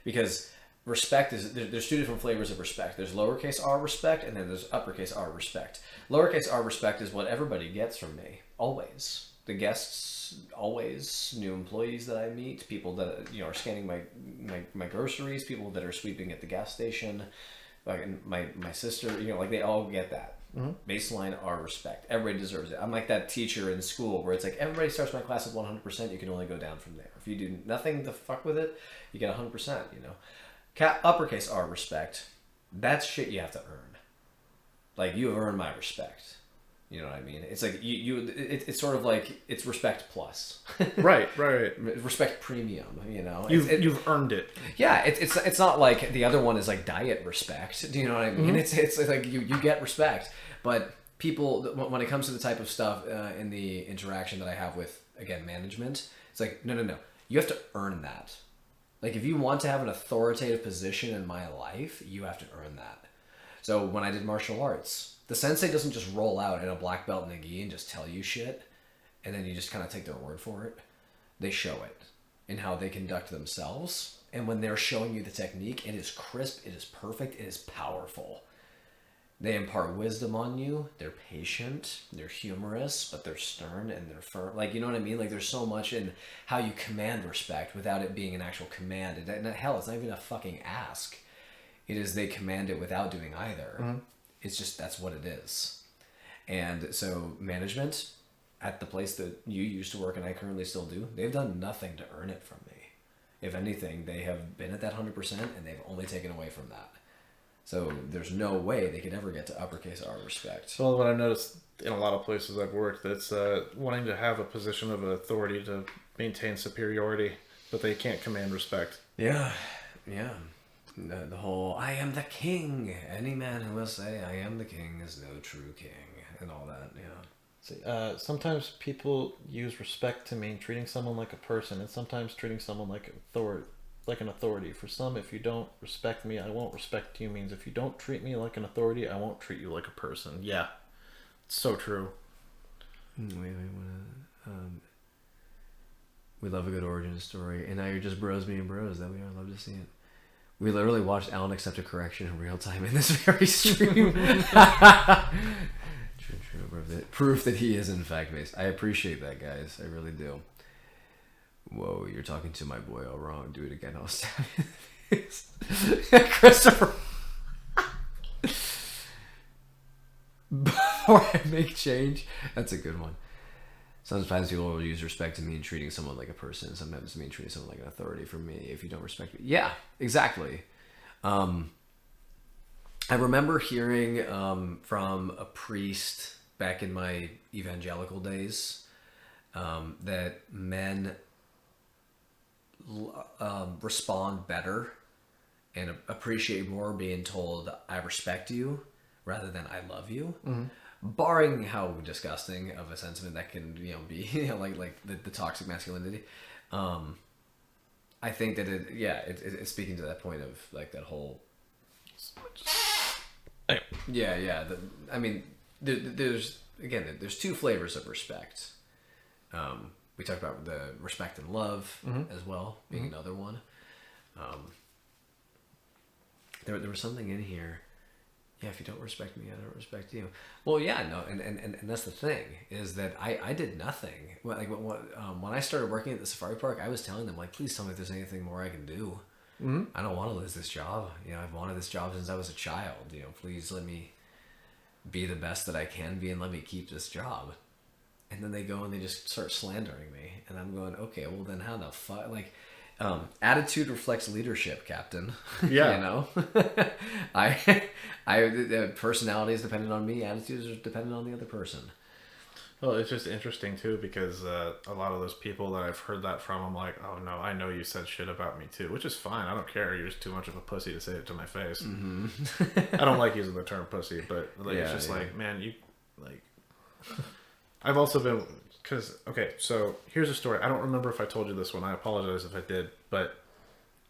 Because respect is, there's two different flavors of respect. There's lowercase r respect, and then there's uppercase r respect. Lowercase r respect is what everybody gets from me, always. The guests, always. New employees that I meet, people that, you know, are scanning my groceries, people that are sweeping at the gas station, like my sister, you know, like they all get that. Baseline R respect. Everybody deserves it. I'm like that teacher in school where it's like, everybody starts my class at 100%, you can only go down from there. If you do nothing to fuck with it, you get 100%, you know. Uppercase R respect, that's shit you have to earn. Like, you have earned my respect. You know what I mean? It's like it's sort of like, it's respect plus.
Right.
Respect premium, you know?
You've earned it.
Yeah, it's not like the other one is like diet respect. Do you know what I mean? It's like you get respect, but people, when it comes to the type of stuff in the interaction that I have with, again, management, it's like, no. You have to earn that. Like, if you want to have an authoritative position in my life, you have to earn that. So when I did martial arts, the sensei doesn't just roll out in a black belt and a gi and just tell you shit, and then you just kind of take their word for it. They show it in how they conduct themselves. And when they're showing you the technique, it is crisp, it is perfect, it is powerful. They impart wisdom on you. They're patient, they're humorous, but they're stern and they're firm. Like, you know what I mean? Like, there's so much in how you command respect without it being an actual command. And hell, it's not even a fucking ask. It is they command it without doing either. It's just, that's what it is. And so management at the place that you used to work and I currently still do, they've done nothing to earn it from me. If anything, they have been at that 100% and they've only taken away from that. So there's no way they could ever get to uppercase R respect.
Well, what I've noticed in a lot of places I've worked, that's wanting to have a position of authority to maintain superiority, but they can't command respect.
Yeah. The whole, I am the king. Any man who will say I am the king is no true king, and all that, yeah.
Sometimes people use respect to mean treating someone like a person, and sometimes treating someone like an authority. For some, if you don't respect me, I won't respect you, means if you don't treat me like an authority, I won't treat you like a person. Yeah, it's so true.
We love a good origin story, and now you're just bros being bros. That we are. Love to see it. We literally watched Allan accept a correction in real time in this very stream. True. Proof that he is in fact based. I appreciate that, guys. I really do. Whoa, you're talking to my boy all wrong. Do it again. I'll stab you in the face. Christopher. Before I make change. That's a good one.
Sometimes people will use respect to mean treating someone like a person. Sometimes mean treating someone like an authority. For me, if you don't respect me, yeah, exactly. I remember hearing from a priest back in my evangelical days that men respond better and appreciate more being told "I respect you" rather than "I love you." Mm-hmm. Barring how disgusting of a sentiment that can be like the toxic masculinity. I think that it's speaking to that point of like that whole. Yeah. There's two flavors of respect. We talked about the respect and love as well, being another one. There was something in here. Yeah, if you don't respect me, I don't respect you. Well, yeah, no, and that's the thing is that I did nothing. When I started working at the safari park, I was telling them like, please tell me if there's anything more I can do. Mm-hmm. I don't want to lose this job. I've wanted this job since I was a child. Please let me be the best that I can be and let me keep this job. And then they go and they just start slandering me, and I'm going, okay, well then how the fuck? Like, attitude reflects leadership, Captain.
Yeah.
Personality is dependent on me. Attitudes are dependent on the other person.
Well, it's just interesting too because a lot of those people that I've heard that from, I'm like, oh no, I know you said shit about me too, which is fine. I don't care. You're just too much of a pussy to say it to my face. Mm-hmm. I don't like using the term pussy, but it's just like, man, you like. I've also been okay. So here's a story. I don't remember if I told you this one. I apologize if I did, but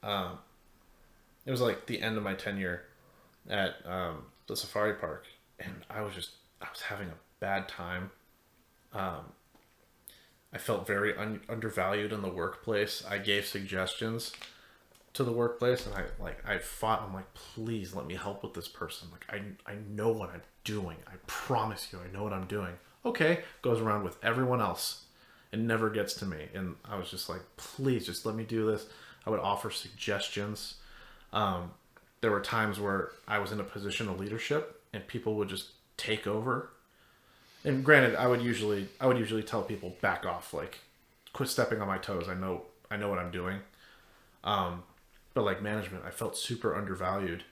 it was like the end of my tenure at the safari park, and I was having a bad time. I felt very undervalued in the workplace. I gave suggestions to the workplace, and I fought. I'm like, please let me help with this person. Like I know what I'm doing. I promise you, I know what I'm doing. Okay, goes around with everyone else and never gets to me. And I was just like, please just let me do this. I would offer suggestions. There were times where I was in a position of leadership and people would just take over. And granted, I would usually tell people back off, like quit stepping on my toes. I know what I'm doing. But like management, I felt super undervalued.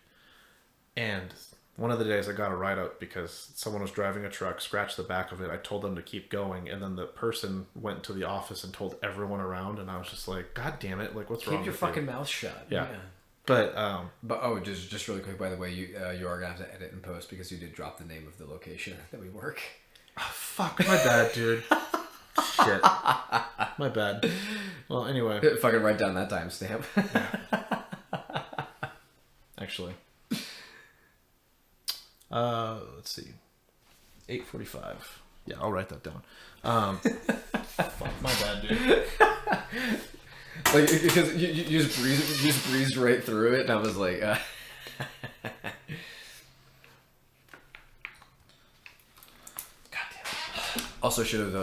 And one of the days I got a write-up because someone was driving a truck, scratched the back of it. I told them to keep going. And then the person went to the office and told everyone around. And I was just like, God damn it. Like, what's wrong with you?
Keep your fucking mouth shut.
Yeah. But
just really quick, by the way, you are going to have to edit and post because you did drop the name of the location that we work.
Oh, fuck, my bad, dude. Shit. My bad. Well, anyway.
Fucking write down that timestamp.
Actually. Let's see. 8:45. Yeah, I'll write that down. Fuck, my bad, dude.
Like, because you just breezed right through it, and I was like, Also, should have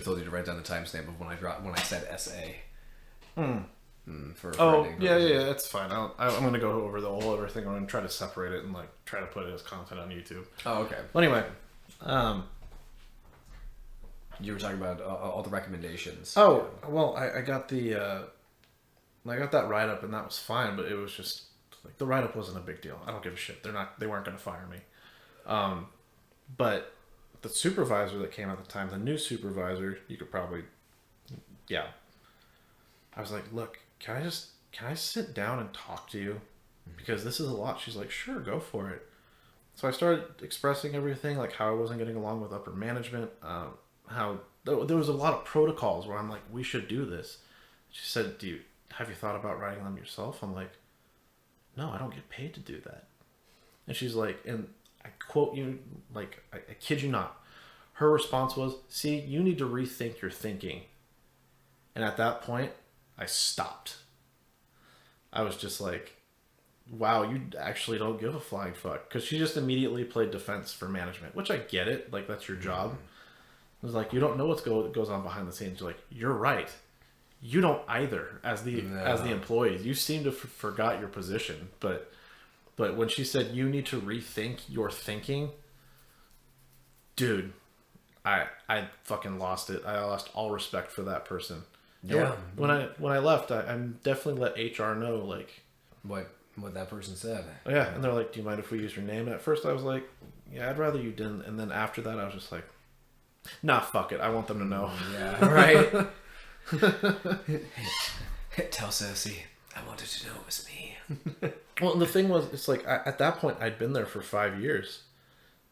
told you to write down the timestamp of when I said SA.
Yeah, it's fine. I'm gonna go over the whole everything. I'm gonna try to separate it and like try to put it as content on YouTube.
Oh, okay.
Well, anyway,
you were talking about all the recommendations.
Oh, well, I got that write up and that was fine, but it was just like the write up wasn't a big deal. I don't give a shit. They weren't gonna fire me. But the supervisor that came at the time, the new supervisor, you could probably, yeah. I was like, look, can I sit down and talk to you? Because this is a lot. She's like, sure, go for it. So I started expressing everything, like how I wasn't getting along with upper management, how there was a lot of protocols where I'm like, we should do this. She said, have you thought about writing them yourself? I'm like, no, I don't get paid to do that. And she's like, and I quote you, like, I kid you not. Her response was, see, you need to rethink your thinking. And at that point, I stopped. I was just like, wow, you actually don't give a flying fuck. Because she just immediately played defense for management, which I get it. Like, that's your job. It was like, you don't know what goes on behind the scenes. You're like, you're right. You don't either as the employees. You seem to forgot your position. But when she said you need to rethink your thinking, dude, I fucking lost it. I lost all respect for that person.
Yeah.
When I left, I'm definitely let HR know, like,
What that person said.
yeah, and they're like, "Do you mind if we use your name?" At first, I was like, "Yeah, I'd rather you didn't." And then after that, I was just like, "Nah, fuck it. I want them to know."
Yeah, right. Tell Cersei I wanted to know it was me.
Well, and the thing was, it's like at that point, I'd been there for 5 years,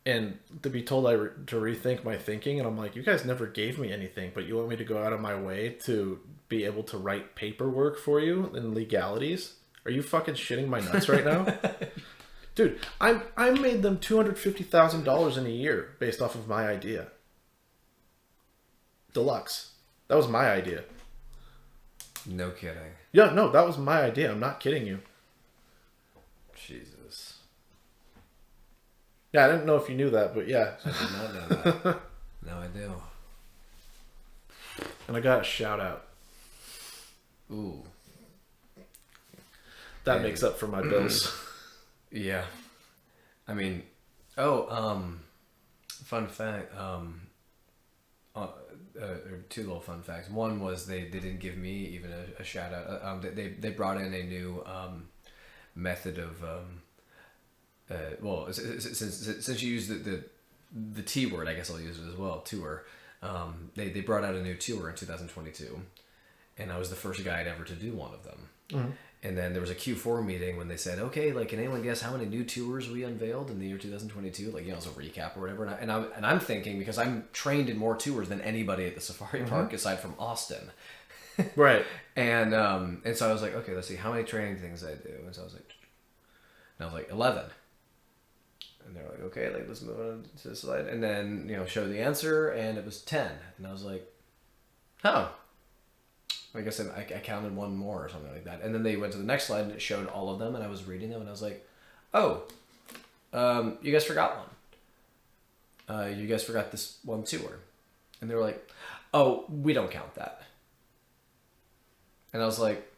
and to be told to rethink my thinking, and I'm like, "You guys never gave me anything, but you want me to go out of my way to be able to write paperwork for you and legalities? Are you fucking shitting my nuts right now?" Dude, I made them $250,000 in a year based off of my idea. Deluxe. That was my idea.
No kidding.
Yeah, no, that was my idea. I'm not kidding you.
Jesus.
Yeah, I didn't know if you knew that, but yeah.
I did not know that. Now I do.
And I got a shout out.
Ooh.
That makes up for my bills.
Yeah. I mean, fun fact, or two little fun facts. One was they didn't give me even a shout out. They brought in a new method of well, since you used the T word, I guess I'll use it as well. Tour. They brought out a new tour in 2022, and I was the first guide ever to do one of them. Mm-hmm. And then there was a Q4 meeting when they said, okay, like, can anyone guess how many new tours we unveiled in the year 2022? Like, as a recap or whatever. And I'm thinking, because I'm trained in more tours than anybody at the safari park aside from Austin.
Right.
And so I was like, okay, let's see how many training things I do. And so I was like 11. And they're like, okay, like, let's move on to the slide. And then, show the answer, and it was 10. And I was like, oh. I guess I counted one more or something like that. And then they went to the next slide and it showed all of them, and I was reading them and I was like, oh, you guys forgot one. You guys forgot this one tour. And they were like, oh, we don't count that. And I was like,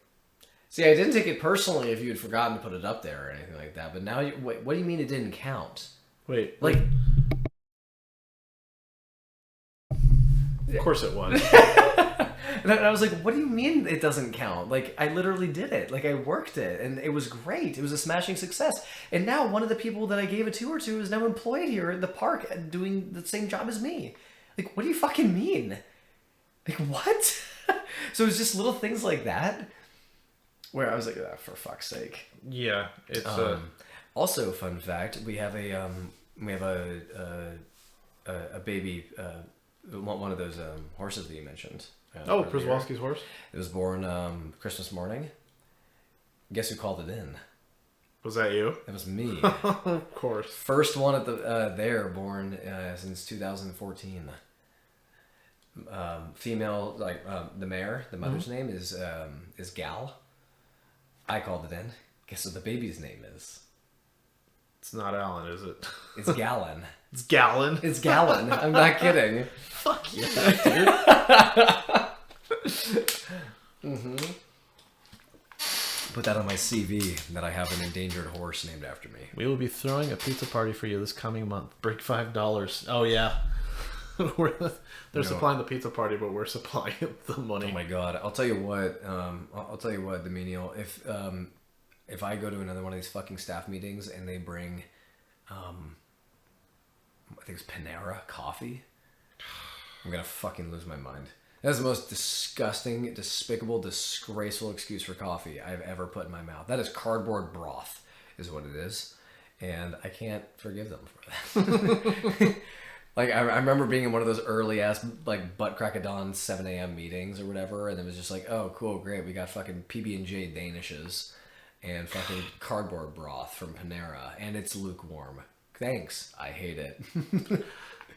see, I didn't take it personally if you had forgotten to put it up there or anything like that. But now, wait, what do you mean it didn't count?
Wait.
Like,
of course it was.
And I was like, what do you mean it doesn't count? Like, I literally did it. Like, I worked it, and it was great. It was a smashing success. And now one of the people that I gave a tour to is now employed here at the park doing the same job as me. Like, what do you fucking mean? Like, what? So it was just little things like that where I was like, oh, for fuck's sake.
Yeah, it's
Also, fun fact, we have a baby, one of those horses that you mentioned.
Przewalski's horse?
It was born Christmas morning. Guess who called it in?
Was that you?
It was me.
Of course.
First one at the there, born since 2014. Female, like the mare, the mother's name is Gal. I called it in. Guess what the baby's name is?
It's not Allan, is it?
It's Gallon.
It's Gallon?
It's Gallon. I'm not kidding.
Fuck yeah, dude.
Put that on my CV that I have an endangered horse named after me.
We will be throwing a pizza party for you this coming month. Break $5. Oh, yeah. They're supplying the pizza party, but we're supplying the money.
Oh my god! I'll tell you what. The menial. If I go to another one of these fucking staff meetings and they bring, I think it's Panera coffee, I'm gonna fucking lose my mind. That's the most disgusting, despicable, disgraceful excuse for coffee I've ever put in my mouth. That is cardboard broth, is what it is, and I can't forgive them for that. Like, I remember being in one of those early-ass, like, butt crack of dawn 7 a.m. meetings or whatever, and it was just like, oh, cool, great, we got fucking PB&J Danishes and fucking cardboard broth from Panera, and it's lukewarm. Thanks, I hate it.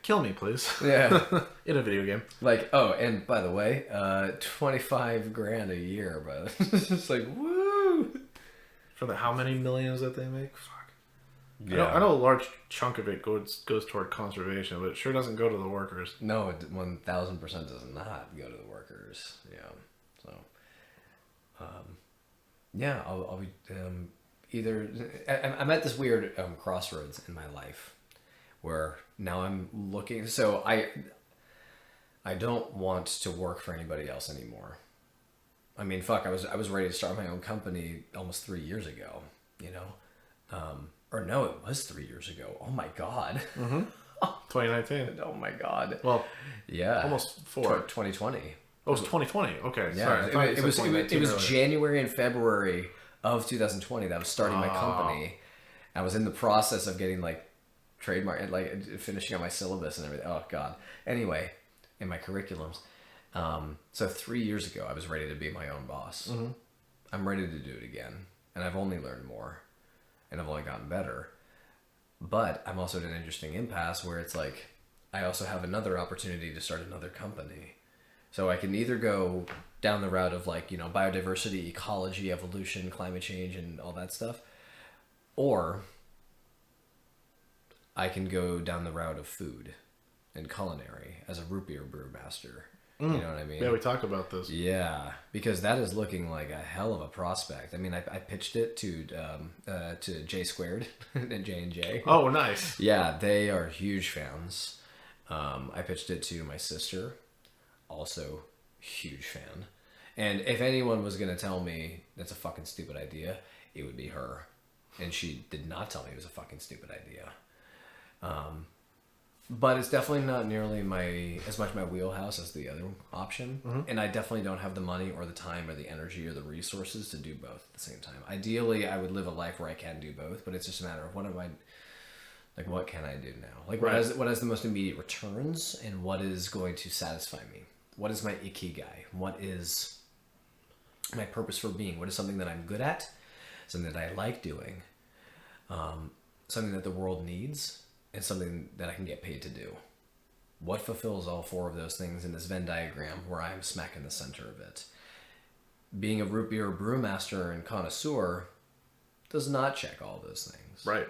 Kill me, please.
Yeah.
In a video game.
Like, oh, and by the way, $25,000 a year, but it's just like, woo!
For the how many millions that they make? Fuck.
Yeah.
I know a large chunk of it goes toward conservation, but it sure doesn't go to the workers.
No, it 1,000% does not go to the workers. Yeah. So, yeah, I'll be either. I'm at this weird crossroads in my life where now I'm looking. So
I don't want to work for anybody else anymore. I mean, fuck, I was ready to start my own company almost 3 years ago, you know? Or no, it was 3 years ago. Oh my God.
2019.
Oh my God.
Well,
Yeah.
almost 4.
2020.
Oh, it was 2020. Okay,
Yeah,
sorry. I thought you
it
said
was
2019 earlier.
January and February of 2020 that I was starting my company. I was in the process of getting like trademark and like finishing on my syllabus and everything. Oh God. Anyway, in my curriculums. So 3 years ago, I was ready to be my own boss. Mm-hmm. I'm ready to do it again, and I've only learned more, and I've only gotten better. But I'm also at an interesting impasse where it's like I also have another opportunity to start another company. So I can either go down the route of like, you know, biodiversity, ecology, evolution, climate change, and all that stuff, or I can go down the route of food and culinary as a root beer brewmaster. You know what I mean?
Yeah, we talked about this.
Yeah, because that is looking like a hell of a prospect. I mean, I pitched it to J Squared and J&J.
Oh, nice.
Yeah, they are huge fans. I pitched it to my sister, also huge fan. And if anyone was going to tell me that's a fucking stupid idea, it would be her. And she did not tell me it was a fucking stupid idea. But it's definitely not nearly as much my wheelhouse as the other option. Mm-hmm. And I definitely don't have the money or the time or the energy or the resources to do both at the same time. Ideally, I would live a life where I can do both, but it's just a matter of what can I do now? Like what has the most immediate returns and what is going to satisfy me? What is my ikigai? What is my purpose for being? What is something that I'm good at? Something that I like doing? Something that the world needs? And something that I can get paid to do. What fulfills all four of those things in this Venn diagram where I'm smack in the center of it? Being a root beer brewmaster and connoisseur does not check all those things.
Right.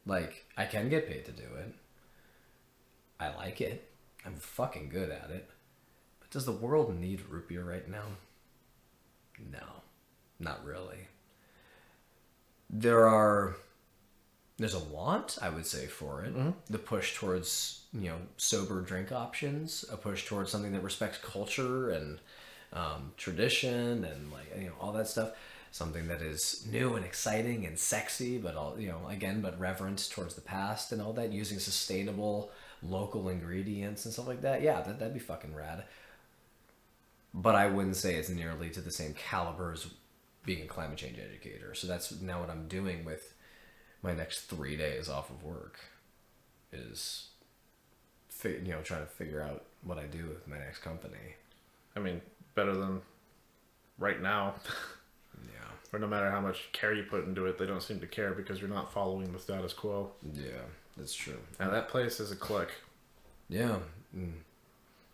Like, I can get paid to do it. I like it. I'm fucking good at it. But does the world need root beer right now? No. Not really. There's a want, I would say, for it. Mm-hmm. The push towards, you know, sober drink options, a push towards something that respects culture and tradition and like, you know, all that stuff. Something that is new and exciting and sexy, but all, you know, again, but reverent towards the past and all that, using sustainable local ingredients and stuff like that. Yeah, that'd be fucking rad. But I wouldn't say it's nearly to the same caliber as being a climate change educator. So that's now what I'm doing with my next 3 days off of work is, you know, trying to figure out what I do with my next company.
I mean, better than right now.
Yeah.
Or no matter how much care you put into it, they don't seem to care because you're not following the status quo.
Yeah, that's true.
And that place is a clique.
Yeah,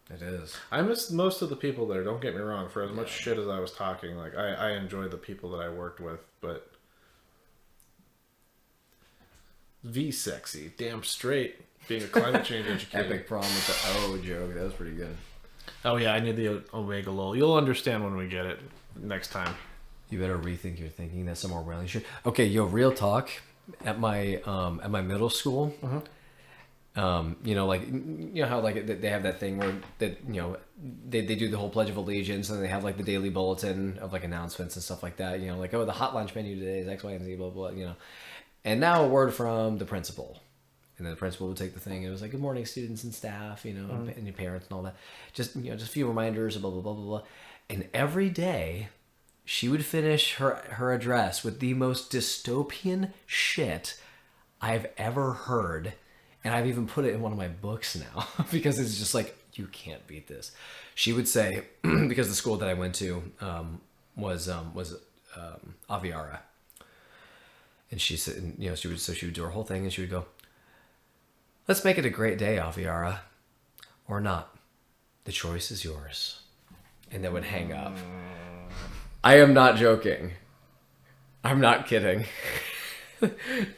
it is.
I miss most of the people there, don't get me wrong. For as much shit as I was talking, like, I enjoyed the people that I worked with, but V-sexy, damn straight, being a climate change educator.
Epic problem with the O joke. That was pretty good.
Oh yeah, I need the Omega lol. You'll understand when we get it next time.
You better rethink your thinking. That's some more whaling shit. Okay, yo, real talk. At my middle school, you know, like, you know how like they have that thing where that, you know, they do the whole Pledge of Allegiance and they have like the daily bulletin of like announcements and stuff like that. You know, like, oh, the hot lunch menu today is X, Y, and Z, blah blah. You know. And now a word from the principal. And then the principal would take the thing. It was like, good morning, students and staff, you know, and your parents and all that. Just, you know, just a few reminders, blah, blah, blah, blah, blah. And every day, she would finish her address with the most dystopian shit I've ever heard. And I've even put it in one of my books now. Because it's just like, you can't beat this. She would say, because the school that I went to was Aviara. And she said, you know, she would do her whole thing and she would go, let's make it a great day, Aviara. Or not. The choice is yours. And then would hang up. I am not joking. I'm not kidding.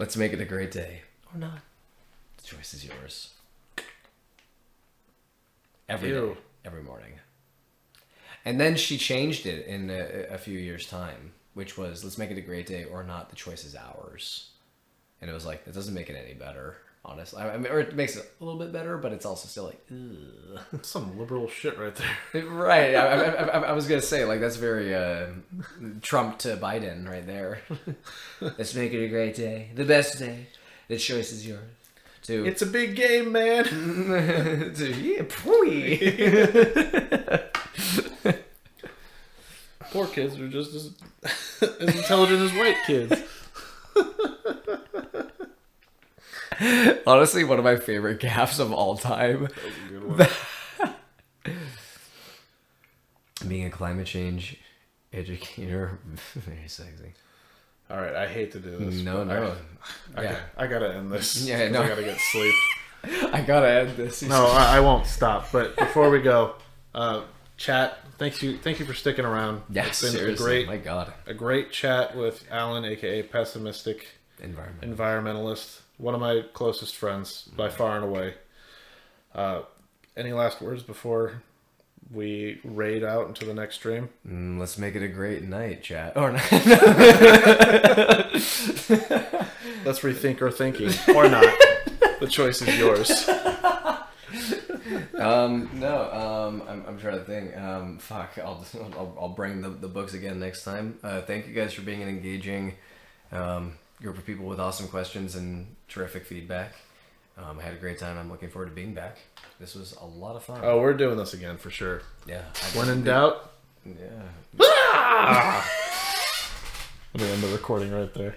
Let's make it a great day. Or not. The choice is yours. Every day. Every morning. And then she changed it in a few years' time. Which was, let's make it a great day or not, the choice is ours. And it was like, that doesn't make it any better. Honestly, I mean, or it makes it a little bit better, but it's also still like, ugh.
That's some liberal shit right there.
Right. I was gonna say, like, that's very Trump to Biden right there. Let's make it a great day, the best day. The choice is yours.
It's a big game, man.
Yeah, pooey.
Poor kids are just as intelligent as white kids.
Honestly, one of my favorite gaffes of all time.
That was a good one.
Being a climate change educator, very sexy.
All right, I hate to do this.
No.
I gotta end this.
Yeah, no.
I gotta get sleep.
I gotta end this.
No, I won't stop. But before we go, chat. Thank you for sticking around.
Yeah,
it's been
seriously. My God.
a great chat with Allan, aka Pessimistic Environmentalist, one of my closest friends by far and away. Any last words before we raid out into the next stream?
Let's make it a great night, chat. Or not.
Let's rethink our thinking, or not. The choice is yours.
I'm trying to think. Fuck, I'll bring the books again next time. Thank you guys for being an engaging group of people with awesome questions and terrific feedback. I had a great time. I'm looking forward to being back. This was a lot of fun.
Oh, we're doing this again for sure.
Yeah.
When in doubt.
Yeah.
I'm gonna end the recording right there.